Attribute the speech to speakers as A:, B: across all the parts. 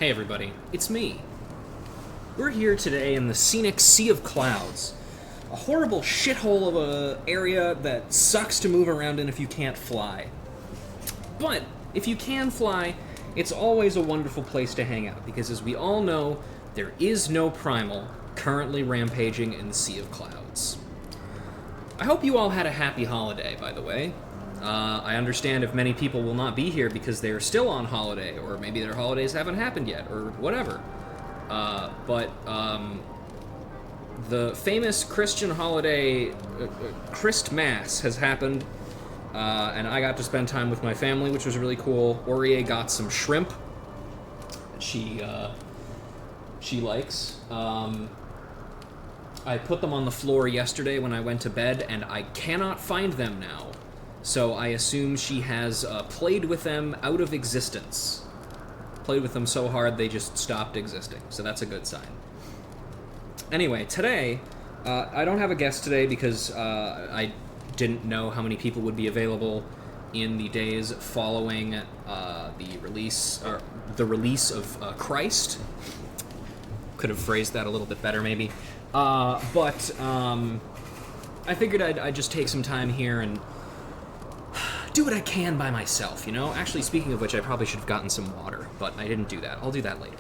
A: Hey everybody, it's me. We're here today in the scenic Sea of Clouds. A horrible shithole of a area that sucks to move around in if you can't fly. But if you can fly, it's always a wonderful place to hang out, because as we all know, there is no primal currently rampaging in the Sea of Clouds. I hope you all had a happy holiday, by the way. I understand if many people will not be here because they are still on holiday, or maybe their holidays haven't happened yet, or whatever. But the famous Christian holiday, Christmas, has happened, and I got to spend time with my family, which was really cool. Aurie got some shrimp that she likes. I put them on the floor yesterday when I went to bed, and I cannot find them now. So I assume she has played with them out of existence. Played with them so hard they just stopped existing. So that's a good sign. Anyway, today, I don't have a guest today because I didn't know how many people would be available in the days following the release of Christ. Could have phrased that a little bit better, maybe. But I figured I'd just take some time here and do what I can by myself, you know? Actually, speaking of which, I probably should have gotten some water, but I didn't do that. I'll do that later.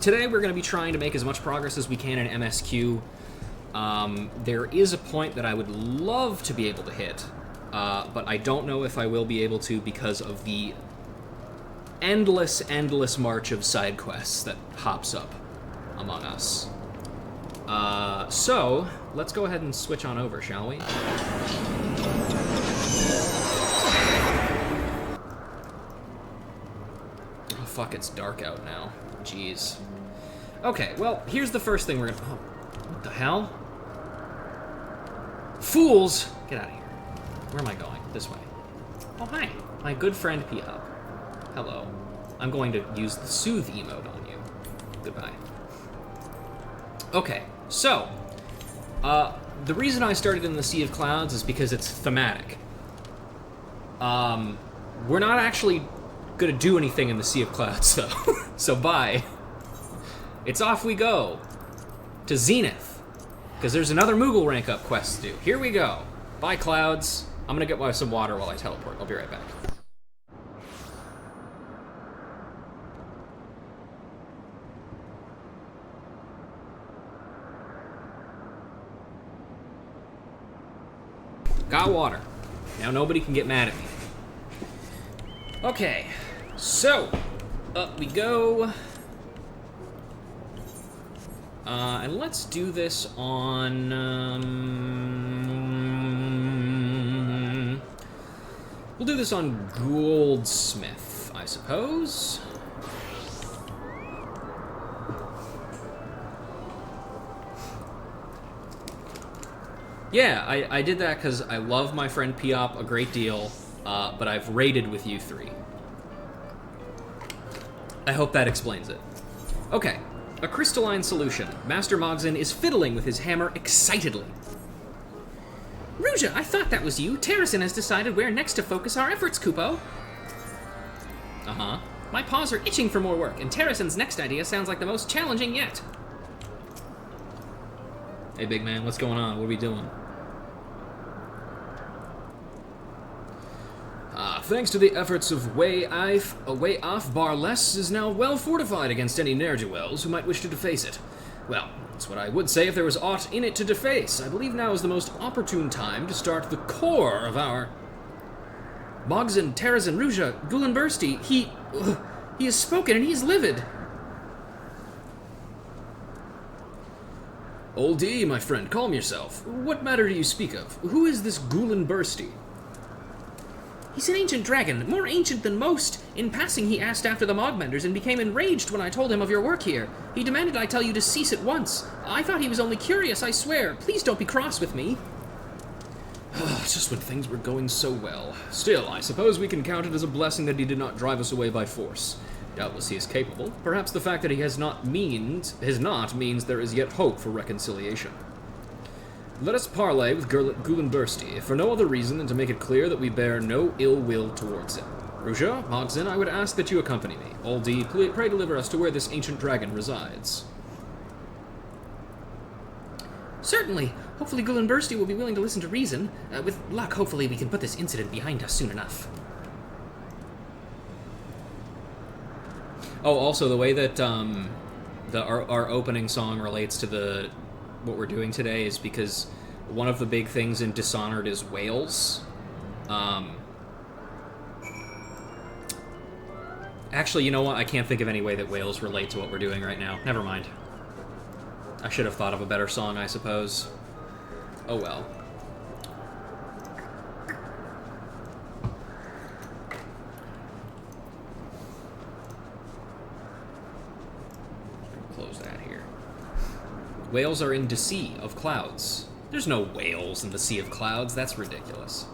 A: Today, we're going to be trying to make as much progress as we can in MSQ. There is a point that I would love to be able to hit, but I don't know if I will be able to because of the endless march of side quests that hops up among us. So, let's go ahead and switch on over, shall we? Oh, fuck, it's dark out now. Jeez. Okay, well, here's the first thing we're gonna... Oh, what the hell? Fools! Get out of here. Where am I going? This way. Oh, hi. My good friend P-Up. Hello. I'm going to use the soothe emote on you. Goodbye. Okay, so, the reason I started in the Sea of Clouds is because it's thematic. We're not actually gonna do anything in the Sea of Clouds, though. So bye. It's off we go to Zenith, because there's another Moogle rank up quest to do. Here we go. Bye, Clouds. I'm gonna get some water while I teleport. I'll be right back. Got water. Now nobody can get mad at me. Okay, so up we go. And let's do this on... we'll do this on Goldsmith, I suppose. Yeah, I did that because I love my friend P-Op a great deal, but I've raided with you three. I hope that explains it. Okay, a crystalline solution. Master Mogson is fiddling with his hammer excitedly. Ruja, I thought that was you. Terracin has decided where next to focus our efforts, Kupo. Uh-huh. My paws are itching for more work, and Terracin's next idea sounds like the most challenging yet. Hey, big man, what's going on? What are we doing? Thanks to the efforts of Way Off, Barless is now well fortified against any ne'er-do-wells who might wish to deface it. Well, that's what I would say if there was aught in it to deface. I believe now is the most opportune time to start the core of our... Mogson, Terrazin, Ruja, Gulenbursti, he has spoken and he is livid. Old D, my friend, calm yourself. What matter do you speak of? Who is this Gulenbursti? He's an ancient dragon, more ancient than most. In passing, he asked after the Mogmenders and became enraged when I told him of your work here. He demanded I tell you to cease at once. I thought he was only curious, I swear. Please don't be cross with me. Just when things were going so well. Still, I suppose we can count it as a blessing that he did not drive us away by force. Doubtless he is capable. Perhaps the fact that he has not means there is yet hope for reconciliation. Let us parley with Gulenbursti, if for no other reason than to make it clear that we bear no ill will towards him. Ruja, Mogzin, I would ask that you accompany me. Aldi, pray deliver us to where this ancient dragon resides.
B: Certainly. Hopefully Gullenbursty will be willing to listen to reason. With luck, hopefully we can put this incident behind us soon enough.
A: Oh, also, the way that our opening song relates to what we're doing today is because one of the big things in Dishonored is whales. Actually, you know what? I can't think of any way that whales relate to what we're doing right now. Never mind. I should have thought of a better song, I suppose. Oh well. Close that here. Whales are in the sea of clouds. There's no whales in the sea of clouds. That's ridiculous.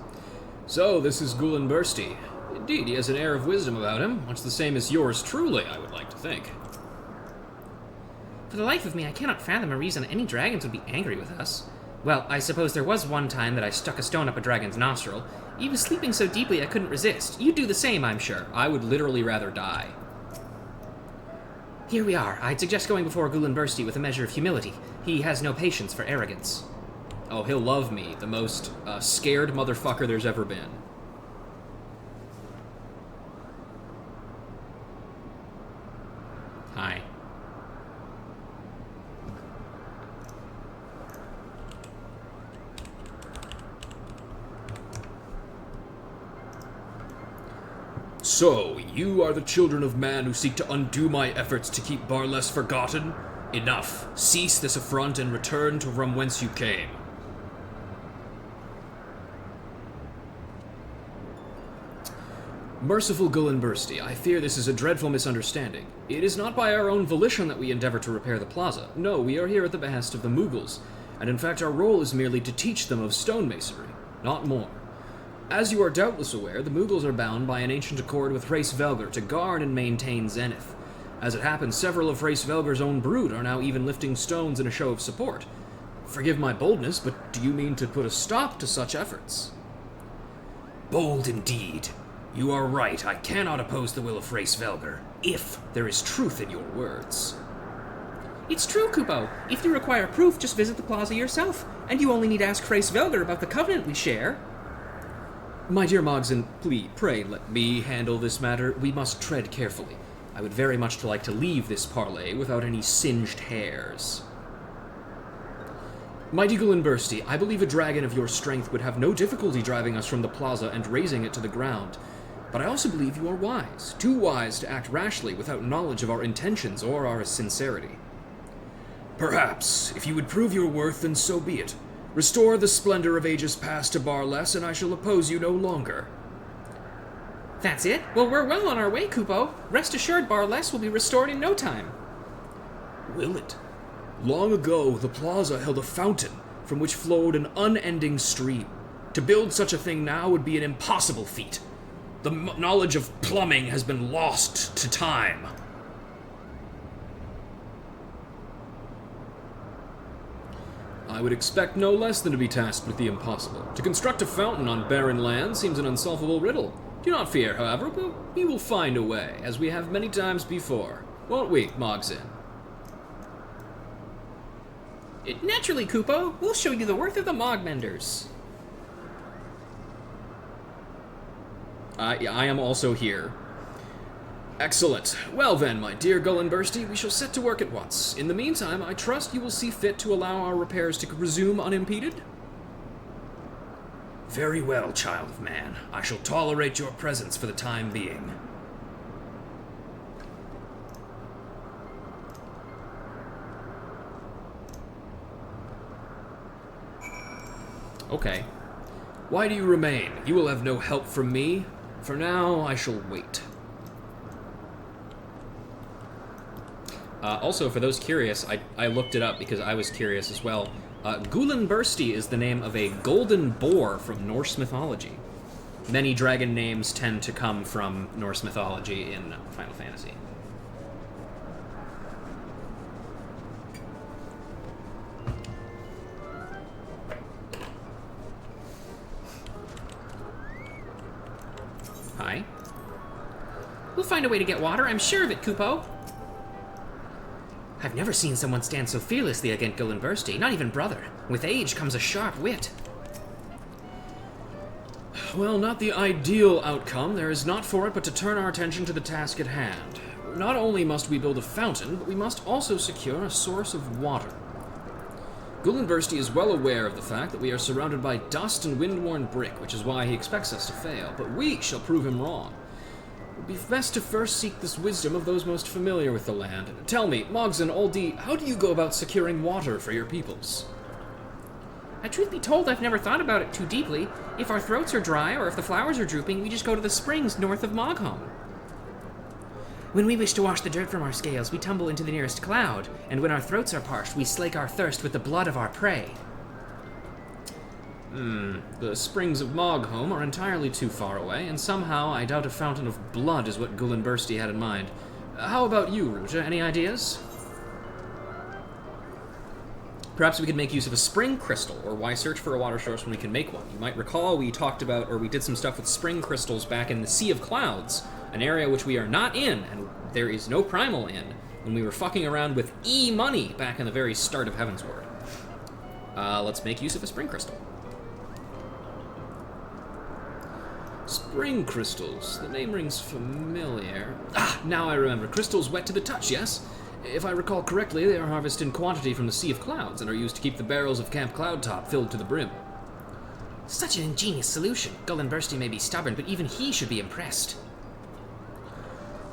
A: So, this is Gullenbursty. Indeed, he has an air of wisdom about him, much the same as yours truly, I would like to think.
B: For the life of me, I cannot fathom a reason any dragons would be angry with us. Well, I suppose there was one time that I stuck a stone up a dragon's nostril. He was sleeping so deeply I couldn't resist. You'd do the same, I'm sure.
A: I would literally rather die.
B: Here we are. I'd suggest going before Gullenbursty with a measure of humility. He has no patience for arrogance.
A: Oh, he'll love me, the most scared motherfucker there's ever been. Hi. So, you are the children of man who seek to undo my efforts to keep Barless forgotten? Enough. Cease this affront and return to from whence you came. Merciful Gullenbursty, I fear this is a dreadful misunderstanding. It is not by our own volition that we endeavor to repair the plaza. No, we are here at the behest of the Mughals, and in fact our role is merely to teach them of stonemasonry, not more. As you are doubtless aware, the Mughals are bound by an ancient accord with Race Velgar to guard and maintain Zenith. As it happens, several of Race Velgar's own brood are now even lifting stones in a show of support. Forgive my boldness, but do you mean to put a stop to such efforts? Bold indeed. You are right, I cannot oppose the will of Race Velgar, if there is truth in your words.
B: It's true, Kupo. If you require proof, just visit the plaza yourself, and you only need to ask Race Velgar about the covenant we share.
A: My dear Mogzin, please, pray let me handle this matter. We must tread carefully. I would very much like to leave this parley without any singed hairs. Mighty Gullenbursty, I believe a dragon of your strength would have no difficulty driving us from the plaza and razing it to the ground. But I also believe you are wise, too wise to act rashly without knowledge of our intentions or our sincerity. Perhaps, if you would prove your worth, then so be it. Restore the splendor of ages past to Barless, and I shall oppose you no longer.
B: That's it? Well, we're well on our way, Kupo. Rest assured, Barless will be restored in no time.
A: Will it? Long ago, the plaza held a fountain from which flowed an unending stream. To build such a thing now would be an impossible feat. The knowledge of plumbing has been lost to time. I would expect no less than to be tasked with the impossible. To construct a fountain on barren land seems an unsolvable riddle. Do not fear, however, we will find a way, as we have many times before. Won't we, Mogzin?
B: Naturally, Kupo. We'll show you the worth of the Mogmenders.
A: I am also here. Excellent. Well then, my dear Gullenbursty, we shall set to work at once. In the meantime, I trust you will see fit to allow our repairs to resume unimpeded? Very well, child of man. I shall tolerate your presence for the time being. Okay. Why do you remain? You will have no help from me. For now, I shall wait. Also, for those curious, I looked it up because I was curious as well. Gullenbursty is the name of a golden boar from Norse mythology. Many dragon names tend to come from Norse mythology in Final Fantasy. Hi.
B: We'll find a way to get water, I'm sure of it, Kupo. I've never seen someone stand so fearlessly against Gullinbursti, not even brother. With age comes a sharp wit.
A: Well, not the ideal outcome. There is naught for it but to turn our attention to the task at hand. Not only must we build a fountain, but we must also secure a source of water. Gullinbursti is well aware of the fact that we are surrounded by dust and wind-worn brick, which is why he expects us to fail, but we shall prove him wrong. It would be best to first seek this wisdom of those most familiar with the land. Tell me, Mogson, Aldi, how do you go about securing water for your peoples?
B: Truth be told, I've never thought about it too deeply. If our throats are dry, or if the flowers are drooping, we just go to the springs north of Mogholm. When we wish to wash the dirt from our scales, we tumble into the nearest cloud, and when our throats are parched, we slake our thirst with the blood of our prey.
A: The springs of Mogholm are entirely too far away, and somehow I doubt a fountain of blood is what Gullinbursti had in mind. How about you, Ruja? Any ideas? Perhaps we could make use of a spring crystal, or why search for a water source when we can make one? You might recall we talked about, or we did some stuff with spring crystals back in the Sea of Clouds, an area which we are not in, and there is no primal in, when we were fucking around with E-money back in the very start of Heavensward. Let's make use of a spring crystal. Spring crystals. The name rings familiar. Now I remember. Crystals wet to the touch, yes? If I recall correctly, they are harvested in quantity from the Sea of Clouds and are used to keep the barrels of Camp Cloudtop filled to the brim.
B: Such an ingenious solution. Gullinbursti may be stubborn, but even he should be impressed.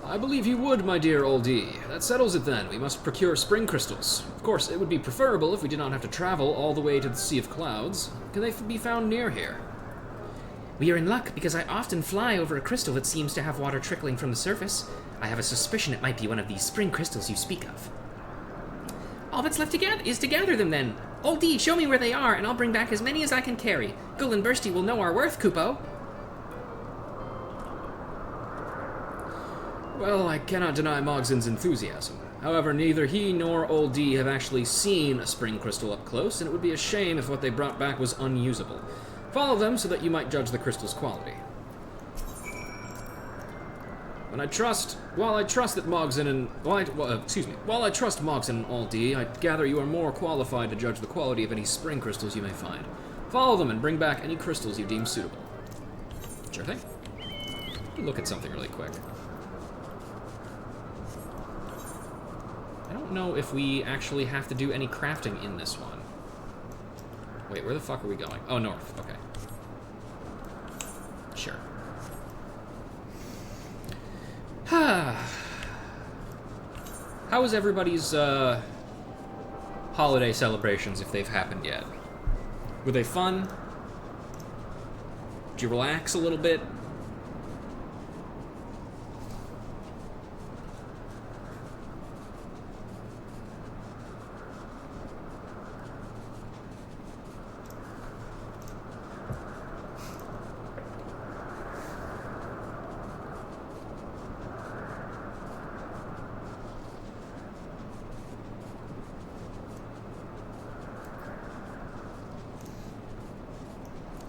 A: I believe you would, my dear oldie. That settles it then. We must procure spring crystals. Of course, it would be preferable if we did not have to travel all the way to the Sea of Clouds. Can they be found near here?
B: We are in luck, because I often fly over a crystal that seems to have water trickling from the surface. I have a suspicion it might be one of these spring crystals you speak of. All that's left is to gather them, then. Oldie, show me where they are, and I'll bring back as many as I can carry. Gullinbursti will know our worth, Kupo.
A: Well, I cannot deny Mogson's enthusiasm. However, neither he nor Old D have actually seen a spring crystal up close, and it would be a shame if what they brought back was unusable. Follow them so that you might judge the crystal's quality. While I trust Mogson and Old D, I gather you are more qualified to judge the quality of any spring crystals you may find. Follow them and bring back any crystals you deem suitable. Sure thing. Let me look at something really quick. I don't know if we actually have to do any crafting in this one. Wait, where the fuck are we going? Oh, north. Okay. Sure. How was everybody's holiday celebrations, if they've happened yet? Were they fun? Did you relax a little bit?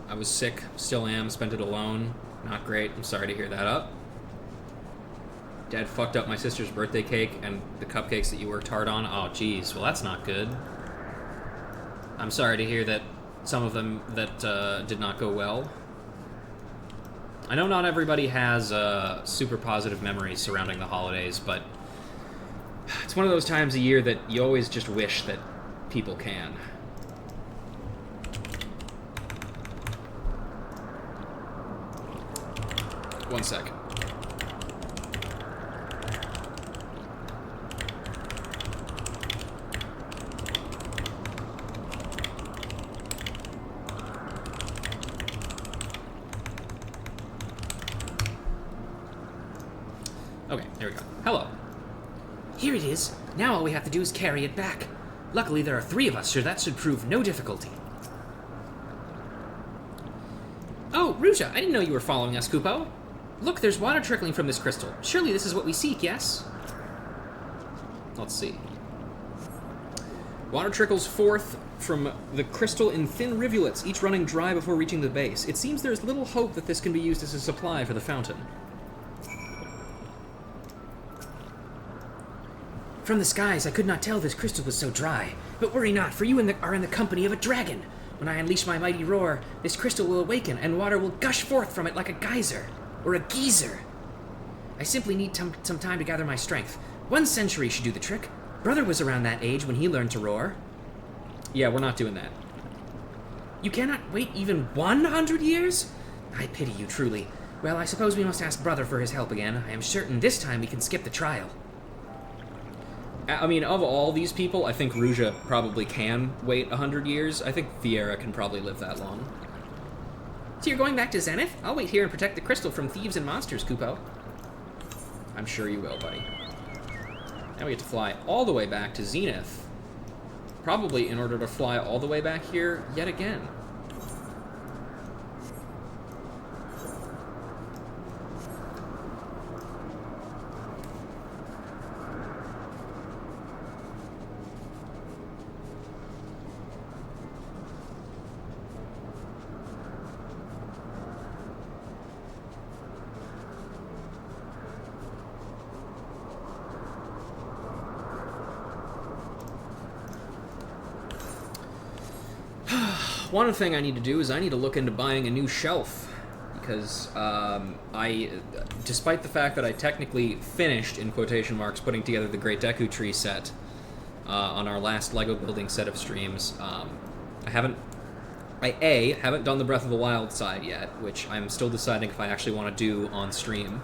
A: I was sick, still am, spent it alone. Not great, I'm sorry to hear that up. Dad fucked up my sister's birthday cake and the cupcakes that you worked hard on. Oh, geez, well that's not good. I'm sorry to hear that some of them that did not go well. I know not everybody has super positive memories surrounding the holidays, but it's one of those times a year that you always just wish that people can. One sec. Okay, there we go. Hello.
B: Here it is. Now all we have to do is carry it back. Luckily there are 3 of us, so that should prove no difficulty. Oh, Ruja, I didn't know you were following us, Kupo. Look, there's water trickling from this crystal. Surely this is what we seek, yes?
A: Let's see. Water trickles forth from the crystal in thin rivulets, each running dry before reaching the base. It seems there's little hope that this can be used as a supply for the fountain.
B: From the skies, I could not tell this crystal was so dry. But worry not, for you are in the company of a dragon. When I unleash my mighty roar, this crystal will awaken, and water will gush forth from it like a geyser. Or a geyser. I simply need some time to gather my strength. 1 century should do the trick. Brother was around that age when he learned to roar.
A: Yeah, we're not doing that.
B: You cannot wait even 100 years? I pity you, truly. Well, I suppose we must ask Brother for his help again. I am certain this time we can skip the trial.
A: I mean, of all these people, I think Ruja probably can wait 100 years. I think Viera can probably live that long.
B: So you're going back to Zenith? I'll wait here and protect the crystal from thieves and monsters, Kupo.
A: I'm sure you will, buddy. Now we get to fly all the way back to Zenith. Probably in order to fly all the way back here yet again. One thing I need to do is I need to look into buying a new shelf, because despite the fact that I technically finished, in quotation marks, putting together the Great Deku Tree set on our last Lego building set of streams, I haven't done the Breath of the Wild side yet, which I'm still deciding if I actually want to do on stream,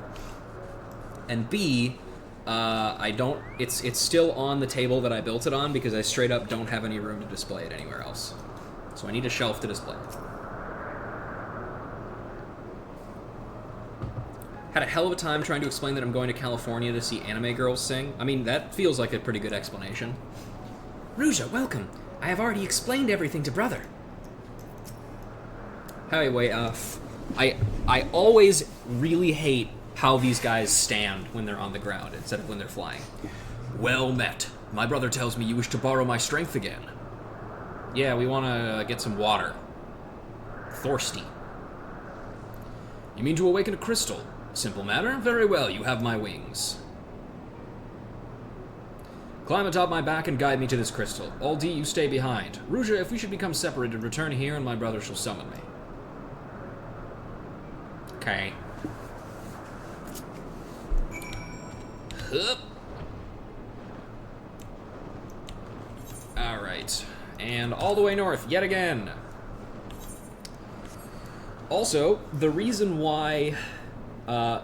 A: and B, it's still on the table that I built it on because I straight up don't have any room to display it anywhere else. So I need a shelf to display it. Had a hell of a time trying to explain that I'm going to California to see anime girls sing. I mean, that feels like a pretty good explanation.
B: Ruja, welcome. I have already explained everything to Brother.
A: Anyway, I always really hate how these guys stand when they're on the ground instead of when they're flying. Well met. My brother tells me you wish to borrow my strength again. Yeah, we want to get some water. Thirsty. You mean to awaken a crystal? Simple matter. Very well, you have my wings. Climb atop my back and guide me to this crystal. Aldi, you stay behind. Ruja, if we should become separated, return here and my brother shall summon me. Okay. Hup. Alright. And all the way north, yet again. Also, the reason why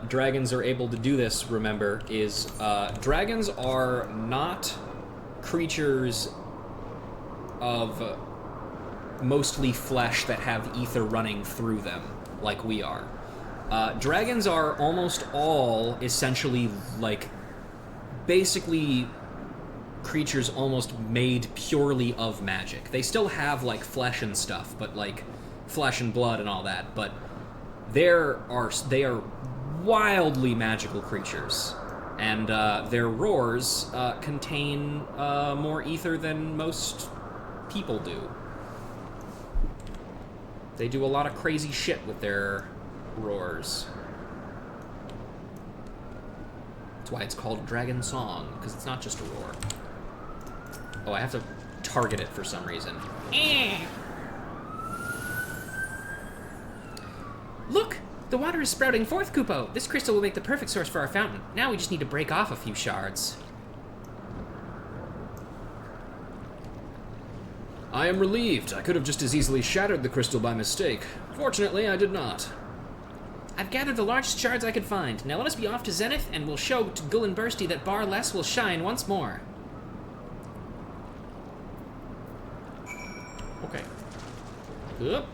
A: dragons are able to do this, remember, is dragons are not creatures of mostly flesh that have ether running through them, like we are. Dragons are almost all essentially, like, basically creatures almost made purely of magic. They still have, like, flesh and stuff, but, like, flesh and blood and all that, but they are wildly magical creatures, and their roars contain more ether than most people do. They do a lot of crazy shit with their roars. That's why it's called a dragon song, because it's not just a roar. Oh, I have to target it for some reason.
B: Look! The water is sprouting forth, Kupo! This crystal will make the perfect source for our fountain. Now we just need to break off a few shards.
A: I am relieved. I could have just as easily shattered the crystal by mistake. Fortunately, I did not.
B: I've gathered the largest shards I could find. Now let us be off to Zenith, and we'll show to Gull and Bursty that Bar Less will shine once more.
A: Okay.
B: Oop.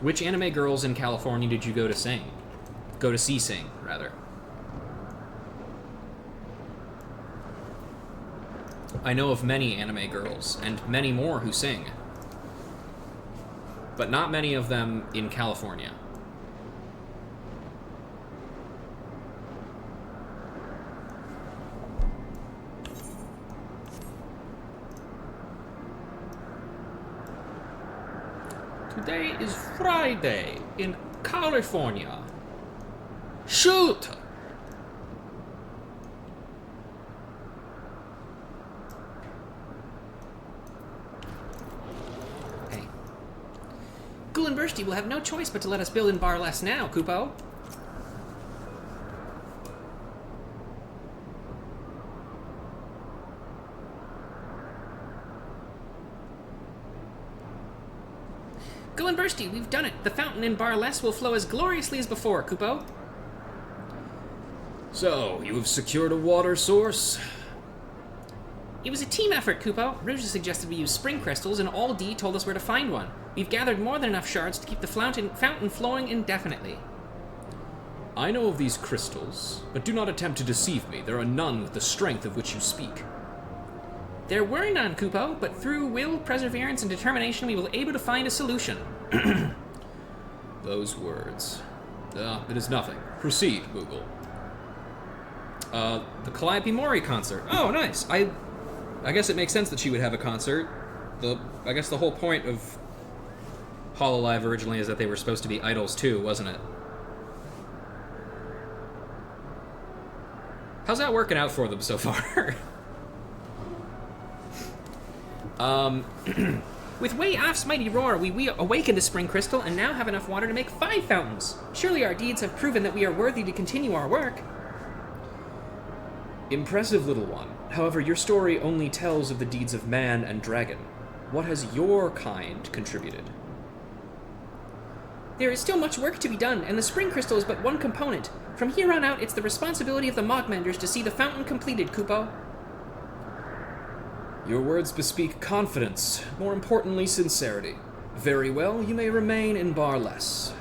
A: Which anime girls in California did you go to sing? Go to see sing, rather. I know of many anime girls, and many more who sing. But not many of them in California. Today is Friday in California. Shoot!
B: Hey. Ghoul and Bursty will have no choice but to let us build in Bar Less now, Kupo. Ghoul and Bursty, we've done it. The fountain in Bar Less will flow as gloriously as before, Kupo.
A: So, you have secured a water source?
B: It was a team effort, Kupo. Rouge suggested we use spring crystals, and All D told us where to find one. We've gathered more than enough shards to keep the fountain flowing indefinitely.
A: I know of these crystals, but do not attempt to deceive me. There are none with the strength of which you speak.
B: There were none, Kupo, but through will, perseverance, and determination we were able to find a solution.
A: Those words. It is nothing. Proceed, Moogle. The Calliope Mori concert. Oh, nice. I guess it makes sense that she would have a concert. I guess the whole point of Hololive originally is that they were supposed to be idols too, wasn't it? How's that working out for them so far?
B: With Wei Af's mighty roar, we awakened a spring crystal and now have enough water to make 5 fountains. Surely our deeds have proven that we are worthy to continue our work.
A: Impressive, little one. However, your story only tells of the deeds of man and dragon. What has your kind contributed?
B: There is still much work to be done, and the spring crystal is but one component. From here on out, it's the responsibility of the Mogmenders to see the fountain completed, Kupo.
A: Your words bespeak confidence, more importantly, sincerity. Very well, you may remain in Bar Less.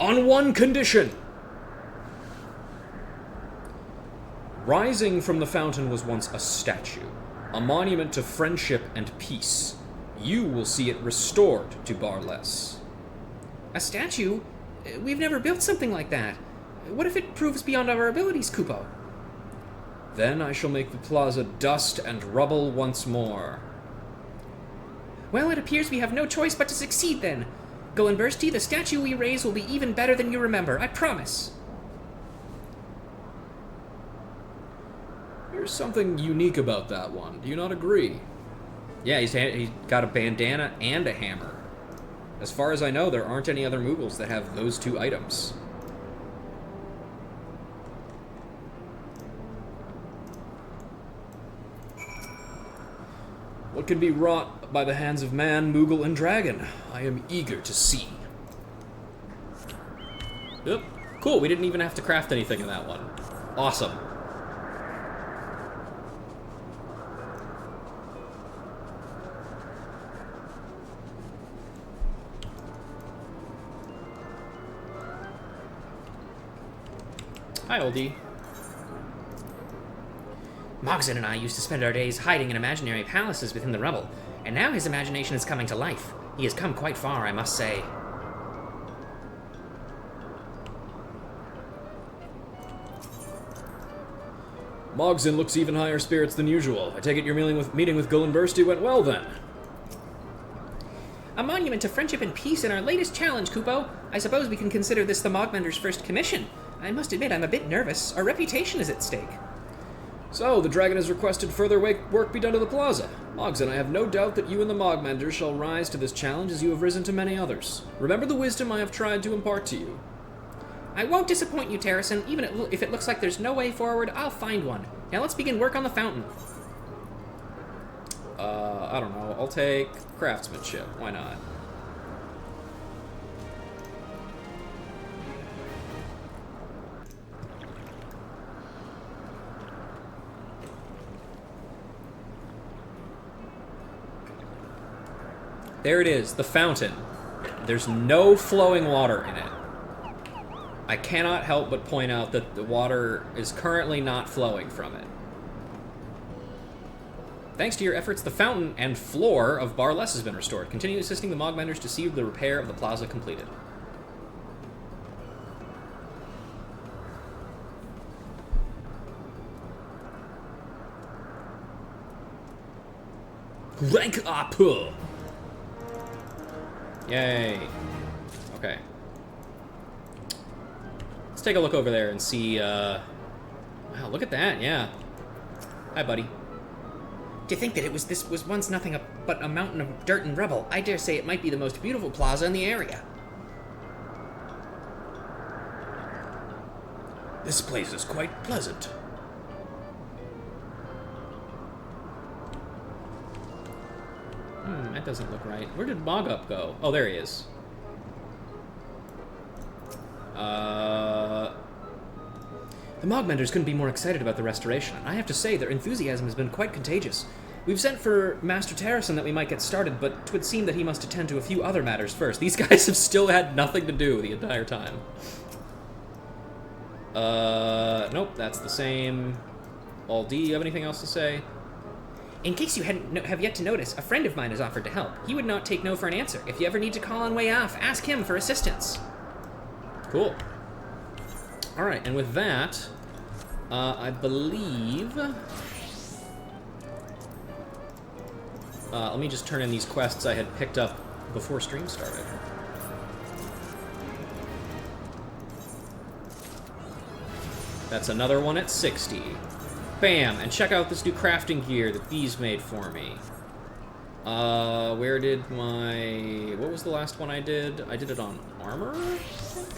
A: On one condition! Rising from the fountain was once a statue, a monument to friendship and peace. You will see it restored to Bar Less.
B: A statue? We've never built something like that. What if it proves beyond our abilities, Kupo?
A: Then I shall make the plaza dust and rubble once more.
B: Well, it appears we have no choice but to succeed then. Ghoul and Bursty, the statue we raise will be even better than you remember, I promise.
A: There's something unique about that one. Do you not agree? Yeah, he's got a bandana and a hammer. As far as I know, there aren't any other Moogles that have those 2 items. What can be wrought by the hands of man, Moogle, and dragon? I am eager to see. Yep. Cool, we didn't even have to craft anything in that one. Awesome. Hi, oldie.
B: Mogson and I used to spend our days hiding in imaginary palaces within the rubble, and now his imagination is coming to life. He has come quite far, I must say.
A: Mogson looks even higher spirits than usual. I take it your meeting with Ghoul and Bursty went well, then.
B: A monument to friendship and peace in our latest challenge, Kupo. I suppose we can consider this the Mogmender's first commission. I must admit I'm a bit nervous. Our reputation is at stake.
A: So, the dragon has requested further work be done to the plaza. Mogson, I have no doubt that you and the Mogmender shall rise to this challenge as you have risen to many others. Remember the wisdom I have tried to impart to you.
B: I won't disappoint you, Terracin. Even if it looks like there's no way forward, I'll find one. Now let's begin work on the fountain.
A: I don't know. I'll take craftsmanship. Why not? There it is, the fountain. There's no flowing water in it. I cannot help but point out that the water is currently not flowing from it. Thanks to your efforts, the fountain and floor of Bar Less has been restored. Continue assisting the Mogmenders to see the repair of the plaza completed. Rank up! Yay. Okay. Let's take a look over there and see, Wow, look at that, yeah. Hi, buddy.
B: To think that this was once nothing but a mountain of dirt and rubble. I dare say it might be the most beautiful plaza in the area.
C: This place is quite pleasant.
A: That doesn't look right. Where did Mogup go? Oh, there he is.
B: The Mogmenders couldn't be more excited about the restoration, and I have to say their enthusiasm has been quite contagious. We've sent for Master Terrison that we might get started, but 'twould seem that he must attend to a few other matters first.
A: These guys have still had nothing to do the entire time. Nope, that's the same. Aldi, you have anything else to say?
B: In case you have yet to notice, a friend of mine has offered to help. He would not take no for an answer. If you ever need to call on way off, ask him for assistance.
A: Cool. Alright, and with that, I believe... let me just turn in these quests I had picked up before stream started. That's another one at 60. Bam! And check out this new crafting gear that Bees made for me. Where did my... What was the last one I did? I did it on armor, I think?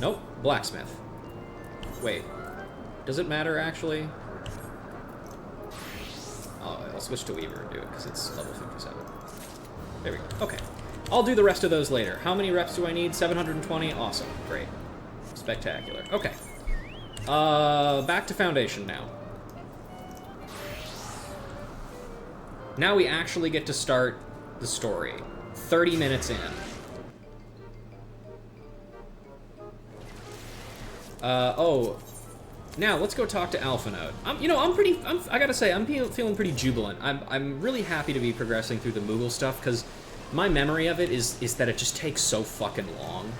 A: Nope, blacksmith. Wait. Does it matter, actually? I'll switch to Weaver and do it, because it's level 57. There we go. Okay. I'll do the rest of those later. How many reps do I need? 720? Awesome. Great. Spectacular. Okay. Back to Foundation now. Now we actually get to start the story. 30 minutes in. Now let's go talk to Alpha Node. I gotta say, I'm feeling pretty jubilant. I'm really happy to be progressing through the Moogle stuff, because my memory of it is that it just takes so fucking long,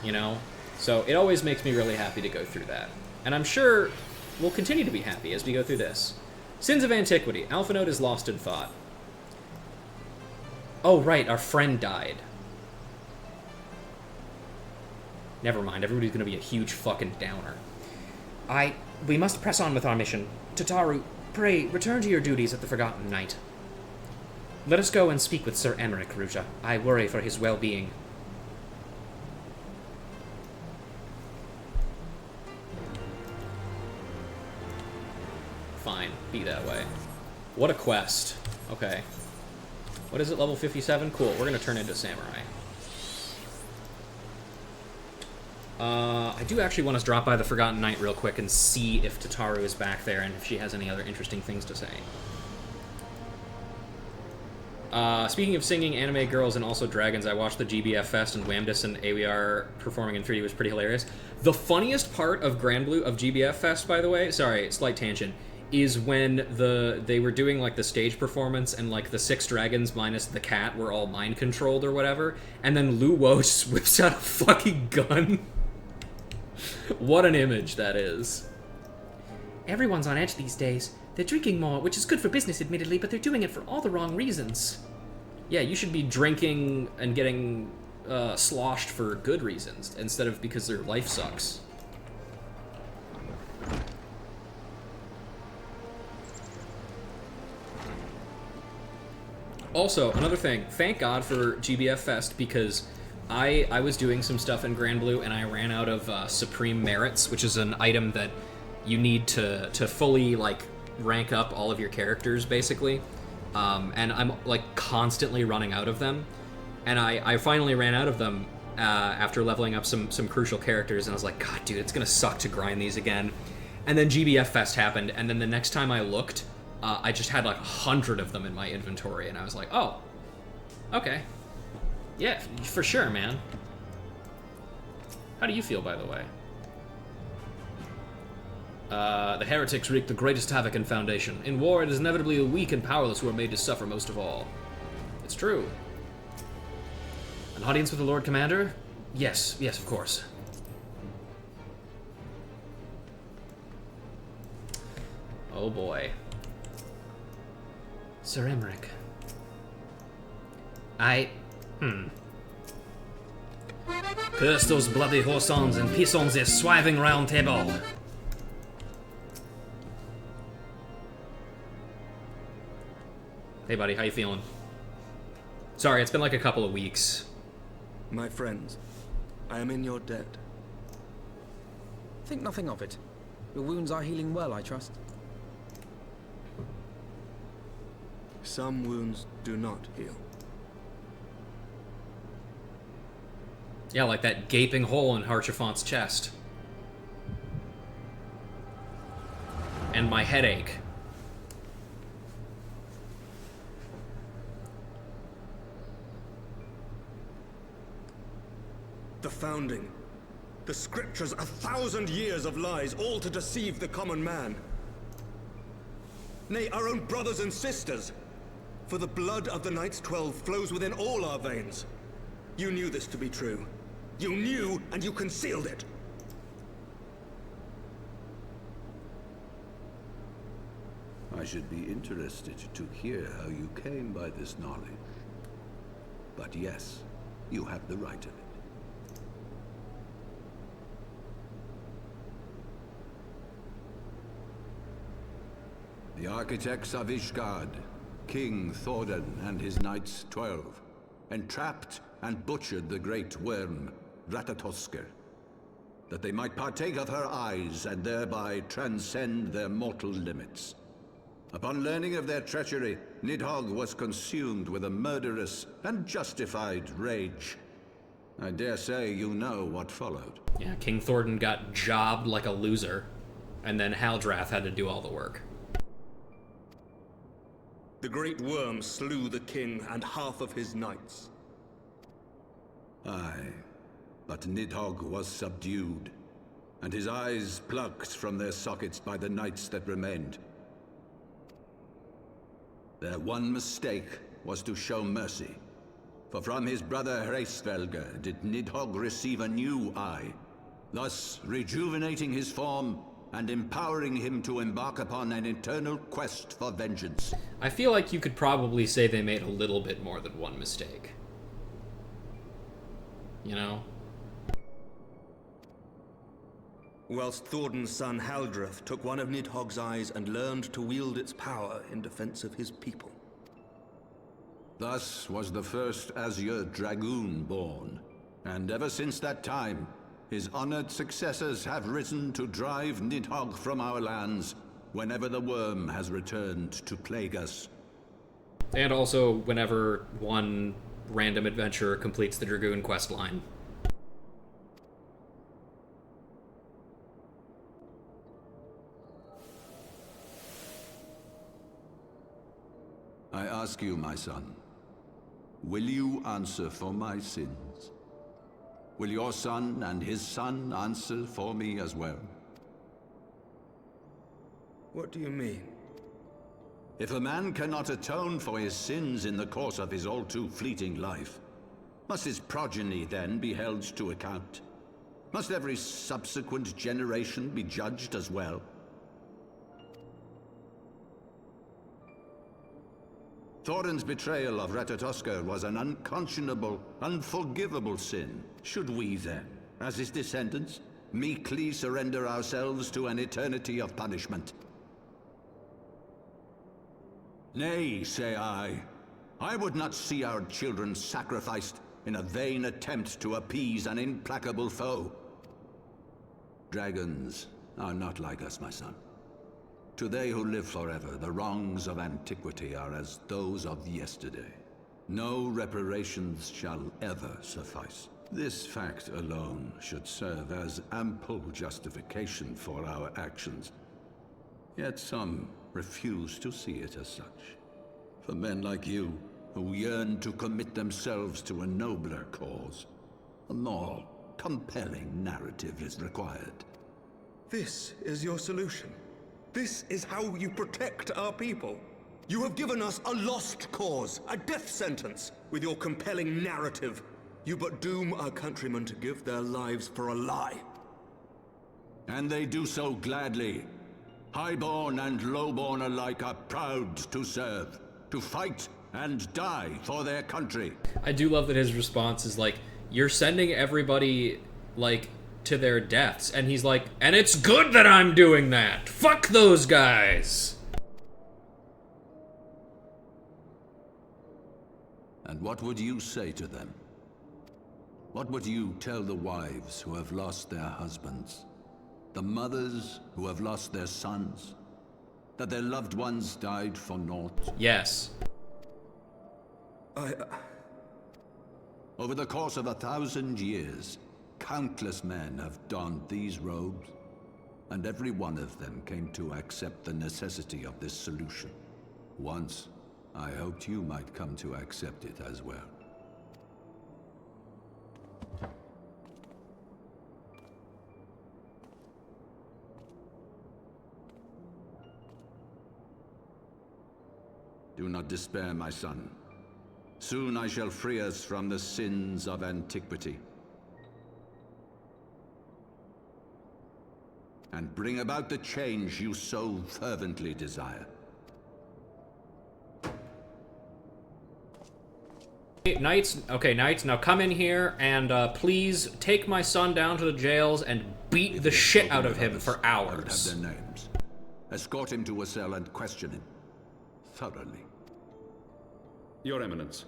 A: you know? So it always makes me really happy to go through that. And I'm sure we'll continue to be happy as we go through this. Sins of Antiquity. Alpha Node is lost in thought. Oh, right, our friend died. Never mind, everybody's gonna be a huge fucking downer.
B: We must press on with our mission. Tataru, pray, return to your duties at the Forgotten Knight. Let us go and speak with Sir Emmerich, Ruja. I worry for his well-being.
A: Fine, be that way. What a quest. Okay. What is it, level 57? Cool, we're gonna turn into Samurai. I do actually want to drop by the Forgotten Knight real quick and see if Tataru is back there and if she has any other interesting things to say. Speaking of singing anime girls and also dragons, I watched the GBF Fest, and Wamdis and AWR performing in 3D was pretty hilarious. The funniest part of Granblue, of GBF Fest, by the way, sorry, slight tangent, is when they were doing like the stage performance and like the 6 dragons minus the cat were all mind controlled or whatever, and then Lu Wo just whips out a fucking gun. What an image that is.
B: Everyone's on edge these days. They're drinking more, which is good for business, admittedly, but they're doing it for all the wrong reasons.
A: Yeah, you should be drinking and getting sloshed for good reasons, instead of because their life sucks. Also, another thing, thank God for GBF Fest, because I was doing some stuff in Granblue and I ran out of Supreme Merits, which is an item that you need to fully, like, rank up all of your characters, basically. And I'm, like, constantly running out of them. And I finally ran out of them after leveling up some crucial characters, and I was like, God, dude, it's gonna suck to grind these again. And then GBF Fest happened, and then the next time I looked, I just had like 100 of them in my inventory, and I was like, oh, okay. Yeah, for sure, man. How do you feel, by the way? The heretics wreak the greatest havoc in Foundation. In war, it is inevitably the weak and powerless who are made to suffer most of all. It's true. An audience with the Lord Commander? Yes, of course. Oh boy.
B: Sir Emmerich. Curse those bloody horsons and piss on their swiving round table.
A: Hey buddy, how you feeling? Sorry, it's been like a couple of weeks.
D: My friends, I am in your debt.
E: Think nothing of it. Your wounds are healing well, I trust.
D: Some wounds do not heal.
A: Yeah, like that gaping hole in Harchafont's chest. And my headache.
D: The founding. The scriptures, 1,000 years of lies, all to deceive the common man. Nay, our own brothers and sisters. For the blood of the Knights 12 flows within all our veins. You knew this to be true. You knew, and you concealed it.
F: I should be interested to hear how you came by this knowledge. But yes, you have the right of it. The architects of Ishgard, King Thordan and his Knights 12, entrapped and butchered the great worm, Ratatoskr, that they might partake of her eyes and thereby transcend their mortal limits. Upon learning of their treachery, Nidhogg was consumed with a murderous and justified rage. I dare say you know what followed.
A: Yeah, King Thordan got jobbed like a loser, and then Haldrath had to do all the work.
D: The great worm slew the king and half of his knights.
F: Aye, but Nidhogg was subdued, and his eyes plucked from their sockets by the knights that remained. Their one mistake was to show mercy, for from his brother Hreysvelgr did Nidhogg receive a new eye, thus rejuvenating his form and empowering him to embark upon an eternal quest for vengeance.
A: I feel like you could probably say they made a little bit more than one mistake. You know?
D: Whilst Thordan's son Haldrath took one of Nidhogg's eyes and learned to wield its power in defense of his people.
F: Thus was the first Azure Dragoon born, and ever since that time, his honored successors have risen to drive Nidhogg from our lands whenever the worm has returned to plague us.
A: And also whenever one random adventurer completes the Dragoon quest line.
F: I ask you, my son, will you answer for my sins? Will your son and his son answer for me as well?
D: What do you mean?
F: If a man cannot atone for his sins in the course of his all too fleeting life, must his progeny then be held to account? Must every subsequent generation be judged as well? Thorin's betrayal of Ratatoskr was an unconscionable, unforgivable sin. Should we then, as his descendants, meekly surrender ourselves to an eternity of punishment? Nay, say I. I would not see our children sacrificed in a vain attempt to appease an implacable foe. Dragons are not like us, my son. To they who live forever, the wrongs of antiquity are as those of yesterday. No reparations shall ever suffice. This fact alone should serve as ample justification for our actions. Yet some refuse to see it as such. For men like you, who yearn to commit themselves to a nobler cause, a more compelling narrative is required.
D: This is your solution. This is how you protect our people. You have given us a lost cause, a death sentence. With your compelling narrative, you but doom our countrymen to give their lives for a lie.
F: And they do so gladly. Highborn and lowborn alike are proud to serve, to fight and die for their country.
A: I do love that his response is like, you're sending everybody, like, to their deaths. And he's like, and it's good that I'm doing that. Fuck those guys.
F: And what would you say to them? What would you tell the wives who have lost their husbands? The mothers who have lost their sons? That their loved ones died for naught?
A: Yes.
F: Over the course of 1,000 years, countless men have donned these robes, and every one of them came to accept the necessity of this solution. Once, I hoped you might come to accept it as well. Do not despair, my son. Soon I shall free us from the sins of antiquity, and bring about the change you so fervently desire.
A: Knights, okay, Knights, now come in here and please take my son down to the jails and beat the shit out of him for hours.
F: Have their names. Escort him to a cell and question him thoroughly.
C: Your Eminence.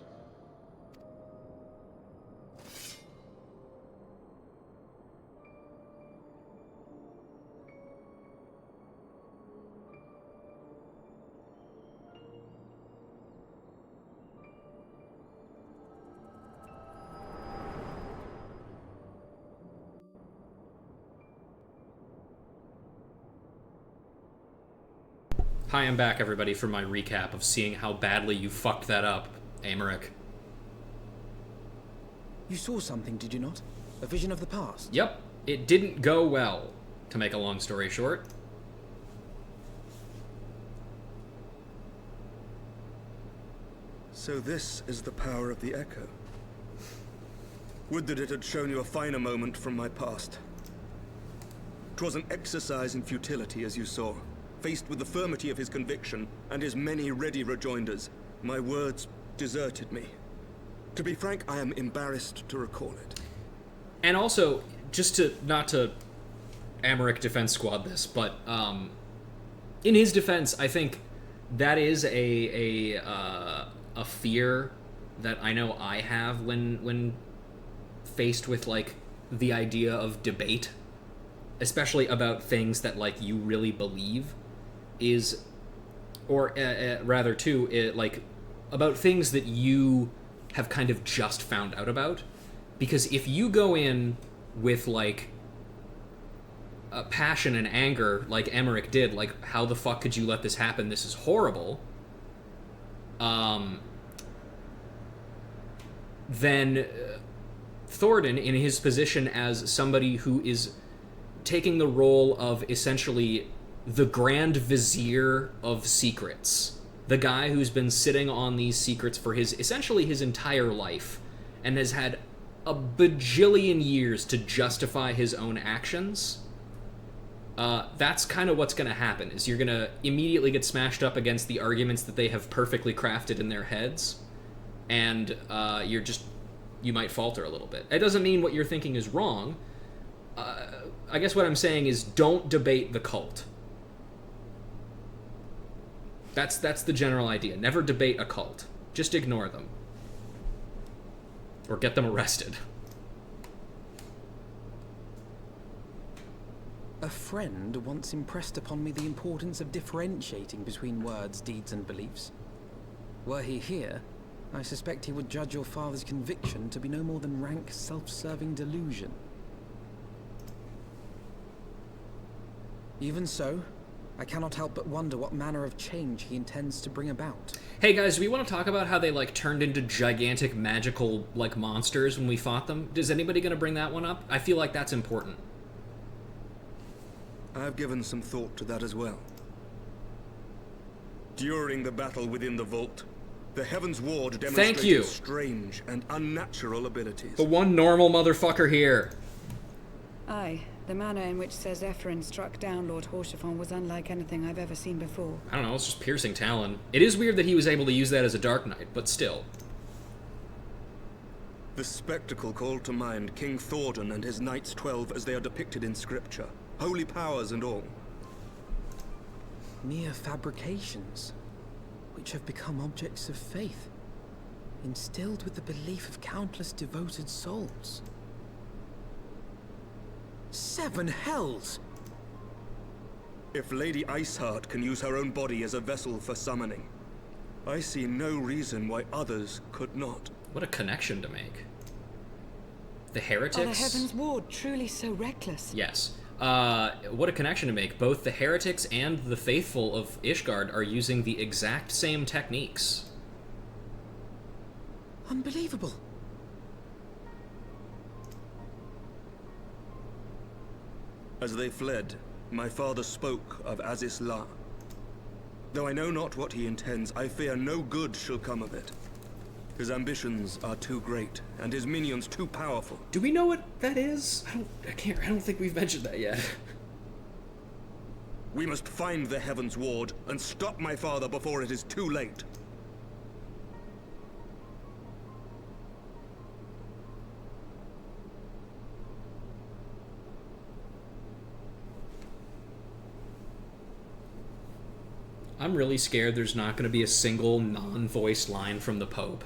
A: Hi, I'm back, everybody, for my recap of seeing how badly you fucked that up, Amaric.
E: You saw something, did you not? A vision of the past?
A: Yep, it didn't go well, to make a long story short.
D: So this is the power of the Echo. Would that it had shown you a finer moment from my past. 'Twas an exercise in futility, as you saw. Faced with the firmity of his conviction and his many ready rejoinders, my words deserted me. To be frank, I am embarrassed to recall it.
A: And also, just to, not to Amaric Defense Squad this, but in his defense, I think that is a fear that I know I have when faced with, like, the idea of debate, especially about things that, like, you really believe. Is, or rather too, like, about things that you have kind of just found out about. Because if you go in with, like, passion and anger, like Emmerich did, like, how the fuck could you let this happen? This is horrible. Then Thornton, in his position as somebody who is taking the role of essentially the Grand Vizier of secrets, the guy who's been sitting on these secrets for essentially his entire life, and has had a bajillion years to justify his own actions, that's kind of what's going to happen, is you're going to immediately get smashed up against the arguments that they have perfectly crafted in their heads, and you might falter a little bit. It doesn't mean what you're thinking is wrong. I guess what I'm saying is don't debate the cult. That's the general idea. Never debate a cult. Just ignore them. Or get them arrested.
E: A friend once impressed upon me the importance of differentiating between words, deeds, and beliefs. Were he here, I suspect he would judge your father's conviction to be no more than rank, self-serving delusion. Even so, I cannot help but wonder what manner of change he intends to bring about.
A: Hey guys, do we want to talk about how they, like, turned into gigantic magical, like, monsters when we fought them? Is anybody going to bring that one up? I feel like that's important.
D: I've given some thought to that as well. During the battle within the vault, the Heavensward demonstrated strange and unnatural abilities.
A: The one normal motherfucker here.
G: Aye, The manner in which Sir Zephyrin struck down Lord Haurchefant was unlike anything I've ever seen before.
A: I don't know, it's just piercing talon. It is weird that he was able to use that as a Dark Knight, but still.
D: The spectacle called to mind King Thordan and his Knights 12 as they are depicted in scripture. Holy powers and all.
E: Mere fabrications, which have become objects of faith, instilled with the belief of countless devoted souls. 7 hells!
D: If Lady Iceheart can use her own body as a vessel for summoning, I see no reason why others could not.
A: What a connection to make. The
G: Are the
A: heretics...
G: Heavensward truly so reckless?
A: Yes. What a connection to make. Both the heretics and the faithful of Ishgard are using the exact same techniques.
E: Unbelievable.
D: As they fled, my father spoke of Aziz La. Though I know not what he intends, I fear no good shall come of it. His ambitions are too great, and his minions too powerful.
A: Do we know what that is? I don't think we've mentioned that yet.
D: We must find the Heavensward and stop my father before it is too late.
A: I'm really scared there's not going to be a single non-voiced line from the Pope.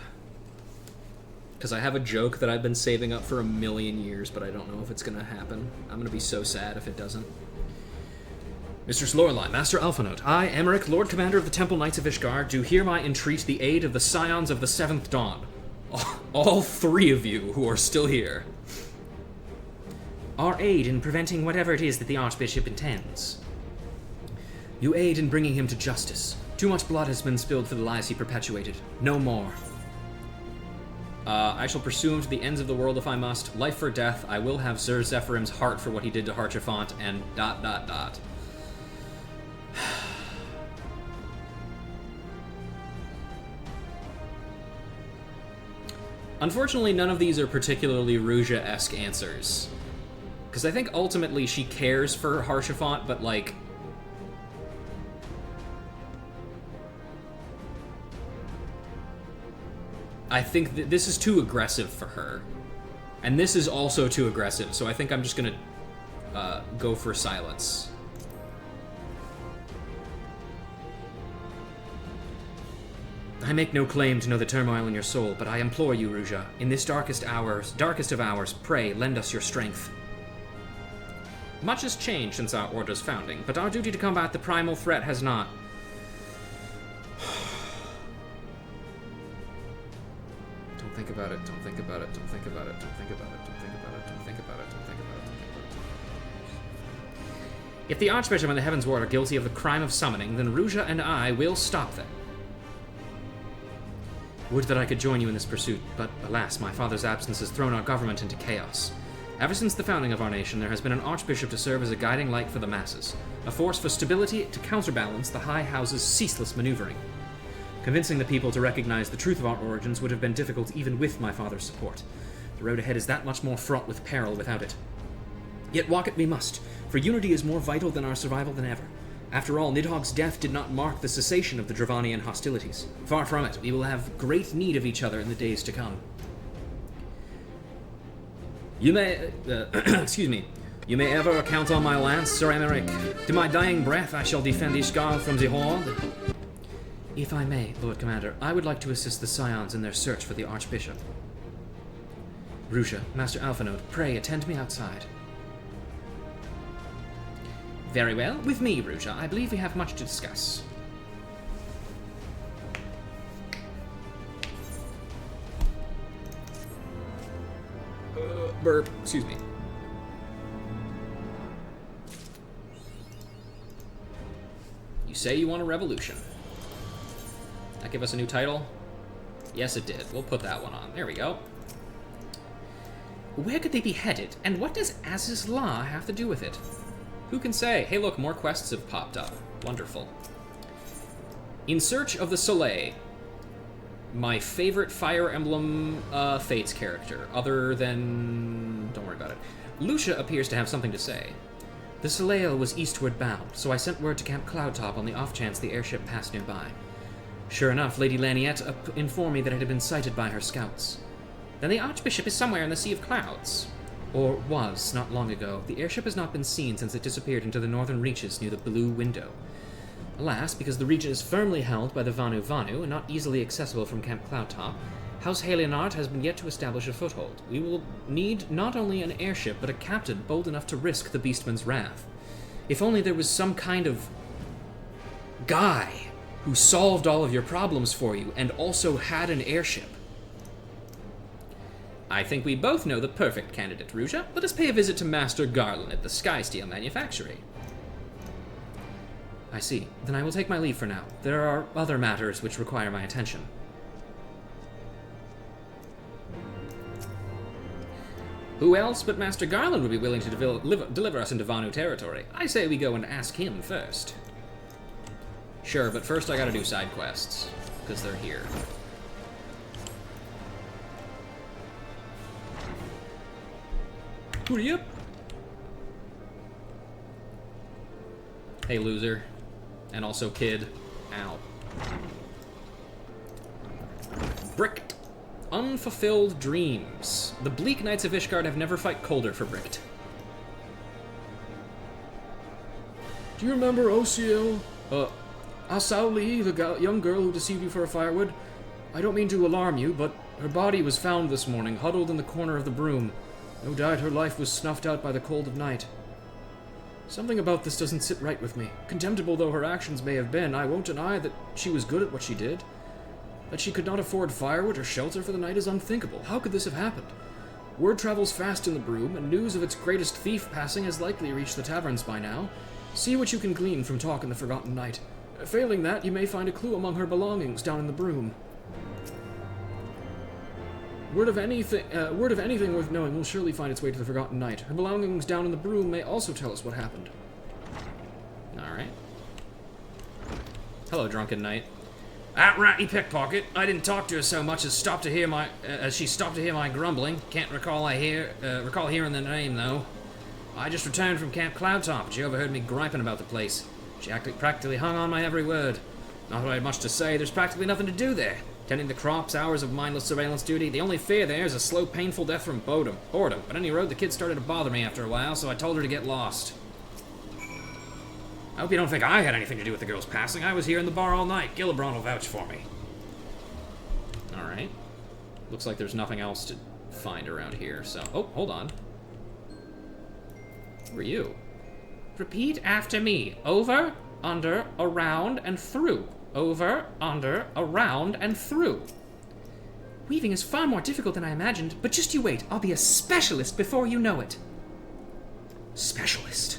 A: Because I have a joke that I've been saving up for 1,000,000 years, but I don't know if it's going to happen. I'm going to be so sad if it doesn't. Mistress Lorelei, Master Alphinaud, I, Emmerich, Lord Commander of the Temple Knights of Ishgard, do hereby entreat the aid of the Scions of the Seventh Dawn. All 3 of you who are still here.
B: Our aid in preventing whatever it is that the Archbishop intends.
A: You aid in bringing him to justice. Too much blood has been spilled for the lies he perpetuated. No more. I shall pursue him to the ends of the world if I must. Life for death. I will have Sir Zephyrim's heart for what he did to Haurchefant, and ... Unfortunately, none of these are particularly Ruja-esque answers. Because I think ultimately she cares for Haurchefant, but like... I think that this is too aggressive for her. And this is also too aggressive, so I think I'm just gonna go for silence.
B: I make no claim to know the turmoil in your soul, but I implore you, Ruja, in this darkest of hours, pray, lend us your strength.
A: Much has changed since our Order's founding, but our duty to combat the primal threat has not. Don't think about it, don't think about it, don't think about it, don't think about it, don't think about it, don't think about it, don't think about it, don't think about it.
B: If the Archbishop and the Heavensward are guilty of the crime of summoning, then Ruja and I will stop them. Would that I could join you in this pursuit, but alas, my father's absence has thrown our government into chaos. Ever since the founding of our nation, there has been an archbishop to serve as a guiding light for the masses, a force for stability to counterbalance the High House's ceaseless maneuvering. Convincing the people to recognize the truth of our origins would have been difficult even with my father's support. The road ahead is that much more fraught with peril without it. Yet walk it we must, for unity is more vital than our survival than ever. After all, Nidhogg's death did not mark the cessation of the Dravanian hostilities. Far from it, we will have great need of each other in the days to come.
A: You may, excuse me, you may ever count on my lance, Sir Emmerich. To my dying breath I shall defend Ishgard from the Horde.
B: If I may, Lord Commander, I would like to assist the Scions in their search for the Archbishop. Ruja, Master Alphinaud, pray attend me outside.
A: Very well. With me, Ruja. I believe we have much to discuss. Burp. Excuse me. You say you want a revolution. That give us a new title? Yes, it did. We'll put that one on. There we go.
B: Where could they be headed, and what does Aziz La have to do with it?
A: Who can say? Hey, look, more quests have popped up. Wonderful. In Search of the Soleil. My favorite Fire Emblem Fates character, other than... don't worry about it.
B: Lucia appears to have something to say. The Soleil was eastward bound, so I sent word to Camp Cloudtop on the off chance the airship passed nearby. Sure enough, Lady Laniette informed me that it had been sighted by her scouts. Then the Archbishop is somewhere in the Sea of Clouds. Or was, not long ago. The airship has not been seen since it disappeared into the northern reaches near the Blue Window. Alas, because the region is firmly held by the Vanu Vanu and not easily accessible from Camp Cloudtop, House Halienart has been yet to establish a foothold. We will need not only an airship, but a captain bold enough to risk the Beastman's wrath. If only there was some kind of guy who solved all of your problems for you and also had an airship. I think we both know the perfect candidate, Ruja. Let us pay a visit to Master Garland at the Skysteel Manufactory. I see. Then I will take my leave for now. There are other matters which require my attention. Who else but Master Garland would be willing to deliver us into Vanu territory? I say we go and ask him first. Sure, but first I gotta do side quests, because they're here. Hooty up! Hey, loser. And also kid. Ow. Bricked. Unfulfilled dreams. The bleak Knights of Ishgard have never fight colder for Bricked.
H: Do you remember Osiel? Asao Lee, the young girl who deceived you for a firewood? I don't mean to alarm you, but her body was found this morning, huddled in the corner of the broom. No doubt her life was snuffed out by the cold of night. Something about this doesn't sit right with me. Contemptible though her actions may have been, I won't deny that she was good at what she did. That she could not afford firewood or shelter for the night is unthinkable. How could this have happened? Word travels fast in the broom, and news of its greatest thief passing has likely reached the taverns by now. See what you can glean from talk in the Forgotten Night. Failing that, you may find a clue among her belongings down in the broom. Word of anything worth knowing will surely find its way to the Forgotten Night. Her belongings down in the broom may also tell us what happened.
B: Alright. Hello, Drunken Knight.
H: That ratty pickpocket. I didn't talk to her so much as she stopped to hear my grumbling. Can't recall hearing the name though. I just returned from Camp Cloudtop. She overheard me griping about the place. She practically hung on my every word. Not that I had much to say. There's practically nothing to do there. Tending the crops, hours of mindless surveillance duty. The only fear there is a slow, painful death from boredom. At any rate, the kid started to bother me after a while, so I told her to get lost. I hope you don't think I had anything to do with the girl's passing. I was here in the bar all night. Gillibrand will vouch for me.
B: Alright. Looks like there's nothing else to find around here, so... Oh, hold on. Who are you? Repeat after me. Over, under, around, and through. Over, under, around, and through. Weaving is far more difficult than I imagined, but just you wait. I'll be a specialist before you know it.
H: Specialist?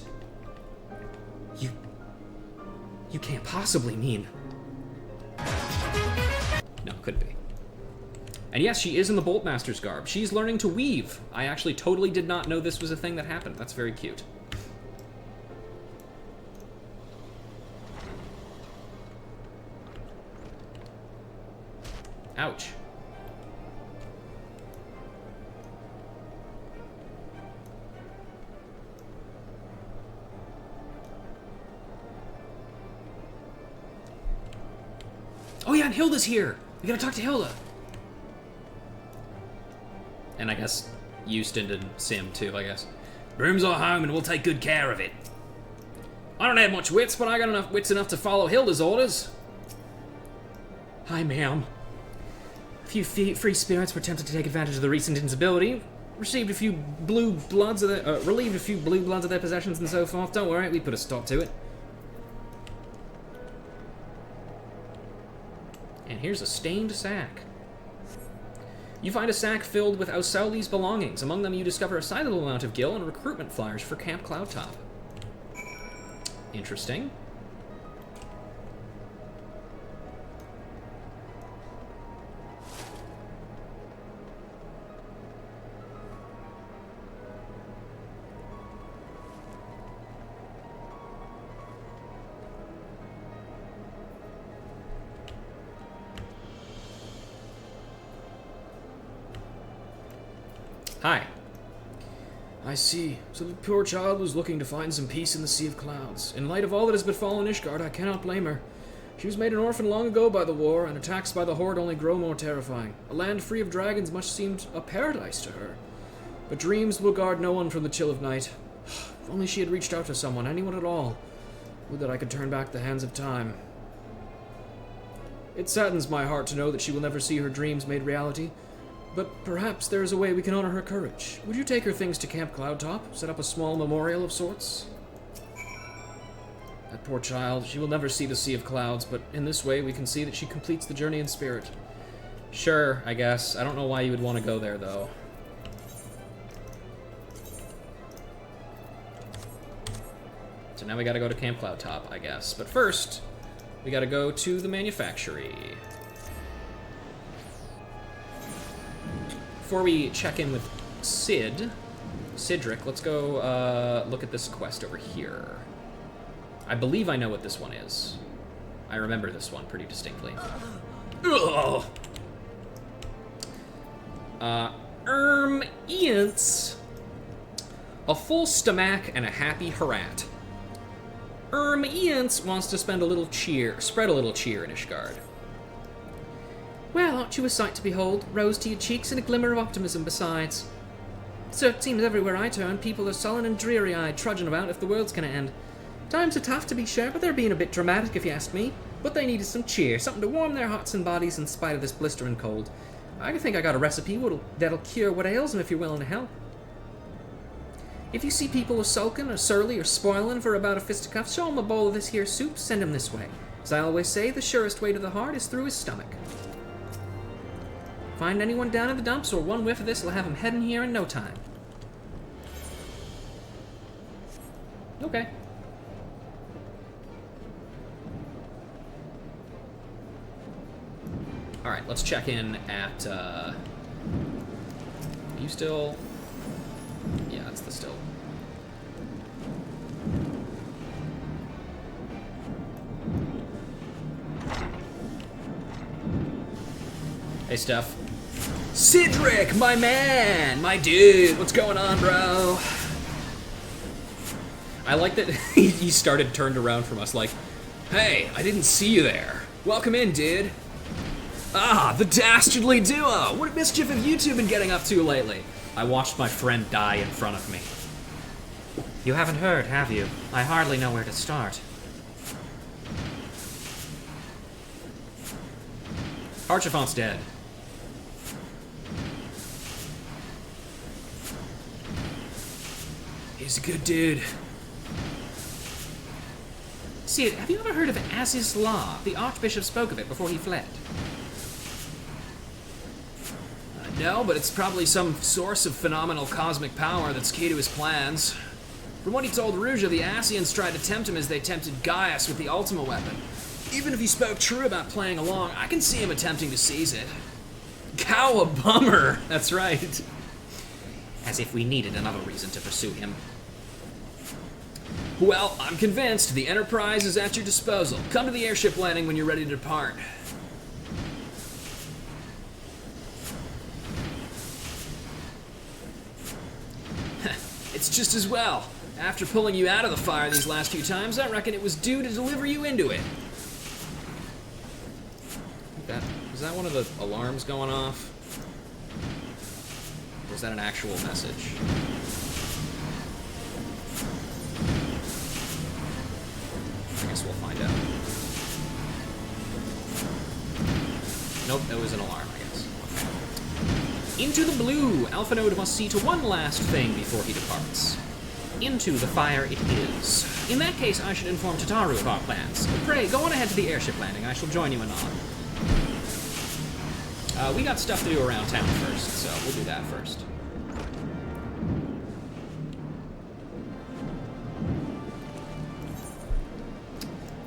B: You can't possibly mean... No, couldn't be. And yes, she is in the Boltmaster's garb. She's learning to weave. I actually totally did not know this was a thing that happened. That's very cute. Ouch. Oh yeah, and Hilda's here! We gotta talk to Hilda! And I guess Euston and Sim too, I guess.
H: Room's our home and we'll take good care of it.
B: I don't have much wits, but I got enough wits enough to follow Hilda's orders.
H: Hi, ma'am.
B: A few free spirits were tempted to take advantage of the recent instability. Relieved a few blue bloods of their possessions and so forth. Don't worry, we put a stop to it. And here's a stained sack. You find a sack filled with Ausauli's belongings. Among them, you discover a sizable amount of gil and recruitment flyers for Camp Cloudtop. Interesting. Hi.
H: I see. So the poor child was looking to find some peace in the Sea of Clouds. In light of all that has befallen Ishgard, I cannot blame her. She was made an orphan long ago by the war, and attacks by the Horde only grow more terrifying. A land free of dragons much seemed a paradise to her. But dreams will guard no one from the chill of night. If only she had reached out to someone, anyone at all. Would that I could turn back the hands of time. It saddens my heart to know that she will never see her dreams made reality, but perhaps there is a way we can honor her courage. Would you take her things to Camp Cloudtop? Set up a small memorial of sorts? That poor child, she will never see the Sea of Clouds, but in this way we can see that she completes the journey in spirit.
A: Sure, I guess. I don't know why you would want to go there, though. So now we gotta go to Camp Cloudtop, I guess. But first, we gotta go to the manufactory. Before we check in with Cedric, let's go look at this quest over here. I believe I know what this one is. I remember this one pretty distinctly. Ugh! It's a full stomach and a happy Harat. Ian wants to spread a little cheer in Ishgard.
B: Well, aren't you a sight to behold? Rose to your cheeks and a glimmer of optimism besides. So it seems everywhere I turn, people are sullen and dreary-eyed, trudging about if the world's gonna end. Times are tough, to be sure, but they're being a bit dramatic if you ask me. What they need is some cheer, something to warm their hearts and bodies in spite of this blistering cold. I think I got a recipe that'll cure what ails them if you're willing to help. If you see people are sulking or surly or spoiling for about a fisticuff, show 'em a bowl of this here soup, send 'em this way. As I always say, the surest way to the heart is through his stomach. Find anyone down in the dumps, or one whiff of this will have 'em heading here in no time.
A: Okay. Alright, let's check in at, Are you still... Yeah, it's the still. Hey, Steph. Cedric, my man! My dude! What's going on, bro? I like that he turned around from us like, hey, I didn't see you there. Welcome in, dude. Ah, the dastardly duo! What mischief have you two been getting up to lately? I watched my friend die in front of me.
B: You haven't heard, have you? I hardly know where to start.
A: Archifont's dead. He's a good dude.
B: Sid, have you ever heard of Aziz Law? The Archbishop spoke of it before he fled.
A: No, but it's probably some source of phenomenal cosmic power that's key to his plans. From what he told Ruja, the Asians tried to tempt him as they tempted Gaius with the Ultima weapon. Even if he spoke true about playing along, I can see him attempting to seize it. Cow a bummer! That's right.
B: As if we needed another reason to pursue him.
A: Well, I'm convinced the Enterprise is at your disposal. Come to the airship landing when you're ready to depart. It's just as well. After pulling you out of the fire these last few times, I reckon it was due to deliver you into it. Is that one of the alarms going off? Or is that an actual message? I guess we'll find out. Nope, that was an alarm, I guess. Into the blue! Alpha Node must see to one last thing before he departs.
B: Into the fire it is.
A: In that case, I should inform Tataru of our plans. Pray, go on ahead to the airship landing. I shall join you anon. We got stuff to do around town first, so we'll do that first.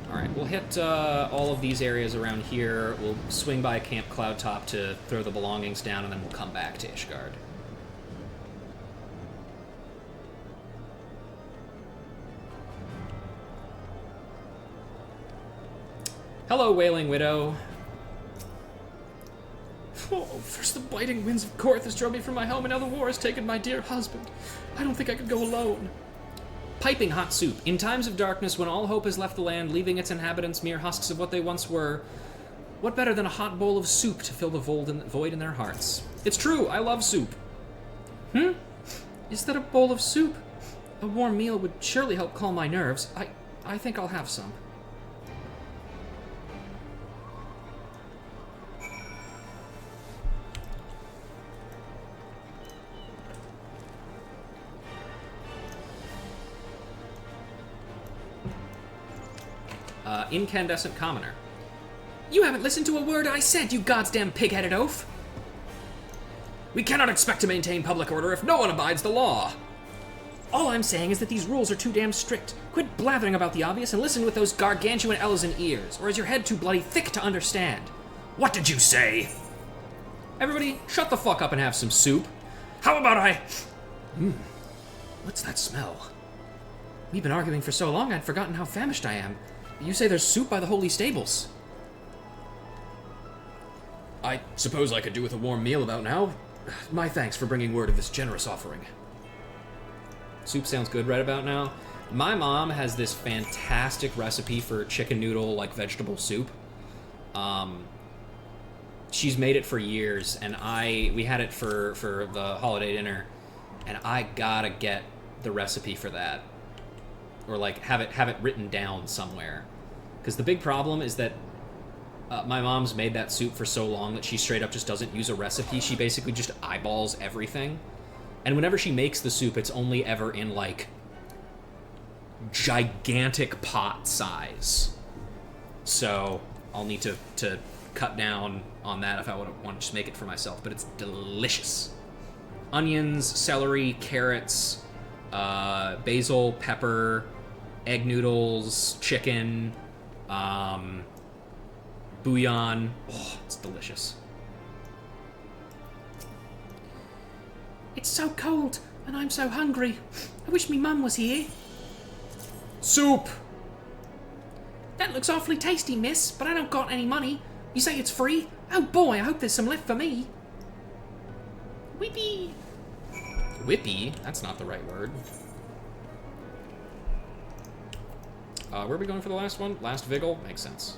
A: Alright, we'll hit all of these areas around here. We'll swing by Camp Cloudtop to throw the belongings down, and then we'll come back to Ishgard. Hello, Wailing Widow.
H: Oh, first the biting winds of Korthus drove me from my home, and now the war has taken my dear husband. I don't think I could go alone.
A: Piping hot soup. In times of darkness, when all hope has left the land, leaving its inhabitants mere husks of what they once were, what better than a hot bowl of soup to fill the void in their hearts? It's true, I love soup.
H: Is that a bowl of soup? A warm meal would surely help calm my nerves. I think I'll have some.
A: Incandescent commoner.
B: You haven't listened to a word I said, you goddamn pig-headed oaf!
A: We cannot expect to maintain public order if no one abides the law.
B: All I'm saying is that these rules are too damn strict. Quit blathering about the obvious and listen with those gargantuan Ellison ears, or is your head too bloody thick to understand?
A: What did you say? Everybody, shut the fuck up and have some soup. How about I...
B: What's that smell? We've been arguing for so long I'd forgotten how famished I am. You say there's soup by the holy stables.
A: I suppose I could do with a warm meal about now. My thanks for bringing word of this generous offering. Soup sounds good right about now. My mom has this fantastic recipe for chicken noodle, like vegetable soup. She's made it for years, and we had it for the holiday dinner, and I gotta get the recipe for that, or like have it written down somewhere, because the big problem is that my mom's made that soup for so long that she straight up just doesn't use a recipe. She basically just eyeballs everything. And whenever she makes the soup, it's only ever in, like, gigantic pot size. So I'll need to cut down on that if I want to just make it for myself. But it's delicious. Onions, celery, carrots, basil, pepper, egg noodles, chicken, bouillon. Oh, it's delicious.
B: It's so cold, and I'm so hungry. I wish me mum was here.
A: Soup!
B: That looks awfully tasty, miss, but I don't got any money. You say it's free? Oh boy, I hope there's some left for me. Whippy!
A: Whippy? That's not the right word. Where are we going for the last one? Last Vigil? Makes sense.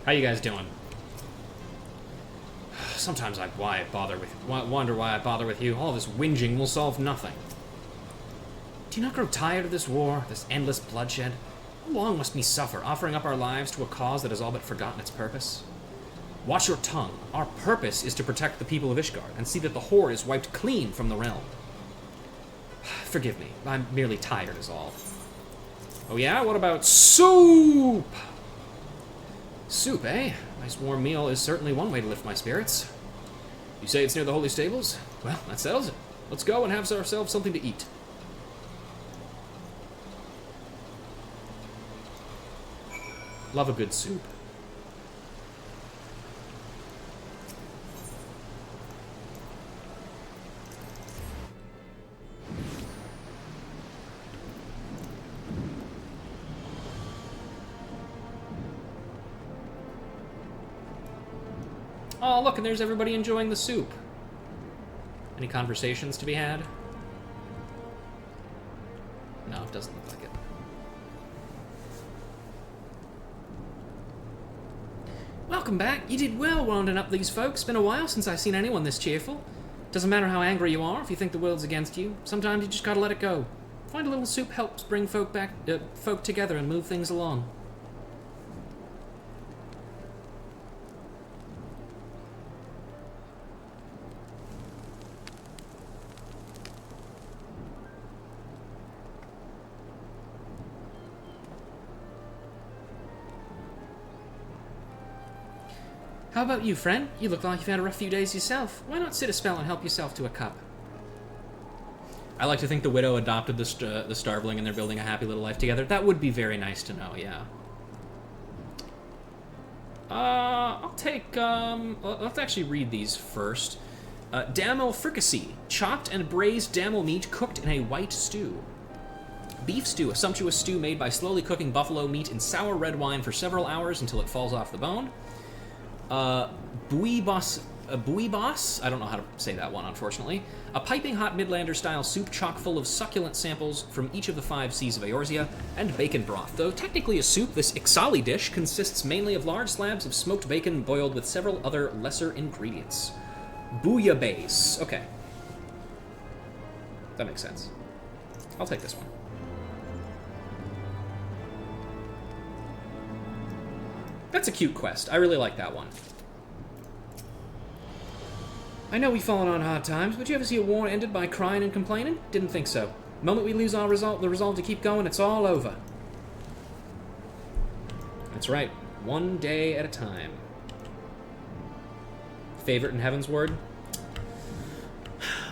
A: How you guys doing? Sometimes I wonder why I bother with you. All this whinging will solve nothing. Do you not grow tired of this war, this endless bloodshed? How long must we suffer, offering up our lives to a cause that has all but forgotten its purpose? Watch your tongue. Our purpose is to protect the people of Ishgard and see that the Horde is wiped clean from the realm. Forgive me, I'm merely tired is all. Oh yeah? What about soup? Soup, eh? Nice warm meal is certainly one way to lift my spirits. You say it's near the holy stables? Well, that settles it. Let's go and have ourselves something to eat. Love a good soup. Oh, look, and there's everybody enjoying the soup. Any conversations to be had? No, it doesn't look like it.
B: Welcome back. You did well rounding up these folks. Been a while since I've seen anyone this cheerful. Doesn't matter how angry you are if you think the world's against you. Sometimes you just gotta let it go. Find a little soup helps bring folk together and move things along. How about you, friend? You look like you've had a rough few days yourself. Why not sit a spell and help yourself to a cup?
A: I like to think the widow adopted the starveling and they're building a happy little life together. That would be very nice to know, yeah. I'll take, let's actually read these first. Damel fricassee, chopped and braised damel meat cooked in a white stew. Beef stew, a sumptuous stew made by slowly cooking buffalo meat in sour red wine for several hours until it falls off the bone. Buibos, I don't know how to say that one, unfortunately. A piping hot Midlander-style soup chock full of succulent samples from each of the 5 seas of Eorzea, and bacon broth. Though technically a soup, this Ixali dish consists mainly of large slabs of smoked bacon boiled with several other lesser ingredients. Bouillabaisse. Okay. That makes sense. I'll take this one. That's a cute quest. I really like that one. I know we've fallen on hard times, but you ever see a war ended by crying and complaining? Didn't think so. The moment we lose the resolve to keep going, it's all over. That's right. One day at a time. Favorite in Heavensward?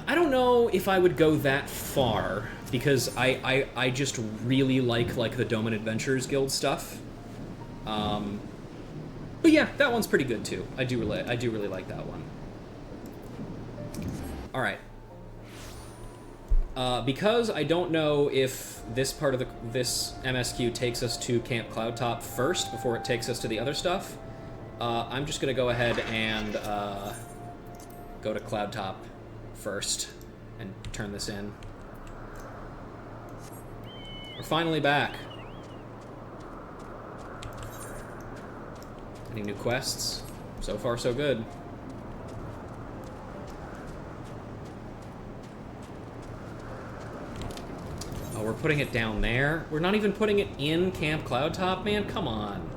A: I don't know if I would go that far, because I just really like the Doman Adventurers Guild stuff. But yeah, that one's pretty good too. I do really like that one. All right. Because I don't know if this part of this MSQ takes us to Camp Cloudtop first before it takes us to the other stuff, I'm just gonna go ahead and go to Cloudtop first and turn this in. We're finally back. Any new quests? So far, so good. Oh, we're putting it down there? We're not even putting it in Camp Cloudtop, man? Come on.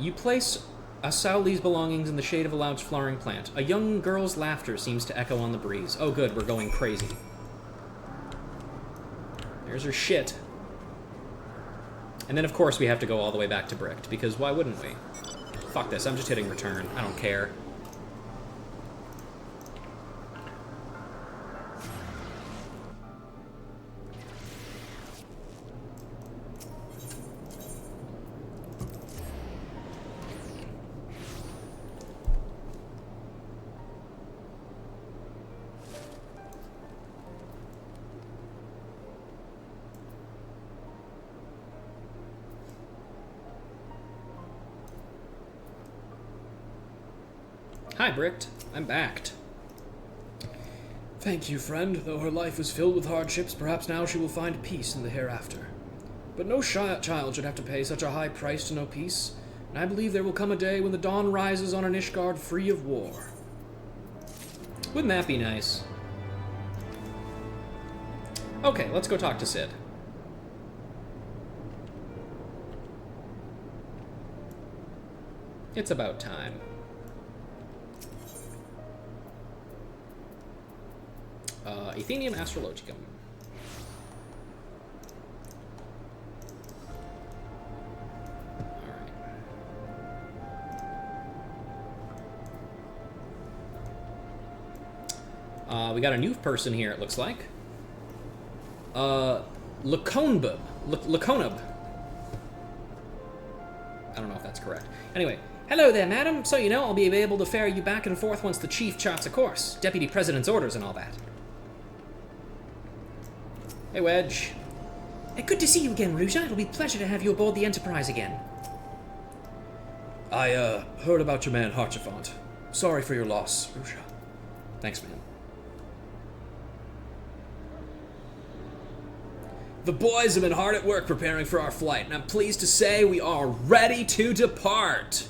A: You place Asauli's belongings in the shade of a loud flowering plant. A young girl's laughter seems to echo on the breeze. Oh good, we're going crazy. There's her shit. And then of course we have to go all the way back to Bricked, because why wouldn't we? Fuck this, I'm just hitting return. I don't care. Hi, Bricked. I'm backed.
H: Thank you, friend. Though her life was filled with hardships, perhaps now she will find peace in the hereafter. But no child should have to pay such a high price to know peace, and I believe there will come a day when the dawn rises on an Ishgard free of war.
A: Wouldn't that be nice? Okay, let's go talk to Sid. It's about time. Athenium Astrologicum. Alright. We got a new person here, it looks like. Laconbub. Laconub. I don't know if that's correct. Anyway. Hello there, madam. So you know I'll be able to ferry you back and forth once the chief charts a course. Deputy President's orders and all that. Hey, Wedge.
B: Good to see you again, Ruja. It'll be a pleasure to have you aboard the Enterprise again.
H: I, heard about your man, Harchifant. Sorry for your loss, Ruja.
A: Thanks, man.
H: The boys have been hard at work preparing for our flight, and I'm pleased to say we are ready to depart.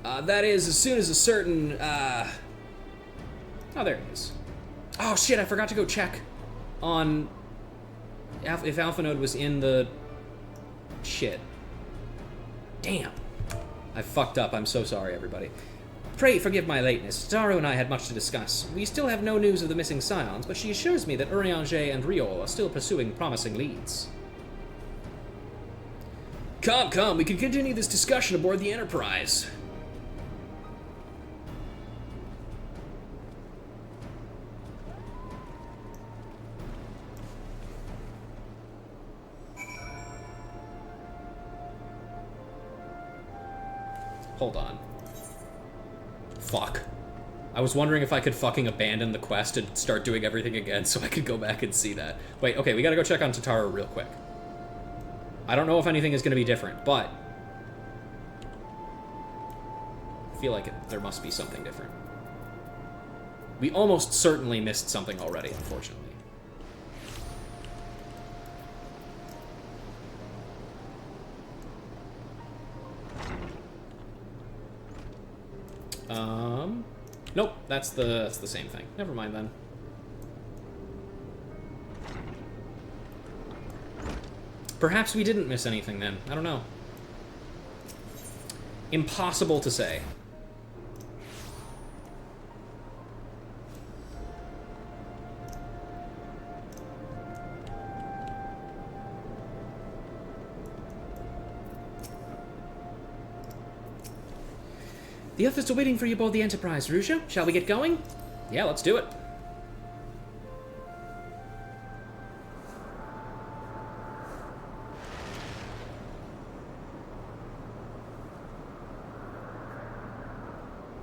H: That is, as soon as a certain,
A: Oh, there it is. Oh, shit, I forgot to go check on if Alpha Node was in the... Shit. Damn. I fucked up. I'm so sorry, everybody.
B: Pray forgive my lateness. Daru and I had much to discuss. We still have no news of the missing scions, but she assures me that Urianger and Riol are still pursuing promising leads.
A: Come, we can continue this discussion aboard the Enterprise. Hold on. Fuck. I was wondering if I could fucking abandon the quest and start doing everything again so I could go back and see that. Wait, okay, we gotta go check on Tataru real quick. I don't know if anything is gonna be different, but I feel like there must be something different. We almost certainly missed something already, unfortunately. Nope, that's the same thing. Never mind then. Perhaps we didn't miss anything then. I don't know. Impossible to say.
B: The others are waiting for you aboard the Enterprise, Rusha. Shall we get going?
A: Yeah, let's do it.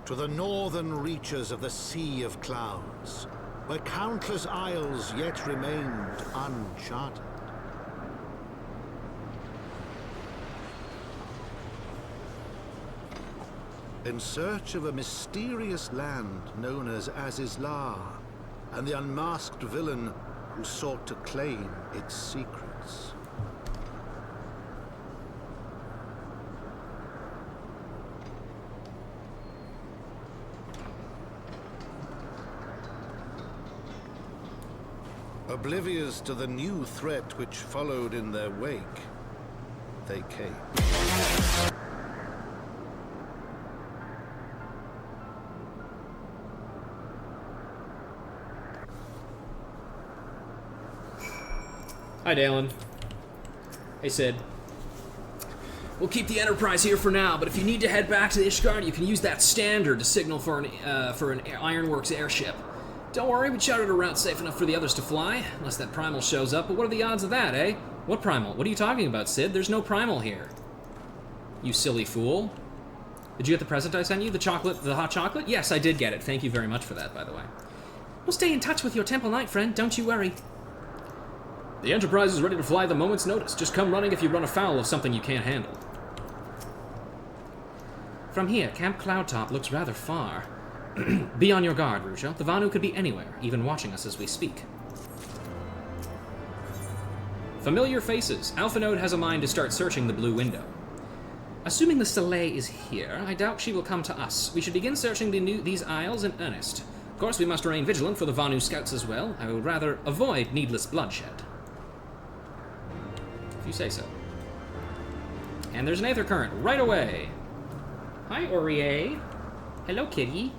I: To the northern reaches of the Sea of Clouds, where countless isles yet remained uncharted. In search of a mysterious land known as Azizlar, and the unmasked villain who sought to claim its secrets. Oblivious to the new threat which followed in their wake, they came.
A: Hi, Dalen. Hey, Sid. We'll keep the Enterprise here for now, but if you need to head back to the Ishgard, you can use that standard to signal for an Ironworks airship. Don't worry, we charted a route safe enough for the others to fly, unless that primal shows up, but what are the odds of that, eh? What primal? What are you talking about, Sid? There's no primal here. You silly fool. Did you get the present I sent you? The hot chocolate? Yes, I did get it. Thank you very much for that, by the way.
B: We'll stay in touch with your Temple Knight friend, don't you worry.
A: The Enterprise is ready to fly at the moment's notice. Just come running if you run afoul of something you can't handle.
B: From here, Camp Cloudtop looks rather far. Be on your guard, Rujo. The Vanu could be anywhere, even watching us as we speak.
A: Familiar faces. Alpha Node has a mind to start searching the blue window.
B: Assuming the Soleil is here, I doubt she will come to us. We should begin searching these isles in earnest. Of course, we must remain vigilant for the Vanu scouts as well. I would rather avoid needless bloodshed.
A: If you say so. And there's an Aether Current right away. Hi, Aurier.
B: Hello, kitty.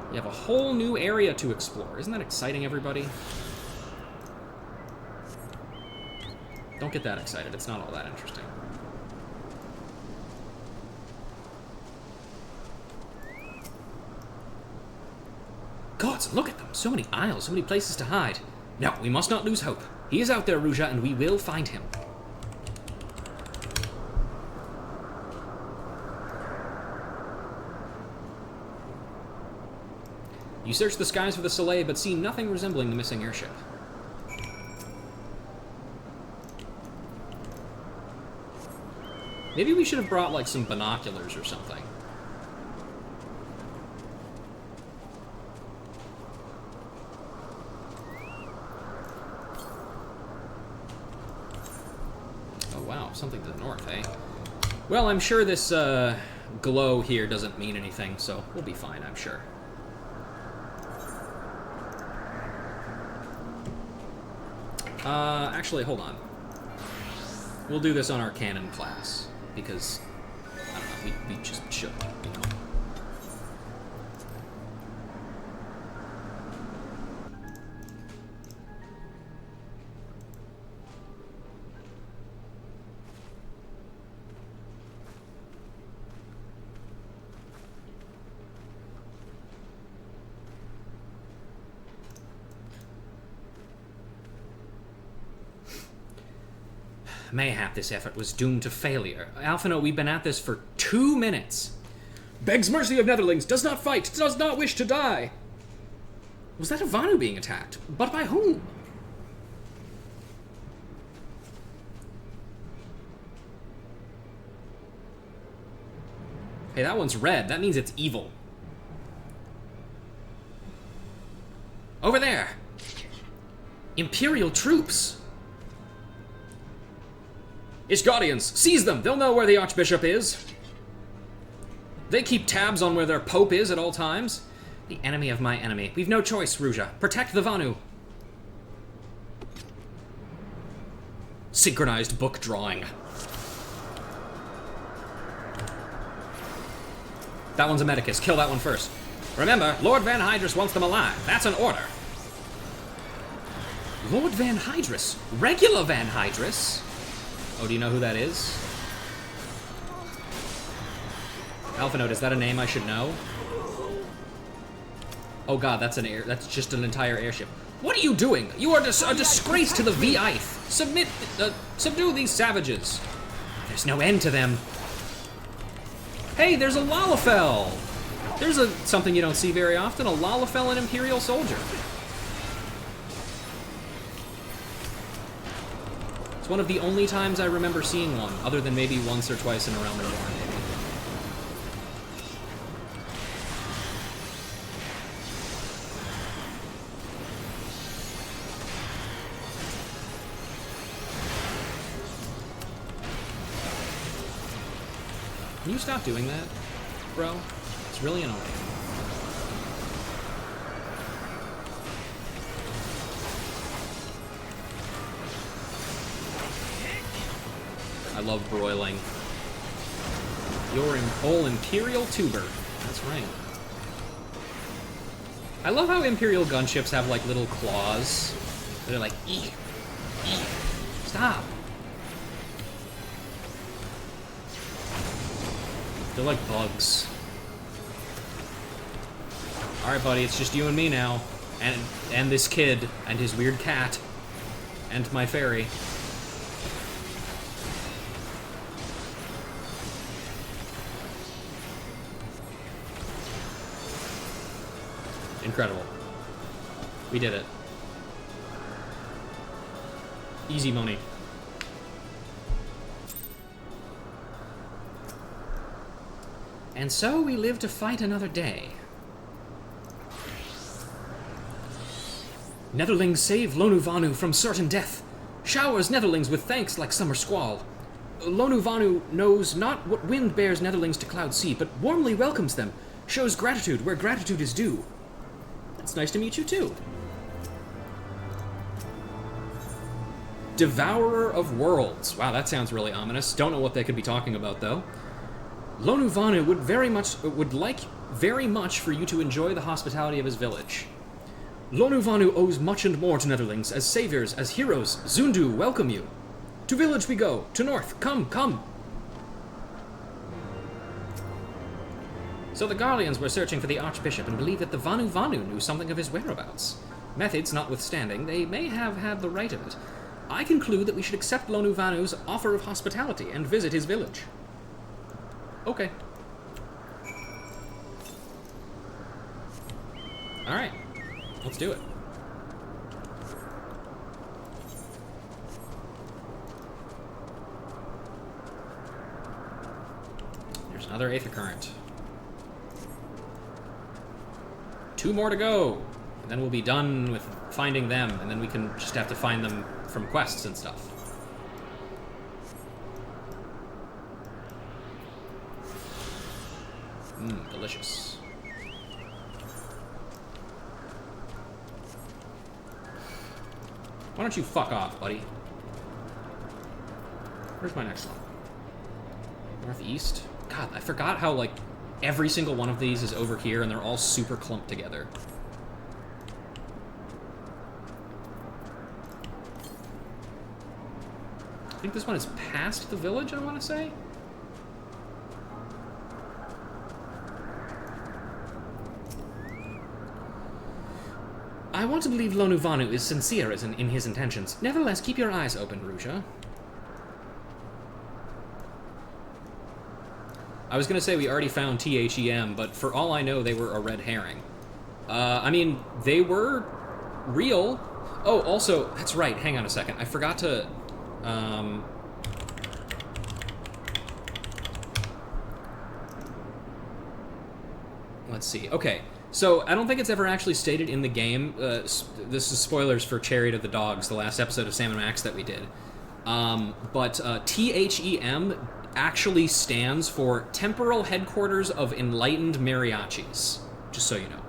A: You have a whole new area to explore. Isn't that exciting, everybody? Don't get that excited. It's not all that interesting.
B: Gods, look at them. So many isles, so many places to hide. No, we must not lose hope. He is out there, Ruja, and we will find him.
A: You search the skies for the Soleil, but see nothing resembling the missing airship. Maybe we should have brought, like, some binoculars or something. Oh, wow. Something to the north, eh? Well, I'm sure this, glow here doesn't mean anything, so we'll be fine, I'm sure. Actually, hold on. We'll do this on our canon class, because, I don't know, we just should, you know. Mayhap this effort was doomed to failure. Alphino, we've been at this for 2 minutes.
H: Begs mercy of Netherlings, does not fight, does not wish to die.
A: Was that a Vanu being attacked? But by whom? Hey, that one's red. That means it's evil. Over there! Imperial troops!
H: Ishgaudians, seize them! They'll know where the Archbishop is. They keep tabs on where their Pope is at all times.
A: The enemy of my enemy. We've no choice, Ruja. Protect the Vanu. Synchronized book drawing. That one's a Medicus. Kill that one first. Remember, Lord Van Hydrus wants them alive. That's an order. Lord Van Hydrus? Regular Van Hydrus? Oh, do you know who that is? Alphinote, is that a name I should know? Oh god, that's just an entire airship. What are you doing? You are a disgrace to the VIth. Subdue these savages. There's no end to them. Hey, there's a Lalafell! There's something you don't see very often, a Lalafell, an Imperial soldier. It's one of the only times I remember seeing one, other than maybe once or twice in A Realm Reborn, maybe. Can you stop doing that, bro? It's really annoying. I love broiling. You're an whole Imperial tuber. That's right. I love how Imperial gunships have like little claws. They're like, eek, eek. Stop. They're like bugs. Alright, buddy, it's just you and me now. And this kid, and his weird cat, and my fairy. Incredible. We did it. Easy money. And so we live to fight another day. Netherlings save Lonu Vanu from certain death. Showers Netherlings with thanks like summer squall. Lonu Vanu knows not what wind bears Netherlings to Cloud Sea, but warmly welcomes them, shows gratitude where gratitude is due. It's nice to meet you too. Devourer of Worlds. Wow, that sounds really ominous. Don't know what they could be talking about though. Lonu Vanu would like very much for you to enjoy the hospitality of his village. Lonu Vanu owes much and more to Netherlings. As saviors, as heroes, Zundu welcome you. To village we go, to north, come, come. So the Garleans were searching for the Archbishop and believed that the Vanu Vanu knew something of his whereabouts. Methods notwithstanding, they may have had the right of it. I conclude that we should accept Lonu Vanu's offer of hospitality and visit his village. Okay. Alright. Let's do it. There's another Aether Current. 2 more to go. And then we'll be done with finding them, and then we can just have to find them from quests and stuff. Delicious. Why don't you fuck off, buddy? Where's my next one? Northeast? God, I forgot how, like, every single one of these is over here, and they're all super clumped together. I think this one is past the village, I want to say?
B: I want to believe Lonuvanu is sincere in his intentions. Nevertheless, keep your eyes open, Ruja.
A: I was going to say we already found THEM, but for all I know, they were a red herring. I mean, they were real. Oh, also, that's right. Hang on a second. I forgot to... let's see. Okay, so I don't think it's ever actually stated in the game. This is spoilers for Chariot of the Dogs, the last episode of Sam & Max that we did. But THEM actually stands for Temporal Headquarters of Enlightened Mariachis, just so you know.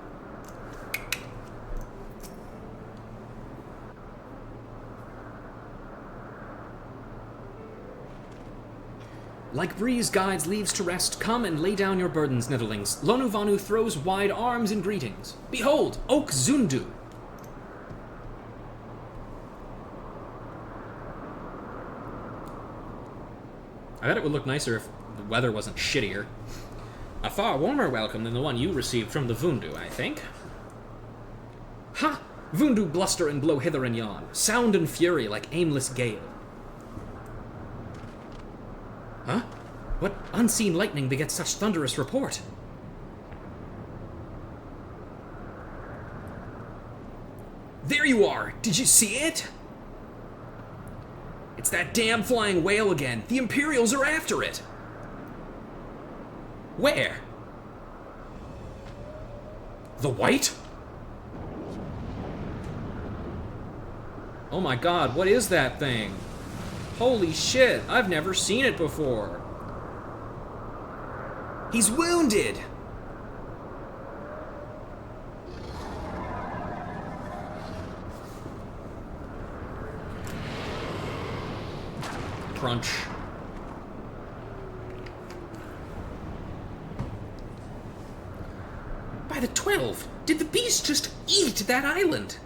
B: Like breeze guides leaves to rest, come and lay down your burdens, Netherlings. Lonuvanu throws wide arms in greetings. Behold, Oak Zundu!
A: I bet it would look nicer if the weather wasn't shittier.
B: A far warmer welcome than the one you received from the Vundu, I think. Ha! Vundu bluster and blow hither and yon, sound and fury like aimless gale. Huh? What unseen lightning begets such thunderous report? There you are! Did you see it? It's that damn flying whale again. The Imperials are after it. Where? The White?
A: Oh my god, what is that thing? Holy shit, I've never seen it before.
B: He's wounded!
A: Crunch.
B: By the 12! Did the beast just eat that island?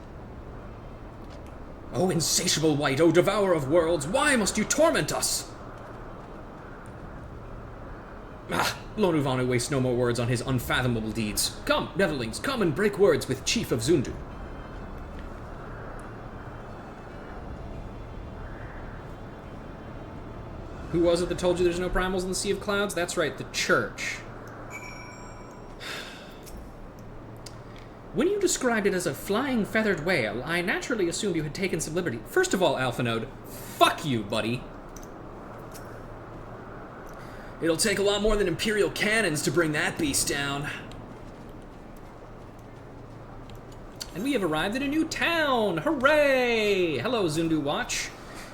B: O insatiable White, O devourer of worlds, why must you torment us? Ah, Lonuvanu wastes no more words on his unfathomable deeds. Come, Netherlings, come and break words with Chief of Zundu.
A: Who was it that told you there's no primals in the Sea of Clouds? That's right, the Church.
B: When you described it as a flying feathered whale, I naturally assumed you had taken some liberty.
A: First of all, Alpha Node, fuck you, buddy.
B: It'll take a lot more than Imperial cannons to bring that beast down.
A: And we have arrived at a new town! Hooray! Hello, Zundu Watch.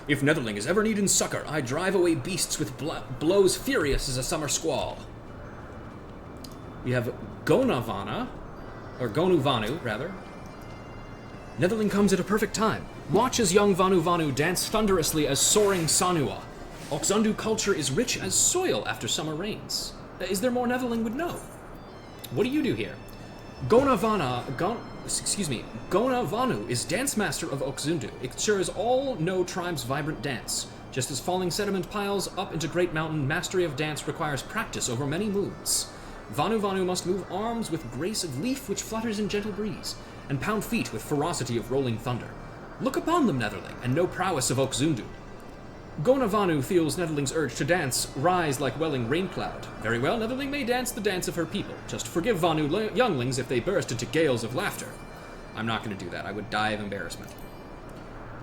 B: If Netherling is ever needing succor, I drive away beasts with blows furious as a summer squall.
A: We have Gonavana, or Gonuvanu, rather.
B: Netherling comes at a perfect time. Watch as young Vanuvanu dance thunderously as soaring Sanua. Oxundu culture is rich as soil after summer rains. Is there more Netherling would know?
A: What do you do here?
B: Gonavanu is dance master of Oxundu. It ensures all know tribe's vibrant dance. Just as falling sediment piles up into Great Mountain, mastery of dance requires practice over many moons. Vanuvanu must move arms with grace of leaf which flutters in gentle breeze, and pound feet with ferocity of rolling thunder. Look upon them, Netherling, and know prowess of Oxundu. Gonavanu feels Netherling's urge to dance rise like welling rain cloud. Very well, Netherling may dance the dance of her people. Just forgive Vanu younglings if they burst into gales of laughter.
A: I'm not going to do that. I would die of embarrassment.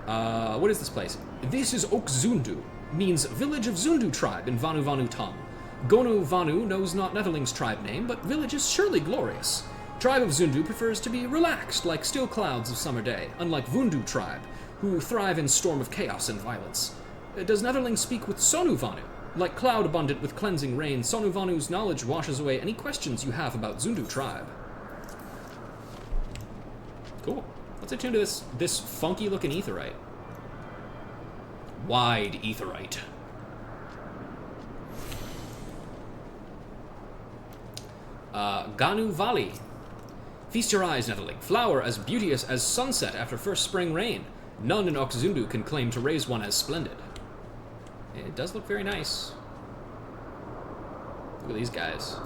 B: What is this place? This is Oxundu, means village of Zundu tribe in Vanuvanu tongue. Gonu Vanu knows not Netherling's tribe name, but village is surely glorious. Tribe of Zundu prefers to be relaxed like still clouds of summer day, unlike Vundu tribe, who thrive in storm of chaos and violence. Does Netherling speak with Sonu Vanu? Like cloud abundant with cleansing rain, Sonu Vanu's knowledge washes away any questions you have about Zundu tribe.
A: Cool. Let's attune to this funky looking aetheryte. Wide aetheryte. Ganu Valley. Feast your eyes, Netherling. Flower as beauteous as sunset after first spring rain. None in Oxzundu can claim to raise one as splendid. It does look very nice. Look at these guys.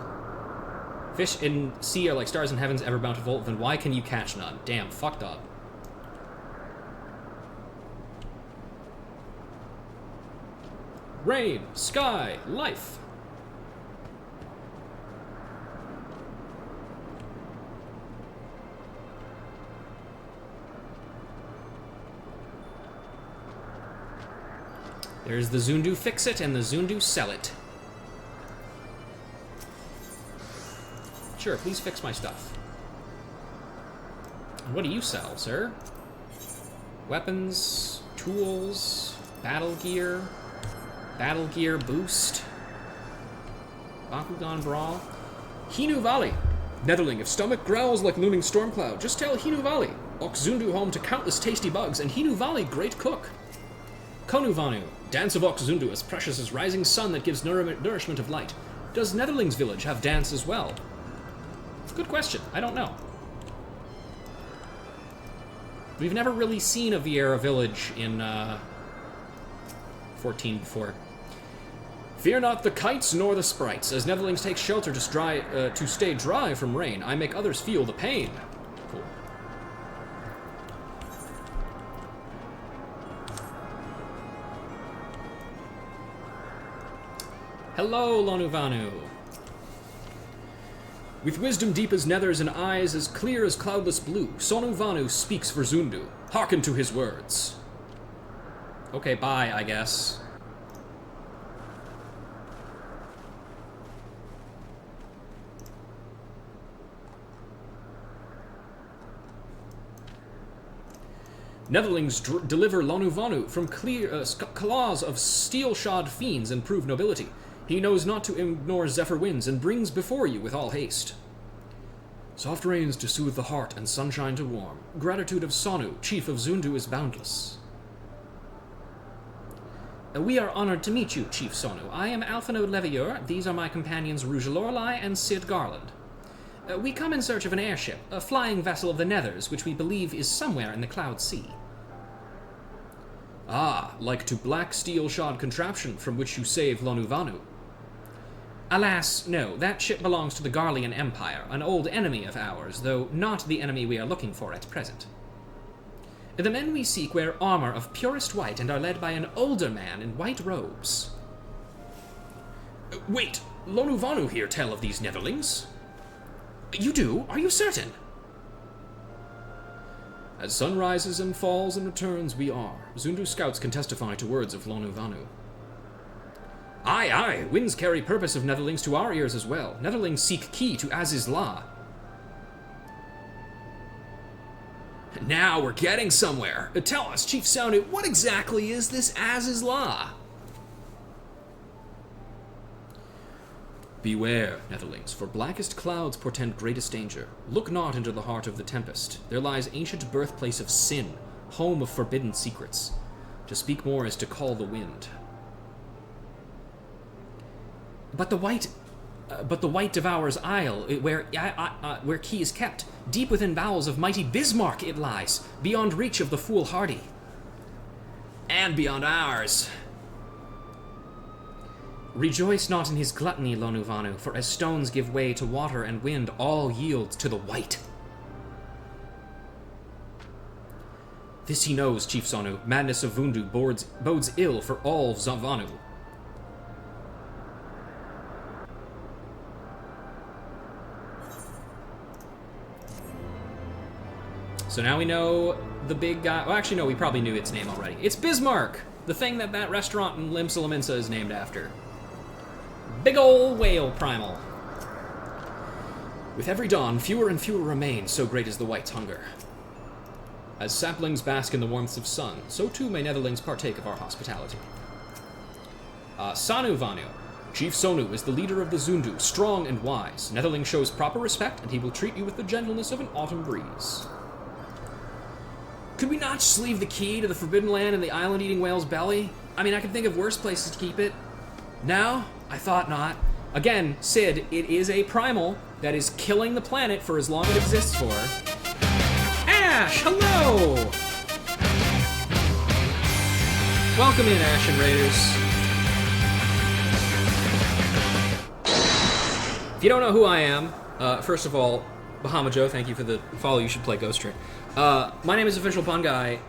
A: Fish in sea are like stars in heavens, ever bountiful. Then why can you catch none? Damn, fucked up. Rain, sky, life. There's the Zundu fix it and the Zundu sell it. Sure, please fix my stuff. What do you sell, sir? Weapons, tools, battle gear boost, Bakugan Brawl. Hinu Valley. Netherling, if stomach growls like looming storm cloud, just tell Hinu Valley. Oxzundu home to countless tasty bugs, and Hinu Valley great cook. Konu Vanu. Dance of Oxzundu as precious as rising sun that gives nourishment of light. Does Netherling's village have dance as well? Good question. I don't know. We've never really seen a Vieira village in 14 before. Fear not the kites nor the sprites. As Netherlings take shelter to stay dry from rain, I make others feel the pain. Cool. Hello, Lonuvanu. With wisdom deep as nethers and eyes as clear as cloudless blue, Sonu Vanu speaks for Zundu. Hearken to his words. Okay, bye, I guess. Netherlings deliver Lonuvanu from claws of steel-shod fiends and prove nobility. He knows not to ignore zephyr winds and brings before you with all haste. Soft rains to soothe the heart and sunshine to warm. Gratitude of Sonu, chief of Zundu, is boundless. We are honored to meet you, Chief Sonu. I am Alphino Levieur. These are my companions Rouge Lorelei and Sid Garland. We come in search of an airship, a flying vessel of the Nethers, which we believe is somewhere in the Cloud Sea. Ah, like to black steel-shod contraption from which you save Lonuvanu. Alas, no, that ship belongs to the Garlean Empire, an old enemy of ours, though not the enemy we are looking for at present. The men we seek wear armor of purest white and are led by an older man in white robes. Wait, Lonuvanu here tell of these Netherlings? You do? Are you certain? As sun rises and falls and returns, we are. Zundu scouts can testify to words of Lonuvanu. Aye, aye, winds carry purpose of Netherlings to our ears as well. Netherlings seek key to Aziz's Law. Now we're getting somewhere. Tell us, Chief Sonu, what exactly is this Aziz's Law? Beware, Netherlings, for blackest clouds portend greatest danger. Look not into the heart of the tempest. There lies ancient birthplace of sin, home of forbidden secrets. To speak more is to call the wind. But the white devours isle, where key is kept. Deep within bowels of mighty Bismarck it lies, beyond reach of the foolhardy. And beyond ours. Rejoice not in his gluttony, Lonuvanu, for as stones give way to water and wind, all yields to the white. This he knows, Chief Sonu. Madness of Vundu bodes ill for all Zavanu. So now we know the big guy. Well, actually, no, we probably knew its name already. It's Bismarck, the thing that restaurant in Limsa is named after. Big ol' whale primal. With every dawn, fewer and fewer remain, so great is the white's hunger. As saplings bask in the warmth of sun, so too may Netherlings partake of our hospitality. Sanu Vanu. Chief Sonu is the leader of the Zundu, strong and wise. Netherling shows proper respect, and he will treat you with the gentleness of an autumn breeze. Could we not just leave the key to the Forbidden Land in the island-eating whale's belly? I mean, I can think of worse places to keep it. No? I thought not. Again, Sid, it is a primal that is killing the planet for as long as it exists for. Ash, hello! Welcome in, Ashen Raiders. If you don't know who I am, first of all, Bahama Joe, thank you for the follow. You should play Ghost Trick. My name is Official Pun Guy,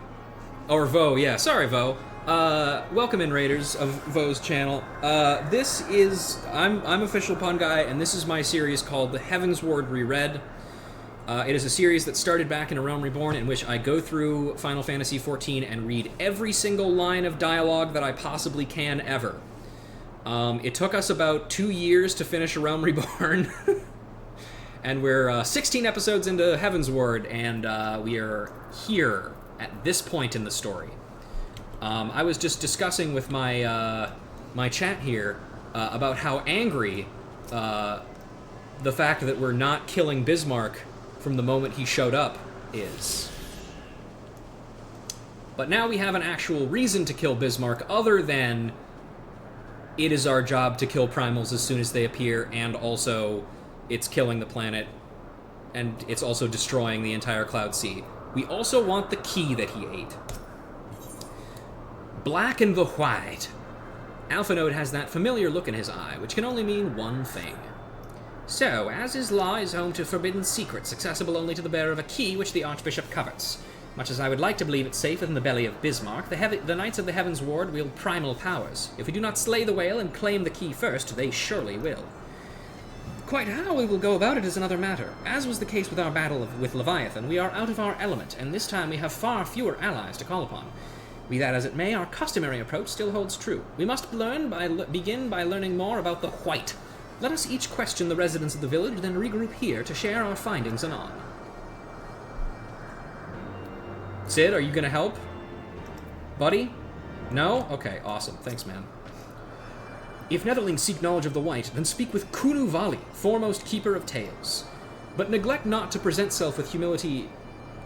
A: or Vo, yeah, sorry, Vo. Welcome in, Raiders of Vo's channel. I'm Official Pun Guy, and this is my series called The Heavensward Reread. It is a series that started back in A Realm Reborn, in which I go through Final Fantasy XIV and read every single line of dialogue that I possibly can ever. It took us about 2 years to finish A Realm Reborn, and we're 16 episodes into Heavensward, and we are here at this point in the story. I was just discussing with my my chat here about how angry the fact that we're not killing Bismarck from the moment he showed up is. But now we have an actual reason to kill Bismarck other than it is our job to kill primals as soon as they appear, and also it's killing the planet, and it's also destroying the entire Cloud Sea. We also want the key that he ate. Black and the white. Alpha Node has that familiar look in his eye, which can only mean one thing. So, as his law is home to forbidden secrets, accessible only to the bearer of a key which the Archbishop covets. Much as I would like to believe it's safe within the belly of Bismarck, the Knights of the Heavensward wield primal powers. If we do not slay the whale and claim the key first, they surely will. Quite how we will go about it is another matter. As was the case with our battle with Leviathan, we are out of our element, and this time we have far fewer allies to call upon. Be that as it may, our customary approach still holds true. We must begin by learning more about the White. Let us each question the residents of the village, then regroup here to share our findings anon. Sid, are you gonna help? Buddy? No? Okay, awesome. Thanks, man. If Netherlings seek knowledge of the White, then speak with Kunu Vali, foremost keeper of tales. But neglect not to present self with humility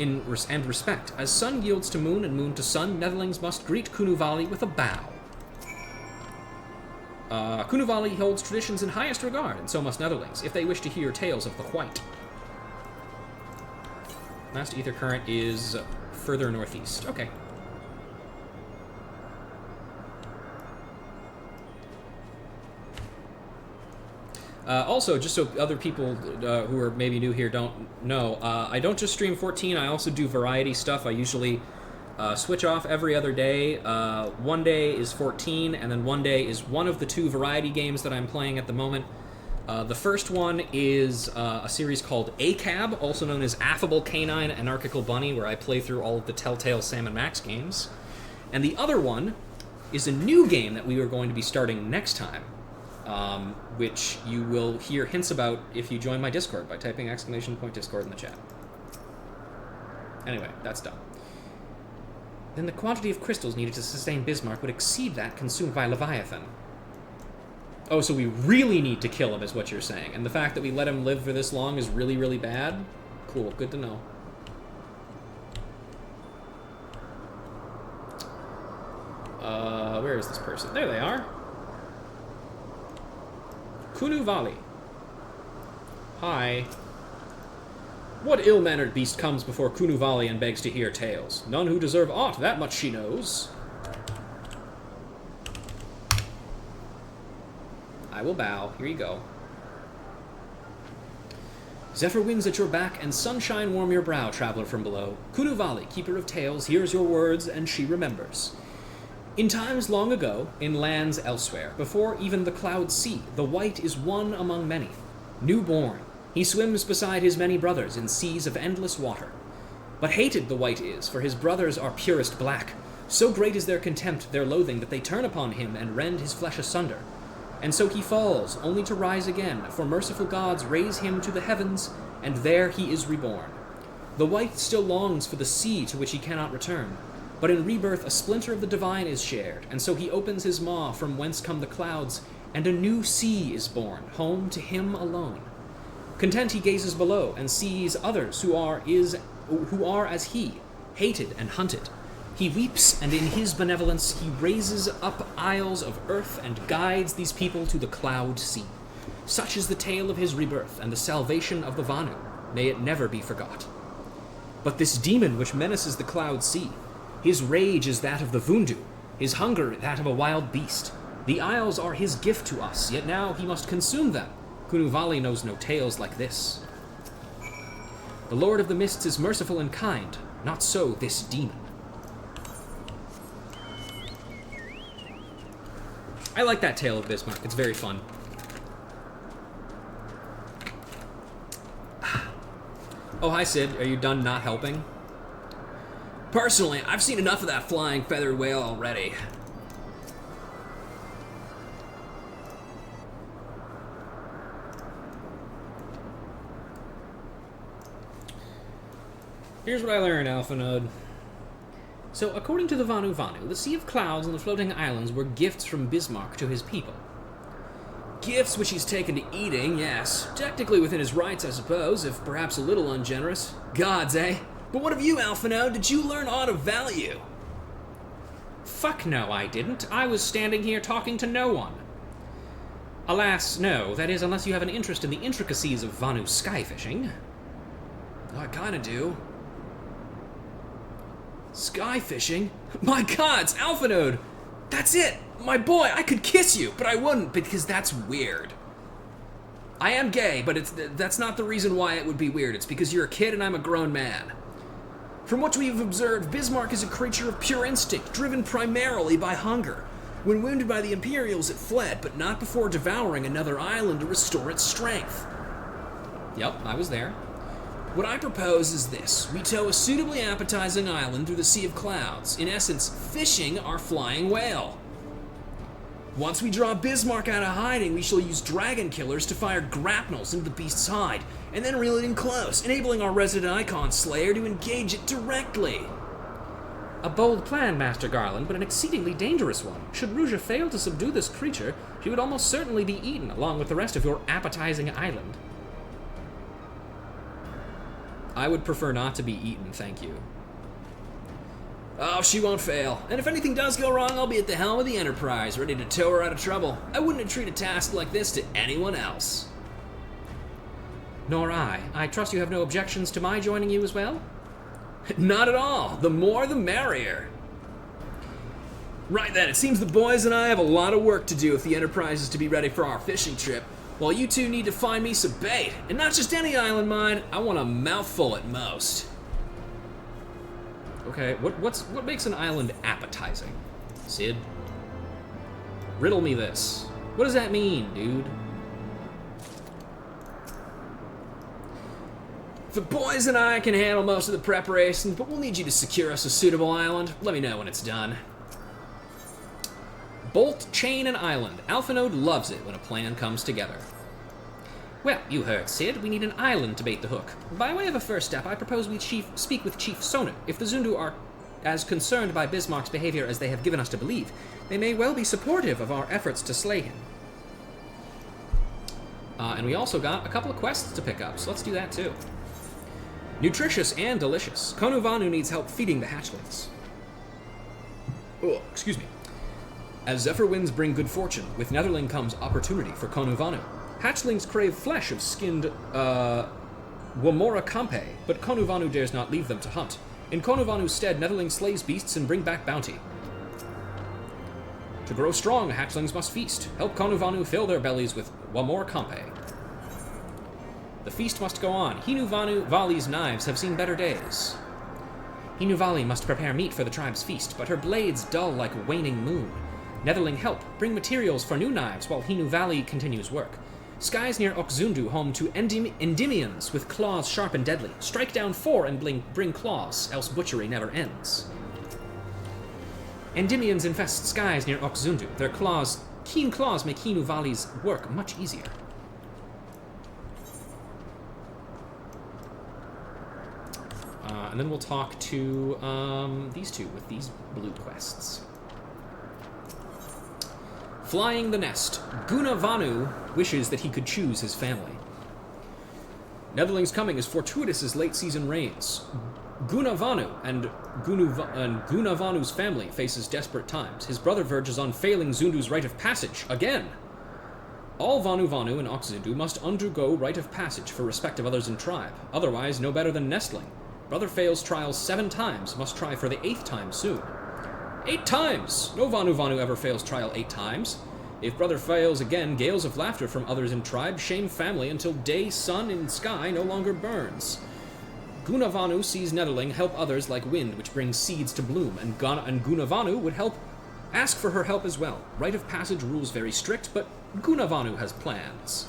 A: and respect. As sun yields to moon and moon to sun, Netherlings must greet Kunu Vali with a bow. Kunu Vali holds traditions in highest regard, and so must Netherlings, if they wish to hear tales of the White. Last ether current is further northeast. Okay. Also, just so other people who are maybe new here don't know, I don't just stream 14, I also do variety stuff. I usually switch off every other day. One day is 14, and then one day is one of the two variety games that I'm playing at the moment. The first one is a series called ACAB, also known as Affable Canine Anarchical Bunny, where I play through all of the Telltale Sam & Max games. And the other one is a new game that we are going to be starting next time, which you will hear hints about if you join my Discord by typing !Discord in the chat. Anyway, that's done. Then the quantity of crystals needed to sustain Bismarck would exceed that consumed by Leviathan. Oh, so we really need to kill him, is what you're saying. And the fact that we let him live for this long is really, really bad? Cool, good to know. Where is this person? There they are. Kunu Vali. Hi. What ill-mannered beast comes before Kunu Vali and begs to hear tales? None who deserve aught, that much she knows. I will bow. Here you go. Zephyr winds at your back and sunshine warm your brow, traveler from below. Kunu Vali, keeper of tales, hears your words and she remembers. In times long ago, in lands elsewhere, before even the Cloud Sea, the White is one among many. Newborn, he swims beside his many brothers in seas of endless water. But hated the White is, for his brothers are purest black. So great is their contempt, their loathing, that they turn upon him and rend his flesh asunder. And so he falls, only to rise again, for merciful gods raise him to the heavens, and there he is reborn. The White still longs for the sea to which he cannot return, but in rebirth a splinter of the divine is shared, and so he opens his maw from whence come the clouds, and a new sea is born, home to him alone. Content he gazes below, and sees others who are as he, hated and hunted. He weeps, and in his benevolence he raises up isles of earth and guides these people to the Cloud Sea. Such is the tale of his rebirth and the salvation of the Vanu. May it never be forgot. But this demon which menaces the Cloud Sea, his rage is that of the Vundu, his hunger that of a wild beast. The isles are his gift to us, yet now he must consume them. Kunuvali knows no tales like this. The Lord of the Mists is merciful and kind, not so this demon. I like that tale of Bismarck. It's very fun. Oh, hi, Sid. Are you done not helping? Personally, I've seen enough of that flying feathered whale already. Here's what I learned, Alpha Node. So, according to the Vanu Vanu, the Sea of Clouds and the floating islands were gifts from Bismarck to his people. Gifts which he's taken to eating, yes. Technically within his rights, I suppose, if perhaps a little ungenerous. Gods, eh? But what of you, Alpha Node? Did you learn aught of value?
B: Fuck no, I didn't. I was standing here talking to no one. Alas, no. That is, unless you have an interest in the intricacies of Vanu skyfishing.
A: Oh, I kinda do. Sky fishing? My gods, Alpha Node! That's it! My boy, I could kiss you, but I wouldn't because that's weird. I am gay, but that's not the reason why it would be weird. It's because you're a kid and I'm a grown man. From what we've observed, Bismarck is a creature of pure instinct, driven primarily by hunger. When wounded by the Imperials, it fled, but not before devouring another island to restore its strength.
B: Yep, I was there.
A: What I propose is this. We tow a suitably appetizing island through the Sea of Clouds, in essence, fishing our flying whale. Once we draw Bismarck out of hiding, we shall use dragon killers to fire grapnels into the beast's hide, and then reel it in close, enabling our resident Icon Slayer to engage it directly.
B: A bold plan, Master Garland, but an exceedingly dangerous one. Should Ruja fail to subdue this creature, she would almost certainly be eaten, along with the rest of your appetizing island.
A: I would prefer not to be eaten, thank you. Oh, she won't fail. And if anything does go wrong, I'll be at the helm of the Enterprise, ready to tow her out of trouble. I wouldn't have treated a task like this to anyone else.
B: Nor I. I trust you have no objections to my joining you as well?
A: Not at all. The more, the merrier. Right then, it seems the boys and I have a lot of work to do if the Enterprise is to be ready for our fishing trip. While you two need to find me some bait. And not just any island mine, I want a mouthful at most.
B: Okay, what makes an island appetizing?
A: Sid?
B: Riddle me this. What does that mean, dude?
A: The boys and I can handle most of the preparations, but we'll need you to secure us a suitable island. Let me know when it's done.
B: Bolt, chain, and island. Alpha Node loves it when a plan comes together. Well, you heard, Sid. We need an island to bait the hook. By way of a first step, I propose we speak with Chief Sonnen. If the Zundu are as concerned by Bismarck's behavior as they have given us to believe, they may well be supportive of our efforts to slay him. And we also got a couple of quests to pick up, so let's do that too. Nutritious and delicious. Konuvanu needs help feeding the hatchlings.
A: Oh, excuse me. As Zephyr winds bring good fortune, with Netherling comes opportunity for Konuvanu.
B: Hatchlings crave flesh of skinned, Wamora Kampe, but Konuvanu dares not leave them to hunt. In Konuvanu's stead, Netherling slays beasts and bring back bounty. To grow strong, hatchlings must feast. Help Konuvanu fill their bellies with Wamora Kampe. The feast must go on. Hinuvanu Vali's knives have seen better days. Hinuvali must prepare meat for the tribe's feast, but her blades dull like a waning moon. Netherling help, bring materials for new knives while Hinuvali continues work. Skies near Okzundu home to Endymions with claws sharp and deadly. Strike down 4 and bring claws, else butchery never ends. Endymions infest skies near Okzundu. Their keen claws make Hinuvali's work much easier. And then we'll talk to these two with these blue quests. Flying the Nest. Gunavanu wishes that he could choose his family. Netherling's coming is fortuitous as late-season rains. Gunavanu and Gunavanu's family faces desperate times. His brother verges on failing Zundu's rite of passage again.
A: All Vanu Vanu in Oxundu must undergo rite of passage for respect of others in tribe, otherwise no better than nestling. Brother fails trials 7 times, must try for the 8th time soon. 8 times! No Vanu Vanu ever fails trial 8 times. If brother fails again, gales of laughter from others in tribe shame family until day, sun, and sky no longer burns. Gunavanu sees Netherling help others like wind, which brings seeds to bloom, and Gunavanu would ask for her help as well. Rite of passage rules very strict, but Gunavanu has plans.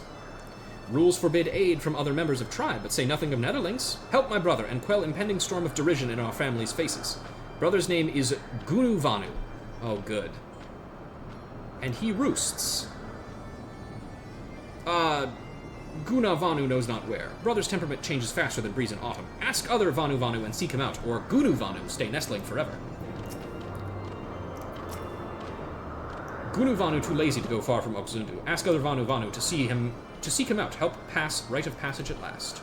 A: Rules forbid aid from other members of tribe, but say nothing of Netherlings. Help my brother and quell impending storm of derision in our family's faces. Brother's name is Gunuvanu. Oh, good. And he roosts. Gunavanu knows not where. Brother's temperament changes faster than breeze in autumn. Ask other Vanu Vanu and seek him out, or Gunuvanu stay nestling forever. Gunuvanu too lazy to go far from Oxundu. Ask other Vanu Vanu to seek him out. Help pass rite of passage at last.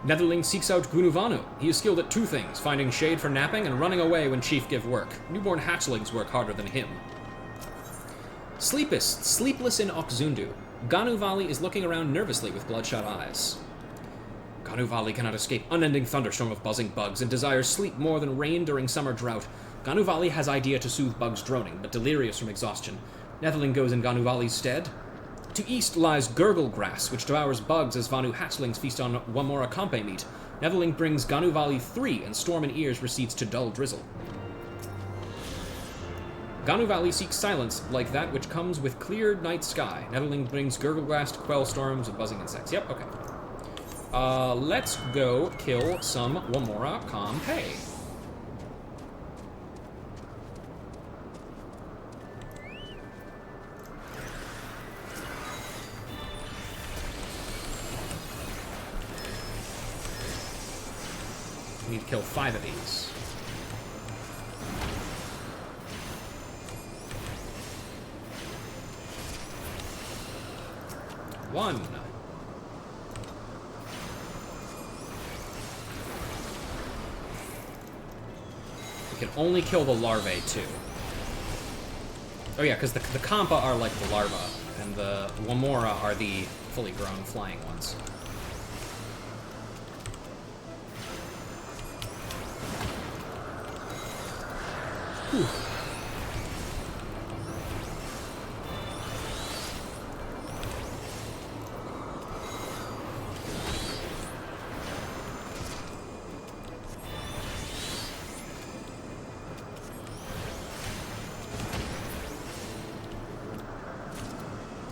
A: Netherling seeks out Gunuvanu. He is skilled at 2 things, finding shade for napping and running away when chief give work. Newborn hatchlings work harder than him. Sleepless in Oxundu. Ganuvali is looking around nervously with bloodshot eyes. Ganuvali cannot escape unending thunderstorm of buzzing bugs and desires sleep more than rain during summer drought. Ganuvali has idea to soothe bugs droning, but delirious from exhaustion. Netherling goes in Ganuvali's stead. To east lies Gurgle Grass, which devours bugs as Vanu hatchlings feast on Wamora Kampe meat. Netherling brings Ganuvali 3, and Storm in Ears recedes to dull drizzle. Ganuvali seeks silence like that which comes with clear night sky. Netherling brings Gurgle Grass to quell storms of buzzing insects. Yep, okay. Let's go kill some Wamora Kampe. We need to kill 5 of these. 1. We can only kill the larvae, too. Oh yeah, because the Kampa are like the larva, and the Wamora are the fully grown flying ones. Whew.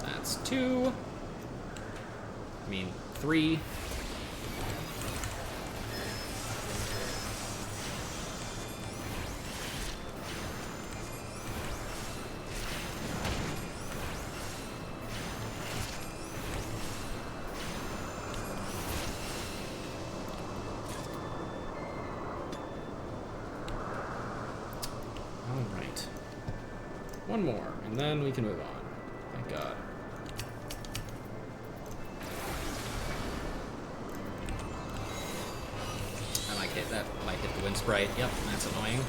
A: That's 2. I mean, 3. One more, and then we can move on. Thank God. That might hit the wind sprite. Yep, that's annoying.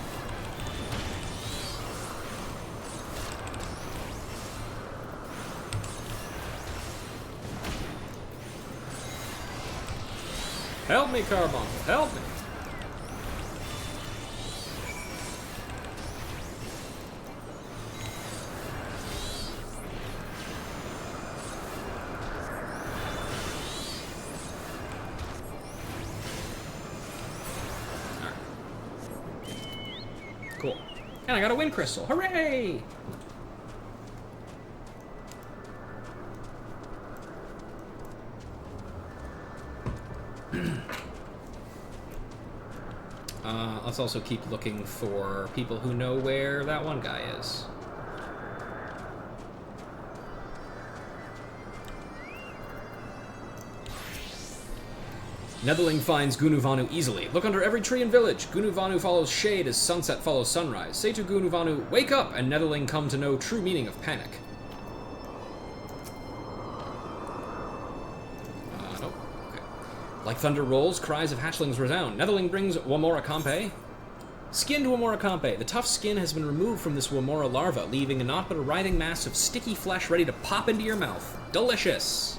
A: Help me, Carbuncle, help me! Cool. And I got a wind crystal. Hooray! Let's also keep looking for people who know where that one guy is. Netherling finds Gunuvanu easily. Look under every tree and village. Gunuvanu follows shade as sunset follows sunrise. Say to Gunuvanu, wake up, and Netherling come to know true meaning of panic. Nope. Okay. Like thunder rolls, cries of hatchlings resound. Netherling brings Wamora Campe. Skinned Wamora Campe. The tough skin has been removed from this Wamora larva, leaving naught but a writhing mass of sticky flesh ready to pop into your mouth. Delicious!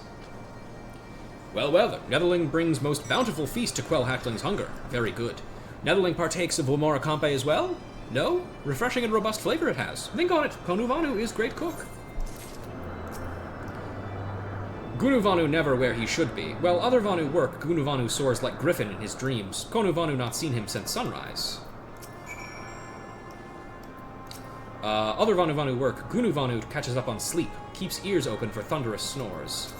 A: Well, well, the Netherling brings most bountiful feast to quell hatchling's hunger. Very good. Netherling partakes of Wamora Campe as well? No? Refreshing and robust flavor it has. Think on it. Konuvanu is great cook. Gunuvanu never where he should be. While other Vanu work, Gunuvanu soars like Griffin in his dreams. Konuvanu not seen him since sunrise. Other Vanu work, Gunuvanu catches up on sleep, keeps ears open for thunderous snores.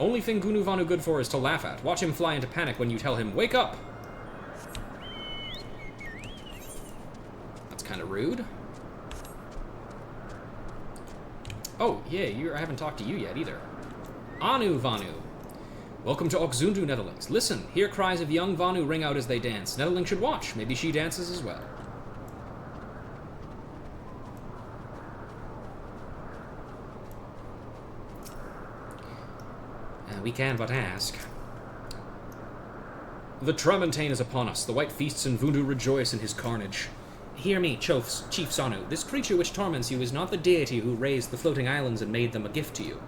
A: Only thing Gunuvanu good for is to laugh at. Watch him fly into panic when you tell him, wake up! That's kind of rude. Oh, yeah, I haven't talked to you yet either. Anu Vanu. Welcome to Oxundu, Netherlings. Listen, hear cries of young Vanu ring out as they dance. Netherling should watch. Maybe she dances as well. We can but ask. The Tramontane is upon us. The white feasts and Vundu rejoice in his carnage. Hear me, Chief Sanu. This creature which torments you is not the deity who raised the floating islands and made them a gift to you.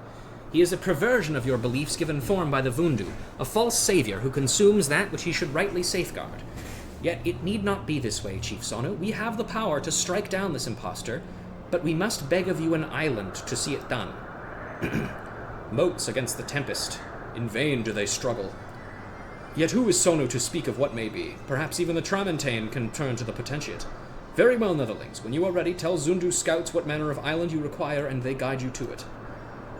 A: He is a perversion of your beliefs given form by the Vundu, a false savior who consumes that which he should rightly safeguard. Yet it need not be this way, Chief Sanu. We have the power to strike down this impostor, but we must beg of you an island to see it done. Moats against the tempest. In vain do they struggle. Yet who is Sonu to speak of what may be? Perhaps even the Tramontane can turn to the potentiate. Very well, Netherlings. When you are ready, tell Zundu scouts what manner of island you require, and they guide you to it.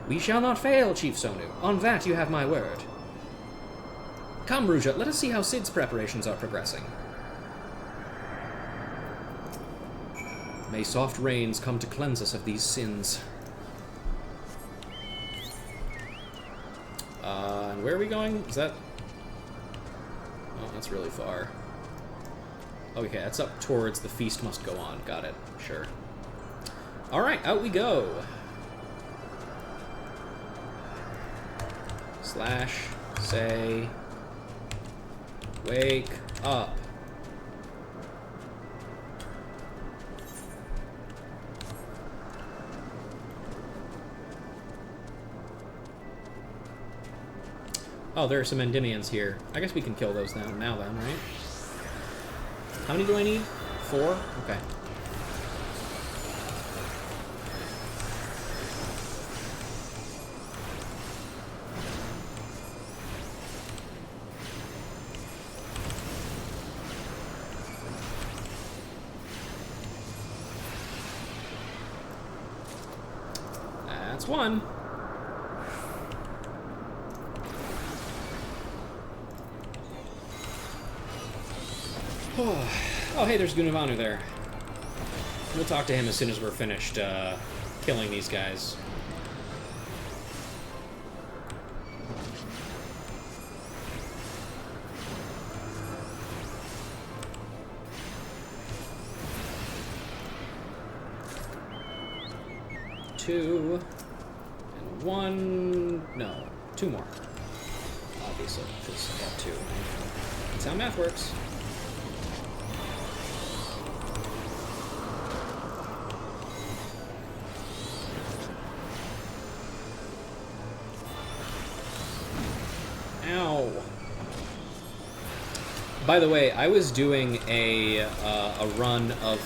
A: We shall not fail, Chief Sonu. On that you have my word. Come, Ruja, let us see how Sid's preparations are progressing. May soft rains come to cleanse us of these sins. And where are we going? Is that... Oh, that's really far. Okay, that's up towards the feast must go on. Got it. Sure. Alright, out we go. Slash, say, wake up. Oh, there are some Endymions here. I guess we can kill those now then, right? How many do I need? 4? Okay. That's one. Oh, hey, there's Gunuvanu there. We'll talk to him as soon as we're finished killing these guys. Two and one. No, 2 more. Obviously, because I got 2. That's how math works. Ow. By the way, I was doing a run of,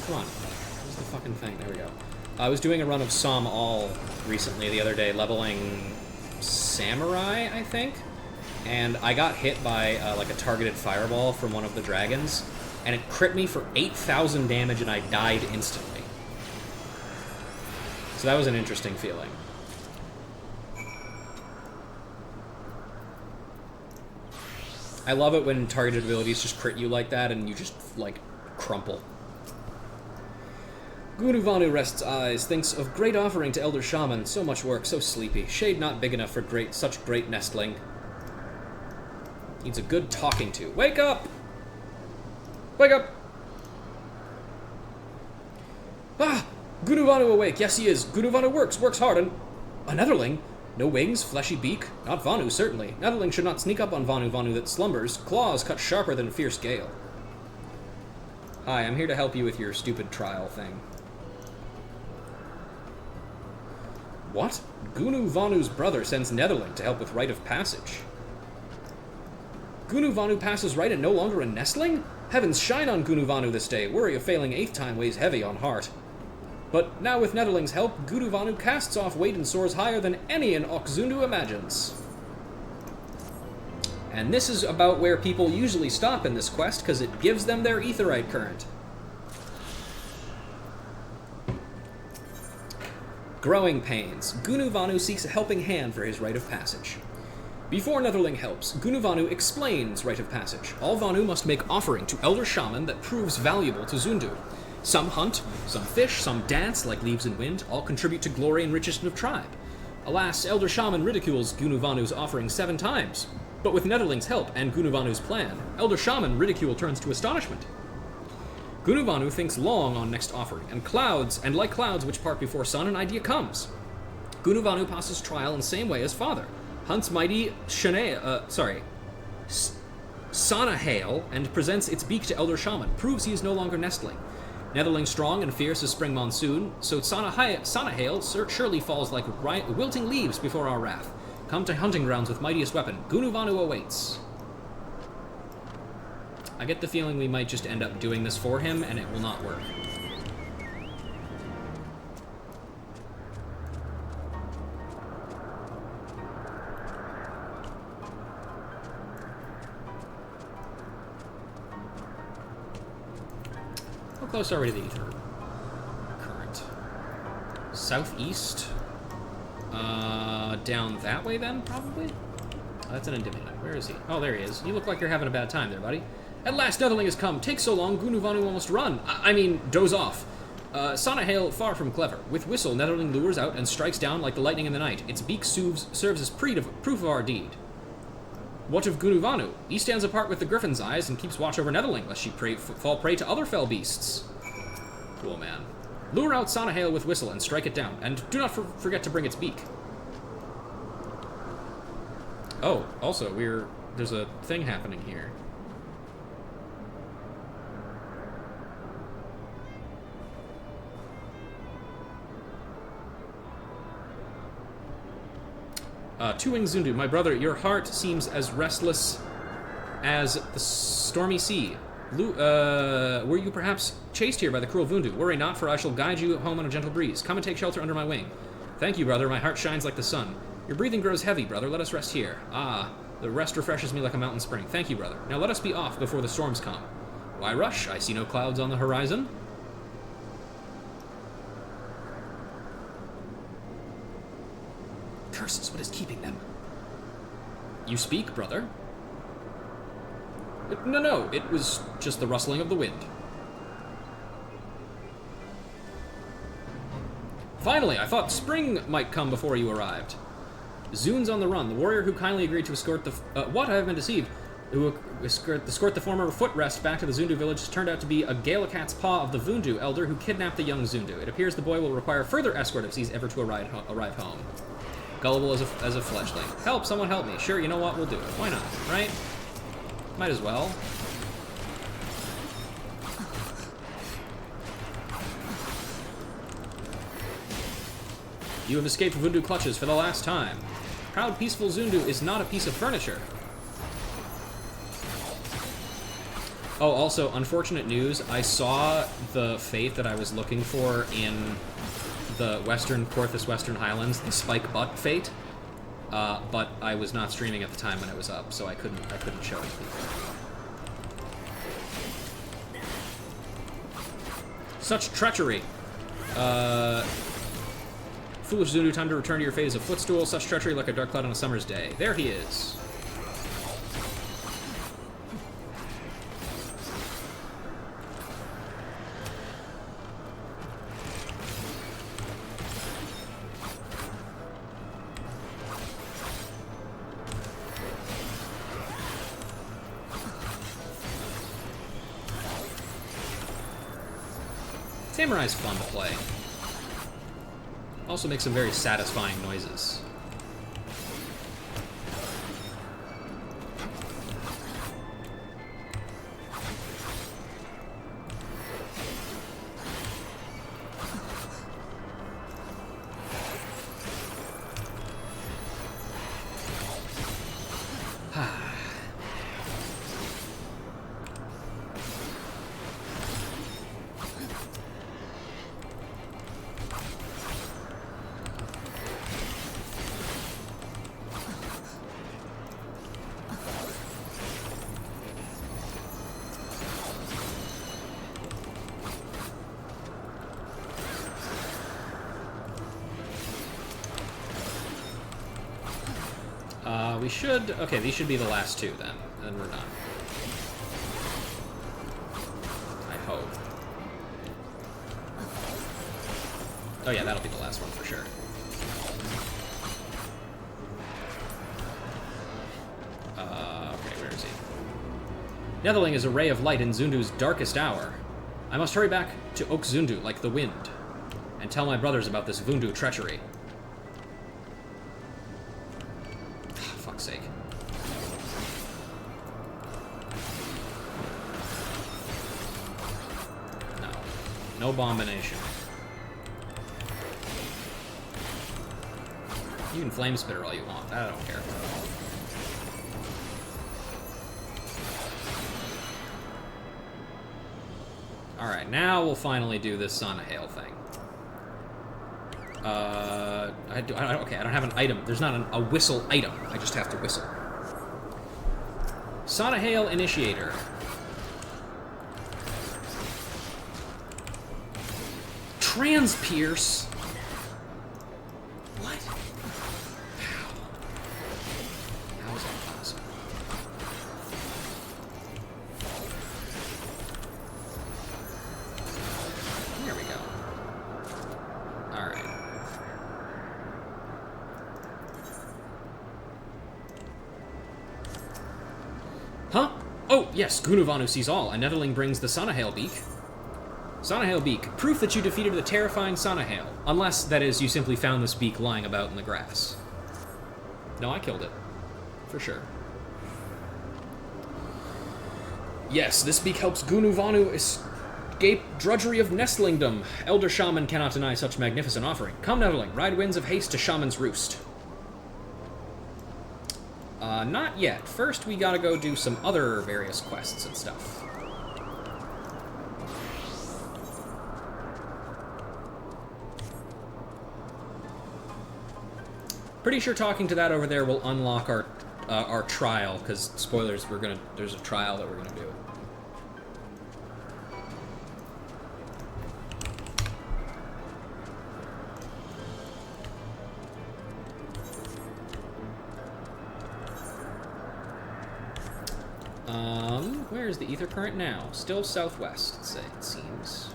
A: come on, where's the fucking thing? There we go. I was doing a run of Som All recently, the other day, leveling Samurai, I think, and I got hit by, like, a targeted fireball from one of the dragons, and it crit me for 8,000 damage, and I died instantly. So that was an interesting feeling. I love it when targeted abilities just crit you like that and you just, like, crumple. Gunuvanu rests eyes, thinks of great offering to Elder Shaman, so much work, so sleepy. Shade not big enough for such great nestling. Needs a good talking to. Wake up! Wake up! Ah! Gunuvanu awake, yes he is. Gunuvanu works hard and... A Netherling? No wings, fleshy beak? Not Vanu, certainly. Netherling should not sneak up on Vanu that slumbers. Claws cut sharper than a fierce gale. Hi, I'm here to help you with your stupid trial thing. What? Gunu Vanu's brother sends Netherling to help with rite of passage. Gunu Vanu passes right and no longer a nestling? Heavens shine on Gunu Vanu this day. Worry of failing 8th time weighs heavy on heart. But now with Netherling's help, Gunu Vanu casts off weight and soars higher than any in Oxundu imagines. And this is about where people usually stop in this quest, because it gives them their aetheryte current. Growing pains. Gunu Vanu seeks a helping hand for his rite of passage. Before Netherling helps, Gunu Vanu explains rite of passage. All Vanu must make offering to Elder Shaman that proves valuable to Zundu. Some hunt, some fish, some dance like leaves and wind, all contribute to glory and riches of tribe. Alas, Elder Shaman ridicules Gunu Vanu's offering 7 times. But with Netherling's help and Gunu Vanu's plan, Elder Shaman ridicule turns to astonishment. Gunu Vanu thinks long on next offering, and like clouds which part before sun, an idea comes. Gunu Vanu passes trial in same way as father, hunts mighty Sanahale and presents its beak to Elder Shaman, proves he is no longer nestling. Netherling strong and fierce as spring monsoon, so Sanahale surely falls like wilting leaves before our wrath. Come to hunting grounds with mightiest weapon. Gunu Vanu awaits. I get the feeling we might just end up doing this for him, and it will not work. How close are we to the ether current? Southeast? Down that way then, probably? Oh, that's an Endymion. Where is he? Oh, there he is. You look like you're having a bad time there, buddy. At last, Netherling has come. Takes so long, Gunu Vanu almost run. I mean, doze off. Sanahale far from clever. With whistle, Netherling lures out and strikes down like the lightning in the night. Its beak serves as proof of our deed. What of Gunu Vanu? He stands apart with the griffin's eyes and keeps watch over Netherling, lest she fall prey to other fell beasts. Cool, man. Lure out Sanahale with whistle and strike it down, and do not forget to bring its beak. Oh, also, there's a thing happening here. Two-Winged Zundu, my brother, your heart seems as restless as the stormy sea. Were you perhaps chased here by the cruel Vundu? Worry not, for I shall guide you home on a gentle breeze. Come and take shelter under my wing. Thank you, brother, my heart shines like the sun. Your breathing grows heavy, brother, let us rest here. Ah, the rest refreshes me like a mountain spring. Thank you, brother. Now let us be off before the storms come. Why rush? I see no clouds on the horizon. Curses, what is keeping them? You speak, brother? No, it was just the rustling of the wind. Finally, I thought spring might come before you arrived. Zune's on the run. The warrior who kindly agreed to escort the... what? I have been deceived. Who escort the former footrest back to the Zundu village turned out to be a Galakat's paw of the Vundu elder who kidnapped the young Zundu. It appears the boy will require further escort if he's ever to arrive home. Gullible as a fledgling. Help, someone help me. Sure, you know what? We'll do it. Why not, right? Might as well. You have escaped Vundu clutches for the last time. Proud, peaceful Zundu is not a piece of furniture. Oh, also, unfortunate news. I saw the fate that I was looking for in the Porthos Western Highlands, the Spike Butt fate, but I was not streaming at the time when it was up, so I couldn't show it to people. Such treachery. Foolish Zundu, time to return to your fate as a footstool. Such treachery like a dark cloud on a summer's day. There he is. Samurai's fun to play. Also makes some very satisfying noises. We should... Okay, these should be the last two, then. And then we're done. I hope. Oh yeah, that'll be the last one for sure. Okay, where is he? Netherling is a ray of light in Zundu's darkest hour. I must hurry back to Oak Zundu like the wind, and tell my brothers about this Vundu treachery. Fuck's sake. No. No bombination. You can flame spitter all you want. I don't care. Alright, now we'll finally do this Sonahale thing. Okay, I don't have an item. There's not a whistle item. I just have to whistle. Sonahale Initiator. Transpierce? What? How is that possible? There we go. Alright. Huh? Oh, yes, Gunuvanu sees all. A Netherling brings the Sonahale Beak. Sonahale Beak. Proof that you defeated the terrifying Sonahale. Unless, that is, you simply found this beak lying about in the grass. No, I killed it. For sure. Yes, this beak helps Gunuvanu escape drudgery of nestlingdom. Elder Shaman cannot deny such magnificent offering. Come, Netherling, ride winds of haste to Shaman's Roost. Not yet. First, we gotta go do some other various quests and stuff. Pretty sure talking to that over there will unlock our trial, because, spoilers, there's a trial that we're gonna do. Where is the ether current now? Still southwest, it seems.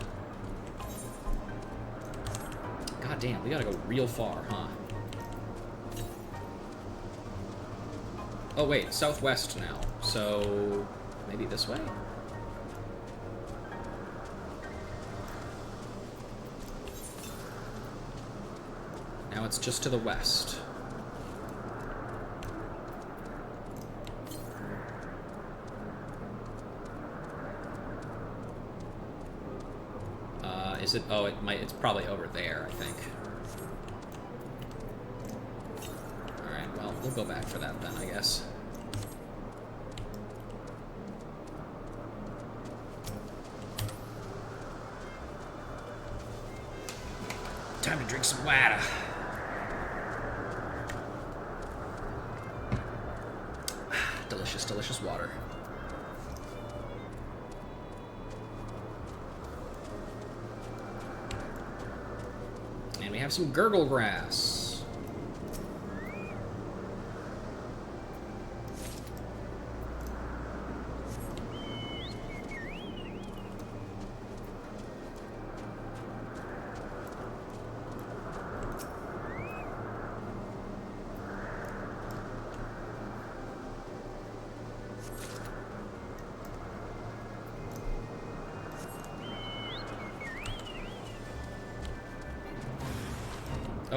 A: God damn, we gotta go real far, huh? Oh wait, southwest now. So maybe this way? Now it's just to the west. Is it? Oh, it's probably over there, I think. Alright, well, we'll go back for that then, I guess. Time to drink some water. Delicious, delicious water. And we have some gurgle grass.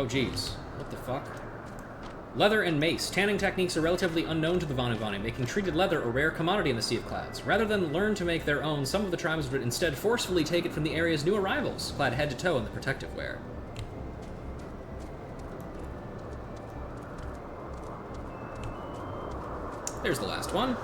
A: Oh, geez. What the fuck? Leather and mace. Tanning techniques are relatively unknown to the Vanu Vanu, making treated leather a rare commodity in the Sea of Clouds. Rather than learn to make their own, some of the tribes would instead forcefully take it from the area's new arrivals, clad head to toe in the protective wear. There's the last one.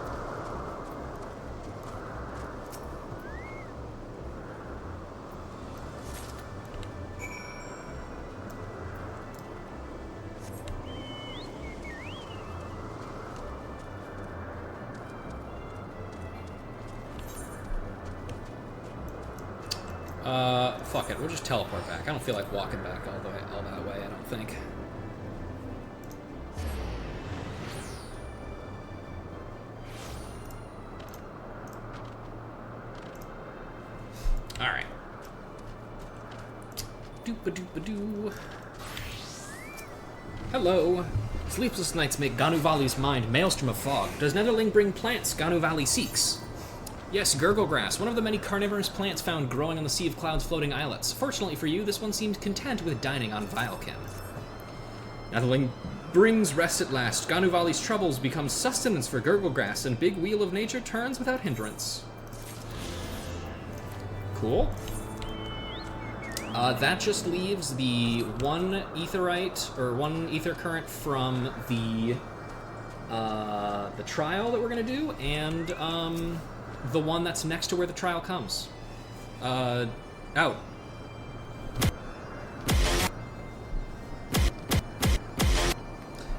A: Fuck it, we'll just teleport back. I don't feel like walking back all that way, I don't think. Alright. Doop-a-doop-a-doo. Hello. Sleepless nights make Ganu Valley's mind maelstrom of fog. Does Netherling bring plants Ganu Valley seeks? Yes, gurgle grass, one of the many carnivorous plants found growing on the Sea of Clouds' floating islets. Fortunately for you, this one seems content with dining on Vilekin. Netherling brings rest at last. Ganu Valley's troubles become sustenance for gurgle grass, and big wheel of nature turns without hindrance. Cool. That just leaves the one aetherite, or one ether current from the trial that we're gonna do, and, the one that's next to where the trial comes. Out.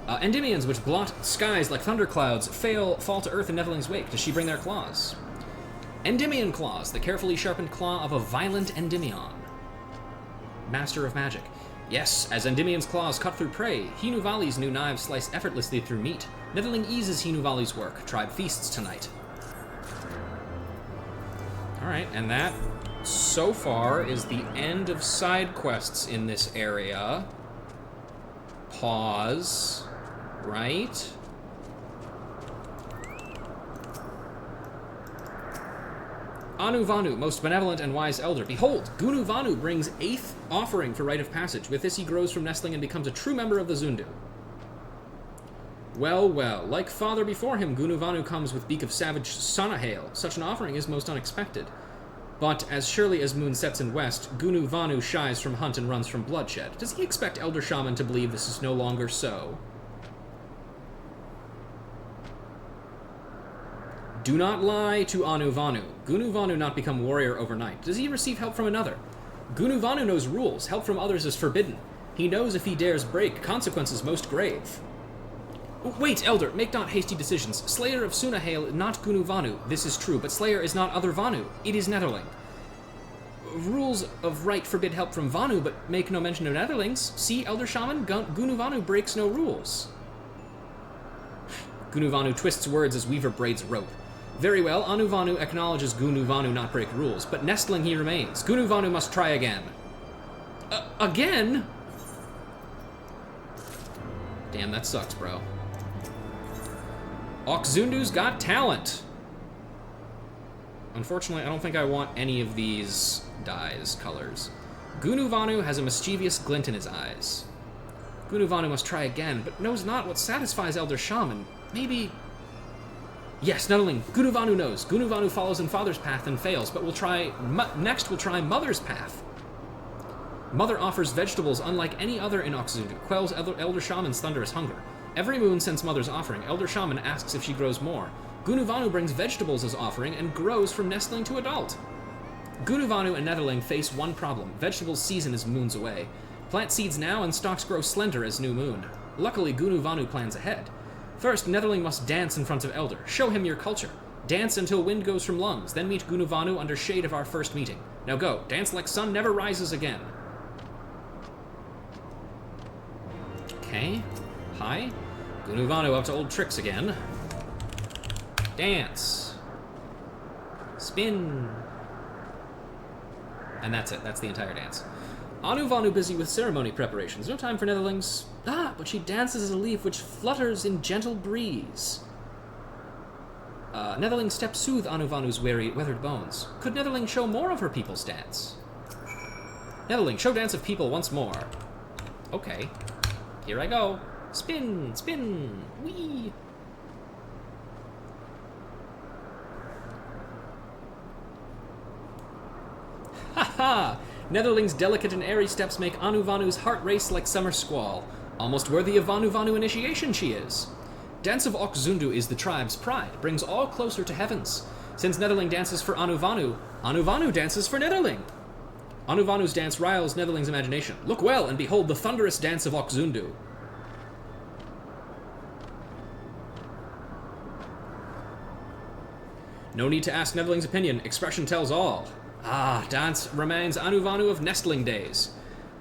A: Endymions, which blot skies like thunderclouds, fall to earth in Netherling's wake. Does she bring their claws? Endymion claws, the carefully sharpened claw of a violent Endymion. Master of magic. Yes, as Endymion's claws cut through prey, Hinu Valley's new knives slice effortlessly through meat. Netherling eases Hinu Valley's work. Tribe feasts tonight. Alright, and that, so far, is the end of side quests in this area. Pause. Right? Anu Vanu, most benevolent and wise elder. Behold, Gunu Vanu brings 8th offering for rite of passage. With this he grows from nestling and becomes a true member of the Zundu. Well, well, like father before him, Gunu Vanu comes with beak of savage Sonahale. Such an offering is most unexpected. But as surely as moon sets in west, Gunu Vanu shies from hunt and runs from bloodshed. Does he expect Elder Shaman to believe this is no longer so? Do not lie to Anu Vanu. Gunu Vanu not become warrior overnight. Does he receive help from another? Gunu Vanu knows rules. Help from others is forbidden. He knows if he dares break, consequences most grave. Wait, Elder, make not hasty decisions. Slayer of Sunahale, not Gunu Vanu. This is true, but Slayer is not other Vanu. It is Netherling. Rules of right forbid help from Vanu, but make no mention of Netherlings. See, Elder Shaman, Gunu Vanu breaks no rules. Gunu Vanu twists words as Weaver braids rope. Very well, Anu Vanu acknowledges Gunu Vanu not break rules, but nestling he remains. Gunu Vanu must try again. Again? Damn, that sucks, bro. Oxzundu's got talent. Unfortunately, I don't think I want any of these dyes colors. Gunu Vanu has a mischievous glint in his eyes. Gunu Vanu must try again, but knows not what satisfies Elder Shaman. Maybe... Yes, Netherling, Gunu Vanu knows. Gunu Vanu follows in Father's path and fails, but we'll try... Next, we'll try Mother's path. Mother offers vegetables unlike any other in Oxzundu, quells Elder Shaman's thunderous hunger. Every moon since Mother's offering, Elder Shaman asks if she grows more. Gunu Vanu brings vegetables as offering and grows from nestling to adult. Gunu Vanu and Netherling face one problem. Vegetables season is moons away. Plant seeds now and stalks grow slender as new moon. Luckily, Gunu Vanu plans ahead. First, Netherling must dance in front of Elder. Show him your culture. Dance until wind goes from lungs, then meet Gunu Vanu under shade of our first meeting. Now go, dance like sun never rises again. Okay. Hi. Gunu Vanu up to old tricks again. Dance. Spin. And that's it. That's the entire dance. Anu Vanu busy with ceremony preparations. No time for Netherlings. Ah, but she dances as a leaf which flutters in gentle breeze. Netherling steps soothe Anu Vanu's weathered bones. Could Netherling show more of her people's dance? Netherling, show dance of people once more. Okay. Here I go. Spin, spin, whee! Ha! Netherling's delicate and airy steps make Anu Vanu's heart race like summer squall. Almost worthy of Vanu Vanu initiation she is. Dance of Okzundu is the tribe's pride, brings all closer to heavens. Since Netherling dances for Anu Vanu dances for Netherling. Anu Vanu's dance riles Netherling's imagination. Look well and behold the thunderous dance of Okzundu. No need to ask Netherling's opinion, expression tells all. Ah, dance reminds Anu Vanu of nestling days.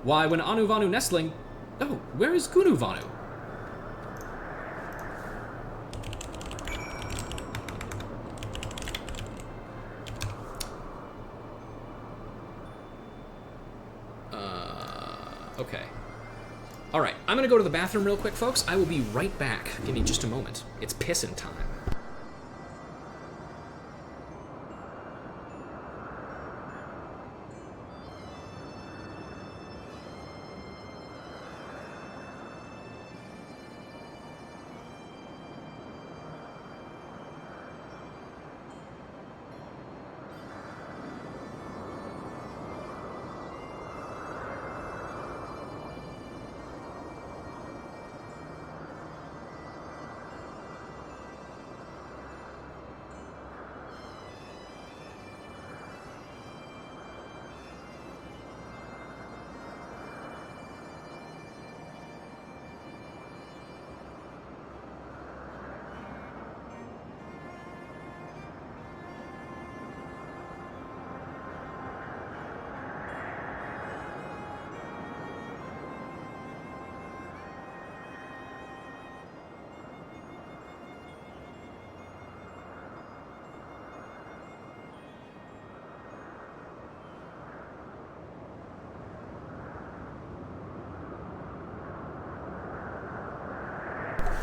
A: Why, when Anu Vanu nestling... Oh, where is Gunu Vanu? Okay. Alright, I'm gonna go to the bathroom real quick, folks. I will be right back. Give me just a moment. It's pissin' time.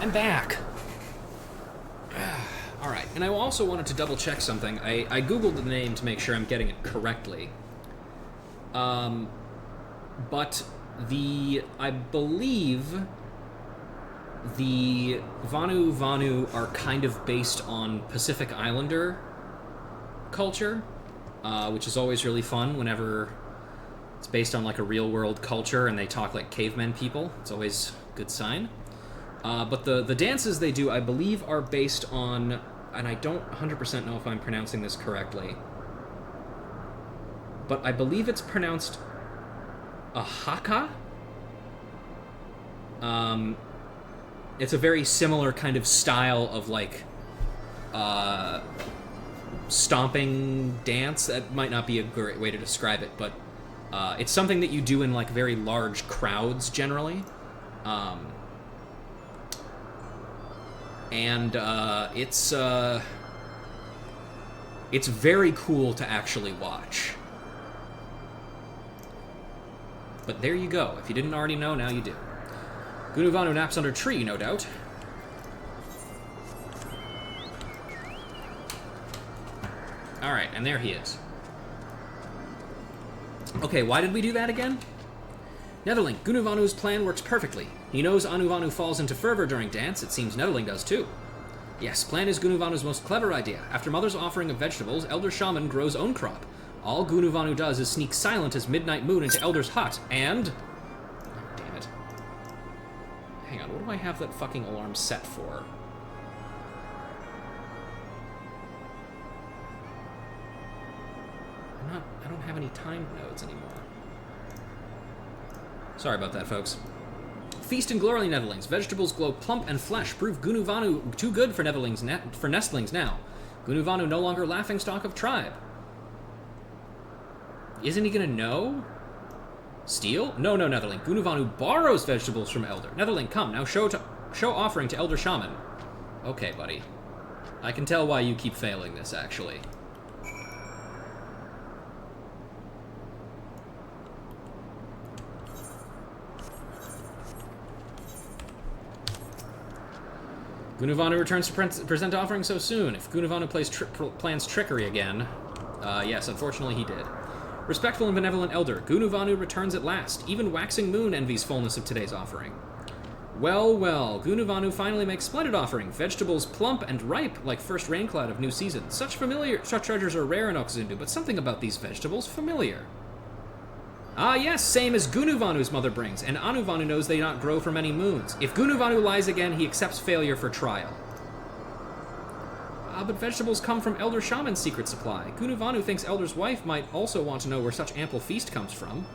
A: I'm back. Alright, and I also wanted to double check something. I googled the name to make sure I'm getting it correctly. But I believe the Vanu Vanu are kind of based on Pacific Islander culture, which is always really fun whenever it's based on like a real world culture and they talk like cavemen people. It's always a good sign. But the dances they do, I believe, are based on, and I don't 100% know if I'm pronouncing this correctly, but I believe it's pronounced a haka. It's a very similar kind of style of, like, stomping dance. That might not be a great way to describe it, but it's something that you do in, like, very large crowds, generally. And it's very cool to actually watch. But there you go. If you didn't already know, now you do. Gunu Vanu naps under tree, no doubt. Alright, and there he is. Okay, why did we do that again? Netherling, Gunu Vanu's plan works perfectly. He knows Anu Vanu falls into fervor during dance. It seems Netherling does too. Yes, plan is Gunu Vanu's most clever idea. After Mother's offering of vegetables, Elder Shaman grows own crop. All Gunu Vanu does is sneak silent as midnight moon into Elder's hut, and... Oh, damn it. Hang on, what do I have that fucking alarm set for? I don't have any timed nodes anymore. Sorry about that, folks. Feast and glory, Netherlings. Vegetables glow plump and flesh. Prove Gunu Vanu too good for nestlings now. Gunu Vanu no longer laughingstock of tribe. Isn't he gonna know? Steal? No, Netherling. Gunu Vanu borrows vegetables from Elder. Netherling, come, now show offering to Elder Shaman. Okay, buddy. I can tell why you keep failing this, actually. Gunu Vanu returns to present offering so soon. If Gunu Vanu plans trickery again... yes, unfortunately he did. Respectful and benevolent elder, Gunuvanu returns at last. Even Waxing Moon envies fullness of today's offering. Well, well, Gunuvanu finally makes splendid offering. Vegetables plump and ripe like first rain cloud of new season. Such treasures are rare in Oxundu, but something about these vegetables familiar. Ah yes, same as Gunuvanu's mother brings, and Anuvanu knows they not grow for many moons. If Gunuvanu lies again, he accepts failure for trial. Ah, but vegetables come from Elder Shaman's secret supply. Gunuvanu thinks Elder's wife might also want to know where such ample feast comes from.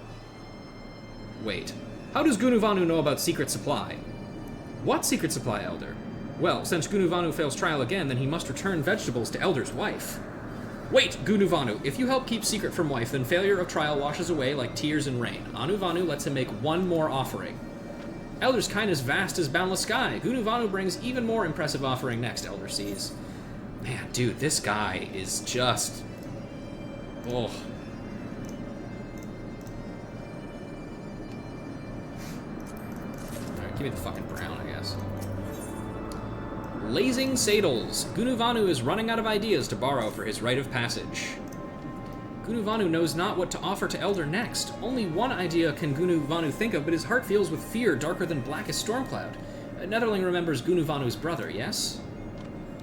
A: Wait, how does Gunuvanu know about secret supply? What secret supply, Elder? Well, since Gunuvanu fails trial again, then he must return vegetables to Elder's wife. Wait, Gunuvanu, if you help keep secret from wife, then failure of trial washes away like tears and rain. Anuvanu lets him make one more offering. Elder's kindness vast as boundless sky. Gunuvanu brings even more impressive offering next, Elder sees. Man, dude, this guy is just... Oh. Alright, give me the fucking brown, I guess. Lazing Sadles. Gunuvanu is running out of ideas to borrow for his rite of passage. Gunuvanu knows not what to offer to Elder next. Only one idea can Gunuvanu think of, but his heart fills with fear darker than blackest storm cloud. Netherling remembers Gunuvanu's brother, yes?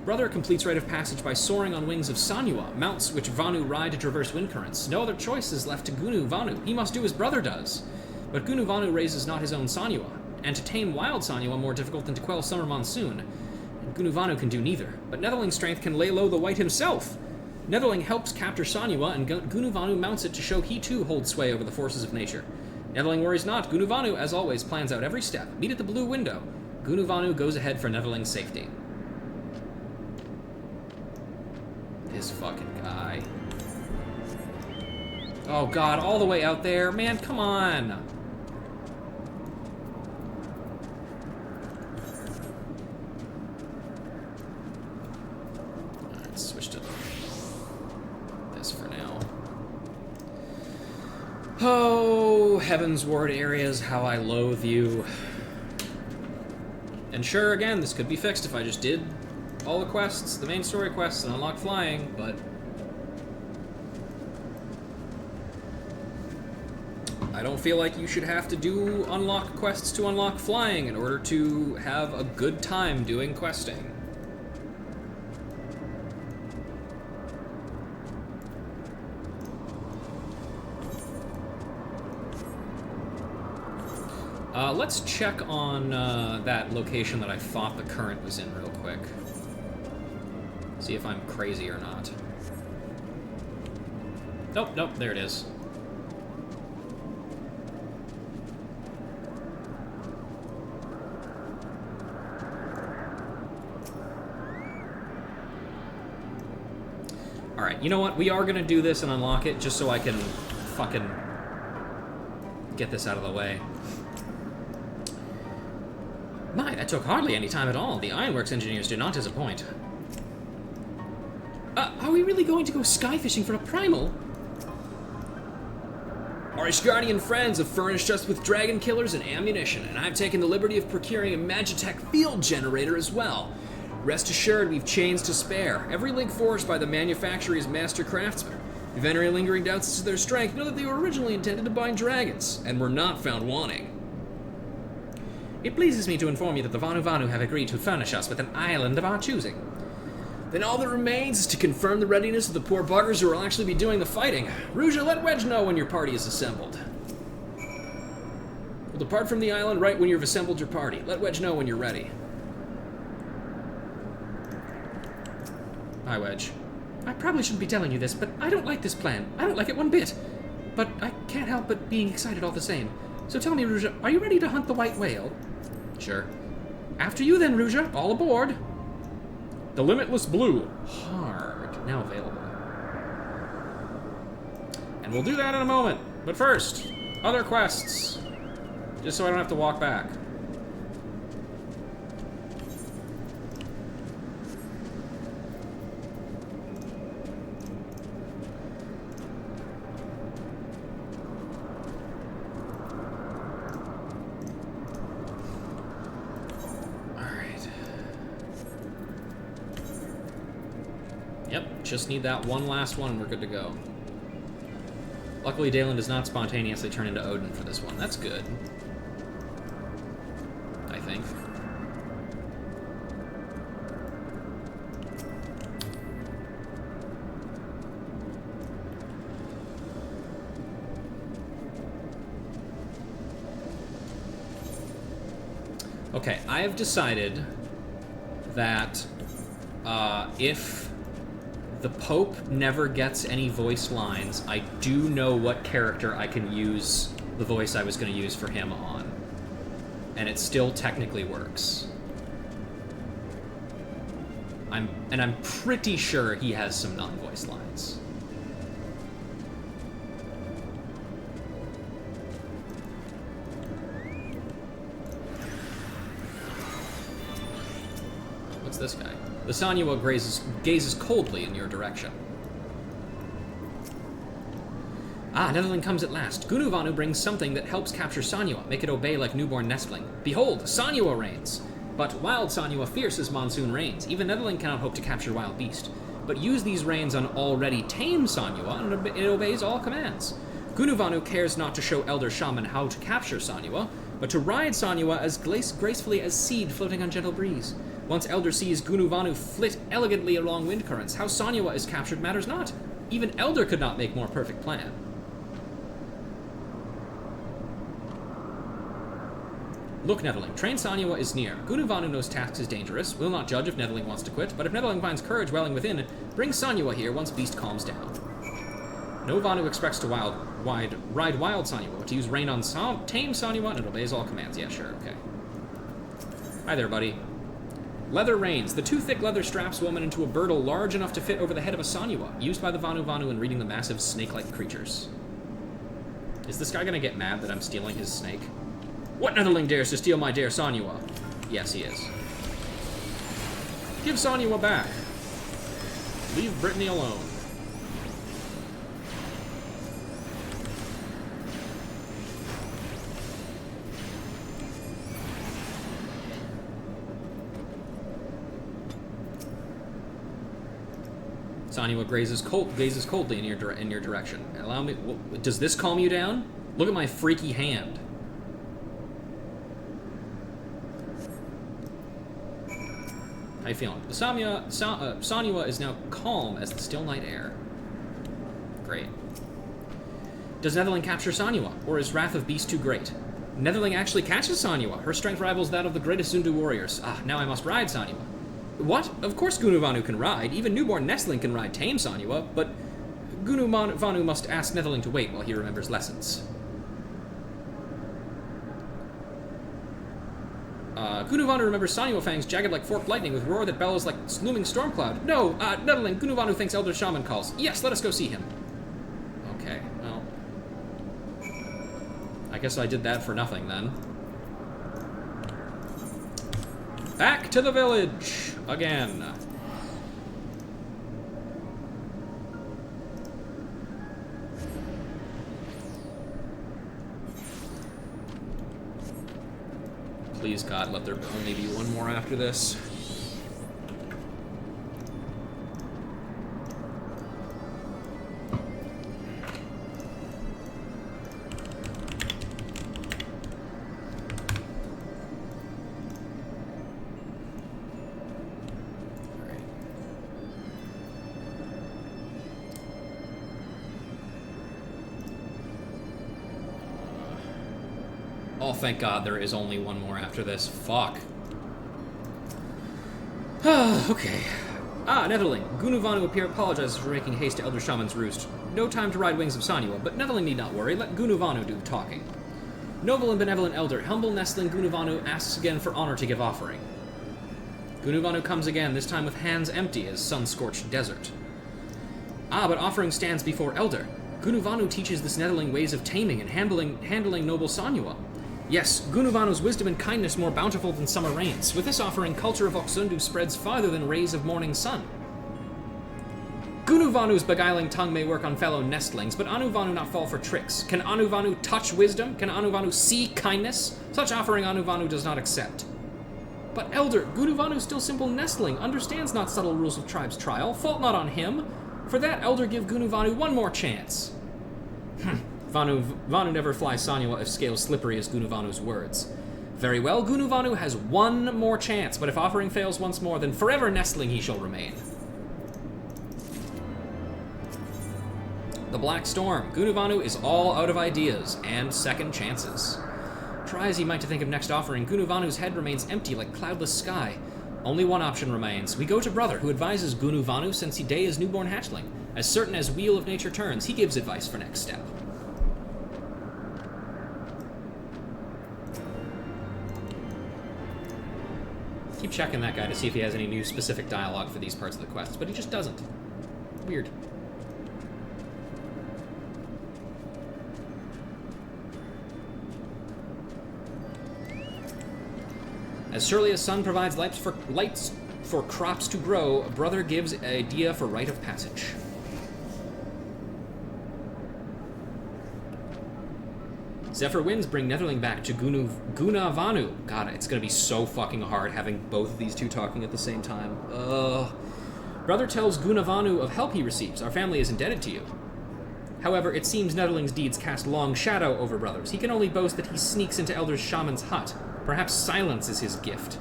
A: Brother completes rite of passage by soaring on wings of Sanua, mounts which Vanu ride to traverse wind currents. No other choice is left to Gunuvanu. He must do as brother does. But Gunuvanu raises not his own Sanua, and to tame wild Sanua more difficult than to quell summer monsoon. And Gunuvanu can do neither, but Netherling's strength can lay low the white himself. Netherling helps capture Sanua, and Gunuvanu mounts it to show he too holds sway over the forces of nature. Netherling worries not. Gunuvanu, as always, plans out every step. Meet at the blue window. Gunuvanu goes ahead for Netherling's safety. This fucking guy. Oh god, all the way out there? Man, come on! Alright, switch to this for now. Oh, Heavensward areas, how I loathe you. And sure, again, this could be fixed if I just did all the quests, the main story quests, and unlock flying, but... I don't feel like you should have to do unlock quests to unlock flying in order to have a good time doing questing. Let's check on that location that I thought the current was in real quick. See if I'm crazy or not. Nope, nope, there it is. Alright, you know what? We are gonna do this and unlock it just so I can fucking get this out of the way. My, that took hardly any time at all. The Ironworks engineers do not disappoint. Are we really going to go sky fishing for a primal? Our Ishgardian friends have furnished us with dragon killers and ammunition, and I've taken the liberty of procuring a Magitech field generator as well. Rest assured, we've chains to spare. Every link forged by the manufacturer is master craftsmen. If any lingering doubts as to their strength, know that they were originally intended to bind dragons, and were not found wanting. It pleases me to inform you that the Vanu have agreed to furnish us with an island of our choosing. Then all that remains is to confirm the readiness of the poor buggers who will actually be doing the fighting. Ruja, let Wedge know when your party is assembled. We'll depart from the island right when you've assembled your party. Let Wedge know when you're ready. Hi, Wedge. I probably shouldn't be telling you this, but I don't like this plan. I don't like it one bit. But I can't help but being excited all the same. So tell me, Ruja, are you ready to hunt the white whale? Sure. After you then, Ruja. All aboard. The Limitless Blue. Hard. Now available. And we'll do that in a moment. But first, other quests. Just so I don't have to walk back. Just need that one last one and we're good to go. Luckily, Dalen does not spontaneously turn into Odin for this one. That's good. I think. Okay, I have decided that if the Pope never gets any voice lines, I do know what character I can use the voice I was going to use for him on. And it still technically works. I'm pretty sure he has some non-voice lines. What's this guy? The Sanyua gazes coldly in your direction. Ah, Netherling comes at last. Gunuvanu brings something that helps capture Sanyua, make it obey like newborn nestling. Behold, Sanyua reigns! But wild Sanyua fierce as monsoon rains. Even Netherling cannot hope to capture wild beast. But use these reins on already tame Sanyua, and it obeys all commands. Gunuvanu cares not to show Elder Shaman how to capture Sanyua, but to ride Sanyua as gracefully as seed floating on gentle breeze. Once Elder sees Gunuvanu flit elegantly along wind currents, how Sanyua is captured matters not. Even Elder could not make more perfect plan. Look, Netherling, train Sanyua is near. Gunuvanu knows tasks is dangerous, will not judge if Netherling wants to quit, but if Netherling finds courage welling within, bring Sanyua here once beast calms down. No Vanu expects to ride wild Sanyua, but to use rein on tame Sanyua, and it obeys all commands. Yeah, sure, okay. Hi there, buddy. Leather reins. The two thick leather straps woman into a girdle large enough to fit over the head of a Sanyua, used by the Vanu in reading the massive snake-like creatures. Is this guy gonna get mad that I'm stealing his snake? What Netherling dares to steal my dear Sanyua? Yes, he is. Give Sanyua back. Leave Brittany alone. Sanyua gazes coldly in your direction. Allow me. Does this calm you down? Look at my freaky hand. How you feeling? The Sanyua is now calm as the still night air. Great. Does Netherling capture Sanyua, or is wrath of beast too great? Netherling actually catches Sanyua. Her strength rivals that of the greatest Zundu warriors. Ah, now I must ride Sanyua. What? Of course Gunuvanu can ride. Even newborn nestling can ride tame Sanyua, but Gunuvanu must ask Netherling to wait while he remembers lessons. Gunuvanu remembers Sanyua Fang's jagged like forked lightning with roar that bellows like looming storm cloud. No, Netherling, Gunuvanu thinks Elder Shaman calls. Yes, let us go see him. Okay, well. I guess I did that for nothing then. Back to the village! Again. Please, God, let there only be one more after this. Oh, thank God there is only one more after this. Fuck. Okay. Netherling. Gunuvanu apologizes for making haste to Elder Shaman's roost. No time to ride Wings of Sanyua, but Netherling need not worry. Let Gunuvanu do the talking. Noble and benevolent Elder, humble nestling Gunuvanu asks again for honor to give offering. Gunuvanu comes again, this time with hands empty as sun-scorched desert. But offering stands before Elder. Gunuvanu teaches this Netherling ways of taming and handling noble Sanyua. Yes, Gunuvanu's wisdom and kindness more bountiful than summer rains. With this offering, culture of Oxundu spreads farther than rays of morning sun. Gunuvanu's beguiling tongue may work on fellow nestlings, but Anuvanu not fall for tricks. Can Anuvanu touch wisdom? Can Anuvanu see kindness? Such offering Anuvanu does not accept. But Elder, Gunuvanu still simple nestling, understands not subtle rules of tribe's trial, fault not on him. For that, Elder give Gunuvanu one more chance. Vanu never flies Sanywa if scales slippery as Gunuvanu's words. Very well, Gunuvanu has one more chance, but if offering fails once more, then forever nestling he shall remain. The Black Storm. Gunuvanu is all out of ideas and second chances. Try as he might to think of next offering, Gunuvanu's head remains empty like cloudless sky. Only one option remains. We go to Brother, who advises Gunuvanu since he day is newborn hatchling. As certain as wheel of nature turns, he gives advice for next step. Keep checking that guy to see if he has any new specific dialogue for these parts of the quest, but he just doesn't. Weird. As surely as sun provides lights for crops to grow, Brother gives idea for rite of passage. Zephyr winds bring Netherling back to Gunavanu. God, it's gonna be so fucking hard having both of these two talking at the same time. Brother tells Gunavanu of help he receives. Our family is indebted to you. However, it seems Netherling's deeds cast long shadow over Brothers. He can only boast that he sneaks into Elder Shaman's hut. Perhaps silence is his gift.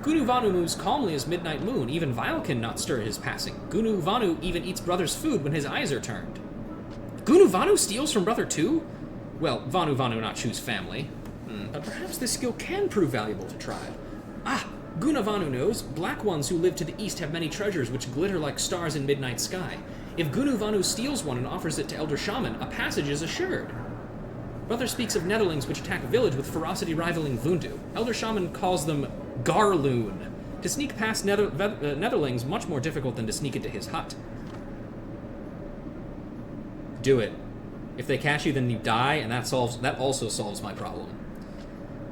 A: Gunuvanu moves calmly as midnight moon. Even Vile can not stir his passing. Gunuvanu even eats Brother's food when his eyes are turned. Gunuvanu steals from Brother too? Well, Vanu not choose family. But perhaps this skill can prove valuable to tribe. Ah, Gunavanu knows. Black ones who live to the east have many treasures which glitter like stars in midnight sky. If Gunuvanu steals one and offers it to Elder Shaman, a passage is assured. Brother speaks of Netherlings which attack village with ferocity rivaling Vundu. Elder Shaman calls them Garloon. To sneak past Netherlings much more difficult than to sneak into his hut. Do it. If they catch you, then you die, and that also solves my problem.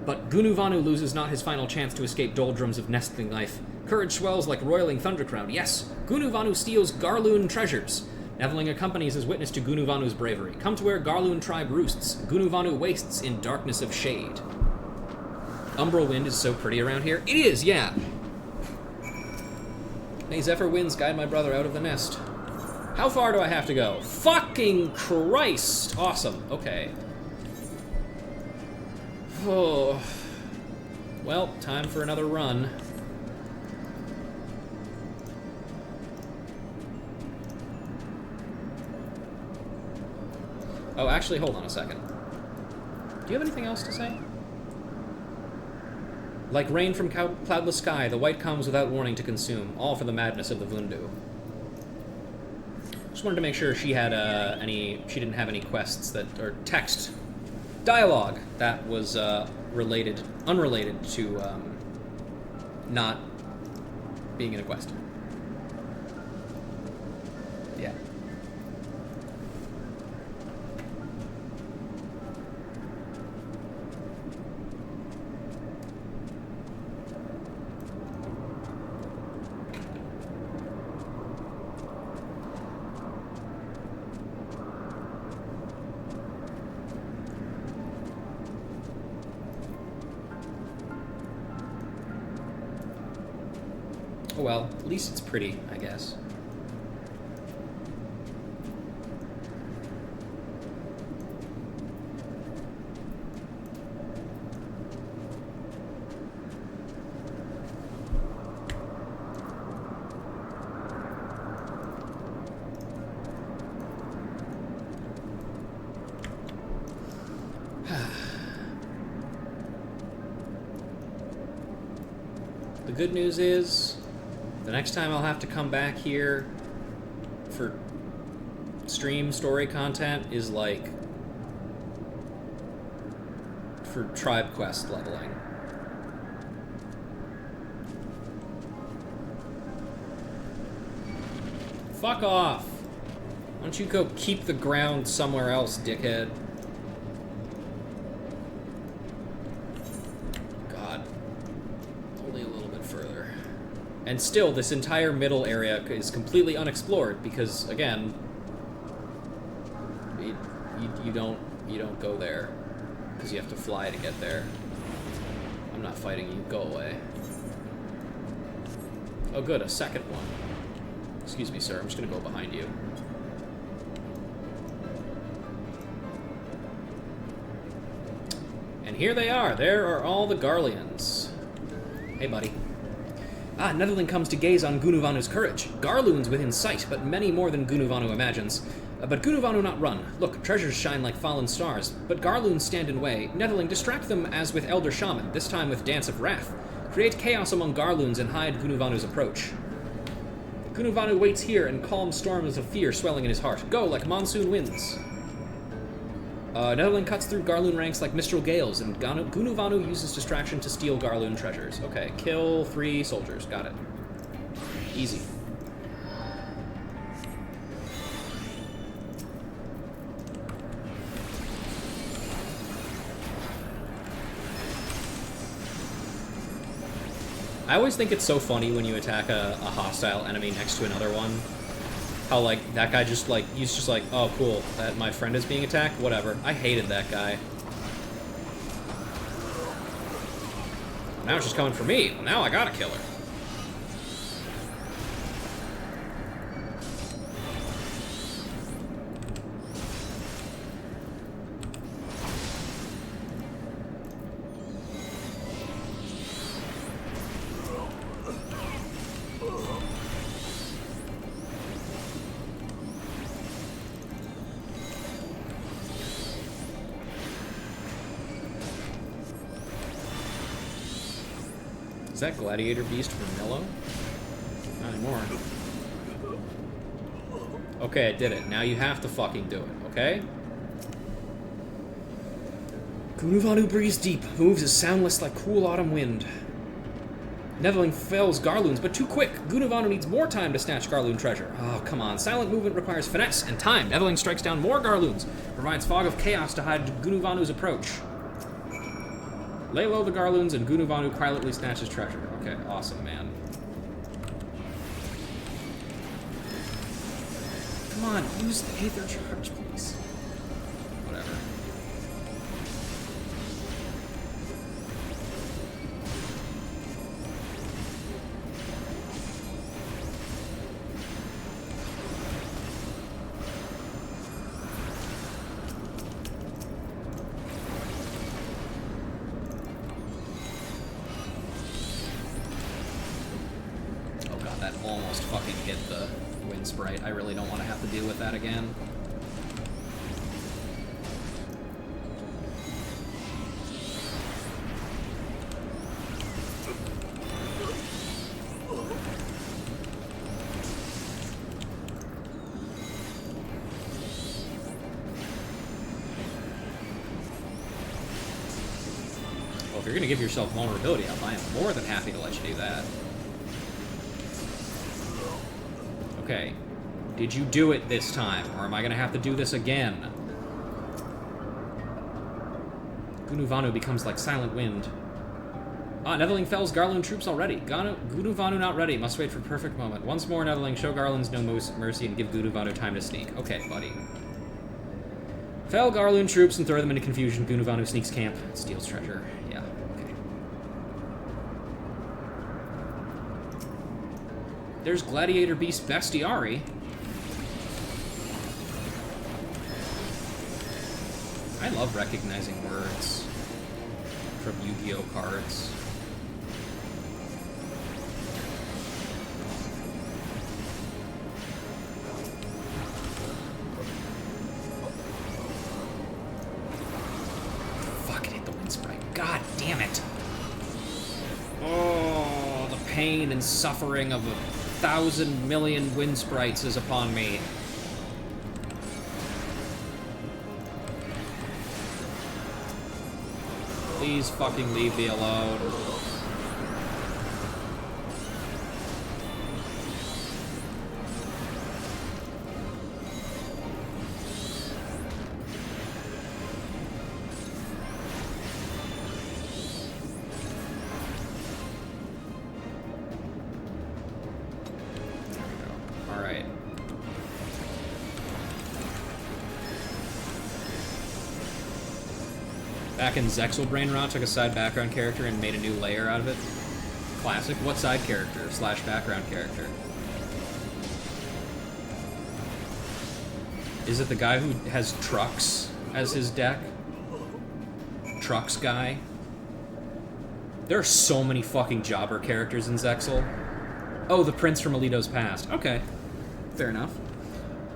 A: But Gunuvanu loses not his final chance to escape doldrums of nestling life. Courage swells like roiling thundercloud. Yes, Gunuvanu steals Garloon treasures. Netherling accompanies as witness to Gunuvanu's bravery. Come to where Garloon tribe roosts. Gunuvanu wastes in darkness of shade. Umbral wind is so pretty around here. It is, yeah. May Zephyr winds guide my brother out of the nest. How far do I have to go? Fucking Christ! Awesome. Okay. Oh. Well, time for another run. Oh, actually, hold on a second. Do you have anything else to say? Like rain from cloudless sky, the white comes without warning to consume, all for the madness of the Vundu. Just wanted to make sure she had she didn't have any quests that, or text, dialogue that was unrelated to not being in a quest. Yeah. Oh well, at least it's pretty, I guess. The good news is, the next time I'll have to come back here for stream story content is like for tribe quest leveling. Fuck off! Why don't you go keep the ground somewhere else, dickhead? God. Only a little bit further. And still, this entire middle area is completely unexplored because, again, you don't go there because you have to fly to get there. I'm not fighting you. Go away. Oh, good, a second one. Excuse me, sir. I'm just gonna go behind you. here they are. There are all the Garleans. Hey, buddy.
B: Ah, Netherling comes to gaze on Gunuvanu's courage. Garloons within sight, but many more than Gunuvanu imagines. But Gunuvanu not run. Look, treasures shine like fallen stars, but Garloons stand in way. Netherling, distract them as with Elder Shaman, this time with Dance of Wrath. Create chaos among Garloons and hide Gunuvanu's approach. Gunuvanu waits here and calm storms of fear swelling in his heart. Go like monsoon winds. Netherling cuts through Garloon ranks like mistral gales, and Gunuvanu uses distraction to steal Garloon treasures. Okay, kill 3 soldiers. Got it. Easy.
A: I always think it's so funny when you attack a hostile enemy next to another one. How, like, that guy just, like, he's just like, oh, cool, that my friend is being attacked? Whatever. I hated that guy. Now she's coming for me. Well, now I gotta kill her. Is that Gladiator Beast for Millo? Not anymore. Okay, I did it. Now you have to fucking do it, okay?
B: Gunuvanu breathes deep, moves as soundless like cool autumn wind. Netherling fells Garloons, but too quick. Gunuvanu needs more time to snatch Garloon treasure. Oh, come on. Silent movement requires finesse and time. Netherling strikes down more Garloons, provides fog of chaos to hide Gunuvanu's approach. Lay low the Garloons, and Gunuvanu quietly snatches treasure. Okay, awesome, man. Come on, use the Aether Charge, please. Whatever. That almost fucking hit the wind sprite. I really don't want to have to deal with that again. Well, if you're going to give yourself vulnerability up, I am more than happy to let you do that. Okay, did you do it this time, or am I gonna have to do this again? Gunuvanu becomes like silent wind. Ah, Netherling fells Garloon troops already. Gunuvanu not ready, must wait for perfect moment. Once more, Netherling, show Garloons no mercy and give Gunuvanu time to sneak. Okay, buddy. Fell Garloon troops and throw them into confusion. Gunuvanu sneaks camp, steals treasure. Yeah, okay. There's Gladiator Beast Bestiari. I love recognizing words from Yu-Gi-Oh cards. Fuck, it hit the wind sprite. God damn it. Oh, the pain and suffering of 1,000 million wind sprites is upon me. Please fucking leave me alone. Alright. Back in Zexal Brainrot, took a side background character and made a new layer out of it. Classic. What side character / background character? Is it the guy who has trucks as his deck?
A: trucks guy. There are so many fucking jobber characters in Zexal. Oh, the prince from Alito's past. Okay. Fair enough.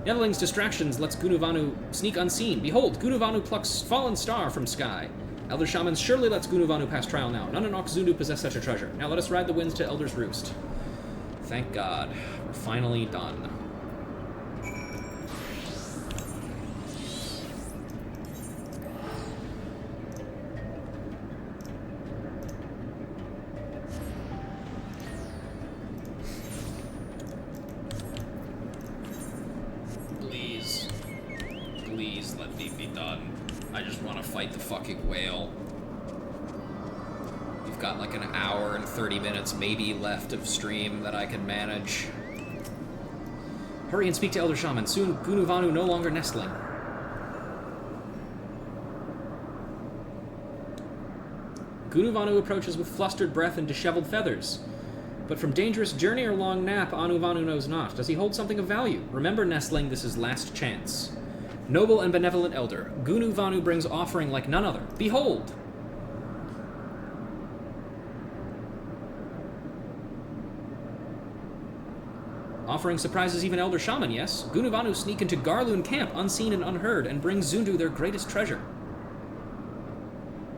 A: Netherling's distractions lets Gunuvanu sneak unseen. Behold, Gunuvanu plucks fallen star from sky. Elder Shamans surely lets Gunuvanu pass trial now. None in Oxzundu possess such a treasure. Now let us ride the winds to Elder's Roost. Thank God. We're finally done. Please. Please let me be done. I just want to fight the fucking whale. We've got like an hour and 30 minutes maybe left of stream that I can manage. Hurry and speak to Elder Shaman. Soon Gunuvanu no longer nestling. Gunuvanu approaches with flustered breath and disheveled feathers. But from dangerous journey or long nap, Anuvanu knows not. Does he hold something of value? Remember, nestling, this is last chance. Noble and benevolent elder, Gunuvanu brings offering like none other. Behold! Offering surprises even Elder Shaman, yes? Gunuvanu sneak into Garloon camp, unseen and unheard, and bring Zundu their greatest treasure.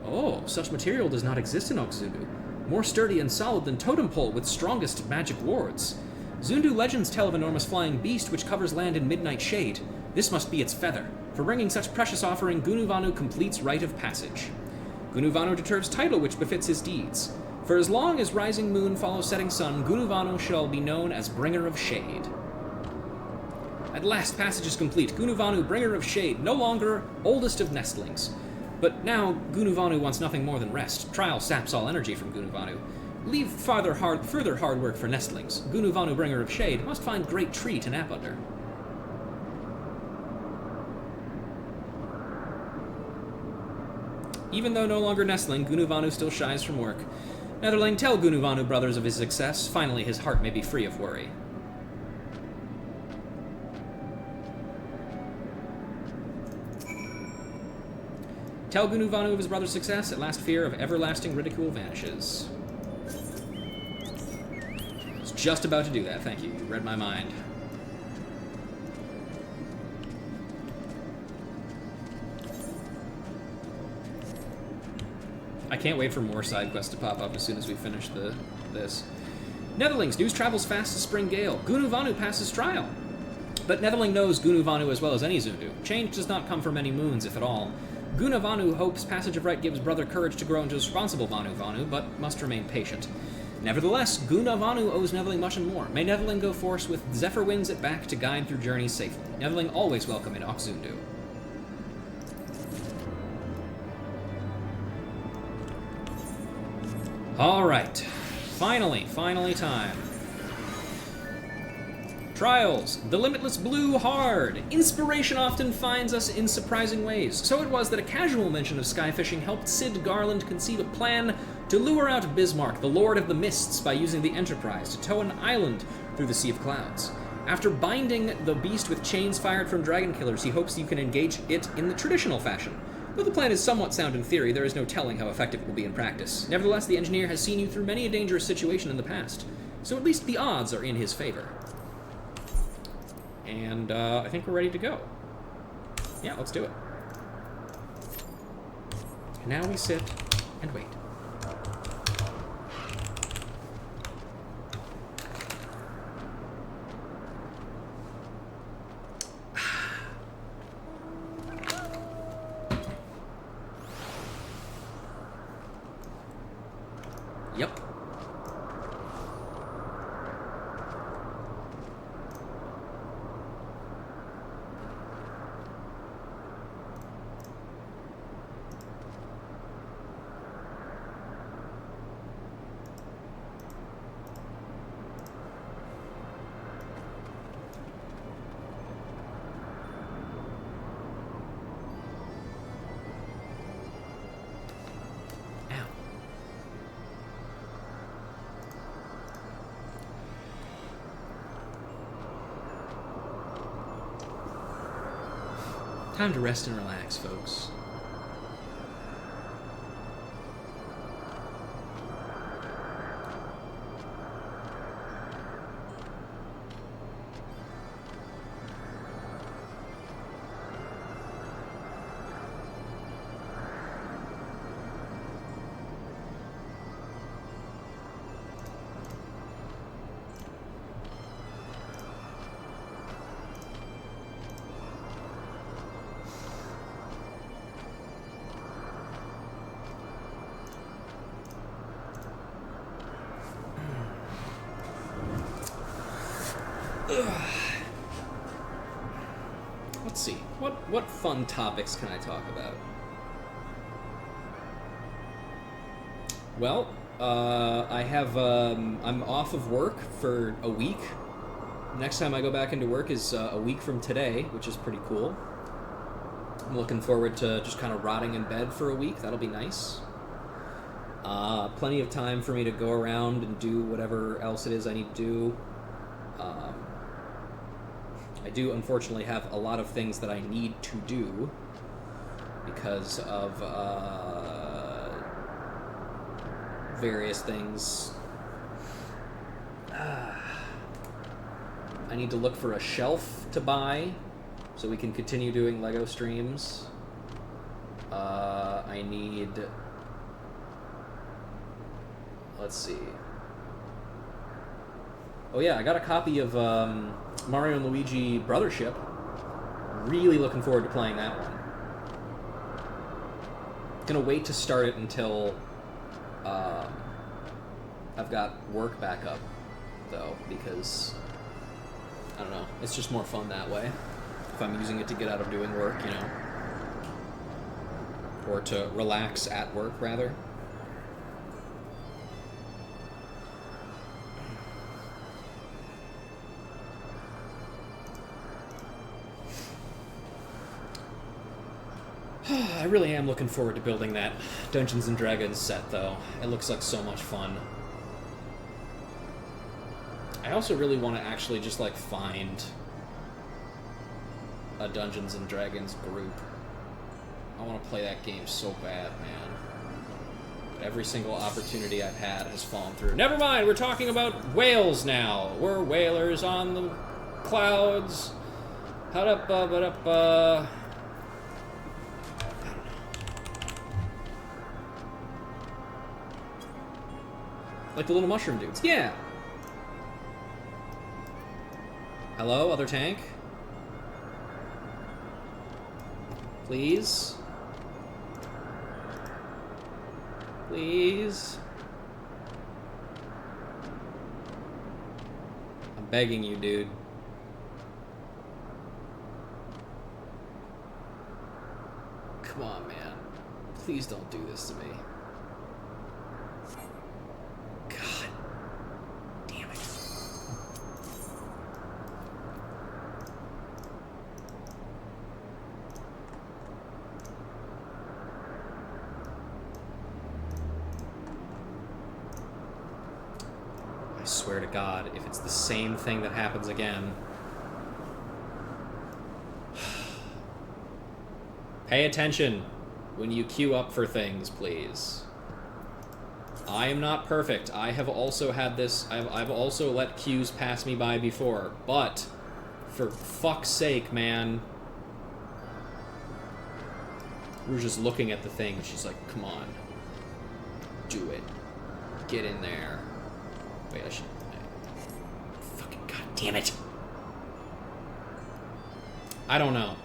A: Oh, such material does not exist in Oxzundu. More sturdy and solid than totem pole with strongest magic wards. Zundu legends tell of enormous flying beast which covers land in midnight shade. This must be its feather. For bringing such precious offering, Gunuvanu completes rite of passage. Gunuvanu deserves title which befits his deeds. For as long as rising moon follows setting sun, Gunuvanu shall be known as Bringer of Shade. At last, passage is complete. Gunuvanu, Bringer of Shade, no longer oldest of nestlings. But now, Gunuvanu wants nothing more than rest. Trial saps all energy from Gunuvanu. Leave further hard work for nestlings. Gunuvanu, Bringer of Shade, must find great tree to nap under. Even though no longer nestling, Gunuvanu still shies from work. Netherling, tell Gunuvanu brothers of his success. Finally, his heart may be free of worry. Tell Gunuvanu of his brother's success. At last, fear of everlasting ridicule vanishes. I was just about to do that. Thank you. You read my mind. I can't wait for more side quests to pop up as soon as we finish this. Netherlings, news travels fast as spring gale. Gunuvanu passes trial. But Netherling knows Gunuvanu as well as any Zundu. Change does not come for many moons, if at all. Gunuvanu hopes passage of right gives brother courage to grow into responsible Vanu, but must remain patient. Nevertheless, Gunuvanu owes Netherling much and more. May Netherling go forth with Zephyr winds at back to guide through journeys safely. Netherling always welcome in Oxzundu. Alright. Finally time. Trials. The limitless blue hard. Inspiration often finds us in surprising ways. So it was that a casual mention of skyfishing helped Sid Garland conceive a plan to lure out Bismarck, the Lord of the Mists, by using the Enterprise to tow an island through the Sea of Clouds. After binding the beast with chains fired from dragon killers, he hopes you can engage it in the traditional fashion. Though the plan is somewhat sound in theory, there is no telling how effective it will be in practice. Nevertheless, the engineer has seen you through many a dangerous situation in the past, so at least the odds are in his favor. And I think we're ready to go. Yeah, let's do it. And now we sit and wait. Yep. Time to rest and relax, folks. Let's see. What fun topics can I talk about? Well, I have I'm off of work for a week. Next time I go back into work is a week from today, which is pretty cool. I'm looking forward to just kind of rotting in bed for a week. That'll be nice. Plenty of time for me to go around and do whatever else it is I need to do. I do unfortunately have a lot of things that I need to do because of various things. I need to look for a shelf to buy so we can continue doing LEGO streams. I need... Let's see. Oh yeah, I got a copy of Mario and Luigi Brothership. Really looking forward to playing that one. Gonna wait to start it until I've got work back up, though, because, I don't know, it's just more fun that way. If I'm using it to get out of doing work, you know. Or to relax at work, rather. I really am looking forward to building that Dungeons & Dragons set, though. It looks like so much fun. I also really want to actually just, like, find a Dungeons & Dragons group. I want to play that game so bad, man. But every single opportunity I've had has fallen through. Never mind, we're talking about whales now. We're whalers on the clouds. Like the little mushroom dudes. Yeah! Hello, other tank? Please? Please? I'm begging you, dude. Come on, man. Please don't do this to me. God damn it. I swear to God, if it's the same thing that happens again... Pay attention when you queue up for things, please. I am not perfect. I have also had this... I've also let queues pass me by before. But, for fuck's sake, man. We're just looking at the thing, and she's like, come on. Do it. Get in there. Wait, I should... Fucking goddamn it. I don't know.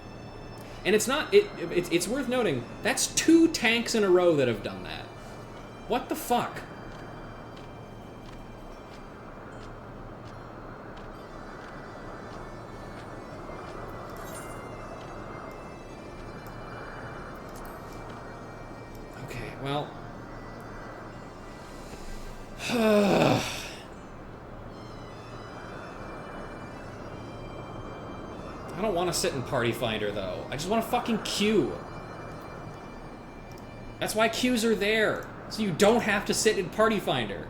A: And it's not... It's worth noting, that's 2 tanks in a row that have done that. What the fuck? Okay, well... I don't want to sit in Party Finder, though. I just want to fucking queue. That's why queues are there. So you don't have to sit in Party Finder.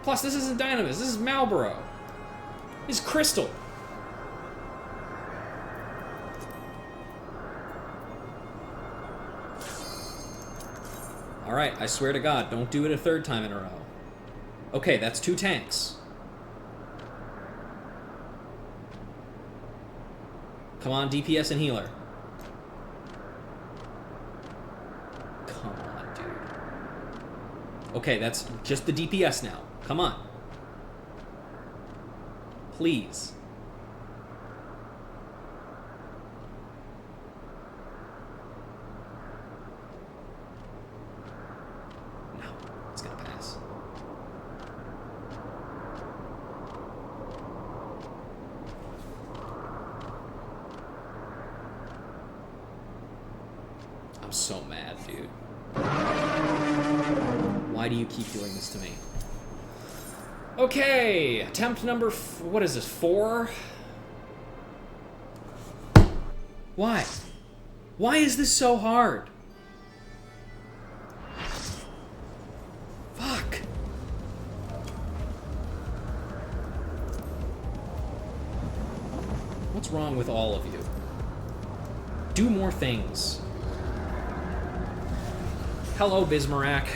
A: Plus, this isn't Dynamis. This is Marlboro. This is Crystal. Alright, I swear to God, don't do it a 3rd time in a row. Okay, that's 2 tanks. Come on, DPS and healer. Come on, dude. Okay, that's just the DPS now. Come on. Please. No, it's gonna pass. I'm so mad, dude. Why do you keep doing this to me? Okay, attempt number what is this, 4? Why? Why is this so hard? Fuck. What's wrong with all of you? Do more things. Hello, Bismarak.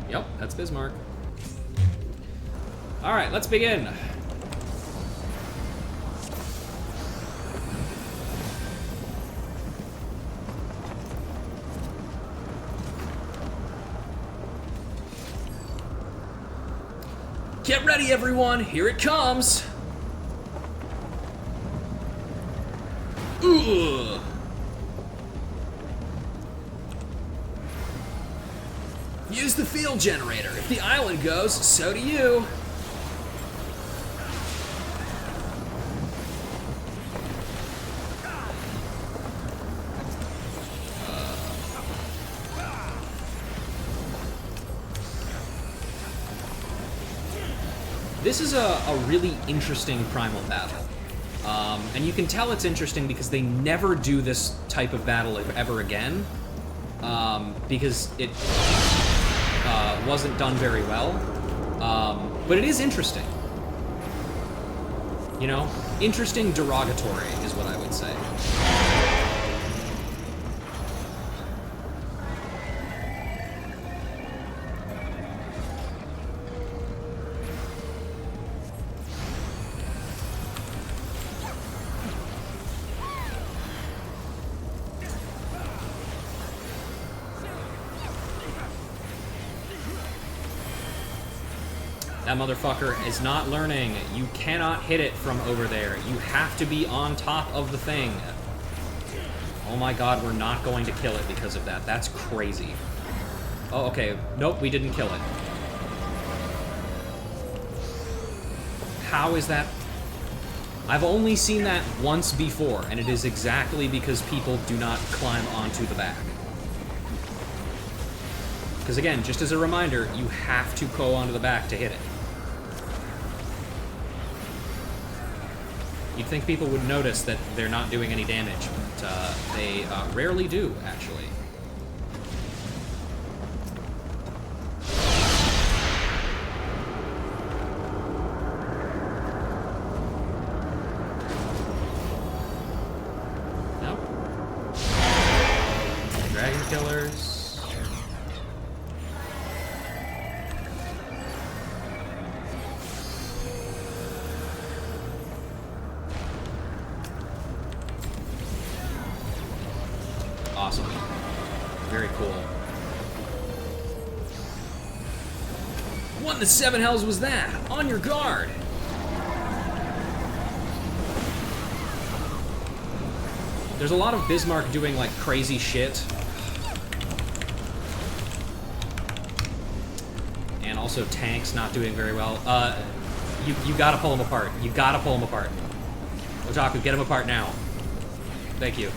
A: Yep, that's Bismarck. Alright, let's begin. Get ready, everyone! Here it comes! Ugh. Use the field generator. If the island goes, so do you. This is a really interesting primal battle. And you can tell it's interesting because they never do this type of battle ever again. Because it wasn't done very well. But it is interesting. You know? Interesting derogatory is what I would say. That motherfucker is not learning. You cannot hit it from over there. You have to be on top of the thing. Oh my god, we're not going to kill it because of that. That's crazy. Oh, okay. Nope, we didn't kill it. How is that? I've only seen that once before, and it is exactly because people do not climb onto the back. Because again, just as a reminder, you have to go onto the back to hit it. You'd think people would notice that they're not doing any damage, but they rarely do, actually. Nope. Dragon killers. Awesome. Very cool. What in the 7 hells was that? On your guard! There's a lot of Bismarck doing, like, crazy shit. And also tanks not doing very well. You gotta pull them apart. You gotta pull them apart. Otaku, get them apart now. Thank you.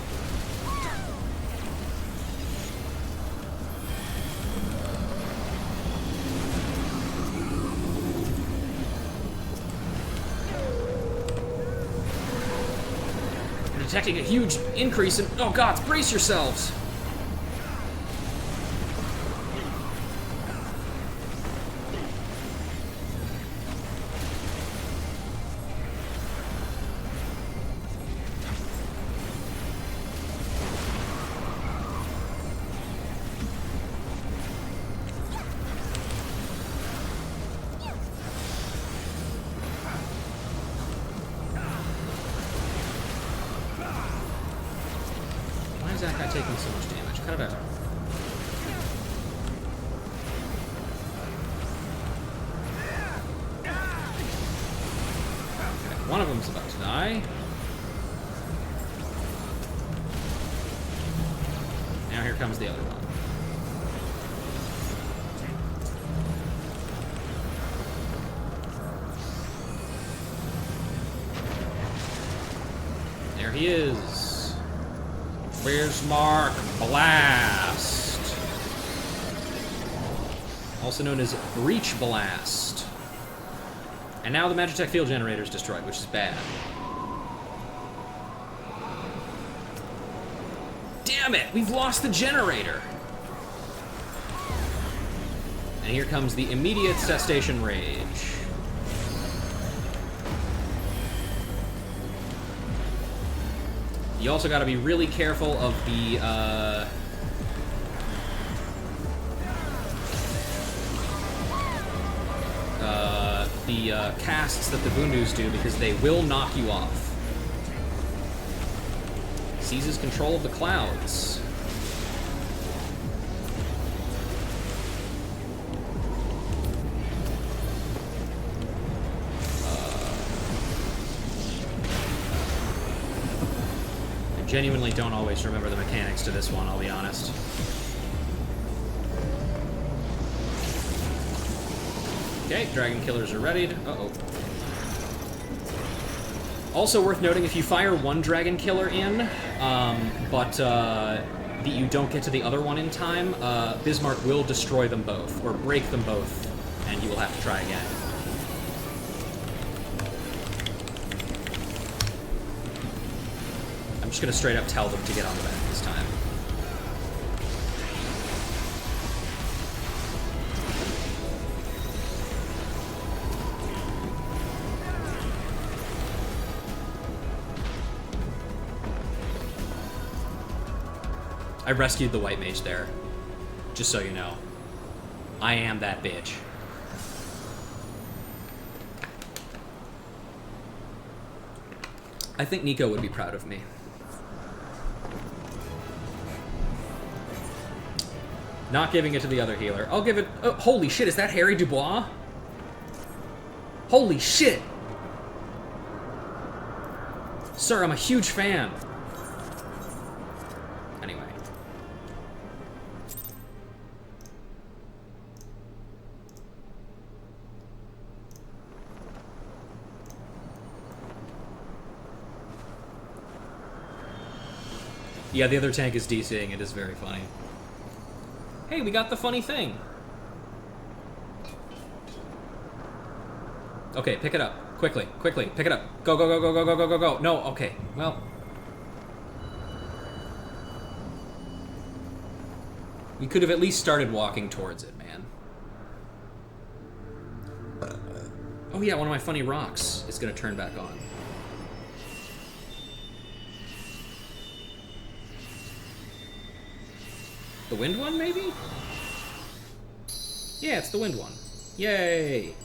A: Detecting a huge increase in... Oh, gods, brace yourselves! Why is that guy taking so much damage? Cut it out. Okay, one of them's about to die. Now here comes the other one. he is. Bismarck Blast. Also known as Breach Blast. And now the Magitech Field Generator is destroyed, which is bad. Damn it! We've lost the generator! And here comes the immediate cessation rage. You also gotta be really careful of the, casts that the Vundus do, because they will knock you off. Seizes control of the clouds. I genuinely don't always remember the mechanics to this one, I'll be honest. Okay, Dragon Killers are readied. Uh-oh. Also worth noting, if you fire one Dragon Killer in, but you don't get to the other one in time, Bismarck will destroy them both, or break them both, and you will have to try again. I'm just gonna straight up tell them to get on the back this time. I rescued the white mage there, just so you know. I am that bitch. I think Nico would be proud of me. Not giving it to the other healer. I'll give it... Oh, holy shit, is that Harry Dubois? Holy shit! Sir, I'm a huge fan. Anyway. Yeah, the other tank is DCing. It is very funny. Hey, we got the funny thing. Okay, pick it up. Quickly, quickly, pick it up. Go, go, go, go, go, go, go, go, go. No, okay, well. We could have at least started walking towards it, man. Oh yeah, one of my funny rocks is gonna turn back on. The wind one, maybe? Yeah, it's the wind one. Yay!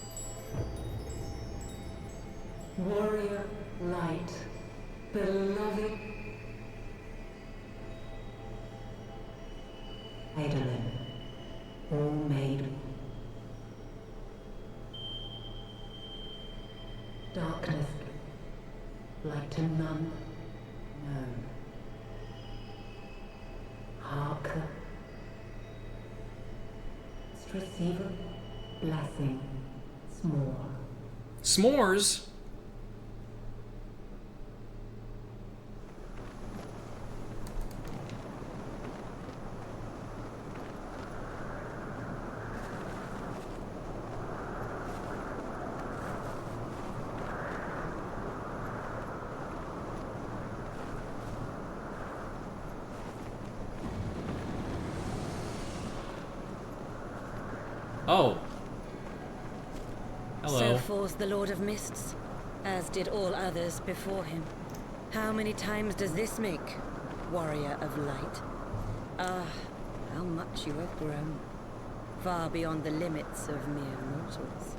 J: Warrior light, beloved Eidolon, all made darkness, light to none known. Harker, receiver, blessing, s'more.
A: S'mores? Oh. Hello.
K: So falls the Lord of Mists, as did all others before him. How many times does this make, Warrior of Light? Ah, how much you have grown. Far beyond the limits of mere mortals.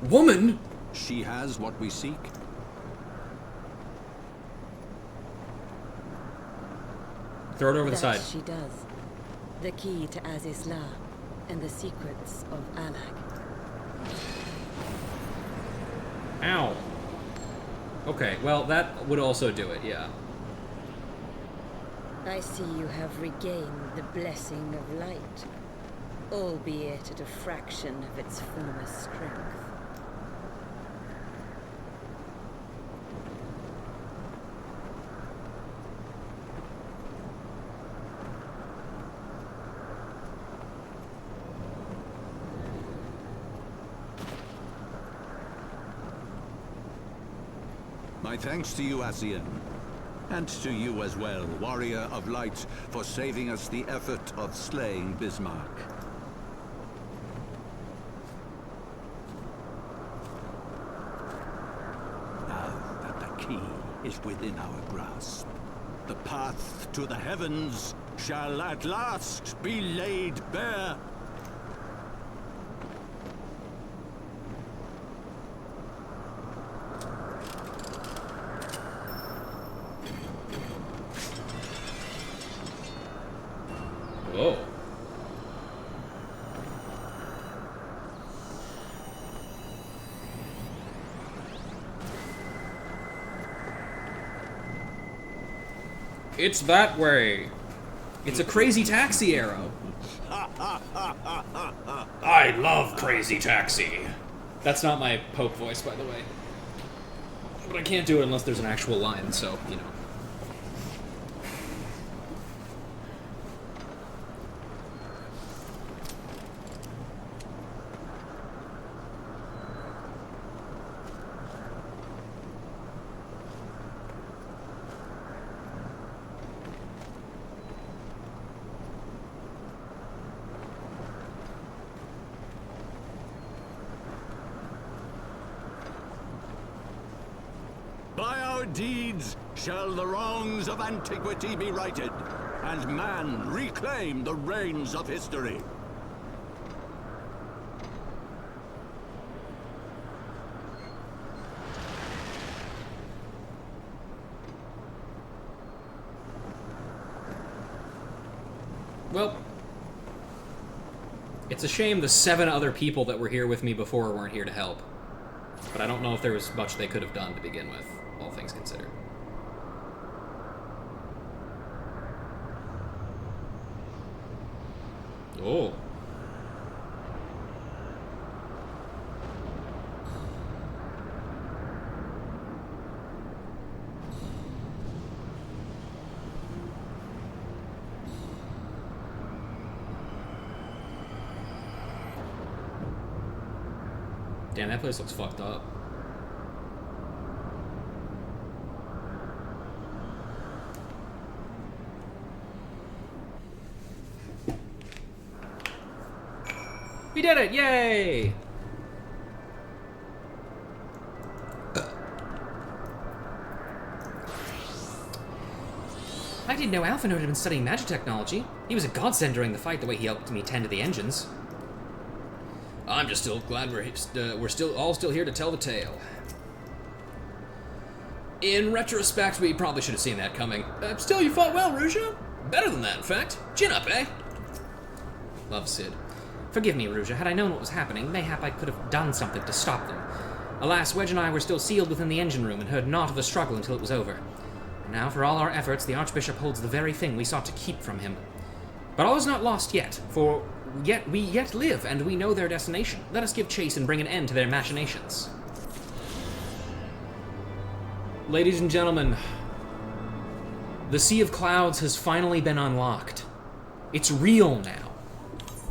A: Woman?
F: She has what we seek.
A: Throw it over the side.
K: She does. The key to Azizla and the secrets of Alag.
A: Ow. Okay, well, that would also do it, yeah.
K: I see you have regained the blessing of light, albeit at a fraction of its former strength.
F: My thanks to you, Asian. And to you as well, Warrior of Light, for saving us the effort of slaying Bismarck. Now that the key is within our grasp, the path to the heavens shall at last be laid bare.
A: Whoa. It's that way. It's a crazy taxi arrow. I love crazy taxi. That's not my Pope voice, by the way. But I can't do it unless there's an actual line, so, you know.
F: By our deeds shall the wrongs of antiquity be righted, and man reclaim the reins of history.
A: Well, it's a shame the 7 other people that were here with me before weren't here to help. But I don't know if there was much they could have done to begin with, all things considered. Oh. Damn, that place looks fucked up. We did it! Yay!
B: I didn't know Alphanode had been studying magic technology. He was a godsend during the fight, the way he helped me tend to the engines.
A: I'm just still glad we're all still here to tell the tale. In retrospect, we probably should have seen that coming. Still, you fought well, Ruja. Better than that, in fact. Chin up, eh? Love, Sid.
B: Forgive me, Ruja. Had I known what was happening, mayhap I could have done something to stop them. Alas, Wedge and I were still sealed within the engine room and heard naught of the struggle until it was over. And now, for all our efforts, the Archbishop holds the very thing we sought to keep from him. But all is not lost yet, for we yet live, and we know their destination. Let us give chase and bring an end to their machinations.
A: Ladies and gentlemen, the Sea of Clouds has finally been unlocked. It's real now.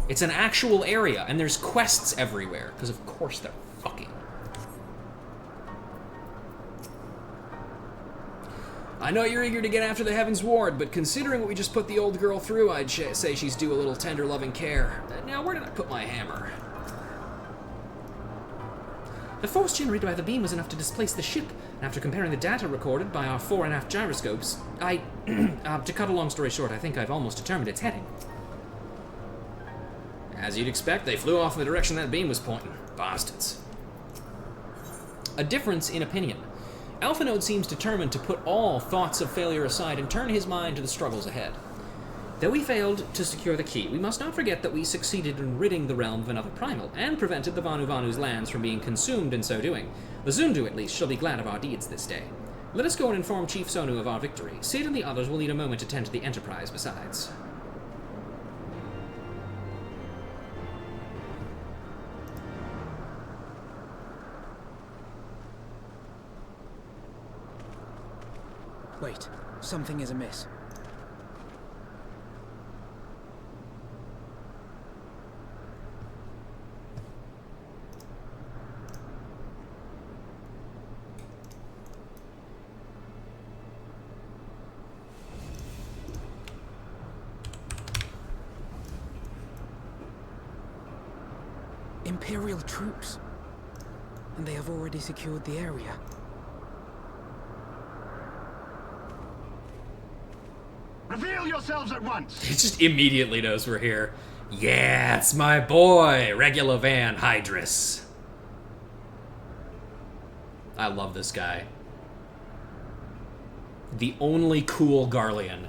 A: It's an actual area, and there's quests everywhere, because of course they're fucking. I know you're eager to get after the Heavensward, but considering what we just put the old girl through, I'd say she's due a little tender loving care. Now, where did I put my hammer?
B: The force generated by the beam was enough to displace the ship, and after comparing the data recorded by our fore and aft gyroscopes, to cut a long story short, I think I've almost determined its heading.
A: As you'd expect, they flew off in the direction that beam was pointing. Bastards. A difference in opinion. Alphanode seems determined to put all thoughts of failure aside and turn his mind to the struggles ahead.
B: Though we failed to secure the key, we must not forget that we succeeded in ridding the realm of another primal, and prevented the Vanuvanu's lands from being consumed in so doing. The Zundu, at least, shall be glad of our deeds this day. Let us go and inform Chief Sonu of our victory. Sid and the others will need a moment to tend to the Enterprise besides.
E: Wait, something is amiss. Imperial troops. And they have already secured the area.
I: Reveal yourselves at once!
A: He just immediately knows we're here. Yeah, it's my boy, Regula Van Hydrus. I love this guy. The only cool Garlean.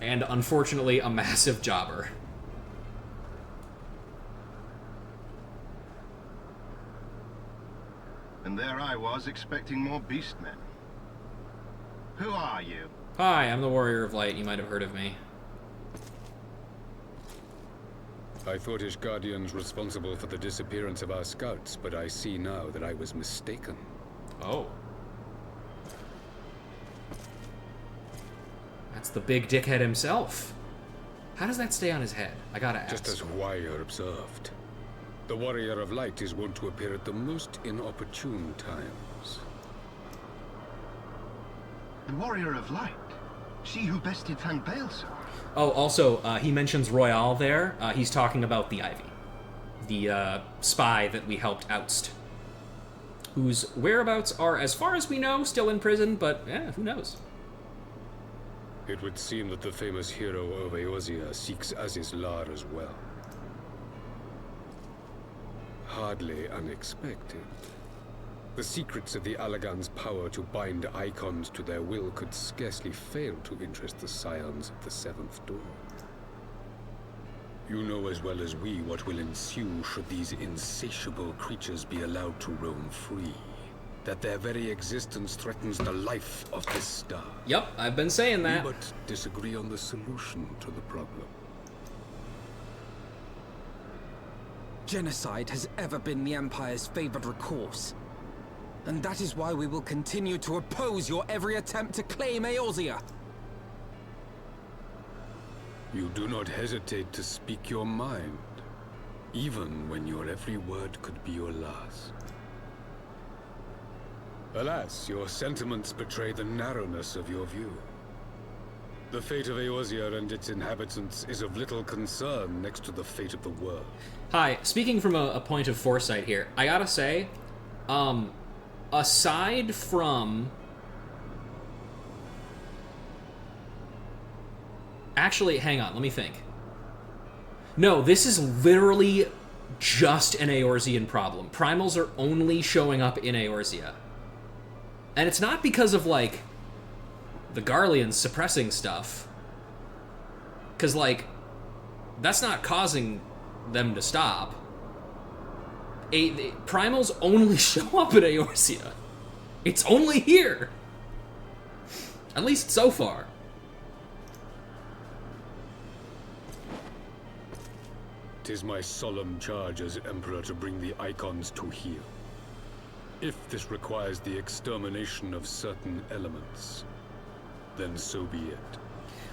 A: And unfortunately, a massive jobber.
I: And there I was, expecting more beastmen. Who are you?
A: Hi, I'm the Warrior of Light. You might have heard of me.
C: I thought Ishgardians responsible for the disappearance of our scouts, but I see now that I was mistaken.
A: Oh. That's the big dickhead himself. How does that stay on his head? I gotta ask.
C: Just as Wire observed. The Warrior of Light is wont to appear at the most inopportune times.
I: The Warrior of Light? She who bested Van Baelsar?
A: Oh, also, he mentions Royale there. He's talking about the Ivy. The spy that we helped oust. Whose whereabouts are, as far as we know, still in prison, but who knows?
C: It would seem that the famous hero of Eorzea seeks Aziz Lar as well. Hardly unexpected. The secrets of the Allagan's power to bind icons to their will could scarcely fail to interest the scions of the Seventh Door. You know as well as we what will ensue should these insatiable creatures be allowed to roam free. That their very existence threatens the life of this star.
A: Yep, I've been saying that.
C: We but disagree on the solution to the problem.
E: Genocide has ever been the Empire's favored recourse. And that is why we will continue to oppose your every attempt to claim Eorzea.
C: You do not hesitate to speak your mind, even when your every word could be your last. Alas, your sentiments betray the narrowness of your view. The fate of Eorzea and its inhabitants is of little concern next to the fate of the world.
A: Hi, speaking from a point of foresight here, I gotta say, aside from... Actually, hang on, let me think. No, this is literally just an Eorzean problem. Primals are only showing up in Eorzea. And it's not because of, like, the Garleans suppressing stuff. Because, like, that's not causing them to stop. Primals only show up in Eorzea. It's only here. At least so far.
C: Tis my solemn charge as Emperor to bring the icons to heel. If this requires the extermination of certain elements, then so be it.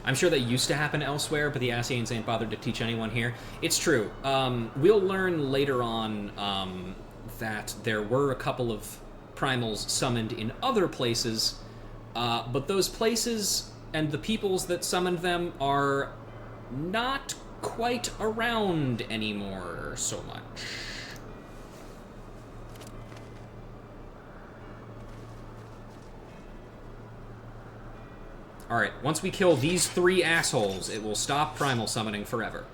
A: I'm sure that used to happen elsewhere, but the Ascians ain't bothered to teach anyone here. It's true. We'll learn later on that there were a couple of primals summoned in other places, but those places and the peoples that summoned them are not quite around anymore so much. Alright, once we kill these 3 assholes, it will stop primal summoning forever.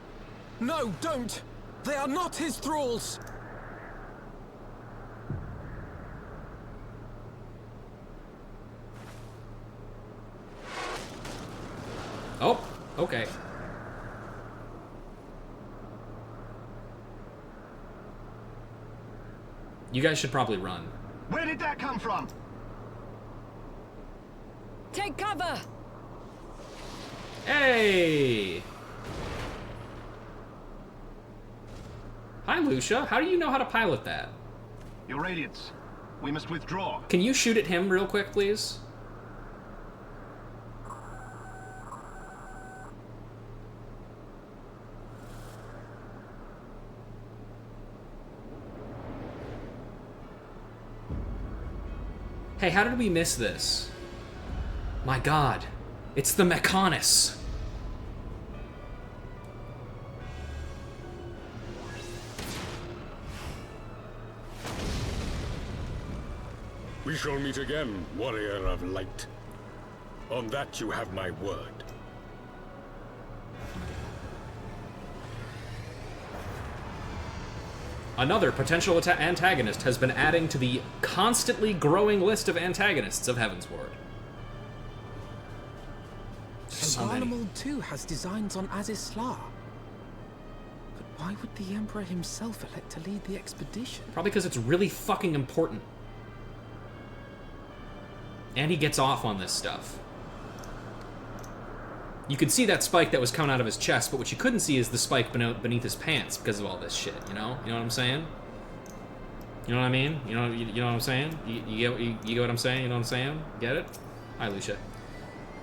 E: No, don't! They are not his thralls!
A: Oh, okay. You guys should probably run.
I: Where did that come from?
K: Take cover!
A: Hey! Hi, Lucia. How do you know how to pilot that?
I: Your Radiance. We must withdraw.
A: Can you shoot at him real quick, please? Hey, how did we miss this? My god. It's the Mechonis.
C: We shall meet again, warrior of light. On that you have my word.
A: Another potential antagonist has been adding to the constantly growing list of antagonists of Heavensward. So many.
E: Garlemald too has designs on Azizlar. But why would the Emperor himself elect to lead the expedition?
A: Probably because it's really fucking important. And he gets off on this stuff. You could see that spike that was coming out of his chest, but what you couldn't see is the spike beneath his pants because of all this shit, you know? You know what I'm saying? You know what I mean? You know what I'm saying? You get what I'm saying? You know what I'm saying? Get it? Hi, Lucia.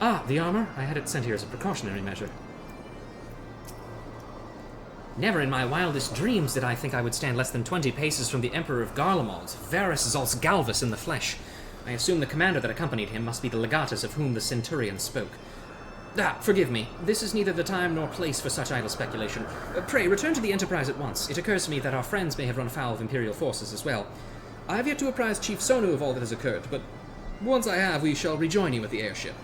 B: Ah, the armor. I had it sent here as a precautionary measure. Never in my wildest dreams did I think I would stand less than 20 paces from the Emperor of Garlemald, Varus Zalt's Galvus in the flesh. I assume the commander that accompanied him must be the legatus of whom the centurion spoke. Ah, forgive me. This is neither the time nor place for such idle speculation. Pray, return to the Enterprise at once. It occurs to me that our friends may have run afoul of Imperial forces as well. I have yet to apprise Chief Sonu of all that has occurred, but once I have, we shall rejoin you at the airship.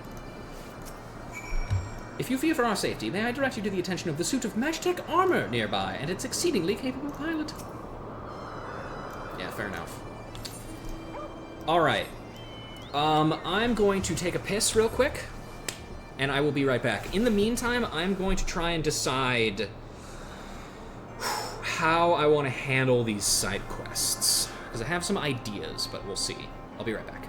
B: If you fear for our safety, may I direct you to the attention of the suit of Magitech armor nearby and its exceedingly capable pilot?
A: Yeah, fair enough. Alright. I'm going to take a piss real quick, and I will be right back. In the meantime, I'm going to try and decide how I want to handle these side quests, because I have some ideas, but we'll see. I'll be right back.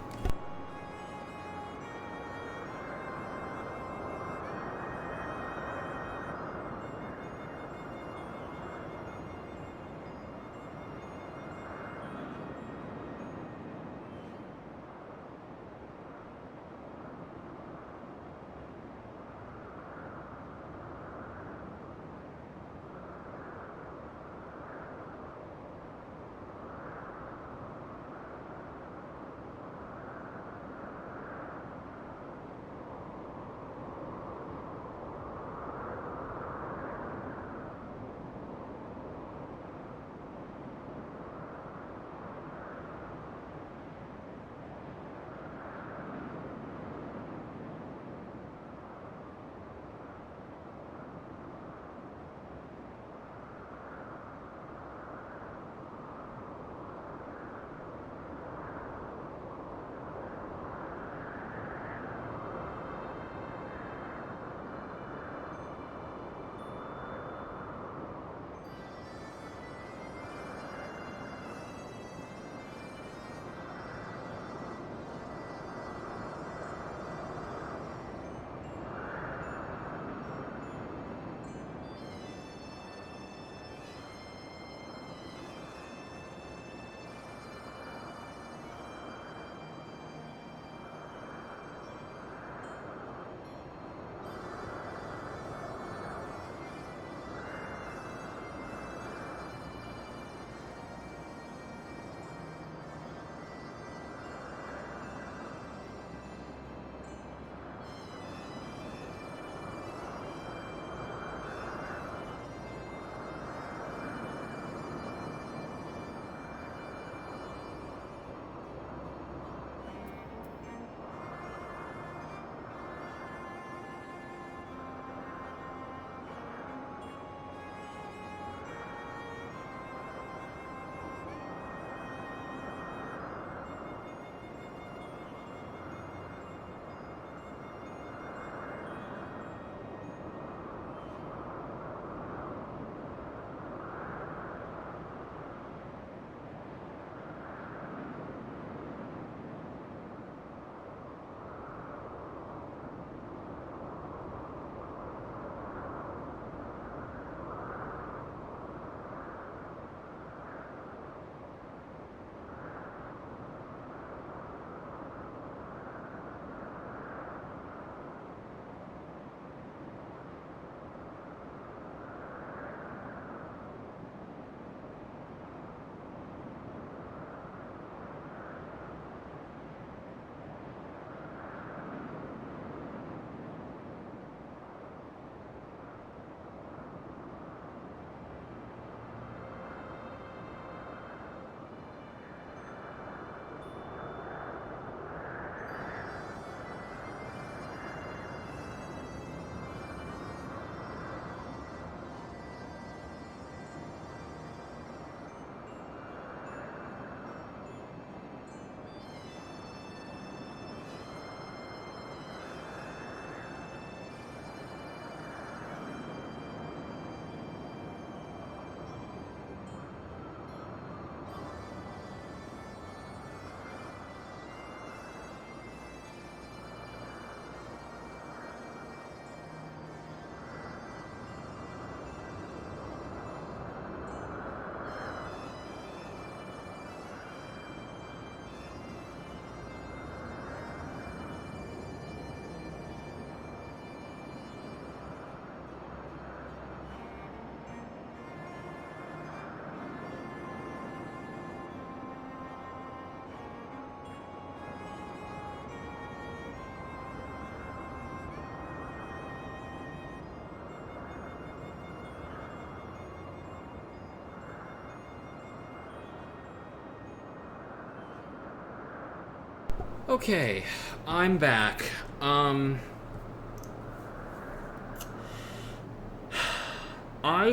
A: Okay, I'm back. I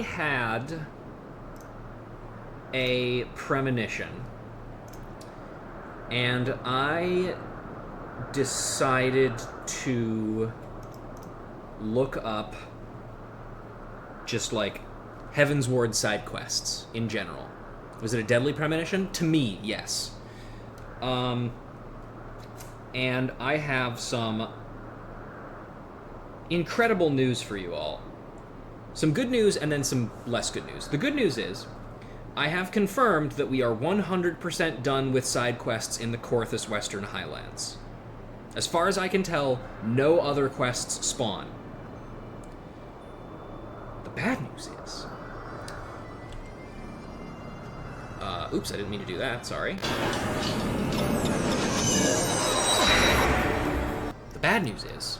A: had a premonition, and I decided to look up just like Heavensward side quests in general. Was it a deadly premonition? To me, yes. And I have some incredible news for you all. Some good news and then some less good news. The good news is, I have confirmed that we are 100% done with side quests in the Korthus Western Highlands. As far as I can tell, no other quests spawn. The bad news is... oops, I didn't mean to do that, sorry. The bad news is...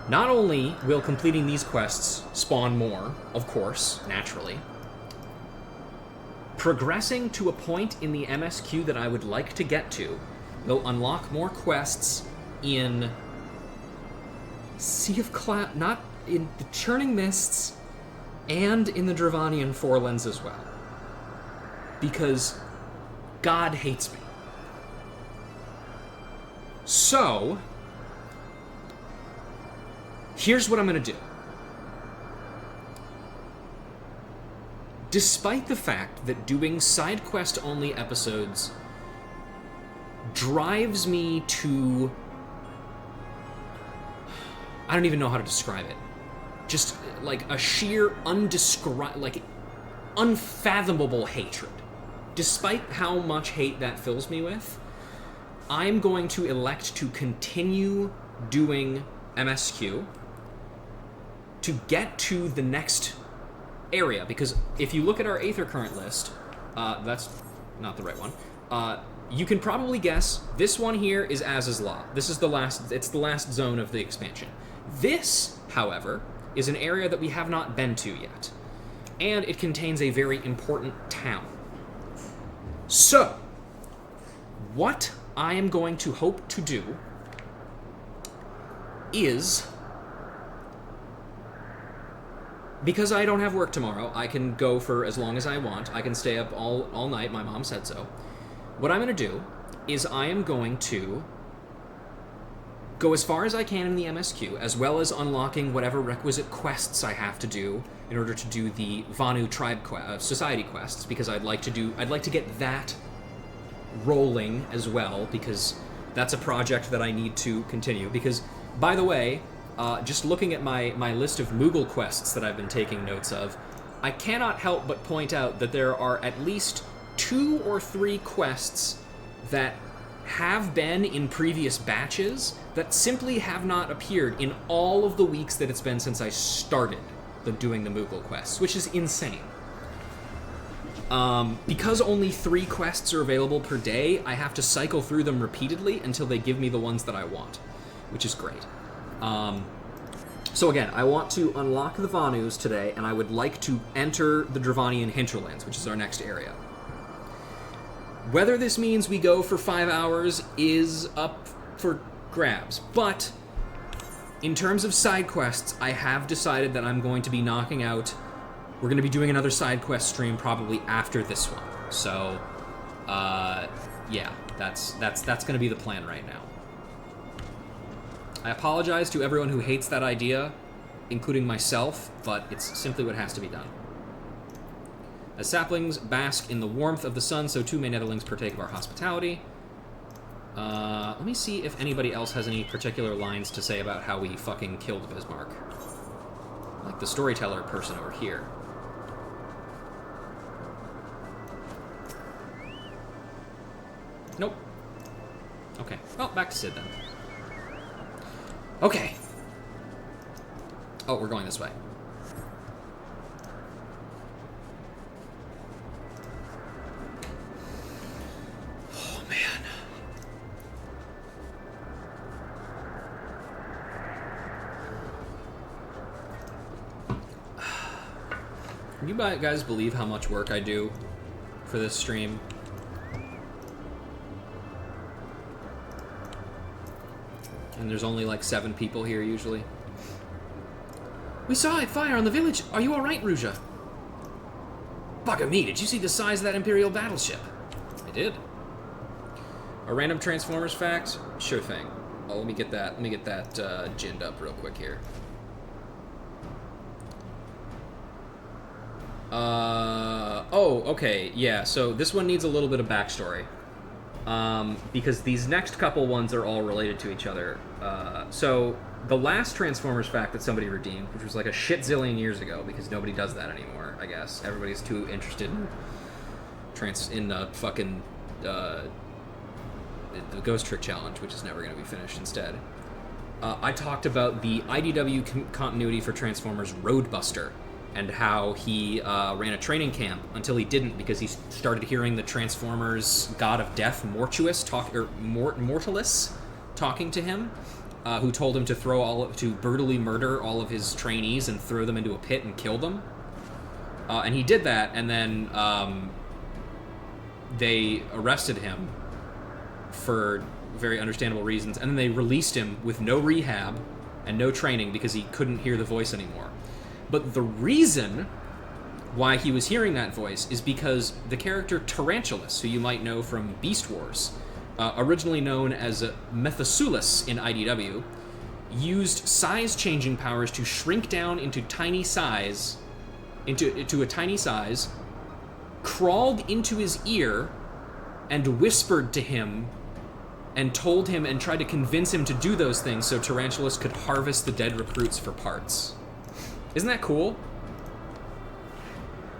A: not only will completing these quests spawn more, of course, naturally, progressing to a point in the MSQ that I would like to get to will unlock more quests in Sea of Cloud, not in the Churning Mists, and in the Dravanian Forelands as well. Because God hates me. So, here's what I'm going to do. Despite the fact that doing side quest only episodes drives me to... I don't even know how to describe it. Just like a sheer unfathomable hatred. Despite how much hate that fills me with, I'm going to elect to continue doing MSQ to get to the next area, because if you look at our Aether Current list, that's not the right one, you can probably guess this one here is Az's Law. This is it's the last zone of the expansion. This, however, is an area that we have not been to yet, and it contains a very important town. So, what I am going to hope to do is... because I don't have work tomorrow, I can go for as long as I want. I can stay up all night, my mom said so. What I'm going to do is I am going to go as far as I can in the MSQ, as well as unlocking whatever requisite quests I have to do in order to do the Vanu Tribe Society quests, because I'd like to get that rolling as well, because that's a project that I need to continue. Because, by the way, just looking at my list of Moogle quests that I've been taking notes of, I cannot help but point out that there are at least 2 or 3 quests that have been in previous batches that simply have not appeared in all of the weeks that it's been since I started doing the Moogle quests, which is insane. Because only 3 quests are available per day, I have to cycle through them repeatedly until they give me the ones that I want, which is great. So again, I want to unlock the Vanus today, and I would like to enter the Dravanian Hinterlands, which is our next area. Whether this means we go for 5 hours is up for grabs, but in terms of side quests, I have decided that I'm going to be knocking out... we're going to be doing another side quest stream probably after this one. So, yeah, that's going to be the plan right now. I apologize to everyone who hates that idea, including myself, but it's simply what has to be done. As saplings bask in the warmth of the sun, so too may netherlings partake of our hospitality. Let me see if anybody else has any particular lines to say about how we fucking killed Bismarck. Like the storyteller person over here. Nope. Okay, well, back to Sid then. Okay. Oh, we're going this way. Oh, man. Can you guys believe how much work I do for this stream. And there's only like 7 people here usually.
B: We saw it fire on the village. Are you alright, Ruja? Bugger me, did you see the size of that Imperial battleship?
A: I did. A random Transformers fact? Sure thing. Oh, let me get that ginned up real quick here. Oh, okay, yeah, so this one needs a little bit of backstory. Because these next couple ones are all related to each other. So, the last Transformers fact that somebody redeemed, which was like a shit zillion years ago, because nobody does that anymore, I guess. Everybody's too interested in the Ghost Trick Challenge, which is never going to be finished instead. I talked about the IDW continuity for Transformers Roadbuster, and how he ran a training camp until he didn't because he started hearing the Transformers God of Death, Mortuus, Mortalis, talking to him, who told him to brutally murder all of his trainees and throw them into a pit and kill them. And he did that, and then they arrested him for very understandable reasons, and then they released him with no rehab and no training because he couldn't hear the voice anymore. But the reason why he was hearing that voice is because the character Tarantulas, who you might know from Beast Wars, originally known as Methuselah in IDW, used size-changing powers to shrink down into a tiny size, crawled into his ear, and whispered to him, and told him and tried to convince him to do those things so Tarantulas could harvest the dead recruits for parts. Isn't that cool?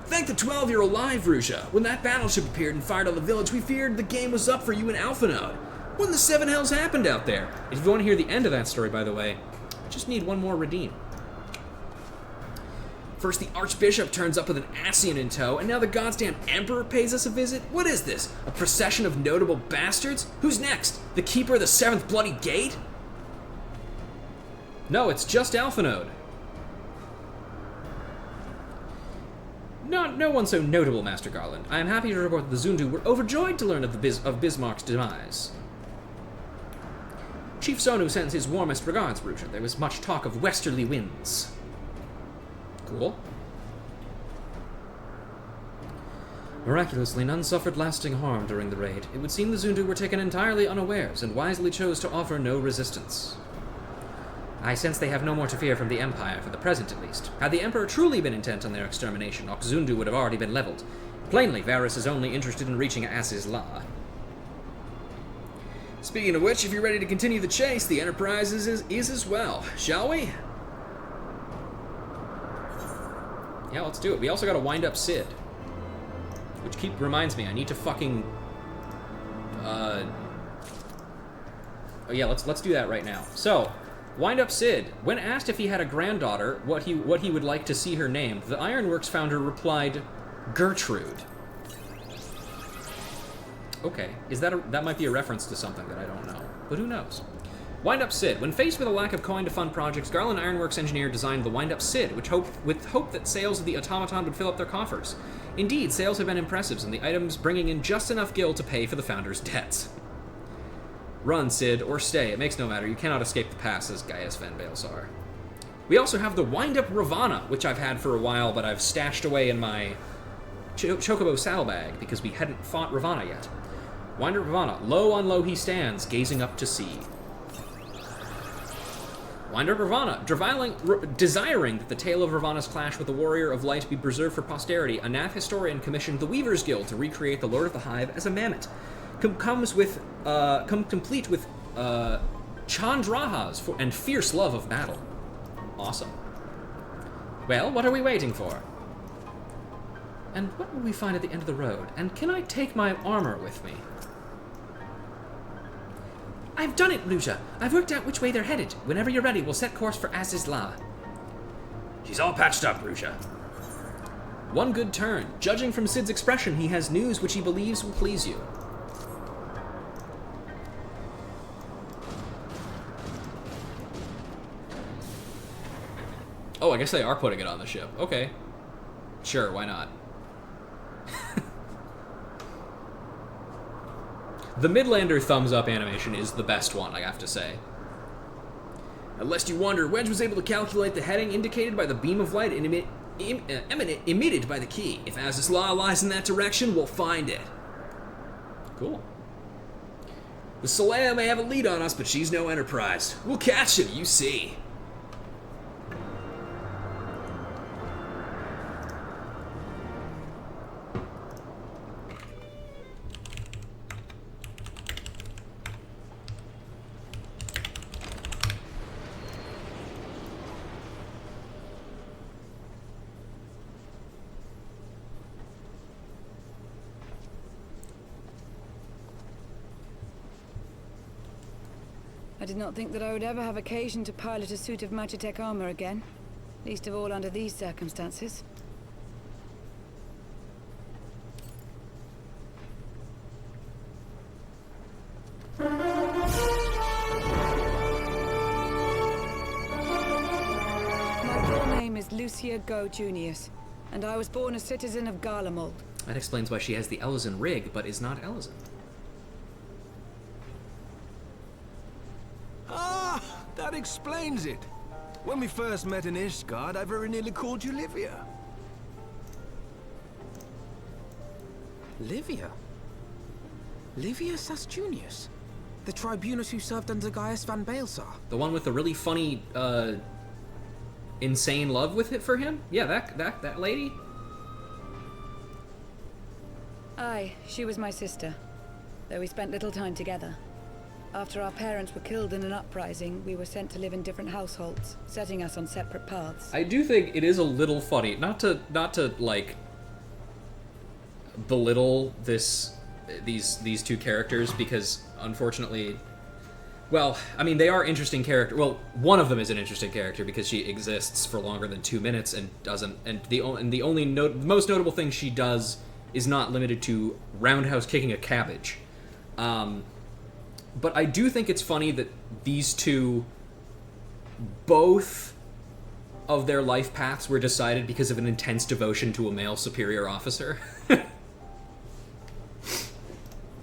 B: Thank the 12 you're alive, Ruja. When that battleship appeared and fired on the village, we feared the game was up for you and Alpha Node.
A: What in the 7 hells happened out there? If you want to hear the end of that story, by the way, I just need one more redeem.
B: First the Archbishop turns up with an Ascian in tow, and now the goddamn Emperor pays us a visit? What is this? A procession of notable bastards? Who's next? The Keeper of the 7th Bloody Gate?
A: No, it's just Alpha Node. No one so notable, Master Garland. I am happy to report that the Zundu were overjoyed to learn of Bismarck's demise.
B: Chief Sonu sends his warmest regards, Ruja. There was much talk of westerly winds.
A: Cool.
B: Miraculously, none suffered lasting harm during the raid. It would seem the Zundu were taken entirely unawares and wisely chose to offer no resistance. I sense they have no more to fear from the Empire, for the present at least. Had the Emperor truly been intent on their extermination, Oxundu would have already been leveled. Plainly, Varus is only interested in reaching As's Law.
A: Speaking of which, if you're ready to continue the chase, the Enterprise is as well. Shall we? Yeah, let's do it. We also gotta wind up Sid. Which reminds me, I need to fucking... Oh yeah, let's do that right now. So... Wind Up Sid. When asked if he had a granddaughter, what he would like to see her named, the Ironworks founder replied, Gertrude. Okay, that might be a reference to something that I don't know, but who knows? Wind Up Sid. When faced with a lack of coin to fund projects, Garland Ironworks engineer designed the Wind Up Sid, with hope that sales of the automaton would fill up their coffers. Indeed, sales have been impressive, and the items bringing in just enough gil to pay for the founder's debts. Run, Sid, or stay. It makes no matter. You cannot escape the past, says Gaius Van Balesar. We also have the Wind-Up Ravana, which I've had for a while, but I've stashed away in my Chocobo saddlebag because we hadn't fought Ravana yet. Wind-Up Ravana. Low on low he stands, gazing up to sea. Wind-Up Ravana. Desiring that the tale of Ravana's clash with the Warrior of Light be preserved for posterity, a Nath historian commissioned the Weavers Guild to recreate the Lord of the Hive as a mammoth. Complete with Chandrahas and fierce love of battle. Awesome. Well, what are we waiting for? And what will we find at the end of the road? And can I take my armor with me?
B: I've done it, Lucia. I've worked out which way they're headed. Whenever you're ready, we'll set course for As's Law.
A: She's all patched up, Lucia. One good turn. Judging from Sid's expression, he has news which he believes will please you. Oh, I guess they are putting it on the ship. Okay. Sure, why not? The Midlander thumbs up animation is the best one, I have to say. Lest you wonder, Wedge was able to calculate the heading indicated by the beam of light emitted by the key. If Az's Law lies in that direction, we'll find it. Cool. The Solea may have a lead on us, but she's no Enterprise. We'll catch him, you see.
G: I did not think that I would ever have occasion to pilot a suit of Magitech armor again. Least of all under these circumstances. My full name is Lucia Go Junius, and I was born a citizen of Garlemald.
A: That explains why she has the Ellison rig, but is not Ellison.
L: That explains it. When we first met in Ishgard, I very nearly called you Livia.
E: Livia? Livia Sasjunius? The Tribunus who served under Gaius van Baelsar?
A: The one with the really funny, insane love with it for him? Yeah, that lady?
G: Aye, she was my sister, though we spent little time together. After our parents were killed in an uprising, we were sent to live in different households, setting us on separate paths.
A: I do think it is a little funny, not to like belittle these two characters, because unfortunately, well, I mean, they are interesting characters. Well, one of them is an interesting character because she exists for longer than 2 minutes and doesn't. And the most notable thing she does is not limited to roundhouse kicking a cabbage. But I do think it's funny that these two, both of their life paths were decided because of an intense devotion to a male superior officer.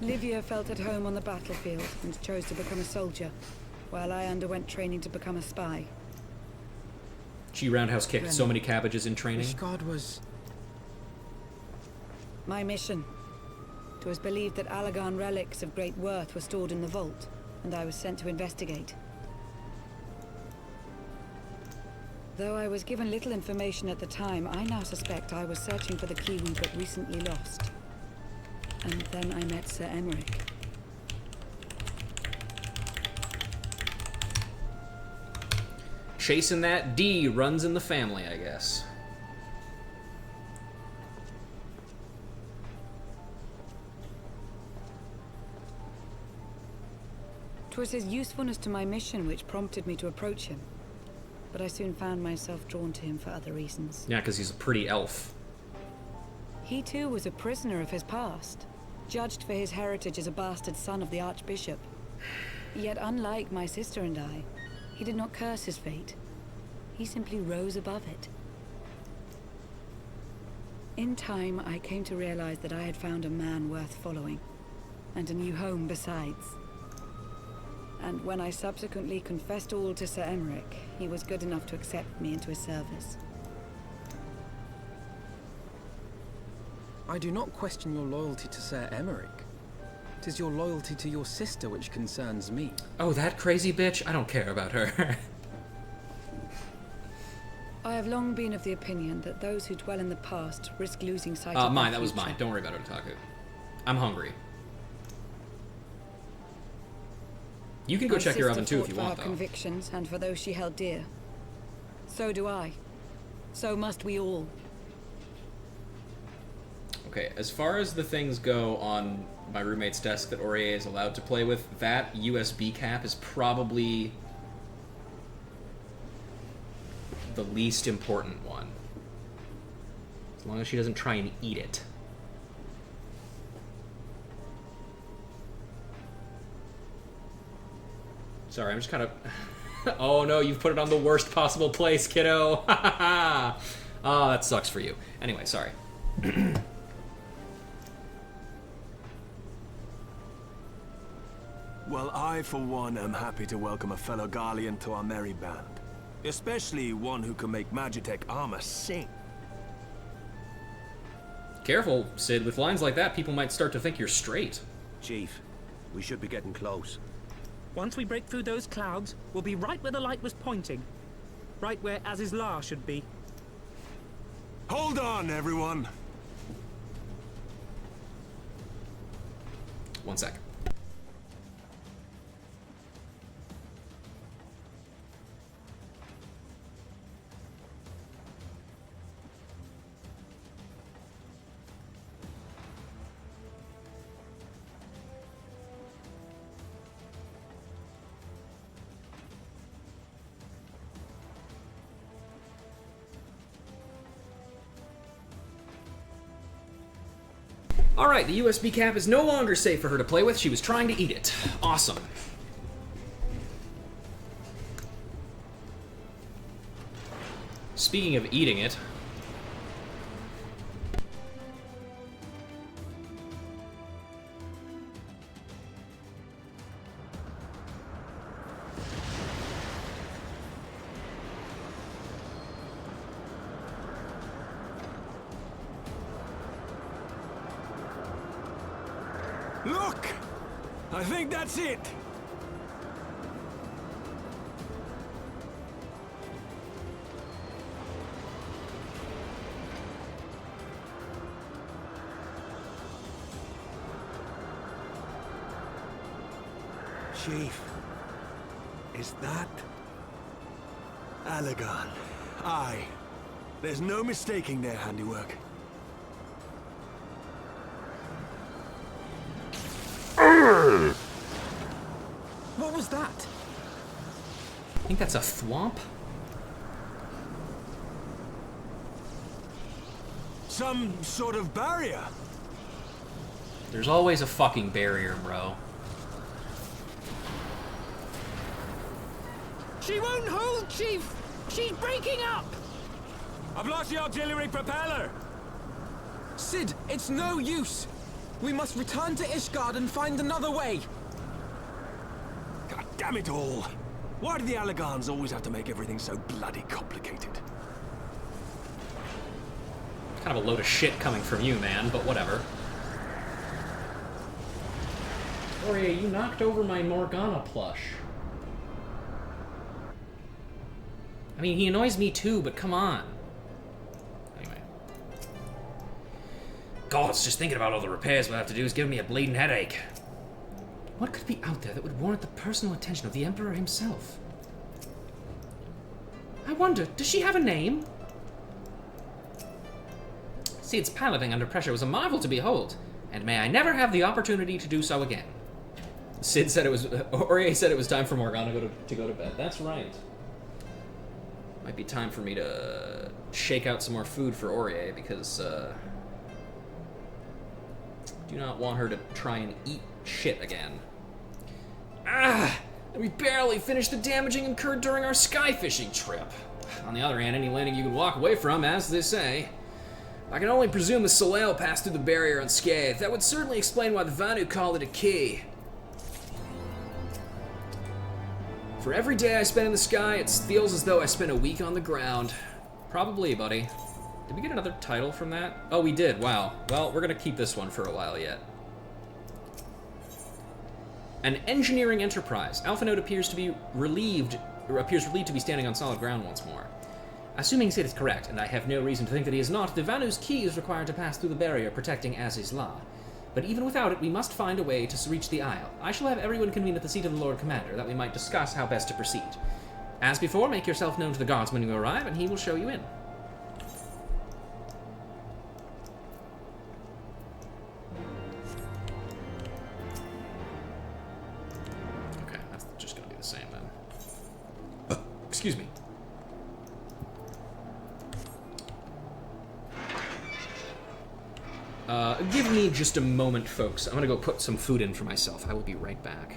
G: Livia felt at home on the battlefield and chose to become a soldier, while I underwent training to become a spy.
A: She roundhouse kicked so many cabbages in training.
E: Ishgard was...
G: My mission. It was believed that Allagan relics of great worth were stored in the vault, and I was sent to investigate. Though I was given little information at the time, I now suspect I was searching for the key we but recently lost. And then I met Sir Emmerich.
A: Chasing that D runs in the family, I guess.
G: 'Twas his usefulness to my mission which prompted me to approach him. But I soon found myself drawn to him for other reasons.
A: Yeah, because he's a pretty elf.
G: He too was a prisoner of his past, judged for his heritage as a bastard son of the Archbishop. Yet unlike my sister and I, he did not curse his fate. He simply rose above it. In time, I came to realize that I had found a man worth following, and a new home besides. And when I subsequently confessed all to Sir Emmerich, he was good enough to accept me into his service.
E: I do not question your loyalty to Sir Emmerich. It is your loyalty to your sister which concerns me.
A: Oh, that crazy bitch? I don't care about her.
G: I have long been of the opinion that those who dwell in the past risk losing sight of
A: mine,
G: their
A: that was
G: future.
A: mine. Don't worry about Otaku. I'm hungry. You can go
G: My
A: check your
G: sister
A: oven too if
G: fought
A: you
G: for
A: want,
G: her
A: though.
G: convictions and for those she held dear. So do I. So must we all.
A: Okay, as far as the things go on my roommate's desk that Aurier is allowed to play with, that USB cap is probably the least important one. As long as she doesn't try and eat it. Sorry, I'm just kind of... Oh no, you've put it on the worst possible place, kiddo! Oh, that sucks for you. Anyway, sorry.
L: Well, I, for one, am happy to welcome a fellow Garlean to our merry band. Especially one who can make Magitech armor sing.
A: Careful, Sid. With lines like that, people might start to think you're straight.
L: Chief, we should be getting close.
M: Once we break through those clouds, we'll be right where the light was pointing. Right where Aziz's Law should be.
L: Hold on, everyone!
A: 1 sec. Alright, the USB cap is no longer safe for her to play with. She was trying to eat it. Awesome. Speaking of eating it...
L: Look! I think that's it! Chief, is that Allegan? Aye. There's no mistaking their handiwork.
E: What was that?
A: I think that's a thwomp?
L: Some sort of barrier.
A: There's always a fucking barrier, bro.
M: She won't hold, Chief! She's breaking up!
L: I've lost the auxiliary propeller!
E: Sid, it's no use! We must return to Ishgard and find another way!
L: God damn it all! Why do the Allegans always have to make everything so bloody complicated?
A: Kind of a load of shit coming from you, man, but whatever. Gloria, you knocked over my Morgana plush. I mean, he annoys me too, but come on. Anyway. God, just thinking about all the repairs we'll have to do is giving me a bleeding headache. What could be out there that would warrant the personal attention of the Emperor himself? I wonder, does she have a name? Sid's piloting under pressure was a marvel to behold, and may I never have the opportunity to do so again. Sid said it was... Aurier said it was time for Morgana to go to bed. That's right. Might be time for me to shake out some more food for Aurier, because, do not want her to try and eat shit again. Ah! We barely finished the damaging incurred during our sky fishing trip. On the other hand, any landing you can walk away from, as they say. I can only presume the Soleil passed through the barrier unscathed. That would certainly explain why the Vanu called it a key. For every day I spend in the sky, it feels as though I spent a week on the ground. Probably, buddy. Did we get another title from that? Oh, we did. Wow. Well, we're gonna keep this one for a while yet. An engineering enterprise. Alpha Node appears relieved to be standing on solid ground once more. Assuming Sid is correct, and I have no reason to think that he is not, the Vanu's key is required to pass through the barrier protecting Aziz's Law. But even without it, we must find a way to reach the Isle. I shall have everyone convene at the seat of the Lord Commander, that we might discuss how best to proceed. As before, make yourself known to the guards when you arrive, and he will show you in. Okay, that's just gonna be the same then. Excuse me. Give me just a moment, folks. I'm gonna go put some food in for myself. I will be right back.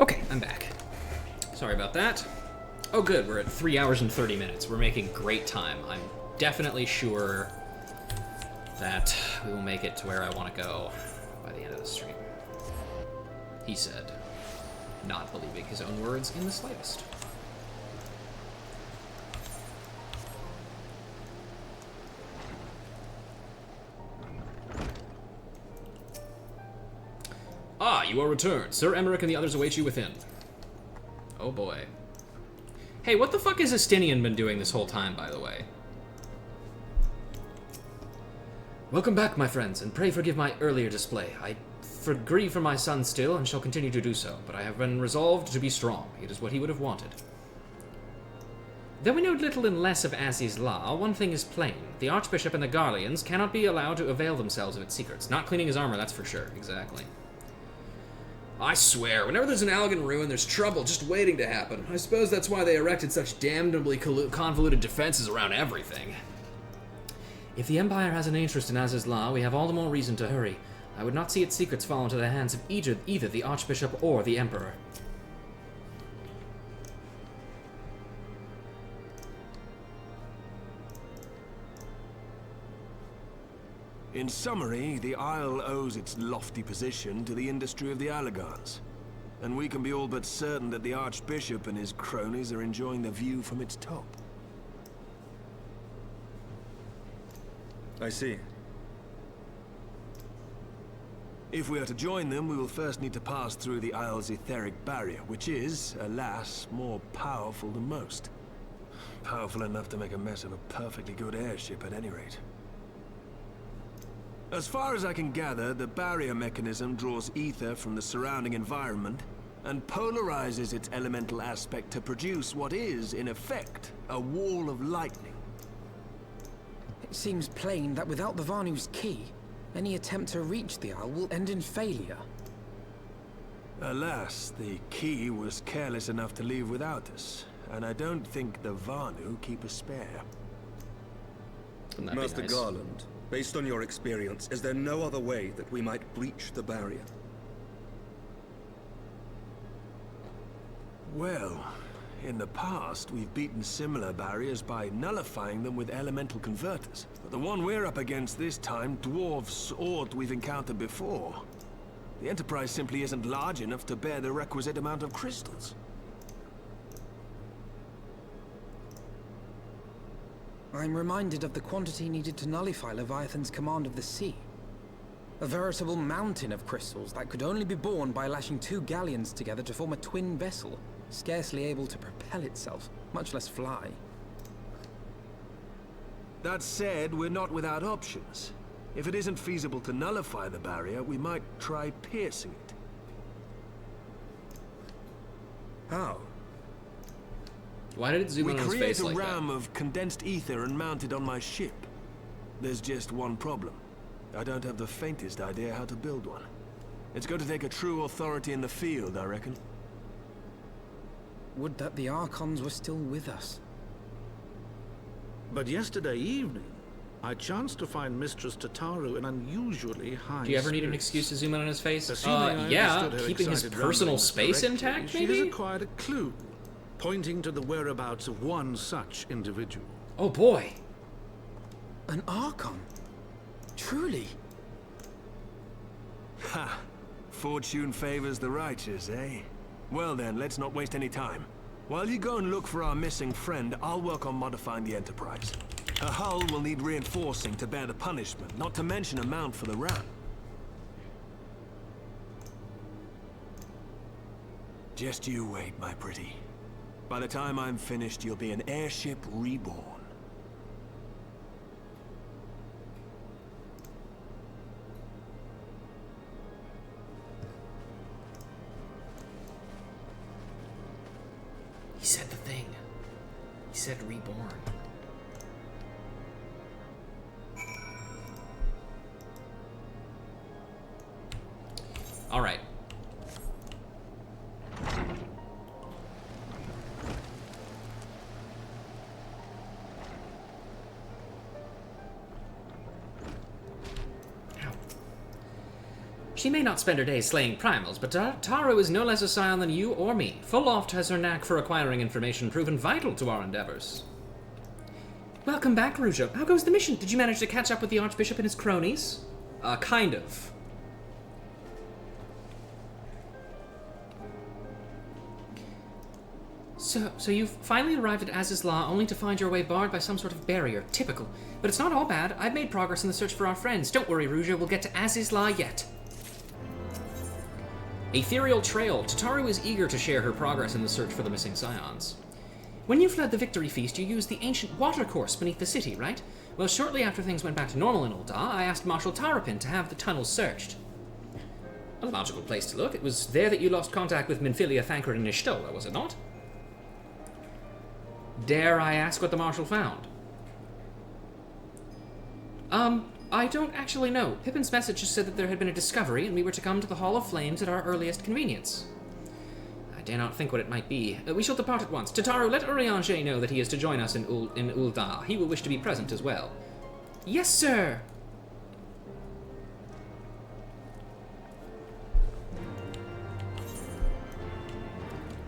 A: Okay, I'm back. Sorry about that. Oh good, we're at 3 hours and 30 minutes. We're making great time. I'm definitely sure that we will make it to where I want to go by the end of the stream. He said, not believing his own words in the slightest. Ah, you are returned. Sir Emmerich and the others await you within. Oh boy. Hey, what the fuck has Estinian been doing this whole time, by the way?
H: Welcome back, my friends, and pray forgive my earlier display. I grieve for my son still, and shall continue to do so, but I have been resolved to be strong. It is what he would have wanted.
B: Though we know little and less of Aziz's law, one thing is plain. The Archbishop and the Garleans cannot be allowed to avail themselves of its secrets.
A: Not cleaning his armor, that's for sure. Exactly. I swear, whenever there's an Allegan ruin, there's trouble just waiting to happen. I suppose that's why they erected such damnably convoluted defenses around everything.
B: If the Empire has an interest in Aziz's law, we have all the more reason to hurry. I would not see its secrets fall into the hands of either the Archbishop or the Emperor.
L: In summary, the Isle owes its lofty position to the industry of the Allegans. And we can be all but certain that the Archbishop and his cronies are enjoying the view from its top.
D: I see.
L: If we are to join them, we will first need to pass through the Isle's etheric barrier, which is, alas, more powerful than most. Powerful enough to make a mess of a perfectly good airship at any rate. As far as I can gather, the barrier mechanism draws ether from the surrounding environment and polarizes its elemental aspect to produce what is, in effect, a wall of lightning.
E: It seems plain that without the Vanu's key, any attempt to reach the Isle will end in failure.
L: Alas, the key was careless enough to leave without us, and I don't think the Vanu keep a spare.
D: Master Garland, based on your experience, is there no other way that we might breach the barrier?
L: Well, in the past, we've beaten similar barriers by nullifying them with elemental converters. But the one we're up against this time dwarfs aught we've encountered before. The Enterprise simply isn't large enough to bear the requisite amount of crystals.
E: I'm reminded of the quantity needed to nullify Leviathan's command of the sea. A veritable mountain of crystals that could only be borne by lashing two galleons together to form a twin vessel, scarcely able to propel itself, much less fly.
L: That said, we're not without options. If it isn't feasible to nullify the barrier, we might try piercing it.
D: How?
A: Why did it zoom in on his face like that?
L: We create a ram of condensed ether and mount it on my ship. There's just one problem. I don't have the faintest idea how to build one. It's going to take a true authority in the field, I reckon.
E: Would that the Archons were still with us.
I: But yesterday evening, I chanced to find Mistress Tataru in unusually high
A: Do you ever need an
I: spirits.
A: excuse to zoom in on his face?
I: Assuming I
A: Yeah,
I: understood her
A: keeping his
I: excited
A: personal
I: ramblings
A: space
I: correctly,
A: intact,
I: She
A: maybe?
I: has acquired a clue, pointing to the whereabouts of one such individual.
A: Oh boy.
E: An Archon? Truly?
L: Ha! Fortune favors the righteous, eh? Well then, let's not waste any time. While you go and look for our missing friend, I'll work on modifying the Enterprise. Her hull will need reinforcing to bear the punishment, not to mention a mount for the ram. Just you wait, my pretty. By the time I'm finished, you'll be an airship reborn.
A: He said the thing. He said reborn. All right.
B: She may not spend her days slaying primals, but Taro is no less a scion than you or me. Full oft has her knack for acquiring information proven vital to our endeavors. Welcome back, Rougeau. How goes the mission? Did you manage to catch up with the Archbishop and his cronies?
A: Kind of.
B: So you've finally arrived at Aziz's Law, only to find your way barred by some sort of barrier. Typical. But it's not all bad. I've made progress in the search for our friends. Don't worry, Rougeau. We'll get to Aziz's Law yet.
A: Ethereal Trail. Tataru is eager to share her progress in the search for the missing scions.
B: When you fled the Victory Feast, you used the ancient watercourse beneath the city, right? Well, shortly after things went back to normal in Ul'dah, I asked Marshal Tarapin to have the tunnels searched.
A: A logical place to look. It was there that you lost contact with Minfilia, Thancred, and Y'shtola, was it not?
B: Dare I ask what the Marshal found? I don't actually know. Pippin's message just said that there had been a discovery, and we were to come to the Hall of Flames at our earliest convenience.
A: I dare not think what it might be. We shall depart at once. Tataru, let Urianger know that he is to join us in Ul'dah. He will wish to be present as well.
B: Yes, sir!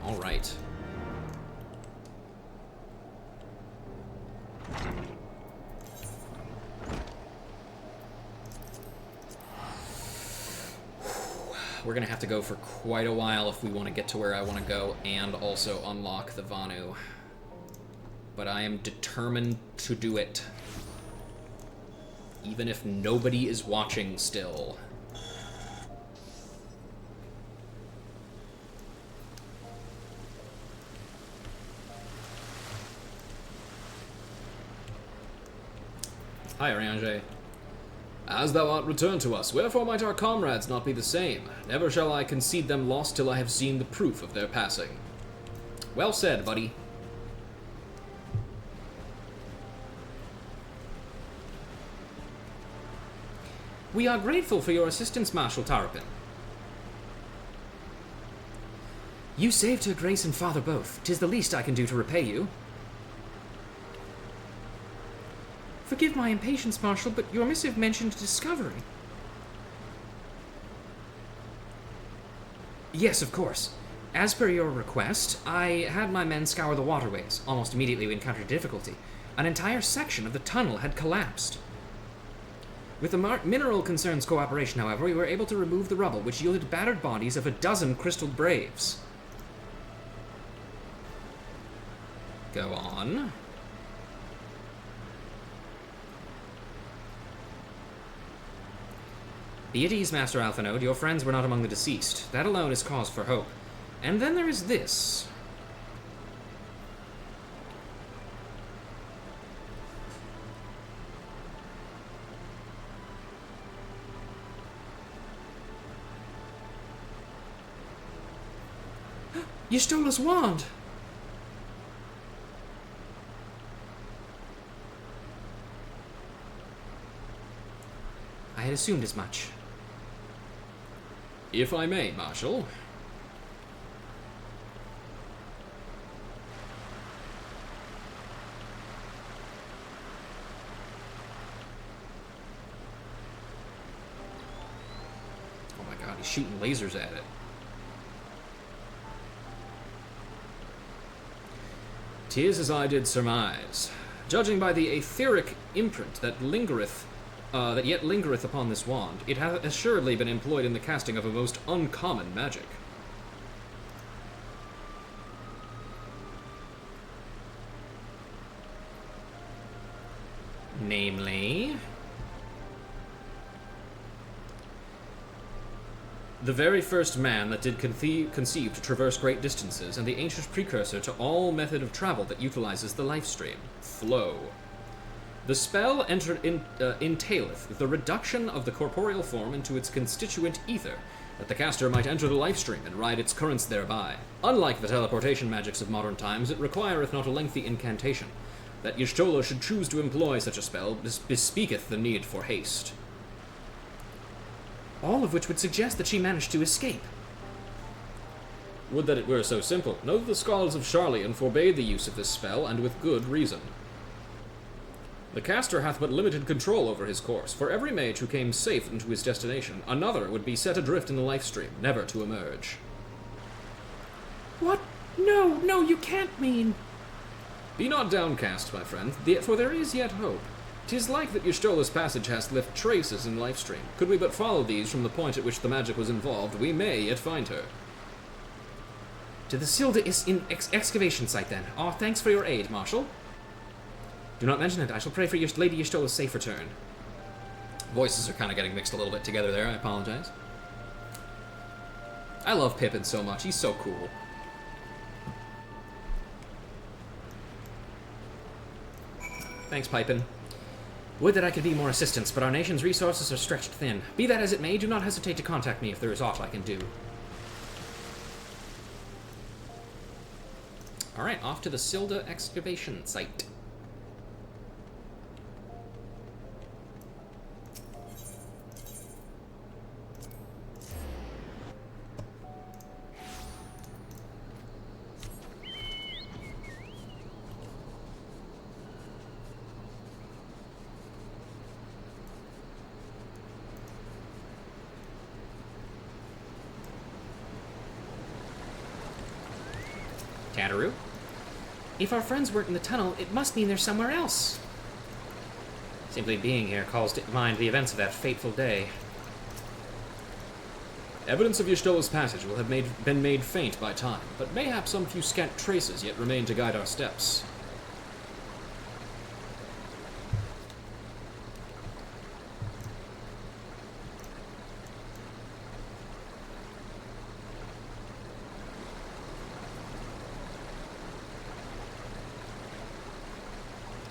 A: All right. We're gonna have to go for quite a while if we want to get to where I want to go and also unlock the Vanu. But I am determined to do it. Even if nobody is watching still. Hi, Urianger. As thou art returned to us, wherefore might our comrades not be the same? Never shall I concede them lost till I have seen the proof of their passing. Well said, buddy.
B: We are grateful for your assistance, Marshal Tarapin. You saved her grace and father both. 'Tis the least I can do to repay you. Forgive my impatience, Marshal, but your missive mentioned a discovery. Yes, of course. As per your request, I had my men scour the waterways. Almost immediately we encountered difficulty. An entire section of the tunnel had collapsed. With the mineral concern's cooperation, however, we were able to remove the rubble, which yielded battered bodies of a dozen crystal braves.
A: Go on.
B: Be at ease, Master Alphanode. Your friends were not among the deceased. That alone is cause for hope. And then there is this. Y'shtola's wand! I had assumed as much.
A: If I may, Marshal. Oh my god, he's shooting lasers at it. "'Tis as I did surmise. Judging by the etheric imprint that yet lingereth upon this wand, it hath assuredly been employed in the casting of a most uncommon magic."
B: Namely?
A: "The very first man that did conceive to traverse great distances, and the ancient precursor to all method of travel that utilizes the life stream, flow. The spell entaileth the reduction of the corporeal form into its constituent ether, that the caster might enter the life stream and ride its currents thereby. Unlike the teleportation magics of modern times, it requireth not a lengthy incantation. That Y'shtola should choose to employ such a spell bespeaketh the need for haste."
B: All of which would suggest that she managed to escape.
A: Would that it were so simple. Know that the scholars of Charlian forbade the use of this spell, and with good reason.
H: The caster hath but limited control over his course. For every mage who came safe into his destination, another would be set adrift in the life stream, never to emerge.
B: What? No, you can't mean...
H: Be not downcast, my friend, for there is yet hope. 'Tis like that Y'shtola's passage hath left traces in Lifestream. Could we but follow these from the point at which the magic was involved, we may yet find her.
B: To the Silda excavation site, then. Oh, thanks for your aid, Marshal. Do not mention it. I shall pray for Lady Y'shtola's safe return.
A: Voices are kind of getting mixed a little bit together there. I apologize. I love Pippin so much. He's so cool.
B: Thanks, Pipin. Would that I could be more assistance, but our nation's resources are stretched thin. Be that as it may, do not hesitate to contact me if there is aught I can do.
A: Alright, off to the Silda excavation site. Tataru?
B: If our friends weren't in the tunnel, it must mean they're somewhere else. Simply being here calls to mind the events of that fateful day.
H: Evidence of Y'shtola's passage will have been made faint by time, but mayhap some few scant traces yet remain to guide our steps.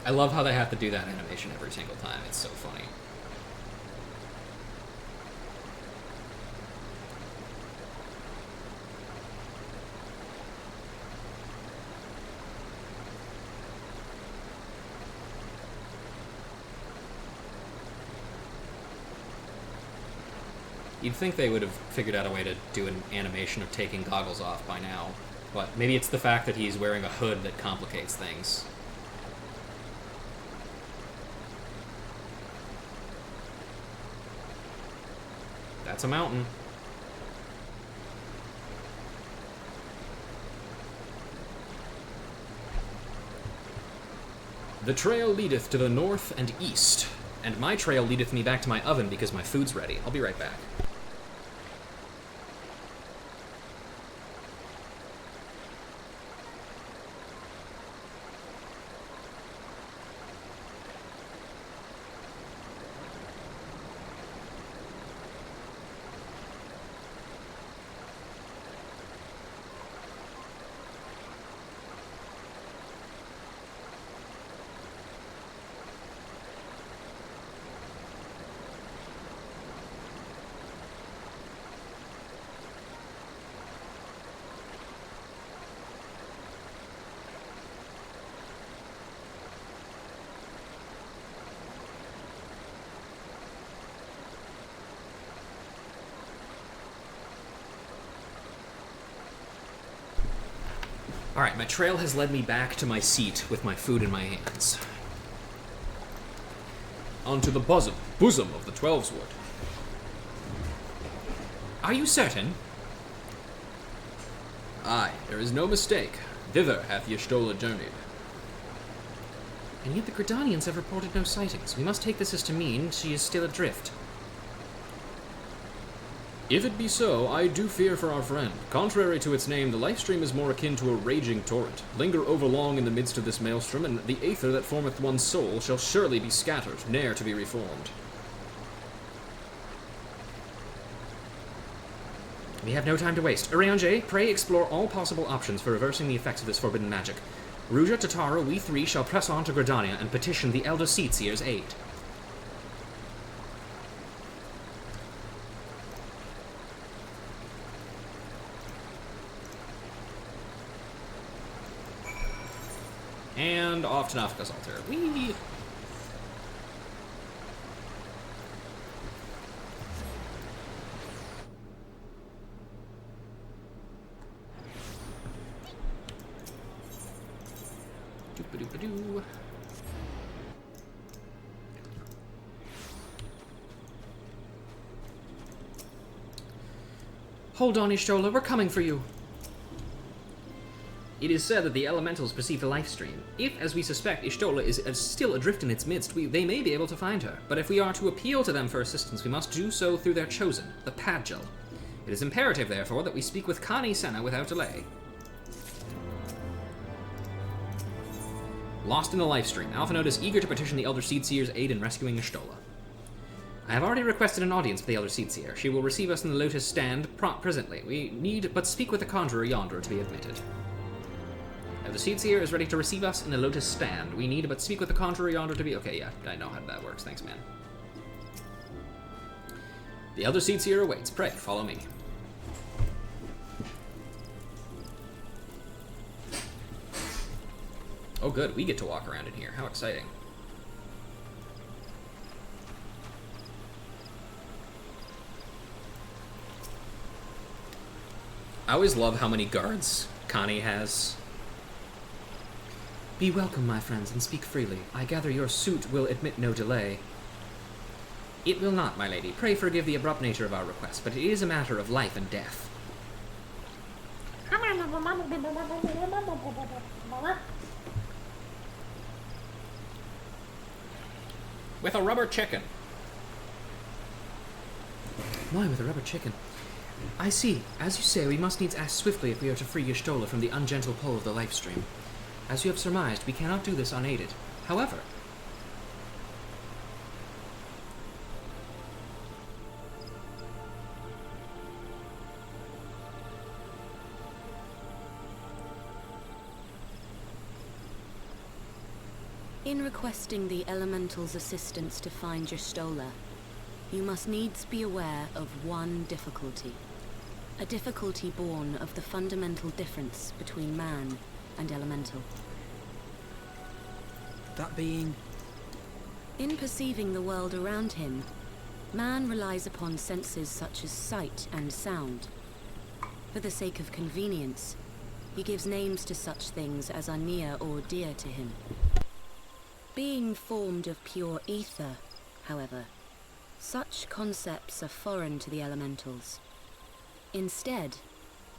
A: I love how they have to do that animation every single time. It's so funny. You'd think they would have figured out a way to do an animation of taking goggles off by now. But maybe it's the fact that he's wearing a hood that complicates things. That's a mountain.
H: The trail leadeth to the north and east.
A: And my trail leadeth me back to my oven because my food's ready. I'll be right back. Alright, my trail has led me back to my seat with my food in my hands.
H: Onto the bosom of the Twelveswood.
B: Are you certain?
H: Aye, there is no mistake. Thither hath Y'shtola journeyed.
B: And yet the Gridanians have reported no sightings. We must take this as to mean she is still adrift.
H: If it be so, I do fear for our friend. Contrary to its name, the Lifestream is more akin to a raging torrent. Linger overlong in the midst of this maelstrom, and the aether that formeth one's soul shall surely be scattered, ne'er to be reformed.
B: We have no time to waste. Urianger, pray explore all possible options for reversing the effects of this forbidden magic. Ruja, Tataru, we three shall press on to Gridania and petition the Elder Seatseer's aid.
A: And off to Nafka's altar. Whee! Doop-a-doop-a-doo.
B: Hold on, Y'shtola, we're coming for you.
A: It is said that the elementals perceive the life stream. If, as we suspect, Y'shtola is still adrift in its midst, they may be able to find her. But if we are to appeal to them for assistance, we must do so through their chosen, the Padgel. It is imperative, therefore, that we speak with Kani Senna without delay. Lost in the life stream. Alphinaud is eager to petition the Elder Seedseer's aid in rescuing Y'shtola. I have already requested an audience with the Elder Seedseer. She will receive us in the Lotus Stand presently. We need but speak with the Conjurer yonder to be admitted. The Seedseer is ready to receive us in the Lotus Stand. We need but speak with the Conjurer yonder to be... Okay, yeah, I know how that works. Thanks, man. The Elder Seedseer awaits. Pray, follow me. Oh, good. We get to walk around in here. How exciting. I always love how many guards Connie has.
B: Be welcome, my friends, and speak freely. I gather your suit will admit no delay.
A: It will not, my lady. Pray forgive the abrupt nature of our request, but it is a matter of life and death. With a rubber chicken.
B: Why with a rubber chicken? I see. As you say, we must needs act swiftly if we are to free Y'shtola from the ungentle pull of the life stream. As you have surmised, we cannot do this unaided. However...
N: In requesting the Elemental's assistance to find Y'shtola, you must needs be aware of one difficulty. A difficulty born of the fundamental difference between man and Elemental.
E: That being?
N: In perceiving the world around him, man relies upon senses such as sight and sound. For the sake of convenience, he gives names to such things as are near or dear to him. Being formed of pure ether, however, such concepts are foreign to the Elementals. Instead,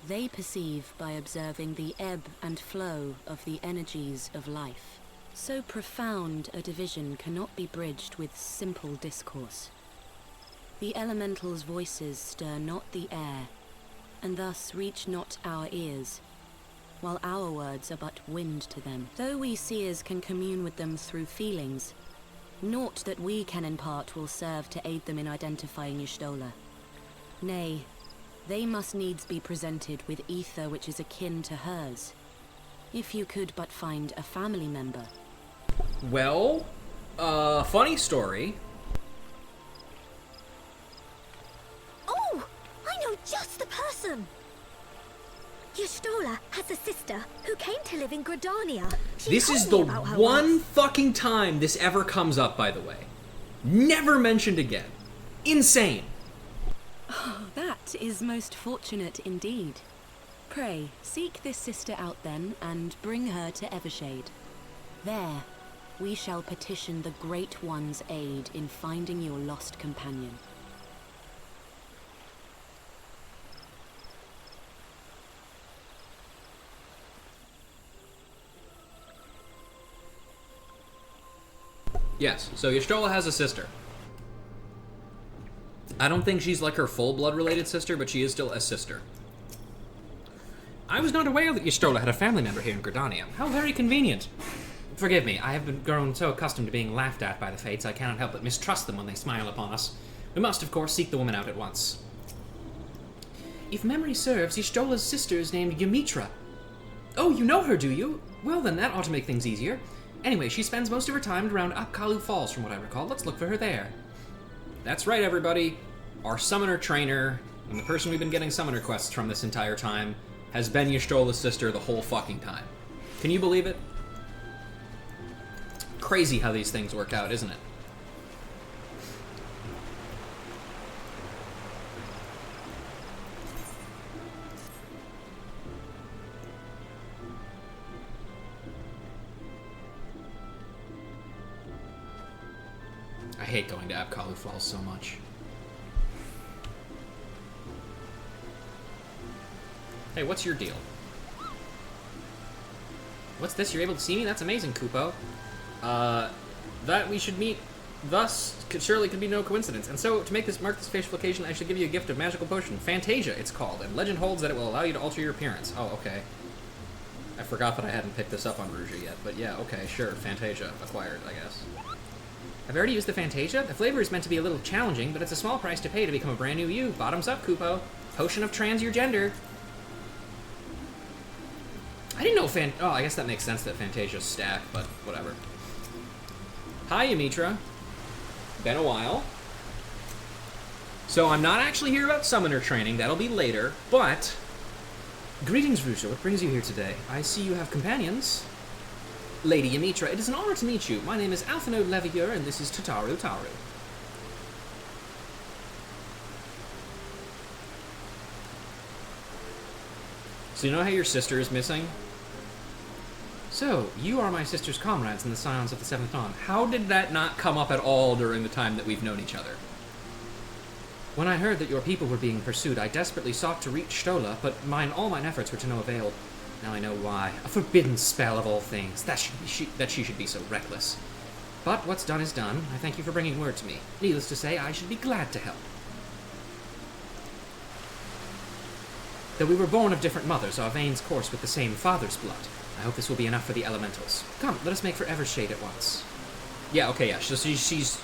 N: they perceive by observing the ebb and flow of the energies of life. So profound a division cannot be bridged with simple discourse. The Elementals' voices stir not the air, and thus reach not our ears, while our words are but wind to them. Though we seers can commune with them through feelings, naught that we can impart will serve to aid them in identifying Y'shtola. Nay, they must needs be presented with ether which is akin to hers. If you could but find a family member.
A: Well, funny story.
O: Oh! I know just the person! Y'shtola has a sister who came to live in Gridania.
A: This is the one fucking time this ever comes up, by the way. Never mentioned again. Insane.
N: Oh, that is most fortunate indeed. Pray, seek this sister out then, and bring her to Evershade. There, we shall petition the Great One's aid in finding your lost companion.
A: Yes, so Y'shtola has a sister. I don't think she's like her full blood related sister, but she is still a sister. I was not aware that Y'shtola had a family member here in Gridania. How very convenient.
B: Forgive me, I have grown so accustomed to being laughed at by the Fates, I cannot help but mistrust them when they smile upon us. We must, of course, seek the woman out at once. If memory serves, Y'shtola's sister is named Ymitra. Oh, you know her, do you? Well then, that ought to make things easier. Anyway, she spends most of her time around Apkalu Falls, from what I recall. Let's look for her there.
A: That's right, everybody. Our summoner trainer, and the person we've been getting summoner quests from this entire time, has been Y'shtola's sister the whole fucking time. Can you believe it? Crazy how these things work out, isn't it? I hate going to Apkalu Falls so much. Hey, what's your deal?
B: What's this? You're able to see me? That's amazing, Kupo.
A: That we should meet thus surely could be no coincidence. And so, to mark this facial occasion, I should give you a gift of magical potion. Fantasia, it's called, and legend holds that it will allow you to alter your appearance. Oh, okay. I forgot that I hadn't picked this up on Rougia yet, but yeah, okay, sure. Fantasia, acquired, I guess.
B: I've already used the Fantasia. The flavor is meant to be a little challenging, but it's a small price to pay to become a brand new you.
A: Bottoms up, Kupo.
B: Potion of trans your gender.
A: I didn't know oh, I guess that makes sense that Fantasia's stack, but whatever. Hi, Yamitra. Been a while. So I'm not actually here about summoner training, that'll be later, but...
B: Greetings, Rougia. What brings you here today? I see you have companions.
A: Lady Yamitra, it is an honor to meet you. My name is Alphonode Levier, and this is Tataru Taru. So you know how your sister is missing?
B: So, you are my sister's comrades in the Scions of the Seventh Dawn.
A: How did that not come up at all during the time that we've known each other?
B: When I heard that your people were being pursued, I desperately sought to reach Stola, but all mine efforts were to no avail. Now I know why. A forbidden spell of all things. That she should be so reckless. But what's done is done. I thank you for bringing word to me. Needless to say, I should be glad to help. Though we were born of different mothers, our veins course with the same father's blood. I hope this will be enough for the elementals. Come, let us make for Evershade at once.
A: Yeah, okay, yeah. So she's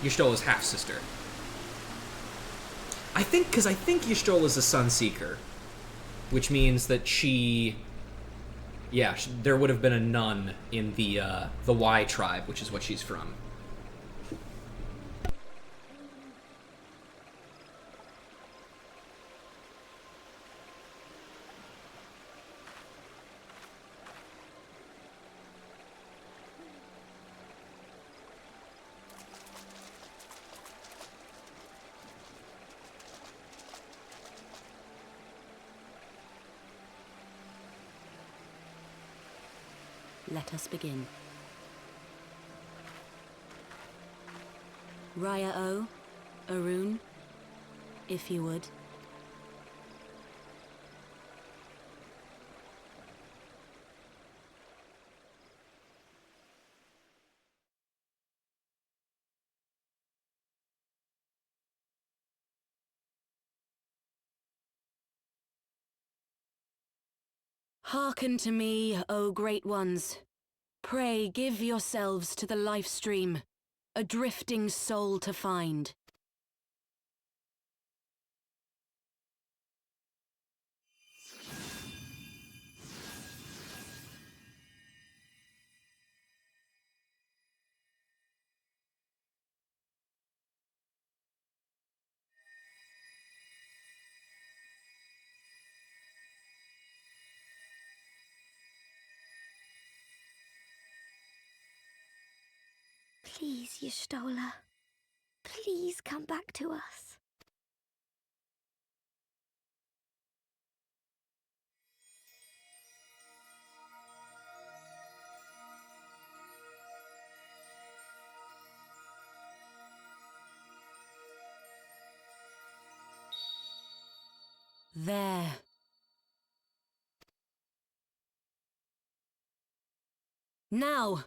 A: Y'shtola's half-sister. I think Y'shtola's a Sunseeker, which means that she... Yeah, there would have been a nun in the Y tribe, which is what she's from.
N: Let us begin. Raya O, Arun, if you would. Hearken to me, O great ones. Pray give yourselves to the life stream, a drifting soul to find.
O: Please, Y'shtola. Please come back to us.
N: There. Now!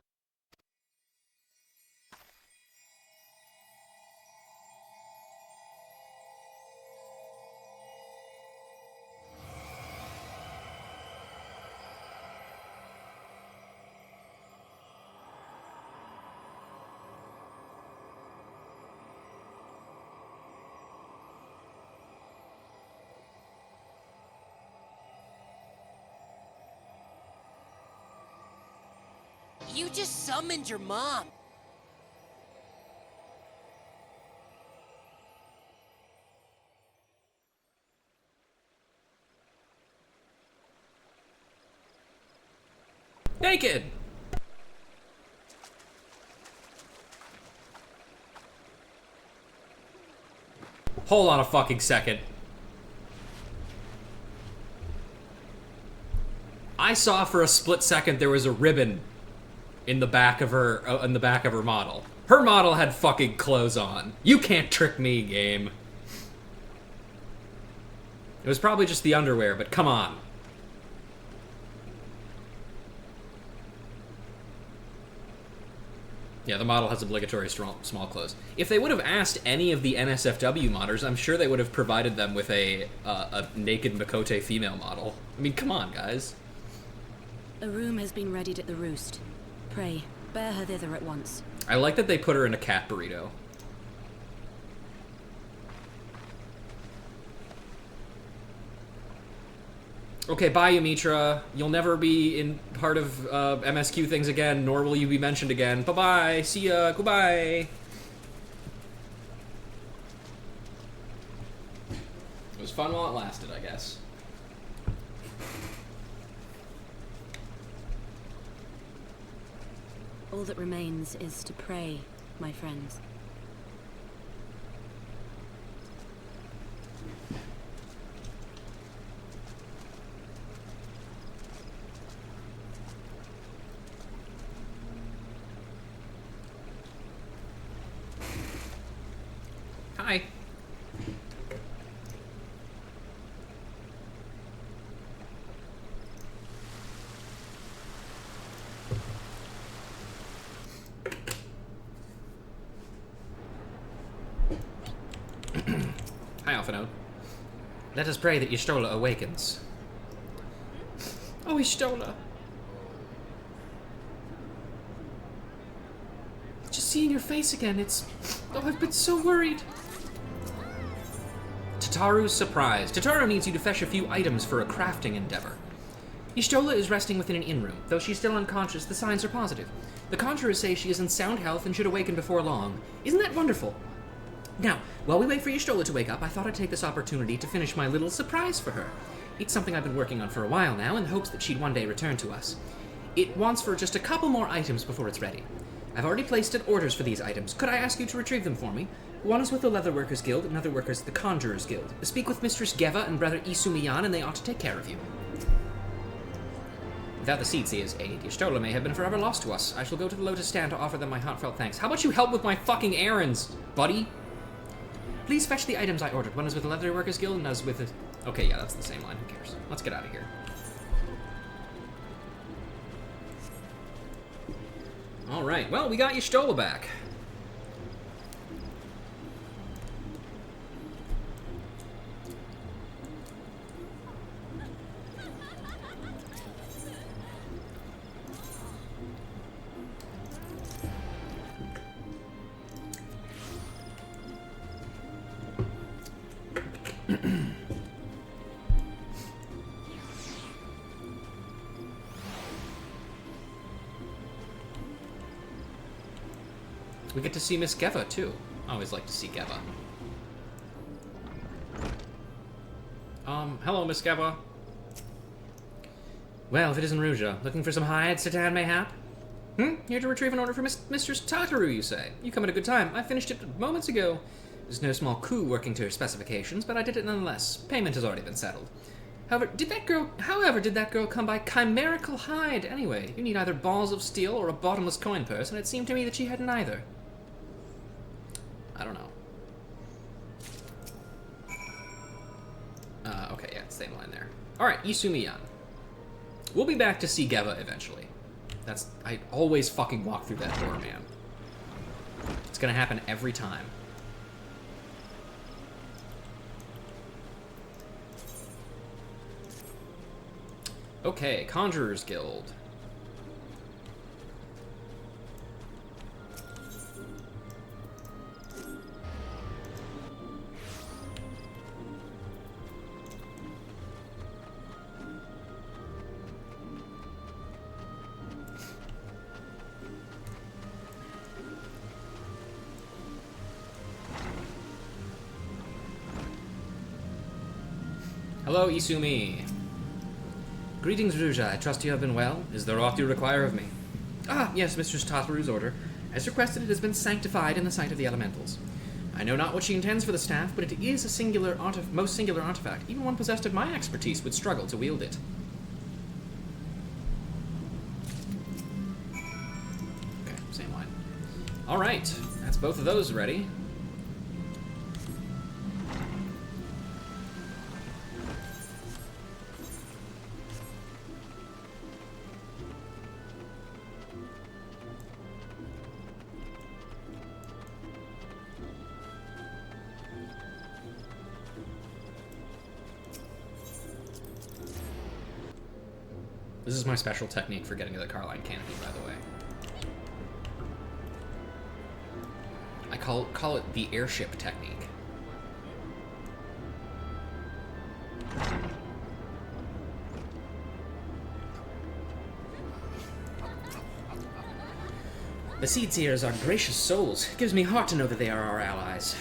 P: You just summoned your mom.
A: Naked! Hold on a fucking second. I saw for a split second there was a ribbon in the back of her model. Her model had fucking clothes on. You can't trick me, game. It was probably just the underwear, but come on. Yeah, the model has obligatory small clothes. If they would have asked any of the NSFW modders, I'm sure they would have provided them with a naked Makote female model. I mean, come on, guys.
N: A room has been readied at the roost. Pray, bear her thither at once.
A: I like that they put her in a cat burrito. Okay, bye, Yumitra. You'll never be in part of MSQ things again, nor will you be mentioned again. Bye-bye. See ya. Goodbye. It was fun while it lasted, I guess.
N: All that remains is to pray, my friends.
A: Hi. Hi, Alphino.
B: Let us pray that Y'shtola awakens.
H: Oh, Y'shtola. Just seeing your face again, oh, I've been so worried.
B: Tataru's surprised. Tataru needs you to fetch a few items for a crafting endeavor. Y'shtola is resting within an inn room. Though she's still unconscious, the signs are positive. The conjurers say she is in sound health and should awaken before long. Isn't that wonderful? Now, while we wait for Y'shtola to wake up, I thought I'd take this opportunity to finish my little surprise for her. It's something I've been working on for a while now in hopes that she'd one day return to us. It wants for just a couple more items before it's ready. I've already placed orders for these items. Could I ask you to retrieve them for me? One is with the Leatherworkers Guild, another workers the Conjurers Guild. Speak with Mistress Geva and Brother Isumiyan, and they ought to take care of you. Without the Seedseer's aid, Y'shtola may have been forever lost to us. I shall go to the Lotus Stand to offer them my heartfelt thanks. How about you help with my fucking errands, buddy? Please fetch the items I ordered. One is with the Leatherworkers Guild, and one is with the... Okay, yeah, that's the same line. Who cares? Let's get out of here.
A: Alright, well, we got Y'shtola back. We get to see Miss Geva, too. I always like to see Geva. Hello, Miss Geva.
B: Well, if it isn't Ruja. Looking for some hides, Satan, mayhap?
A: Here to retrieve an order for Mistress Tataru, you say? You come at a good time. I finished it moments ago.
B: There's no small coup working to her specifications, but I did it nonetheless. Payment has already been settled.
A: However, did that girl come by chimerical hide anyway? You need either balls of steel or a bottomless coin purse, and it seemed to me that she had neither. I don't know. Okay, yeah, same line there. Alright, Isumiyan. We'll be back to see Geva eventually. I always fucking walk through that door, man. It's gonna happen every time. Okay, Conjurers Guild. Hello, Isumi.
B: Greetings, Ruja. I trust you have been well.
A: Is there aught you require of me?
B: Ah, yes, Mistress Tataru's order. As requested, it has been sanctified in the sight of the elementals. I know not what she intends for the staff, but it is a most singular artifact. Even one possessed of my expertise would struggle to wield it. Okay, same line. Alright, that's both of those ready.
A: This is my special technique for getting to the Carline Canopy, by the way. I call it the airship technique.
B: The Seed Seers are gracious souls. It gives me heart to know that they are our allies.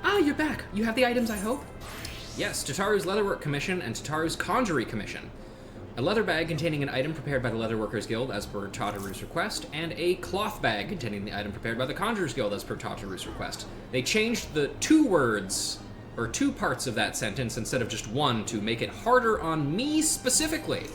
B: Ah, you're back. You have the items, I hope?
A: Yes, Tataru's Leatherwork Commission and Tataru's Conjury Commission. A leather bag containing an item prepared by the Leatherworkers Guild as per Tataru's request, and a cloth bag containing the item prepared by the Conjurers Guild as per Tataru's request. They changed the two words, or two parts of that sentence instead of just one to make it harder on me specifically.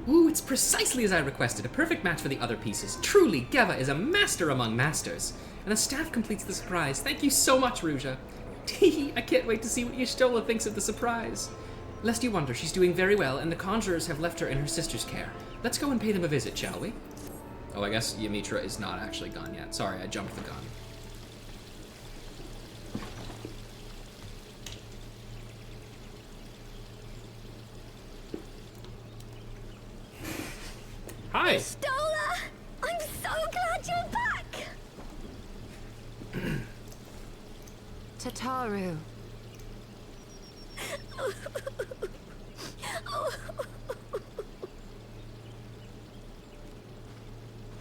B: Ooh, it's precisely as I requested. A perfect match for the other pieces. Truly, Geva is a master among masters. And the staff completes the surprise. Thank you so much, Ruja. I can't wait to see what Y'shtola thinks of the surprise. Lest you wonder, she's doing very well, and the conjurers have left her in her sister's care. Let's go and pay them a visit, shall we?
A: Oh, I guess Ymitra is not actually gone yet. Sorry, I jumped the gun.
B: Hi!
O: Y'shtola! I'm so glad you're back!
Q: Tataru.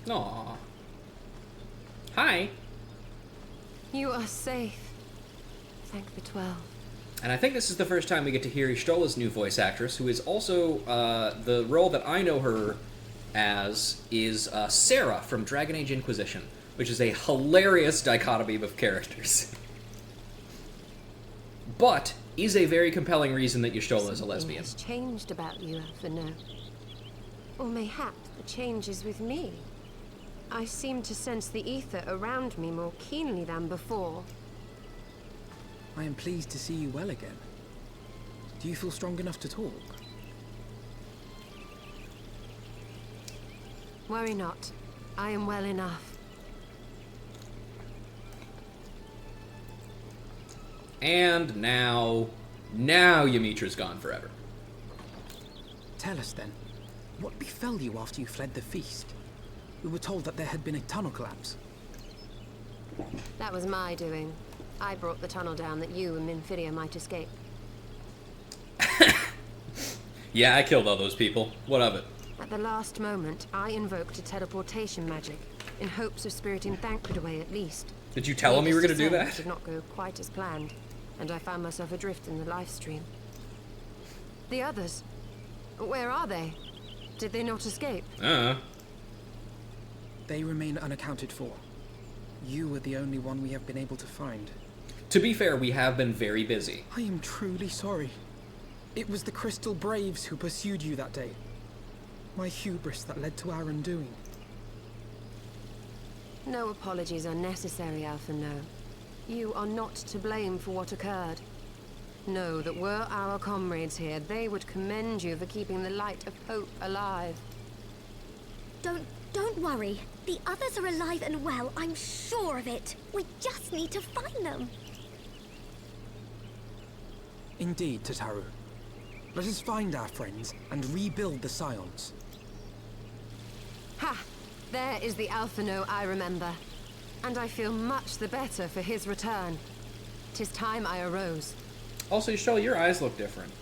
A: Aww. Hi!
Q: You are safe. Thank the 12.
A: And I think this is the first time we get to hear Y'shtola's new voice actress, who is also, the role that I know her as is Sarah from Dragon Age Inquisition, which is a hilarious dichotomy of characters. But is a very compelling reason that Y'shtola is a lesbian.
Q: Something has changed about you, Alphino. Or mayhaps the change is with me. I seem to sense the ether around me more keenly than before.
E: I am pleased to see you well again. Do you feel strong enough to talk?
Q: Worry not. I am well enough.
A: And now Ymitra's gone forever.
E: Tell us then, what befell you after you fled the feast? We were told that there had been a tunnel collapse.
Q: That was my doing. I brought the tunnel down that you and Minfidia might escape.
A: Yeah, I killed all those people. What of it?
Q: At the last moment, I invoked a teleportation magic, in hopes of spiriting Thancred away at least.
A: Did you tell him you were going to do
Q: It
A: that?
Q: did not go quite as planned, and I found myself adrift in the life stream. The others, where are they? Did they not escape?
E: They remain unaccounted for. You were the only one we have been able to find.
A: To be fair, we have been very busy.
E: I am truly sorry. It was the Crystal Braves who pursued you that day. My hubris that led to our undoing.
Q: No apologies are necessary, Alphino. You are not to blame for what occurred. Know that were our comrades here, they would commend you for keeping the light of hope alive.
O: Don't worry. The others are alive and well, I'm sure of it. We just need to find them.
E: Indeed, Tataru. Let us find our friends and rebuild the Scions.
Q: Ha! There is the Alphino I remember. And I feel much the better for his return. 'Tis time I arose.
A: Also, Y'shtola, your eyes look different.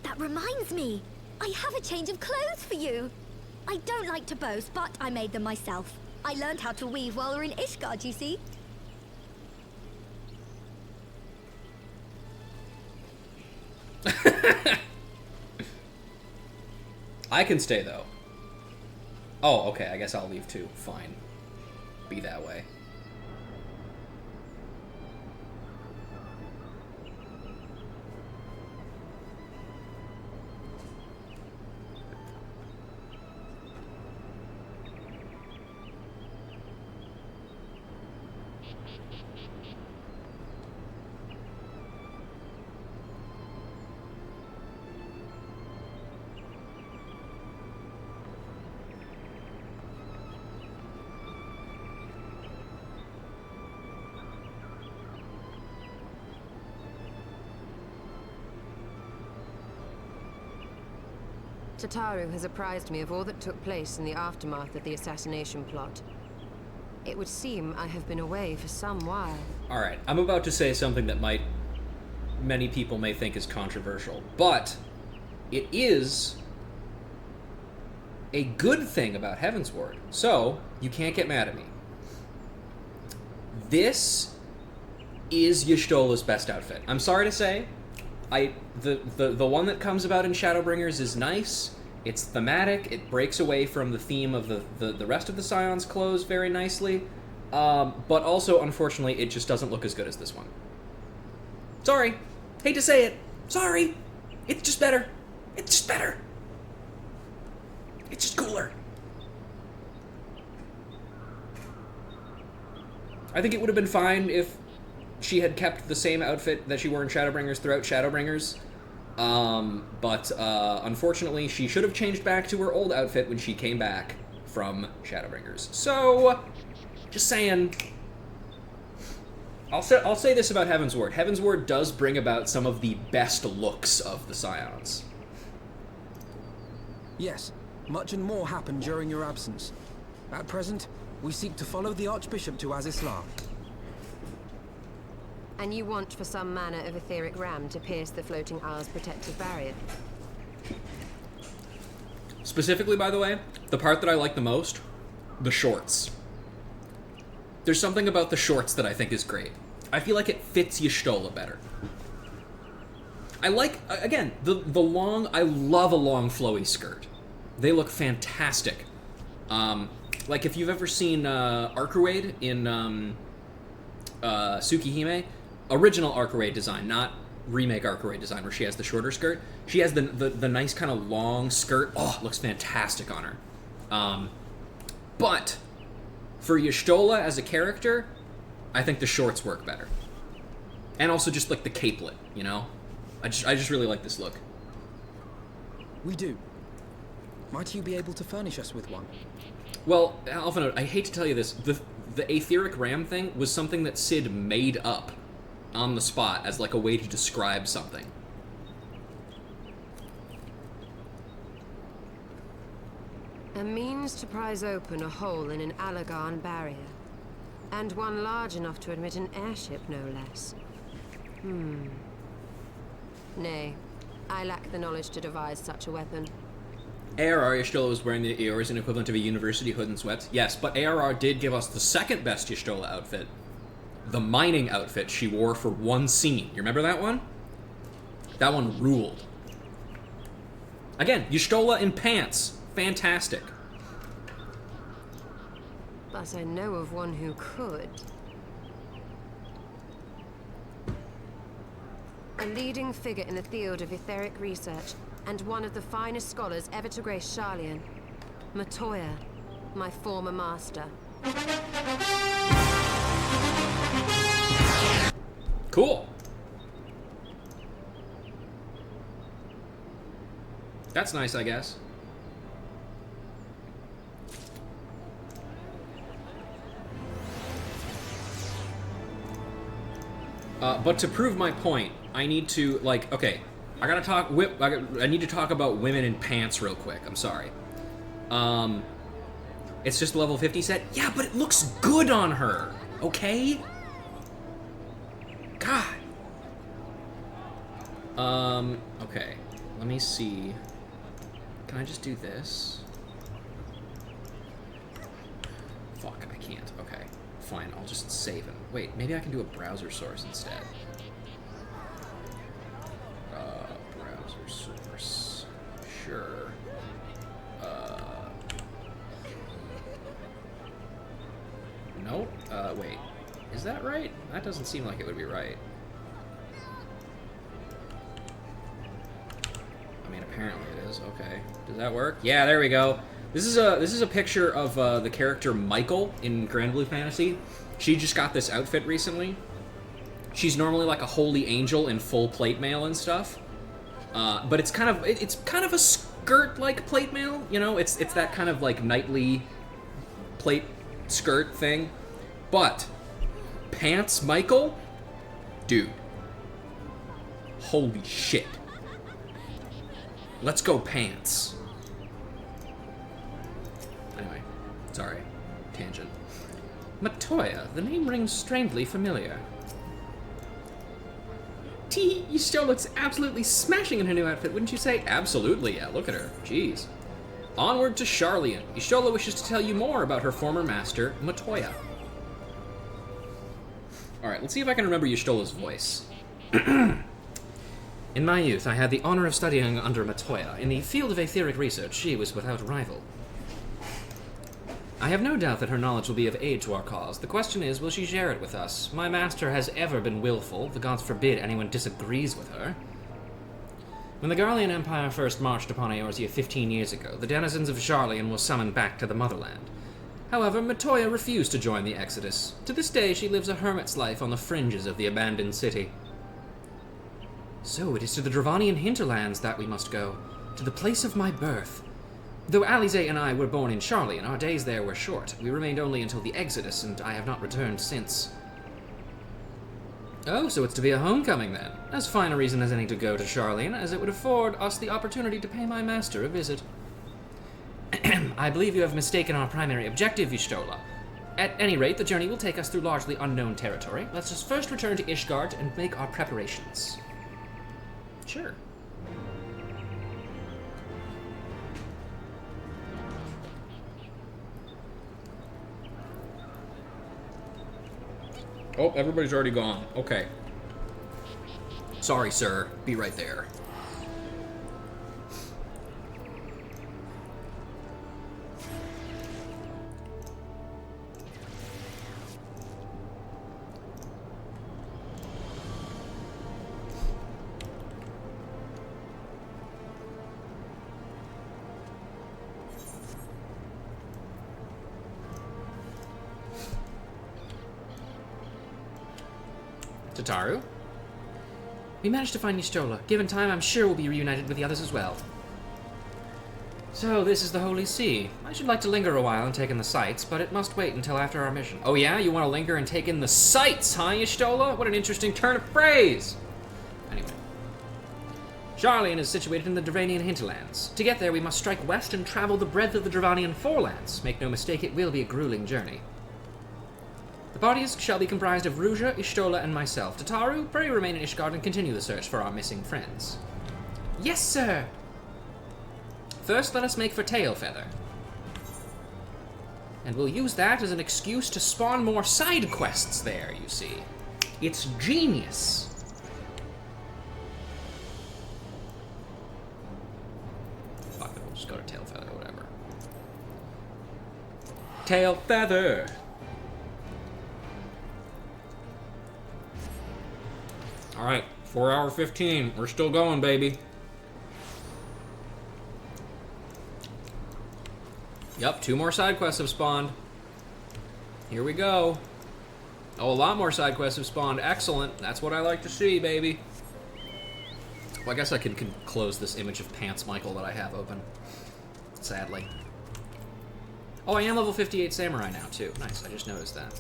O: That reminds me. I have a change of clothes for you. I don't like to boast, but I made them myself. I learned how to weave while we're in Ishgard, you see.
A: I can stay, though. Oh, okay, I guess I'll leave too. Fine. Be that way.
Q: Tataru has apprised me of all that took place in the aftermath of the assassination plot. It would seem I have been away for some while.
A: Alright, I'm about to say something that many people may think is controversial, but it is a good thing about Heavensward, so you can't get mad at me. This is Y'shtola's best outfit. I'm sorry to say, the one that comes about in Shadowbringers is nice. It's thematic. It breaks away from the theme of the rest of the Scion's clothes very nicely. But also, unfortunately, it just doesn't look as good as this one. Sorry. Hate to say it. Sorry. It's just better. It's just better. It's just cooler. I think it would have been fine if she had kept the same outfit that she wore in Shadowbringers throughout Shadowbringers. But unfortunately, she should have changed back to her old outfit when she came back from Shadowbringers. So, just saying. I'll say this about Heavensward. Heavensward does bring about some of the best looks of the Scions.
E: Yes, much and more happened during your absence. At present, we seek to follow the Archbishop to Azizlar.
Q: And you want for some manner of etheric ram to pierce the floating isle's protective barrier?
A: Specifically, by the way, the part that I like the most, the shorts. There's something about the shorts that I think is great. I feel like it fits Y'shtola better. I like, again, the long, I love a long flowy skirt. They look fantastic. Like if you've ever seen Arcuade in Tsukihime, original Arcuade design, not remake Arcuade design where she has the shorter skirt. She has the nice kind of long skirt. Oh, it looks fantastic on her. But for Y'shtola as a character, I think the shorts work better. And also just like the capelet, you know? I just really like this look.
E: We do. Might you be able to furnish us with one?
A: Well, Alphinaud, I hate to tell you this, the etheric ram thing was something that Sid made up on the spot as like a way to describe something.
Q: A means to prise open a hole in an Allagan barrier. And one large enough to admit an airship, no less. Nay, I lack the knowledge to devise such a weapon.
A: ARR Y'shtola was wearing the Eorzen equivalent of a university hood and sweats. Yes, but ARR did give us the second best Y'shtola outfit. The mining outfit she wore for one scene. You remember that one? That one ruled. Again, Y'shtola in pants. Fantastic.
Q: But I know of one who could. A leading figure in the field of etheric research, and one of the finest scholars ever to grace Sharlayan. Matoya, my former master.
A: Cool. That's nice, I guess. But to prove my point, I need to, like, okay, I need to talk about women in pants real quick. I'm sorry. It's just a level 50 set? Yeah, but it looks good on her, okay? God. Okay. Let me see. Can I just do this? Fuck, I can't. Okay. Fine, I'll just save it. Wait, maybe I can do a browser source instead. Browser source. Sure. Nope. Wait. Is that right? That doesn't seem like it would be right. I mean, apparently it is. Okay. Does that work? Yeah, there we go. This is a picture of the character Michael in Grand Blue Fantasy. She just got this outfit recently. She's normally like a holy angel in full plate mail and stuff. But it's kind of a skirt-like plate mail, you know? It's that kind of like knightly plate skirt thing. But pants Michael? Dude. Holy shit. Let's go pants. Anyway, sorry. Tangent.
B: Matoya, the name rings strangely familiar. Y'shtola looks absolutely smashing in her new outfit, wouldn't you say?
A: Absolutely, yeah. Look at her. Jeez. Onward to Sharlayan. Y'shtola wishes to tell you more about her former master, Matoya. Alright, let's see if I can remember Y'shtola's voice.
B: In my youth, I had the honor of studying under Matoya. In the field of aetheric research, she was without rival. I have no doubt that her knowledge will be of aid to our cause. The question is, will she share it with us? My master has ever been willful. The gods forbid anyone disagrees with her. When the Garlean Empire first marched upon Eorzea 15 years ago, the denizens of Sharlayan were summoned back to the motherland. However, Matoya refused to join the exodus. To this day, she lives a hermit's life on the fringes of the abandoned city. So it is to the Dravanian hinterlands that we must go, to the place of my birth. Though Alize and I were born in Sharlayan, our days there were short. We remained only until the exodus, and I have not returned since.
A: Oh, so it's to be a homecoming then. As fine a reason as any to go to Sharlayan, as it would afford us the opportunity to pay my master a visit.
B: I believe you have mistaken our primary objective, Y'shtola. At any rate, the journey will take us through largely unknown territory. Let's just first return to Ishgard and make our preparations.
A: Sure. Oh, everybody's already gone. Okay. Sorry, sir. Be right there. Tataru?
B: We managed to find Y'shtola. Given time, I'm sure we'll be reunited with the others as well. So, this is the Holy See. I should like to linger a while and take in the sights, but it must wait until after our mission.
A: Oh yeah? You want to linger and take in the sights, huh, Y'shtola? What an interesting turn of phrase! Anyway.
B: Sharlayan is situated in the Dravanian hinterlands. To get there, we must strike west and travel the breadth of the Dravanian forelands. Make no mistake, it will be a grueling journey. The parties shall be comprised of Ruja, Y'shtola, and myself. Tataru, pray remain in Ishgard and continue the search for our missing friends. Yes, sir! First, let us make for Tailfeather. And we'll use that as an excuse to spawn more side quests there, you see. It's genius.
A: Fuck it, we'll just go to Tailfeather, whatever. Tailfeather! Alright, 4 hour 15. We're still going, baby. Yep, 2 more side quests have spawned. Here we go. Oh, a lot more side quests have spawned. Excellent. That's what I like to see, baby. Well, I guess I can close this image of Pants Michael that I have open. Sadly. Oh, I am level 58 Samurai now, too. Nice, I just noticed that.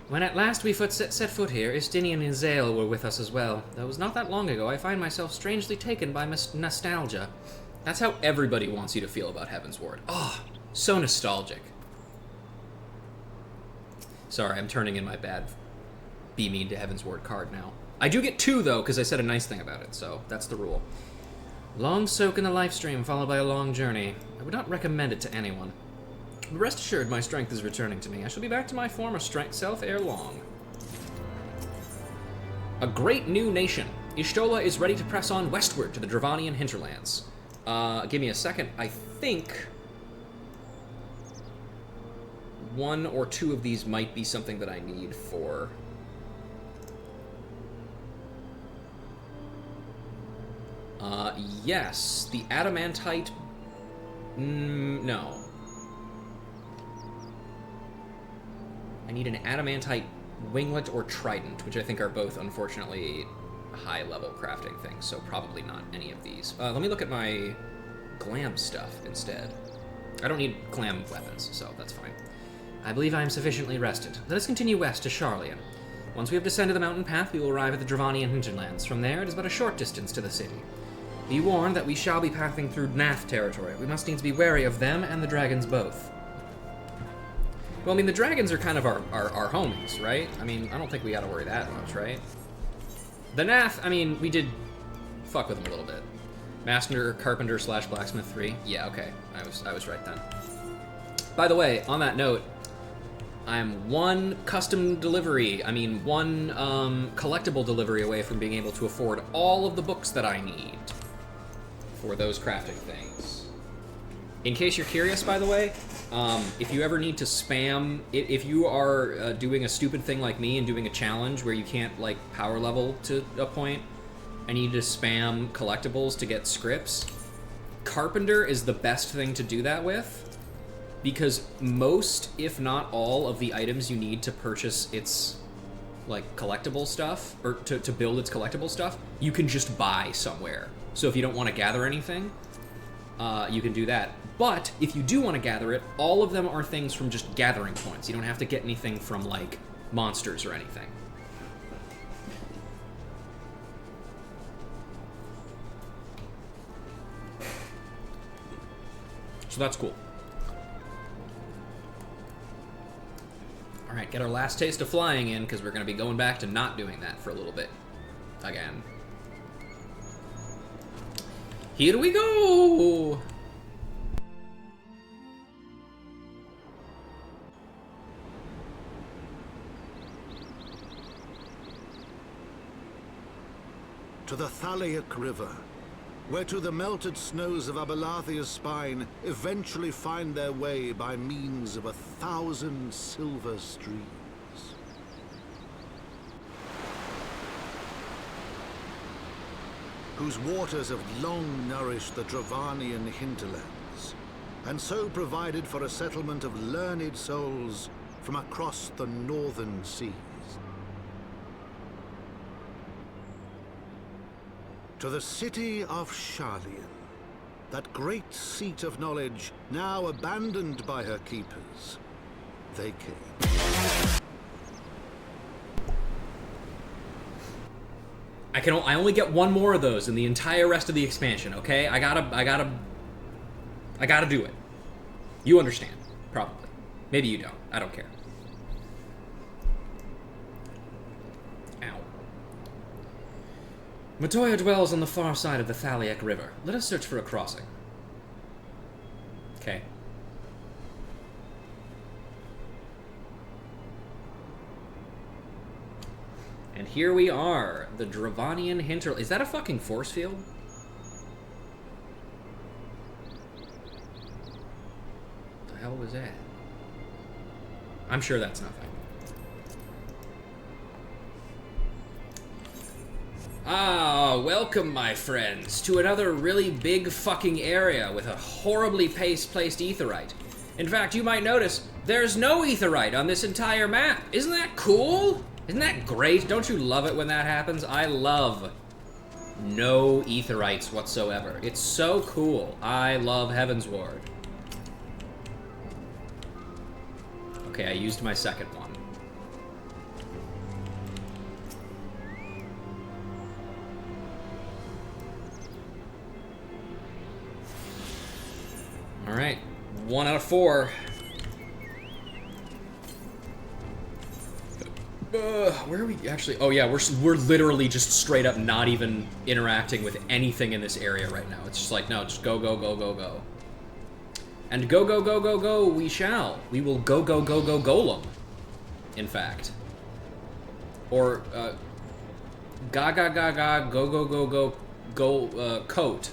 B: When at last we set foot here, Istinian and Zale were with us as well. Though it was not that long ago, I find myself strangely taken by nostalgia.
A: That's how everybody wants you to feel about Heavensward. Oh, so nostalgic. Sorry, I'm turning in my bad Be Mean to Heavensward card now. I do get 2, though, because I said a nice thing about it, so that's the rule.
B: Long soak in the life stream, followed by a long journey. I would not recommend it to anyone.
A: But rest assured, my strength is returning to me. I shall be back to my former self ere long. A great new nation. Y'shtola is ready to press on westward to the Dravanian hinterlands. Give me a second. I think 1 or 2 of these might be something that I need for... yes. The adamantite... no. I need an adamantite winglet or trident, which I think are both, unfortunately, high-level crafting things, so probably not any of these. Let me look at my glam stuff instead. I don't need glam weapons, so that's fine.
B: I believe I am sufficiently rested. Let us continue west to Sharlayan. Once we have descended the mountain path, we will arrive at the Dravanian hinterlands. From there, it is but a short distance to the city. Be warned that we shall be passing through Nath territory. We must needs be wary of them and the dragons both. Well, I mean, the dragons are kind of our homies, right? I mean, I don't think we gotta worry that much, right? The Nath, I mean, we did fuck with them a little bit. Master, Carpenter / Blacksmith 3. Yeah, okay. I was right then. By the way, on that note, I'm one custom delivery, one collectible delivery away from being able to afford all of the books that I need for those crafting things. In case you're curious, by the way, if you ever need to spam, if you are doing a stupid thing like me and doing a challenge where you can't, like, power level to a point, and you need to spam collectibles to get scripts, Carpenter is the best thing to do that with, because most, if not all, of the items you need to purchase its, like, collectible stuff, or to build its collectible stuff, you can just buy somewhere. So if you don't want to gather anything, you can do that. But if you do want to gather it, all of them are things from just gathering points. You don't have to get anything from, like, monsters or anything. So that's cool. Alright, get our last taste of flying in, because we're going to be going back to not doing that for a little bit. Again. Here we go!
I: To the Thaliac River, where to the melted snows of Abelathia's spine eventually find their way by means of 1,000 silver streams. Whose waters have long nourished the Dravanian hinterlands, and so provided for a settlement of learned souls from across the northern seas. To the city of Sharlayan, that great seat of knowledge now abandoned by her keepers, they came.
A: I only get one more of those in the entire rest of the expansion, okay? I gotta do it. You understand, probably. Maybe you don't. I don't care. Ow.
B: Matoya dwells on the far side of the Thaliac River. Let us search for a crossing.
A: Okay. And here we are, the Dravanian hinterland. Is that a fucking force field? What the hell was that? I'm sure that's nothing. Ah, welcome, my friends, to another really big fucking area with a horribly placed aetherite. In fact, you might notice there's no aetherite on this entire map. Isn't that cool? Isn't that great? Don't you love it when that happens? I love no aetherites whatsoever. It's so cool. I love Heavensward. Okay, I used my second one. Alright, 1 out of 4. Where are we actually? Oh yeah, we're literally just straight up not even interacting with anything in this area right now. It's just like, no, just go, go, go, go, go. And go, go, go, go, go, we shall. We will go, go, go, go, golem. In fact. Or, ga, ga, ga, ga, go, go, go, go, go, coat.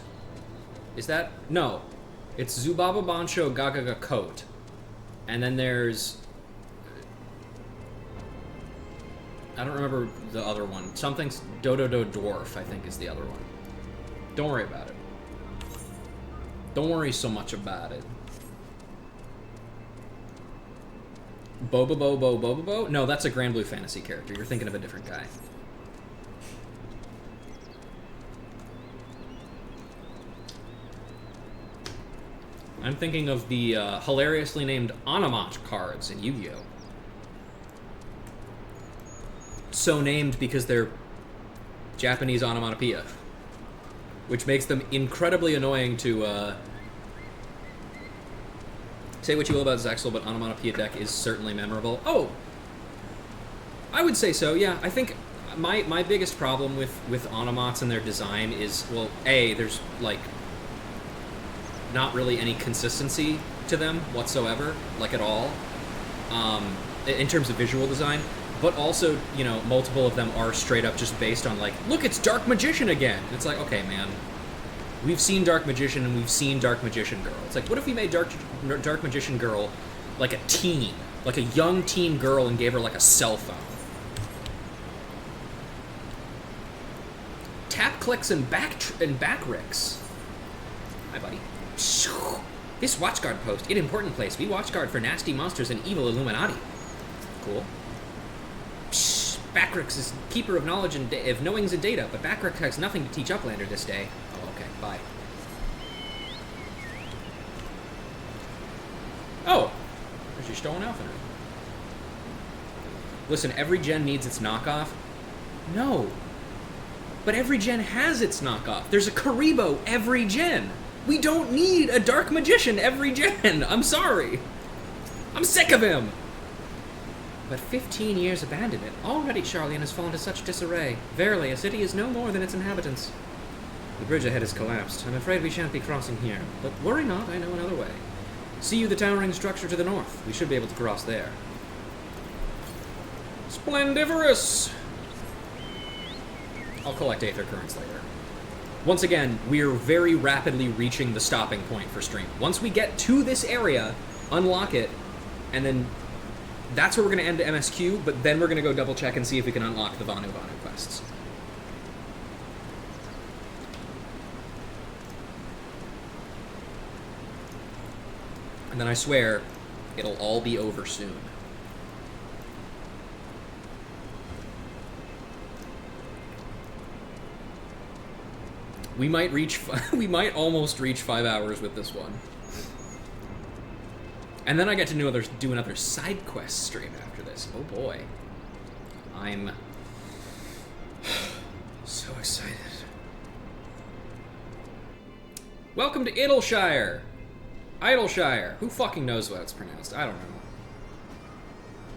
A: Is that? No. It's Zubaba Bancho ga, ga, ga, coat. And then there's... I don't remember the other one. Something's Dododo Dwarf, I think, is the other one. Don't worry about it. Don't worry so much about it. Bobobo Bobobo? No, that's a Grand Blue Fantasy character. You're thinking of a different guy. I'm thinking of the hilariously named Onomot cards in Yu-Gi-Oh! So named because they're Japanese onomatopoeia. which makes them incredibly annoying to, say what you will about Zexal, but Onomatopoeia deck is certainly memorable. Oh! I would say so, yeah. I think my biggest problem with Onomots and their design is, well, A, there's, like, not really any consistency to them whatsoever, like, at all, in terms of visual design. But also, you know, multiple of them are straight up just based on, like, look, it's Dark Magician again! It's like, okay, man. We've seen Dark Magician and we've seen Dark Magician Girl. It's like, what if we made Dark Magician Girl like a teen? Like a young teen girl and gave her, like, a cell phone? Tap clicks and back ricks. Hi, buddy. This watchguard post, an important place. We watchguard for nasty monsters and evil Illuminati. Cool. Backrix is keeper of knowledge and of knowings and data, but Backrix has nothing to teach Uplander this day. Oh, okay, bye. Oh! There's your stolen Elfiner. Listen, every gen needs its knockoff. No. But every gen has its knockoff. There's a Karibo every gen. We don't need a Dark Magician every gen. I'm sorry. I'm sick of him. But 15 years abandonment. Already Charlian has fallen to such disarray. Verily, a city is no more than its inhabitants. The bridge ahead has collapsed. I'm afraid we shan't be crossing here. But worry not, I know another way. See you the towering structure to the north. We should be able to cross there. Splendiferous! I'll collect Aether Currents later. Once again, we're very rapidly reaching the stopping point for stream. Once we get to this area, unlock it, and then that's where we're going to end MSQ, but then we're going to go double check and see if we can unlock the Vanu Vanu quests. And then I swear, it'll all be over soon. We might reach, we might almost reach 5 hours with this one. And then I get to do another side quest stream after this. Oh boy. I'm so excited. Welcome to Idleshire. Idleshire. Who fucking knows what it's pronounced? I don't know.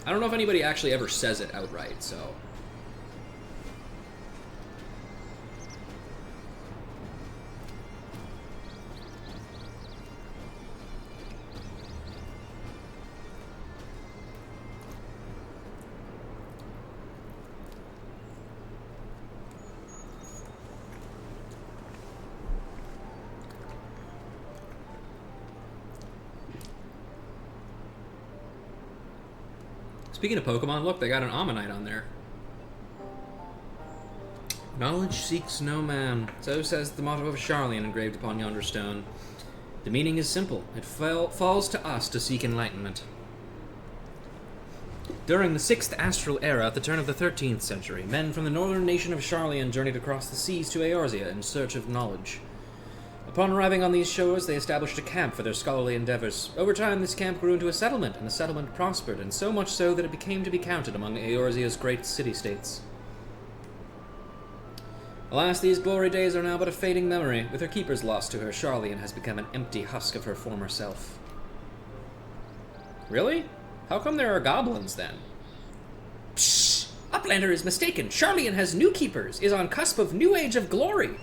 A: I don't know if anybody actually ever says it outright, so. Speaking of Pokemon, look, they got an Ammonite on there. Knowledge seeks no man. So says the motto of Charlian engraved upon yonder stone. The meaning is simple. It falls to us to seek enlightenment. During the 6th Astral Era, at the turn of the 13th century, men from the northern nation of Charlian journeyed across the seas to Eorzea in search of knowledge. Upon arriving on these shores, they established a camp for their scholarly endeavors. Over time, this camp grew into a settlement, and the settlement prospered, and so much so that it became to be counted among Eorzea's great city-states. Alas, these glory days are now but a fading memory. With her keepers lost to her, Charlian has become an empty husk of her former self. Really? How come there are goblins, then? Pshh! Uplander is mistaken. Charlian has new keepers, is on cusp of new age of glory.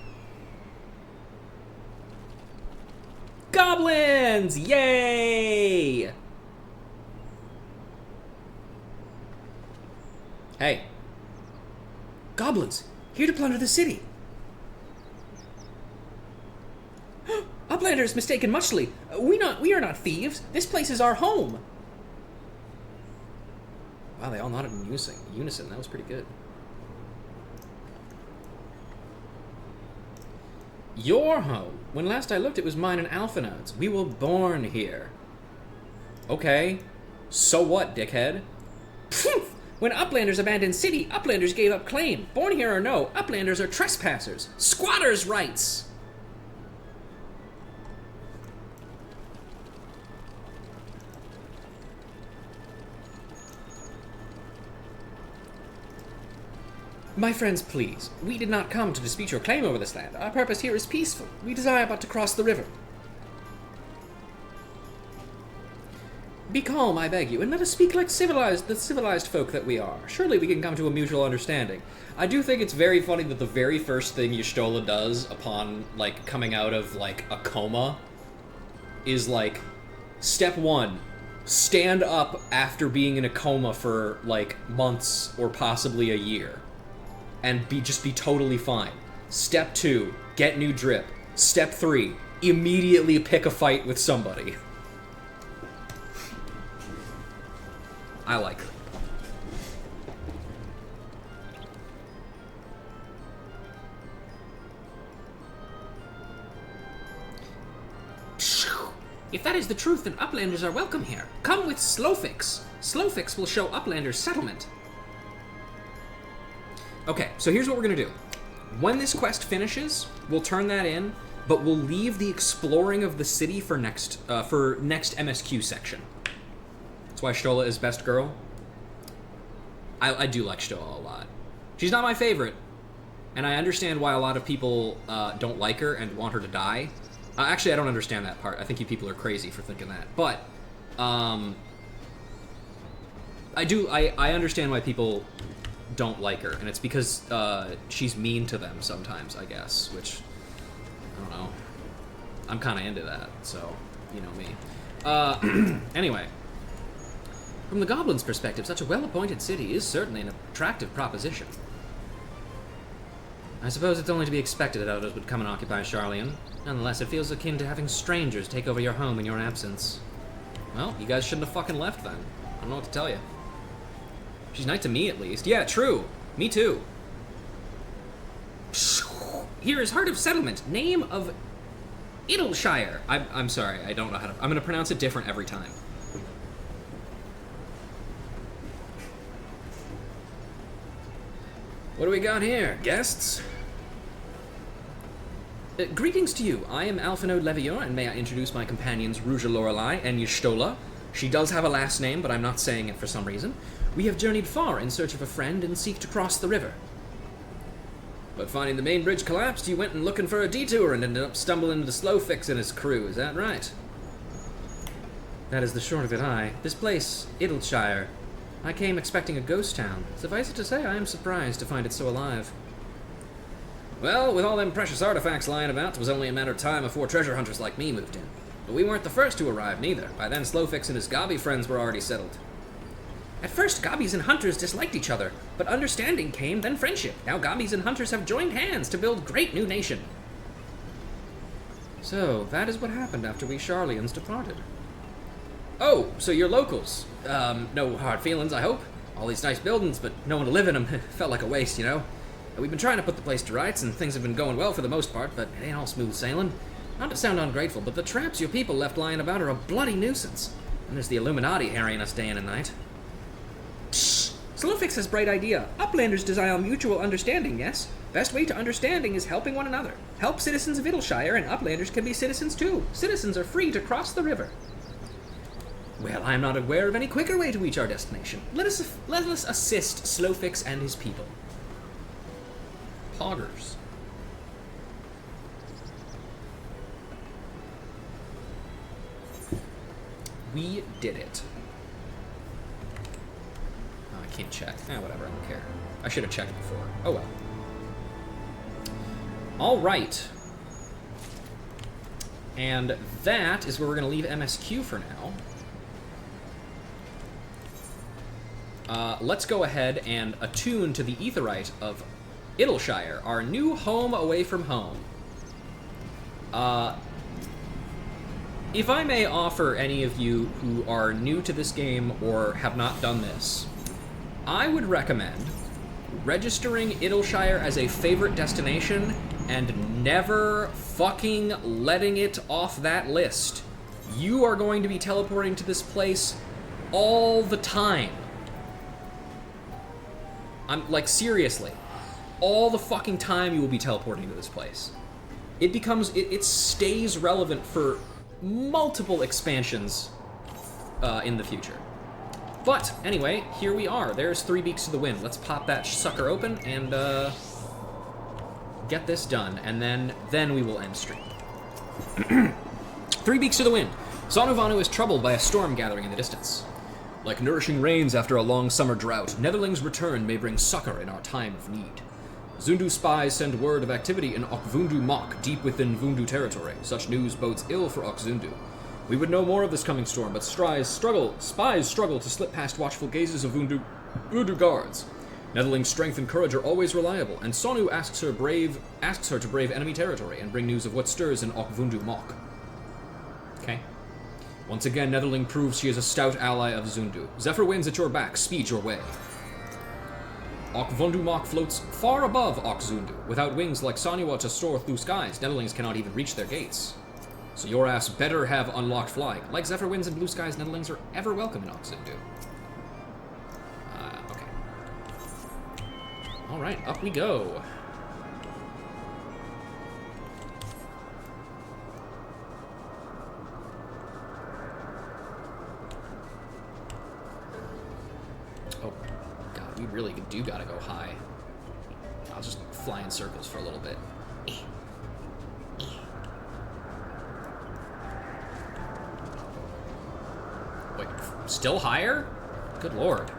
A: Goblins! Yay! Hey. Goblins! Here to plunder the city! Uplanders mistaken muchly. We are not thieves. This place is our home. Wow, they all nodded in unison. That was pretty good. Your home. When last I looked, it was mine and Alphinaud's. We were born here. Okay. So what, dickhead? When Uplanders abandoned city, Uplanders gave up claim. Born here or no, Uplanders are trespassers. Squatters' rights!
B: My friends, please. We did not come to dispute your claim over this land. Our purpose here is peaceful. We desire but to cross the river. Be calm, I beg you, and let us speak like the civilized folk that we are. Surely we can come to a mutual understanding. I do think it's very funny that the very first thing Y'shtola does upon, like, coming out of, like, a coma is, like, step 1, stand up after being in a coma for, like, months or possibly a year. And just be totally fine. Step 2, get new drip. Step 3, immediately pick a fight with somebody. I like her. If that is the truth, then Uplanders are welcome here. Come with Slowfix. Slowfix will show Uplanders settlement.
A: Okay, so here's what we're gonna do. When this quest finishes, we'll turn that in, but we'll leave the exploring of the city for next MSQ section. That's why Y'shtola is best girl. I do like Y'shtola a lot. She's not my favorite, and I understand why a lot of people don't like her and want her to die. Actually, I don't understand that part. I think you people are crazy for thinking that. But, I understand why people don't like her, and it's because she's mean to them sometimes, I guess, which, I don't know. I'm kind of into that, so, you know me. Anyway.
B: From the Goblin's perspective, such a well-appointed city is certainly an attractive proposition. I suppose it's only to be expected that others would come and occupy Sharlayan. Nonetheless, it feels akin to having strangers take over your home in your absence.
A: Well, you guys shouldn't have fucking left then. I don't know what to tell you. She's nice to me, at least. Yeah, true. Me too.
B: Here is Heart of Settlement, name of Idleshire.
A: I'm sorry, I don't know how to... I'm gonna pronounce it different every time. What do we got here? Guests?
B: Greetings to you. I am Alphinaud Levior, and may I introduce my companions Rouge Lorelei and Y'shtola. She does have a last name, but I'm not saying it for some reason. We have journeyed far in search of a friend and seek to cross the river.
A: But finding the main bridge collapsed, you went and looking for a detour and ended up stumbling into Slowfix and his crew, is that right?
B: That is the short of it, aye. This place, Idleshire. I came expecting a ghost town. Suffice it to say, I am surprised to find it so alive.
A: Well, with all them precious artifacts lying about, it was only a matter of time before treasure hunters like me moved in. But we weren't the first to arrive, neither. By then, Slowfix and his Gabi friends were already settled.
B: At first, Gabis and hunters disliked each other, but understanding came, then friendship. Now Gabis and hunters have joined hands to build great new nation.
A: So, that is what happened after we Sharlayans departed. Oh, so you're locals. No hard feelings, I hope. All these nice buildings, but no one to live in them. Felt like a waste, you know? We've been trying to put the place to rights, and things have been going well for the most part, but it ain't all smooth sailing. Not to sound ungrateful, but the traps your people left lying about are a bloody nuisance. And there's the Illuminati harrying us day in and night.
B: Psst! Slowfix has bright idea. Uplanders desire mutual understanding, yes? Best way to understanding is helping one another. Help citizens of Idleshire, and Uplanders can be citizens too. Citizens are free to cross the river.
A: Well, I am not aware of any quicker way to reach our destination. Let us assist Slowfix and his people. Poggers. We did it. Oh, I can't check. Whatever, I don't care. I should have checked before. Oh well. Alright. And that is where we're going to leave MSQ for now. Let's go ahead and attune to the Aetheryte of Idleshire, our new home away from home. If I may offer any of you who are new to this game or have not done this, I would recommend registering Idleshire as a favorite destination and never fucking letting it off that list. You are going to be teleporting to this place all the time. I'm like, seriously. All the fucking time you will be teleporting to this place. It stays relevant for multiple expansions in the future. But, anyway, here we are. There's 3 Beaks to the Wind. Let's pop that sucker open and, get this done. And then we will end stream. 3 Beaks to the Wind. Sanu Vanu is troubled by a storm gathering in the distance. Like nourishing rains after a long summer drought, Netherling's return may bring succor in our time of need. Zundu spies send word of activity in Okvundu Mok, deep within Vundu territory. Such news bodes ill for Okzundu. We would know more of this coming storm, but spies struggle to slip past watchful gazes of Vundu guards. Netherling's strength and courage are always reliable, and Sonu asks her to brave enemy territory and bring news of what stirs in Okvundu Mok. Okay. Once again, Netherling proves she is a stout ally of Zundu. Zephyr winds at your back, speed your way. Okvundu Mok floats far above Okzundu. Without wings like Sanua to soar through skies, Netherlings cannot even reach their gates. So your ass better have unlocked flying. Like Zephyr winds and blue skies, Netherlings are ever welcome in Okzundu. Okay. Alright, up we go. We really do gotta go high. I'll just fly in circles for a little bit. Wait, still higher? Good lord.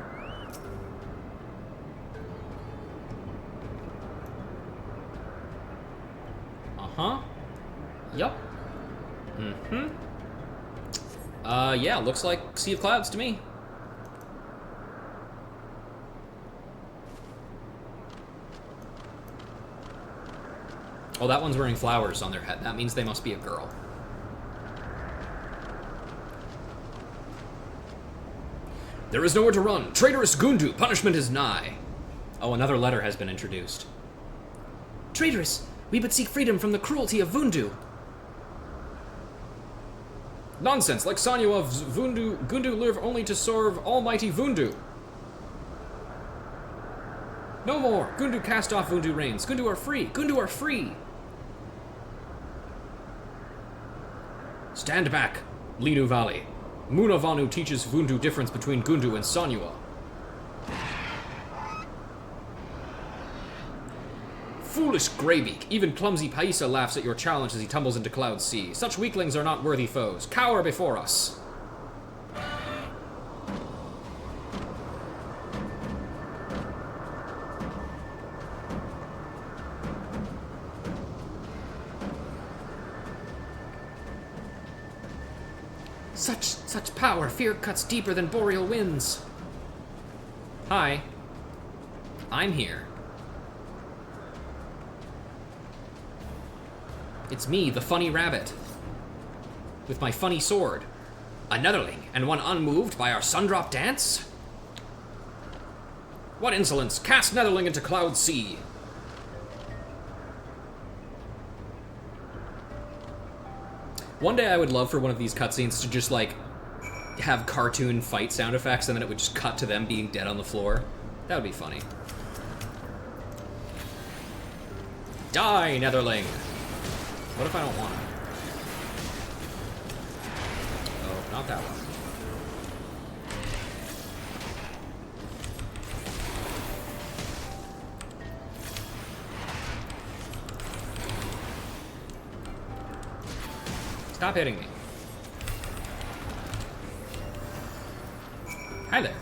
A: Uh-huh. Yup. Mm-hmm. Yeah, looks like Sea of Clouds to me. Oh, that one's wearing flowers on their head. That means they must be a girl. There is nowhere to run. Traitorous Gundu, punishment is nigh. Oh, another letter has been introduced.
B: Traitorous, we but seek freedom from the cruelty of Vundu.
A: Nonsense, like Sanyu of Gundu live only to serve almighty Vundu. No more. Gundu cast off Vundu reigns. Gundu are free. Gundu are free. Stand back, Linu Valley. Munavanu teaches Vundu difference between Gundu and Sanua. Foolish Greybeak. Even clumsy Paisa laughs at your challenge as he tumbles into Cloud Sea. Such weaklings are not worthy foes. Cower before us.
B: Such power, fear cuts deeper than boreal winds.
A: Hi. I'm here. It's me, the funny rabbit. With my funny sword.
B: A Netherling, and one unmoved by our Sundrop dance?
A: What insolence! Cast Netherling into Cloud Sea! One day I would love for one of these cutscenes to just, like, have cartoon fight sound effects and then it would just cut to them being dead on the floor. That would be funny. Die, Netherling! What if I don't want it? Oh, not that one. Stop hitting me. Hi there.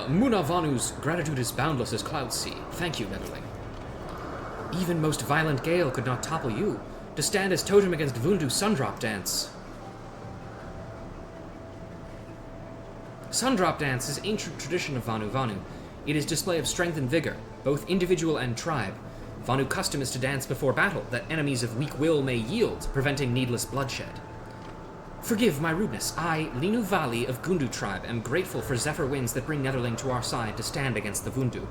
A: Munavanu's gratitude is boundless as Cloud Sea. Thank you, Netherling. Even most violent gale could not topple you. To stand as totem against Vundu's Sundrop dance. Sundrop dance is ancient tradition of Vanu Vanu. It is display of strength and vigor, both individual and tribe. Vanu custom is to dance before battle, that enemies of weak will may yield, preventing needless bloodshed. Forgive my rudeness. I, Linu Valley of Gundu tribe, am grateful for Zephyr winds that bring Netherling to our side to stand against the Vundu.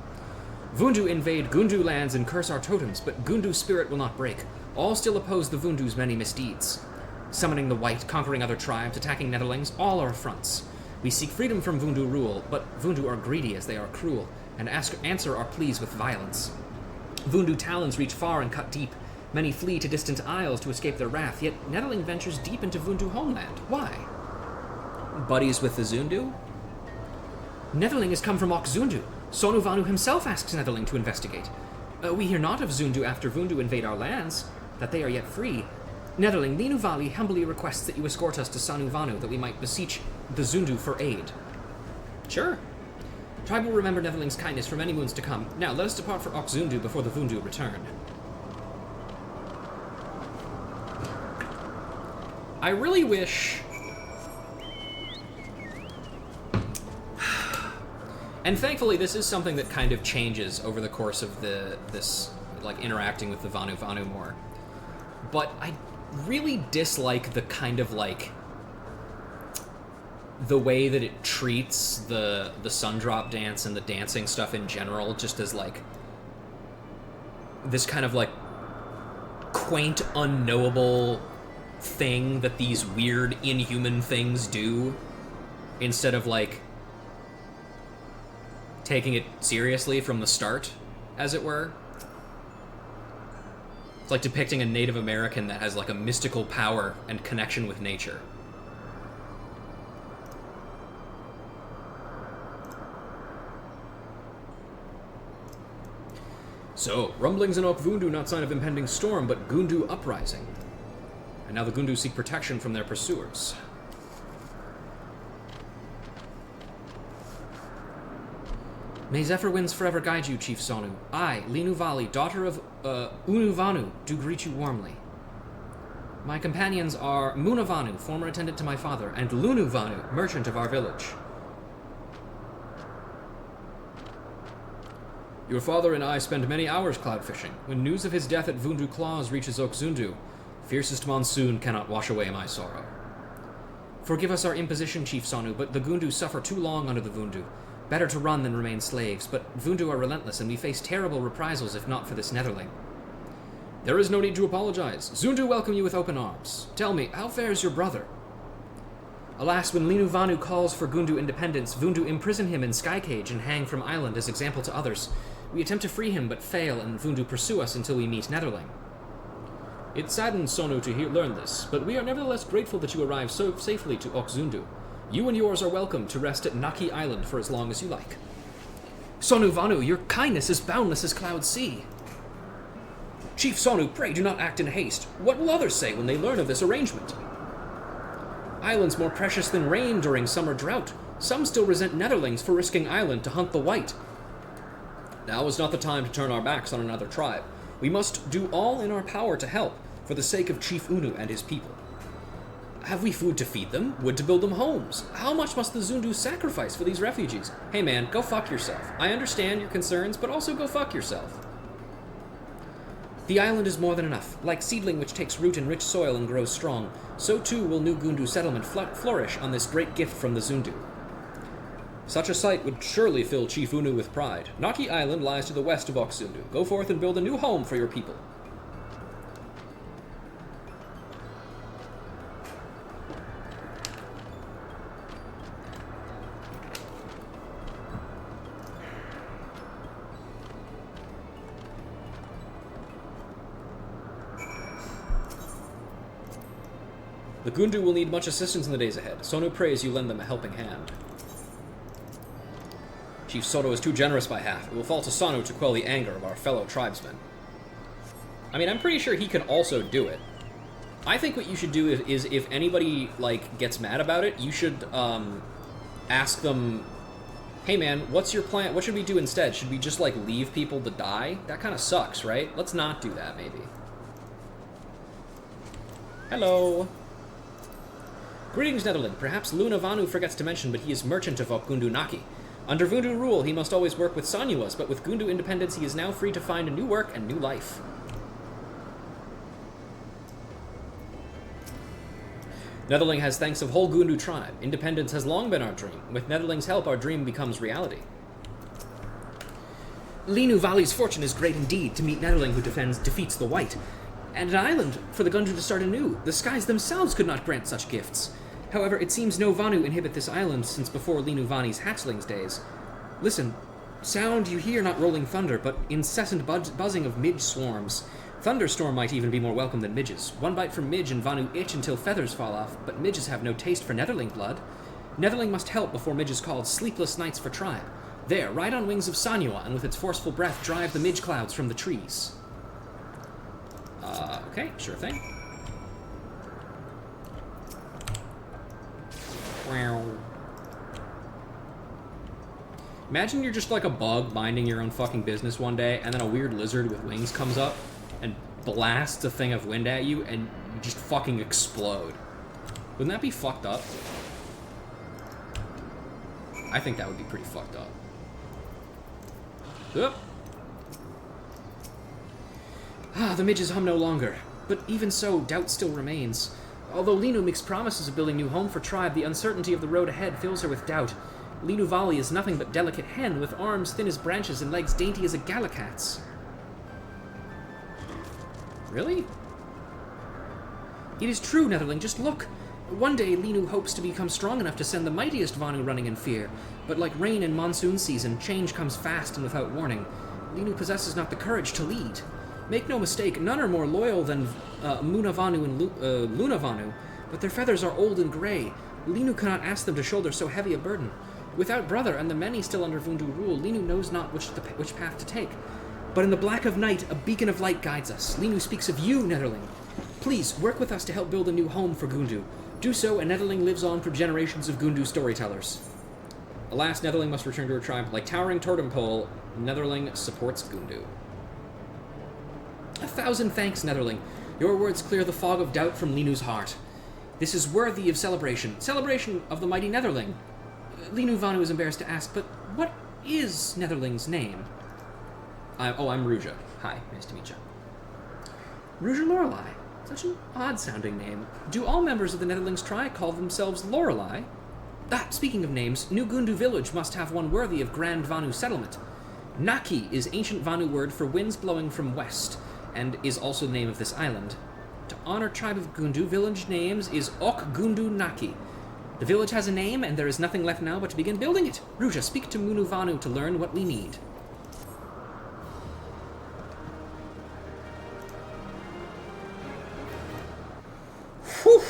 A: Vundu invade Gundu lands and curse our totems, but Gundu's spirit will not break. All still oppose the Vundu's many misdeeds. Summoning the White, conquering other tribes, attacking Netherlings, all are affronts. We seek freedom from Vundu rule, but Vundu are greedy as they are cruel, and answer our pleas with violence. Vundu talons reach far and cut deep. Many flee to distant isles to escape their wrath, yet Netherling ventures deep into Vundu homeland. Why? buddies with the Zundu?
B: Netherling has come from Okzundu. Sonu Vanu himself asks Netherling to investigate. We hear not of Zundu after Vundu invade our lands, that they are yet free. Netherling, Linu Vali humbly requests that you escort us to Sanu Vanu, that we might beseech the Zundu for aid.
A: Sure.
B: Tribe will remember Netherling's kindness for many moons to come. Now, let us depart for Okzundu before the Vundu return.
A: I really wish... And thankfully, this is something that kind of changes over the course of this interacting with the Vanu Vanu more. But I really dislike the kind of, the way that it treats the Sundrop dance and the dancing stuff in general, just as, this kind of, quaint, unknowable thing that these weird, inhuman things do, instead of, taking it seriously from the start, as it were. It's like depicting a Native American that has, a mystical power and connection with nature.
H: So, rumblings in Okvundu, not sign of impending storm, but Gundu uprising. And now the Gundu seek protection from their pursuers.
B: May Zephyr winds forever guide you, Chief Sonu. I, Linu Vali, daughter of Unu Vanu, do greet you warmly. My companions are Muna Vanu, former attendant to my father, and Lunu Vanu, merchant of our village.
H: Your father and I spend many hours cloud fishing. When news of his death at Vundu Claws reaches Okzundu, fiercest monsoon cannot wash away my sorrow.
B: Forgive us our imposition, Chief Sonu, but the Gundu suffer too long under the Vundu. Better to run than remain slaves, but Vundu are relentless, and we face terrible reprisals if not for this Netherling.
H: There is no need to apologize. Zundu welcome you with open arms. Tell me, how fares your brother?
B: Alas, when Linu Vanu calls for Gundu independence, Vundu imprison him in Sky Cage and hang from island as example to others. We attempt to free him, but fail, and Vundu pursue us until we meet Netherling.
H: It saddens Sonu to learn this, but we are nevertheless grateful that you arrived so safely to Okzundu. You and yours are welcome to rest at Naki Island for as long as you like.
B: Sonu Vanu, your kindness is boundless as cloud sea.
H: Chief Sonu, pray do not act in haste. What will others say when they learn of this arrangement?
B: Islands more precious than rain during summer drought. Some still resent Netherlings for risking island to hunt the white.
H: Now is not the time to turn our backs on another tribe. We must do all in our power to help, for the sake of Chief Unu and his people.
B: Have we food to feed them? Wood to build them homes? How much must the Zundu sacrifice for these refugees?
A: Hey man, go fuck yourself. I understand your concerns, but also go fuck yourself.
B: The island is more than enough. Like seedling which takes root in rich soil and grows strong, so too will new Gundu settlement flourish on this great gift from the Zundu.
H: Such a sight would surely fill Chief Unu with pride. Naki Island lies to the west of Okzundu. Go forth and build a new home for your people. The Gundu will need much assistance in the days ahead. Sonu prays you lend them a helping hand. Chief Soto is too generous by half. It will fall to Sonu to quell the anger of our fellow tribesmen.
A: I mean, I'm pretty sure he can also do it. I think what you should do is if anybody, gets mad about it, you should, ask them, hey man, what's your plan? What should we do instead? Should we just, leave people to die? That kind of sucks, right? Let's not do that, maybe. Hello.
B: Greetings, Netherling. Perhaps Luna Vanu forgets to mention, but he is merchant of Gundu Naki. Under Vundu rule, he must always work with Sanyuas, but with Gundu independence, he is now free to find a new work and new life.
A: Netherling has thanks of whole Gundu tribe. Independence has long been our dream. With Netherling's help, our dream becomes reality.
B: Linu Vali's fortune is great indeed to meet Netherling who defeats the white. And an island for the Gundu to start anew. The skies themselves could not grant such gifts. However, it seems no Vanu inhabit this island since before Linu Vani's hatchlings' days. Listen, sound you hear not rolling thunder, but incessant buzzing of midge swarms. Thunderstorm might even be more welcome than midges. One bite from midge and Vanu itch until feathers fall off, but midges have no taste for Netherling blood.
A: Netherling must help before Midge is called sleepless nights for tribe. There, ride on wings of Sanua, and with its forceful breath drive the Midge clouds from the trees. Okay, sure thing. Wow. Imagine you're just like a bug minding your own fucking business one day, and then a weird lizard with wings comes up and blasts a thing of wind at you, and you just fucking explode. Wouldn't that be fucked up? I think that would be pretty fucked up. Oop. The midges hum no longer. But even so, doubt still remains. Although Linu makes promises of building new home for tribe, the uncertainty of the road ahead fills her with doubt. Linu Vali is nothing but delicate hen, with arms thin as branches and legs dainty as a gallicat's. Really? It is true, Netherling, just look. One day, Linu hopes to become strong enough to send the mightiest Vanu running in fear. But like rain in monsoon season, change comes fast and without warning. Linu possesses not the courage to lead. Make no mistake, none are more loyal than Munavanu and Lunavanu, but their feathers are old and grey. Linu cannot ask them to shoulder so heavy a burden. Without brother and the many still under Vundu rule, Linu knows not which path to take. But in the black of night, a beacon of light guides us. Linu speaks of you, Netherling. Please, work with us to help build a new home for Gundu. Do so, and Netherling lives on for generations of Gundu storytellers. Alas, Netherling must return to her tribe. Like towering totem pole, Netherling supports Gundu. 1,000 thanks, Netherling. Your words clear the fog of doubt from Linu's heart. This is worthy of celebration. Celebration of the mighty Netherling. Linu Vanu is embarrassed to ask, but what is Netherling's name? I'm Ruja. Hi, nice to meet you. Ruja Lorelei. Such an odd-sounding name. Do all members of the Netherling's tribe call themselves Lorelei? Speaking of names, New Gundu village must have one worthy of Grand Vanu settlement. Naki is ancient Vanu word for winds blowing from west, and is also the name of this island. To honor tribe of Gundu, village names is Ok Gundu Naki. The village has a name, and there is nothing left now but to begin building it. Ruja, speak to Munu Vanu to learn what we need. Whew.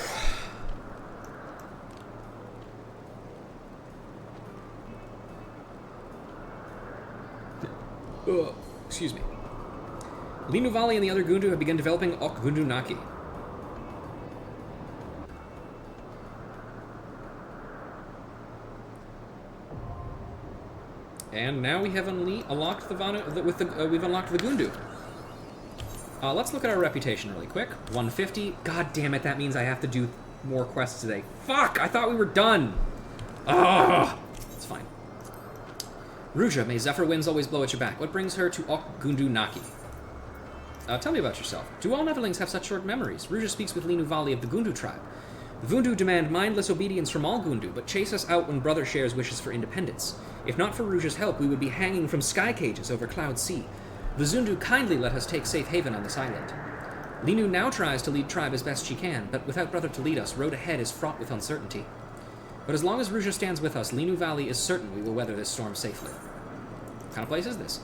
A: Excuse me. Linu Vali and the other Gundu have begun developing Ok Gundu Naki. And now we have unlocked the Vanu. We've unlocked the Gundu. Let's look at our reputation really quick. 150. God damn it! That means I have to do more quests today. Fuck! I thought we were done. Ah, it's fine. Ruja, may Zephyr winds always blow at your back. What brings her to Ok Gundu Naki? Tell me about yourself. Do all Netherlings have such short memories? Ruja speaks with Linu Vali of the Gundu tribe. The Vundu demand mindless obedience from all Gundu, but chase us out when brother shares wishes for independence. If not for Ruja's help, we would be hanging from sky cages over Cloud Sea. The Zundu kindly let us take safe haven on this island. Linu now tries to lead tribe as best she can, but without brother to lead us, road ahead is fraught with uncertainty. But as long as Ruja stands with us, Linu Valley is certain we will weather this storm safely. What kind of place is this?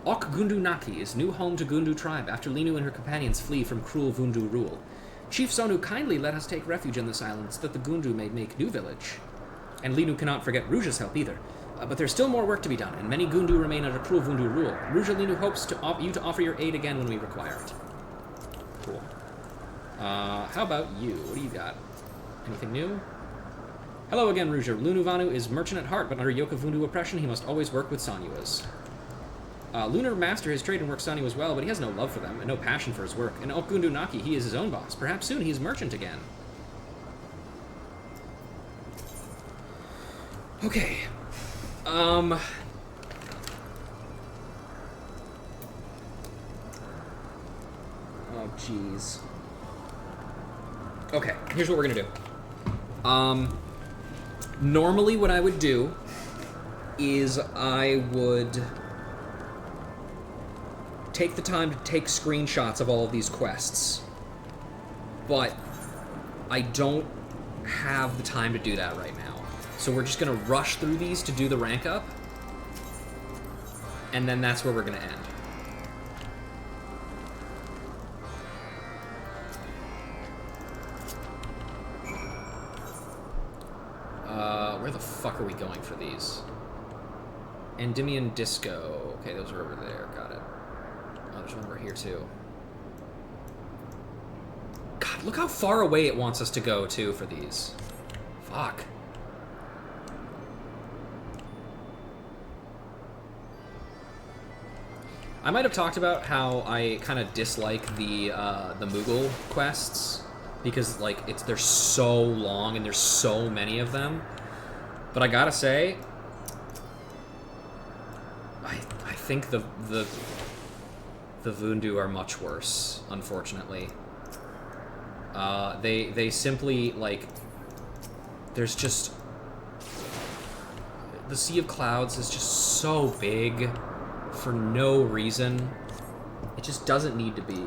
A: Ok Gundu Naki is new home to Gundu tribe after Linu and her companions flee from cruel Vundu rule. Chief Sonu kindly let us take refuge in this island so that the Gundu may make new village. And Linu cannot forget Ruja's help either. But there's still more work to be done, and many Gundu remain under cruel Vundu rule. Ruja Linu hopes to offer your aid again when we require it. Cool. How about you? What do you got? Anything new? Hello again, Ruja. Linu Vanu is merchant at heart, but under yoke of Vundu oppression, he must always work with Sanyuas. Lunar master his trade and works Sanyu as well, but he has no love for them and no passion for his work. In Ok Gundu Naki, he is his own boss. Perhaps soon he is merchant again. Okay. Oh, jeez. Okay, here's what we're gonna do. Normally what I would do is I would take the time to take screenshots of all of these quests. But I don't have the time to do that right now. So we're just gonna rush through these to do the rank up. And then that's where we're gonna end. Where the fuck are we going for these? Endymion Disco. Okay, those are over there. Got it. Oh, there's one over here, too. God, look how far away it wants us to go, too, for these. Fuck. I might have talked about how I kind of dislike the Moogle quests because like they're so long and there's so many of them. But I gotta say, I think the Vundu are much worse, unfortunately. They simply like there's just the Sea of Clouds is just so big. For no reason. It just doesn't need to be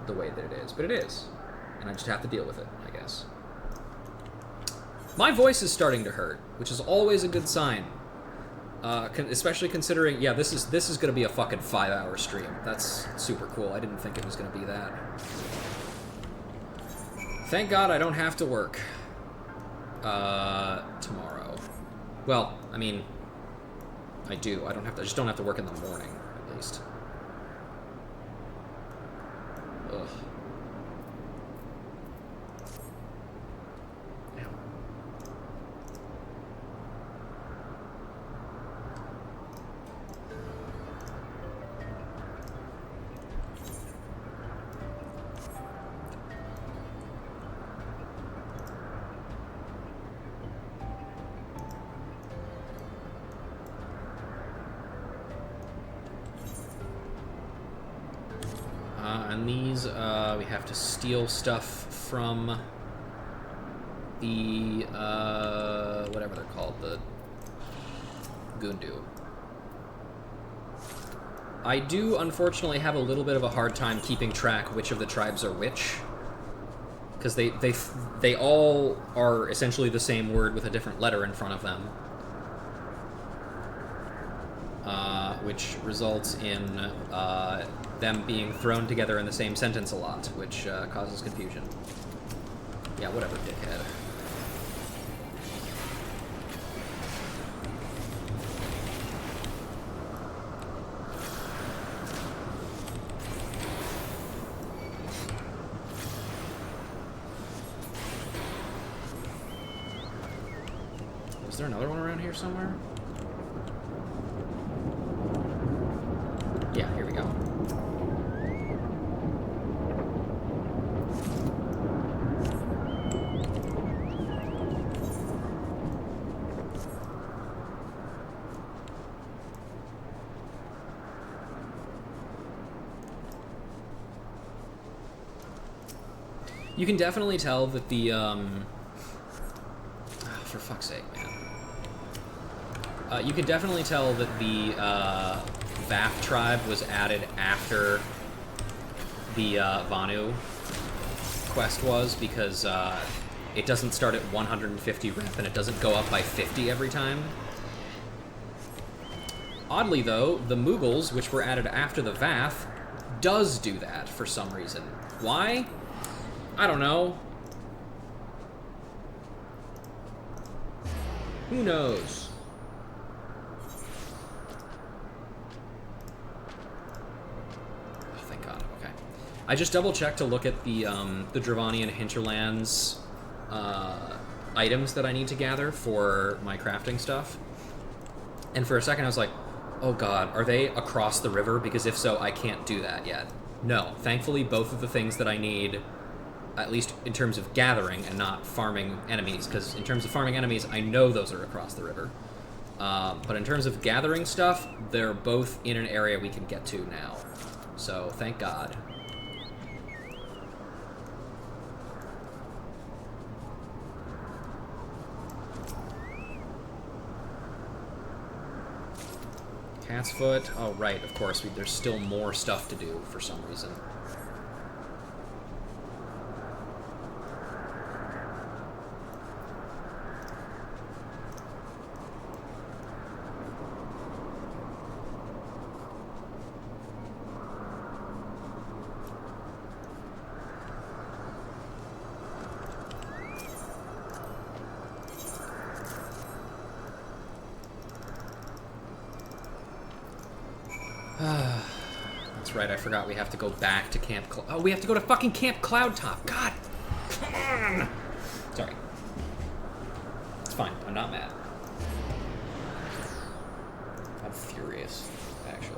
A: the way that it is, but it is. And I just have to deal with it, I guess. My voice is starting to hurt, which is always a good sign. Especially considering, yeah, this is going to be a fucking 5-hour stream. That's super cool. I didn't think it was going to be that. Thank God I don't have to work tomorrow. Well, I mean, I do. I just don't have to work in the morning, at least. Ugh. And these, we have to steal stuff from the, whatever they're called, the Gundu. I do, unfortunately, have a little bit of a hard time keeping track which of the tribes are which. Because they all are essentially the same word with a different letter in front of them. Which results in them being thrown together in the same sentence a lot, which causes confusion. Yeah, whatever, dickhead. Is there another one around here somewhere? Yeah, here we go. You can definitely tell that the, for fuck's sake, man. You can definitely tell that the, Vath tribe was added after the, Vanu quest was, because, it doesn't start at 150 rep and it doesn't go up by 50 every time. Oddly, though, the Moogles, which were added after the Vath, does do that for some reason. Why? I don't know. Who knows? Oh, thank God. Okay. I just double-checked to look at the Dravanian Hinterlands items that I need to gather for my crafting stuff. And for a second I was like, oh God, are they across the river? Because if so, I can't do that yet. No. Thankfully, both of the things that I need, at least in terms of gathering and not farming enemies, because in terms of farming enemies, I know those are across the river. But in terms of gathering stuff, they're both in an area we can get to now. So, thank God. Cat's Foot. Oh, right, of course. There's still more stuff to do for some reason. That's right, I forgot we have to go back to Camp oh, we have to go to fucking Camp Cloudtop. God! Come on! Sorry. It's fine. I'm not mad. I'm furious, actually.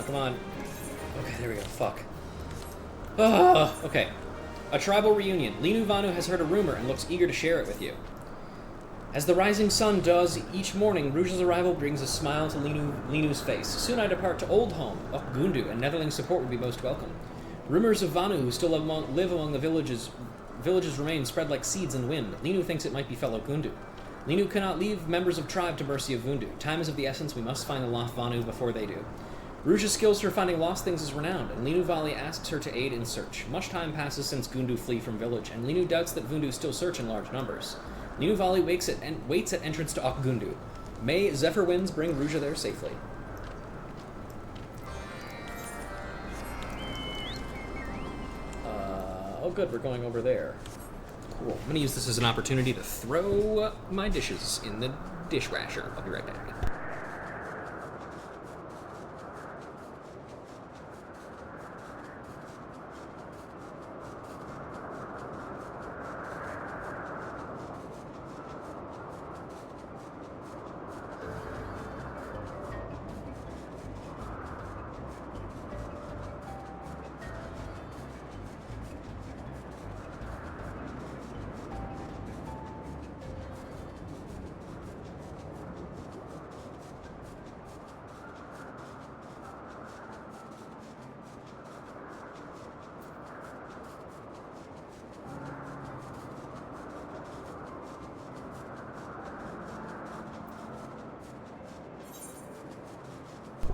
A: Come on. Okay, there we go. Fuck. Okay. A tribal reunion. Linu Vanu has heard a rumor and looks eager to share it with you. As the rising sun does each morning, Rouge's arrival brings a smile to Linu's face. Soon I depart to Old Home, Gundu, and Netherling support would be most welcome. Rumors of Vanu who still live among the villages remain spread like seeds in the wind. Linu thinks it might be fellow Gundu. Linu cannot leave members of tribe to mercy of Vundu. Time is of the essence. We must find the lost Vanu before they do. Rouge's skills for finding lost things is renowned, and Linu Vali asks her to aid in search. Much time passes since Gundu flee from village, and Linu doubts that Vundu still search in large numbers. Linu Vali waits at entrance to Gundu. May Zephyr winds bring Rouge there safely. Oh good, we're going over there. Cool. I'm gonna use this as an opportunity to throw my dishes in the dishwasher. I'll be right back.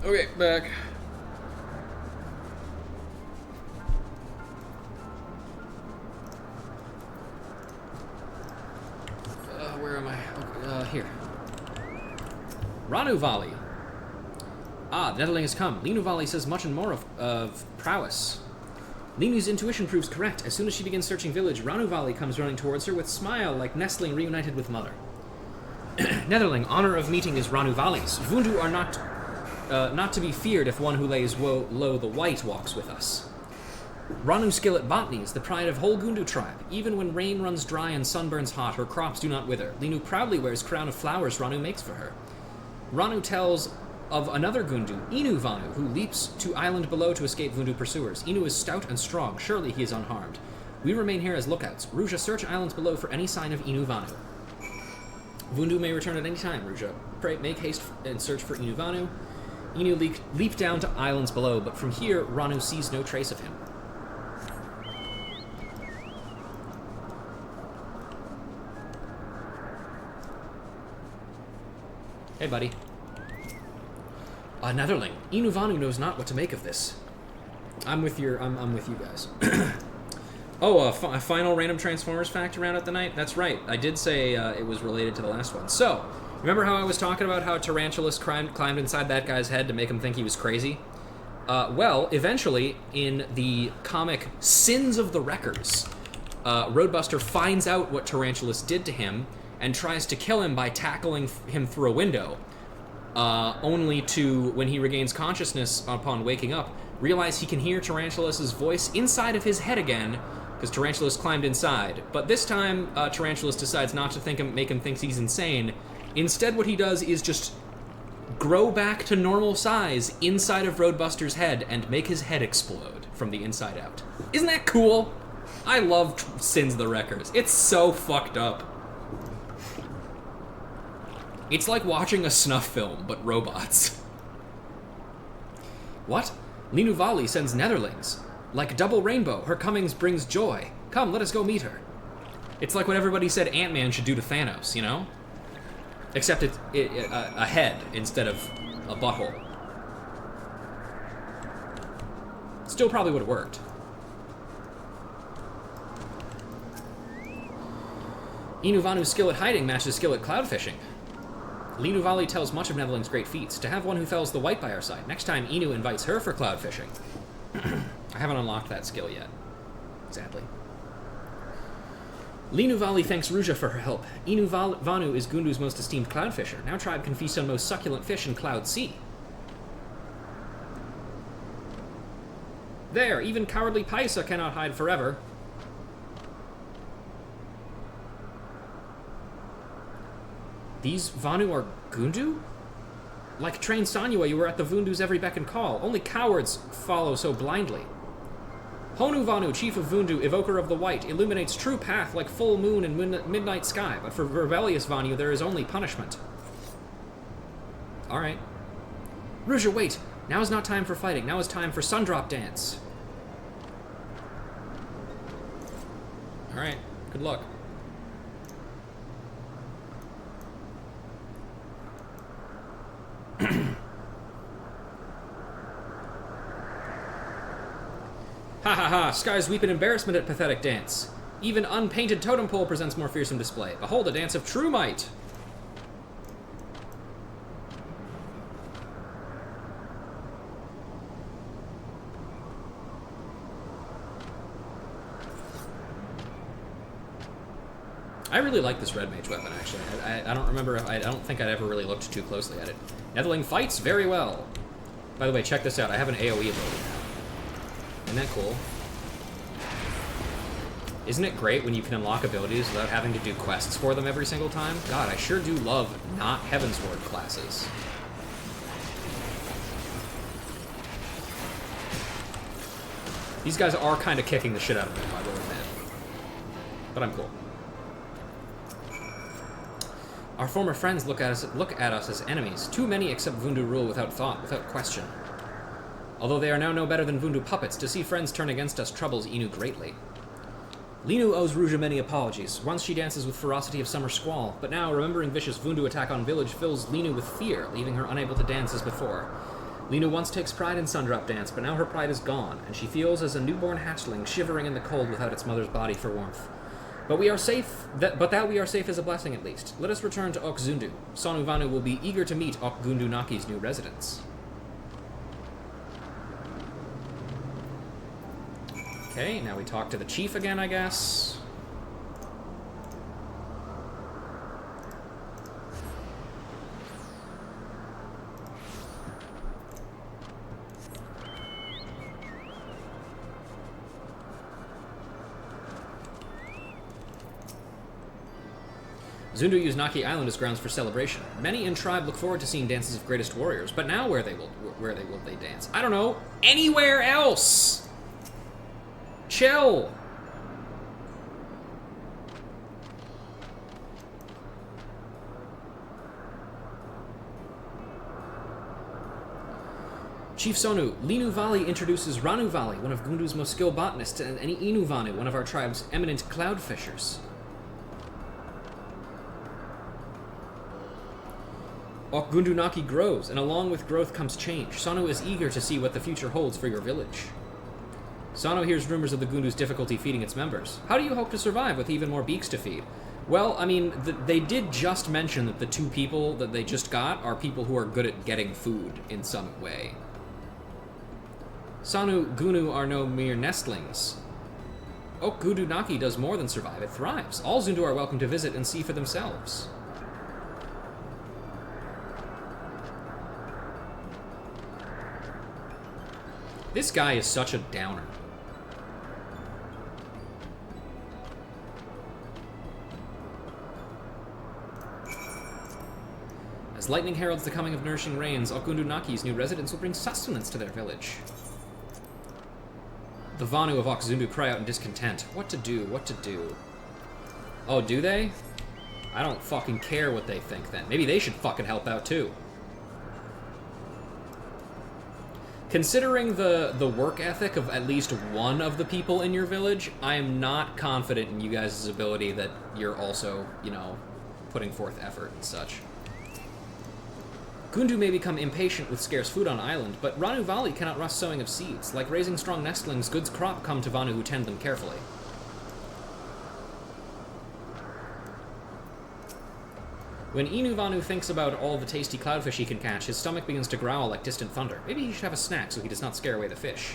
A: Okay, back. Where am I? Okay, here. Ranu Vali. Ah, the Netherling has come. Linu Vali says much and more of prowess. Linu's intuition proves correct. As soon as she begins searching village, Ranu Vali comes running towards her with smile like nestling reunited with mother. Netherling, honor of meeting is Ranu Vali's. Vundu are not to be feared if one who lays low the white walks with us. Ranu's skill at botany is the pride of whole Gundu tribe. Even when rain runs dry and sun burns hot, her crops do not wither. Linu proudly wears crown of flowers Ranu makes for her. Ranu tells of another Gundu, Inu Vanu, who leaps to island below to escape Vundu pursuers. Inu is stout and strong. Surely he is unharmed. We remain here as lookouts. Ruja, search islands below for any sign of Inu Vanu. Vundu may return at any time, Ruja. Pray, make haste and search for Inu Vanu. Inu leap down to islands below, but from here, Ranu sees no trace of him. Hey, buddy. Netherling. Inu Vanu knows not what to make of this. I'm with you guys. Oh, a final random Transformers fact to round out the night? That's right. I did say it was related to the last one. So, remember how I was talking about how Tarantulas climbed inside that guy's head to make him think he was crazy? Well, eventually, in the comic Sins of the Wreckers, Roadbuster finds out what Tarantulas did to him and tries to kill him by tackling him through a window, only to, when he regains consciousness upon waking up, realize he can hear Tarantulas' voice inside of his head again, because Tarantulas climbed inside. But this time, Tarantulas decides not to make him think he's insane. Instead, what he does is just grow back to normal size inside of Roadbuster's head and make his head explode from the inside out. Isn't that cool? I love Sins the Wreckers. It's so fucked up. It's like watching a snuff film, but robots. What? Linuvali sends netherlings. Like double rainbow, her comings brings joy. Come, let us go meet her. It's like what everybody said Ant-Man should do to Thanos, you know? Except it's a head instead of a butthole. Still probably would have worked. Inuvanu's skill at hiding matches skill at cloud fishing. Linuvali tells much of Netherling's great feats. To have one who fells the white by our side. Next time, Inu invites her for cloud fishing. I haven't unlocked that skill yet. Sadly. Linuvali thanks Ruja for her help. Vanu is Gundu's most esteemed cloud fisher. Now tribe can feast on most succulent fish in Cloud Sea. There, even cowardly Paisa cannot hide forever. These Vanu are Gundu? Like trained Sanua, you were at the Vundu's every beck and call. Only cowards follow so blindly. Honu Vanu, chief of Vundu, evoker of the white, illuminates true path like full moon in midnight sky, but for rebellious Vanu there is only punishment. Alright. Ruja, wait! Now is not time for fighting, now is time for Sundrop Dance. Alright, good luck. Ha ha ha, skies weep in embarrassment at pathetic dance. Even unpainted totem pole presents more fearsome display. Behold, a dance of true might. I really like this red mage weapon, actually. I don't remember, I don't think I'd ever really looked too closely at it. Netherling fights very well. By the way, check this out. I have an AoE ability now. Isn't that cool? Isn't it great when you can unlock abilities without having to do quests for them every single time? God, I sure do love not Heavensward classes. These guys are kind of kicking the shit out of me, I will admit. But I'm cool. Our former friends look at us as enemies. Too many accept Vundu rule without thought, without question. Although they are now no better than Vundu puppets, to see friends turn against us troubles Inu greatly. Linu owes Ruja many apologies. Once she dances with ferocity of summer squall, but now, remembering vicious Vundu attack on village fills Linu with fear, leaving her unable to dance as before. Linu once takes pride in Sundrop Dance, but now her pride is gone, and she feels as a newborn hatchling shivering in the cold without its mother's body for warmth. But we are safe, that we are safe is a blessing at least. Let us return to Okzundu. Sonu Vanu will be eager to meet Okgundu Naki's new residents. Okay, now we talk to the chief again, I guess. Zundu use Naki Island as grounds for celebration. Many in tribe look forward to seeing dances of greatest warriors, but now where will they dance? I don't know. Anywhere else! Chill! Chief Sonu, Linu Vali introduces Ranu Vali, one of Gundu's most skilled botanists, and Inu Vanu, one of our tribe's eminent cloud fishers. Okgundu Naki grows, and along with growth comes change. Sanu is eager to see what the future holds for your village. Sano hears rumors of the Gundu's difficulty feeding its members. How do you hope to survive with even more beaks to feed? Well, I mean, they did just mention that the two people that they just got are people who are good at getting food in some way. Sanu Gunu are no mere nestlings. Okgundu Naki does more than survive, it thrives. All Zundu are welcome to visit and see for themselves. This guy is such a downer. As lightning heralds the coming of nourishing rains, Okgundu Naki's new residents will bring sustenance to their village. The Vanu of Okzundu cry out in discontent. What to do? What to do? Oh, do they? I don't fucking care what they think then. Maybe they should fucking help out too. Considering the work ethic of at least one of the people in your village, I am not confident in you guys' ability that you're also, you know, putting forth effort and such. Gundu may become impatient with scarce food on island, but Ranu Vali cannot rust sowing of seeds. Like raising strong nestlings, goods crop come to Vanu who tend them carefully. When Inu Vanu thinks about all the tasty cloudfish he can catch, his stomach begins to growl like distant thunder. Maybe he should have a snack so he does not scare away the fish.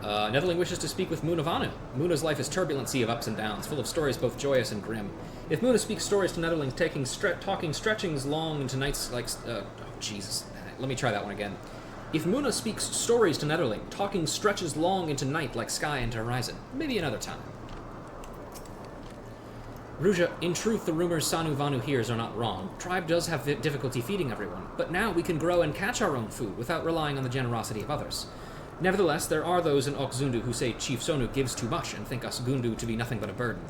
A: Netherling wishes to speak with Muna Vanu. Muna's life is turbulent sea of ups and downs, full of stories both joyous and grim. If Muna speaks stories to Netherlings, talking stretchings long into nights like... oh, Jesus. Let me try that one again. If Muna speaks stories to Netherling, talking stretches long into night like sky into horizon. Maybe another time. Ruja, in truth, the rumors Sanu Vanu hears are not wrong. Tribe does have difficulty feeding everyone, but now we can grow and catch our own food without relying on the generosity of others. Nevertheless, there are those in Okzundu who say Chief Sonu gives too much and think us Gundu to be nothing but a burden.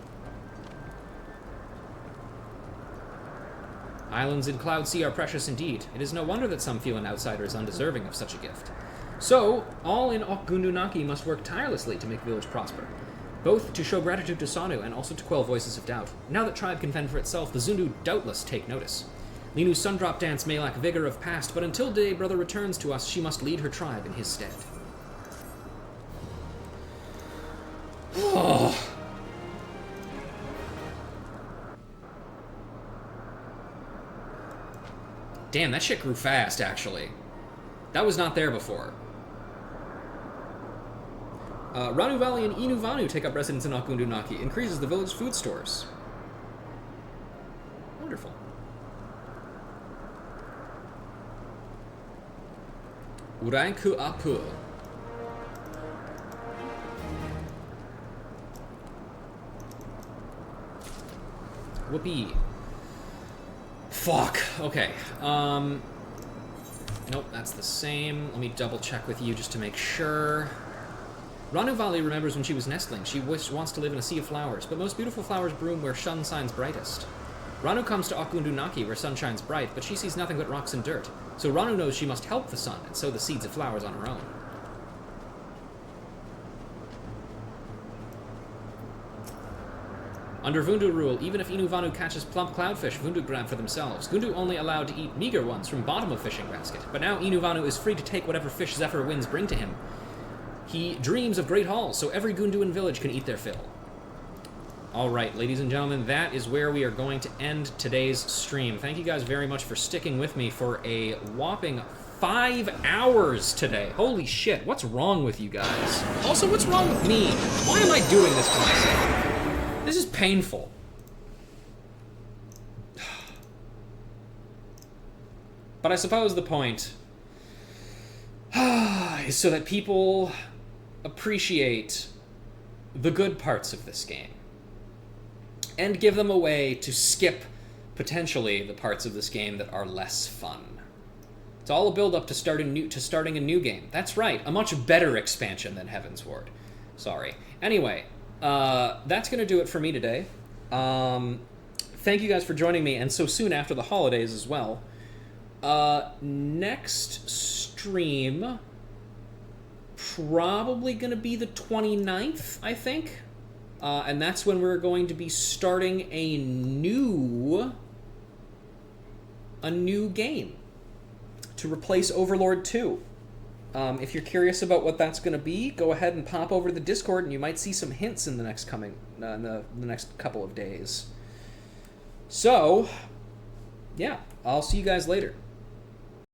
A: Islands in Cloud Sea are precious indeed. It is no wonder that some feel an outsider is undeserving of such a gift. So, all in Okgundu Naki must work tirelessly to make village prosper, both to show gratitude to Sanu and also to quell voices of doubt. Now that tribe can fend for itself, the Zundu doubtless take notice. Linu's Sundrop dance may lack vigor of past, but until Day Brother returns to us, she must lead her tribe in his stead. Oh. Damn, that shit grew fast, actually. That was not there before. Ranu Valley and Inu Vanu take up residence in Okgundu Naki. Increases the village food stores. Wonderful. Uranku Apu. Whoopee. Fuck. Okay. Nope, that's the same. Let me double check with you just to make sure. Ranu Valley remembers when she was nestling. She wants to live in a sea of flowers, but most beautiful flowers bloom where sun shines brightest. Ranu comes to Okgundu Naki where sun shines bright, but she sees nothing but rocks and dirt. So Ranu knows she must help the sun and sow the seeds of flowers on her own. Under Vundu rule, even if Inu Vanu catches plump cloudfish, Vundu grab for themselves. Gundu only allowed to eat meager ones from bottom of fishing basket, but now Inu Vanu is free to take whatever fish Zephyr winds bring to him. He dreams of great hauls, so every Gunduan village can eat their fill. Alright, ladies and gentlemen, that is where we are going to end today's stream. Thank you guys very much for sticking with me for a whopping 5 hours today. Holy shit, what's wrong with you guys? Also, what's wrong with me? Why am I doing this to myself? This is painful. But I suppose the point is so that people appreciate the good parts of this game and give them a way to skip, potentially, the parts of this game that are less fun. It's all a build-up to starting a new game. That's right, a much better expansion than Heavensward. Sorry. Anyway, that's going to do it for me today. Thank you guys for joining me, and so soon after the holidays as well. Next stream, probably going to be the 29th, I think. And that's when we're going to be starting a new game to replace Overlord 2. If you're curious about what that's going to be, go ahead and pop over to the Discord, and you might see some hints in the next the next couple of days. So, yeah, I'll see you guys later.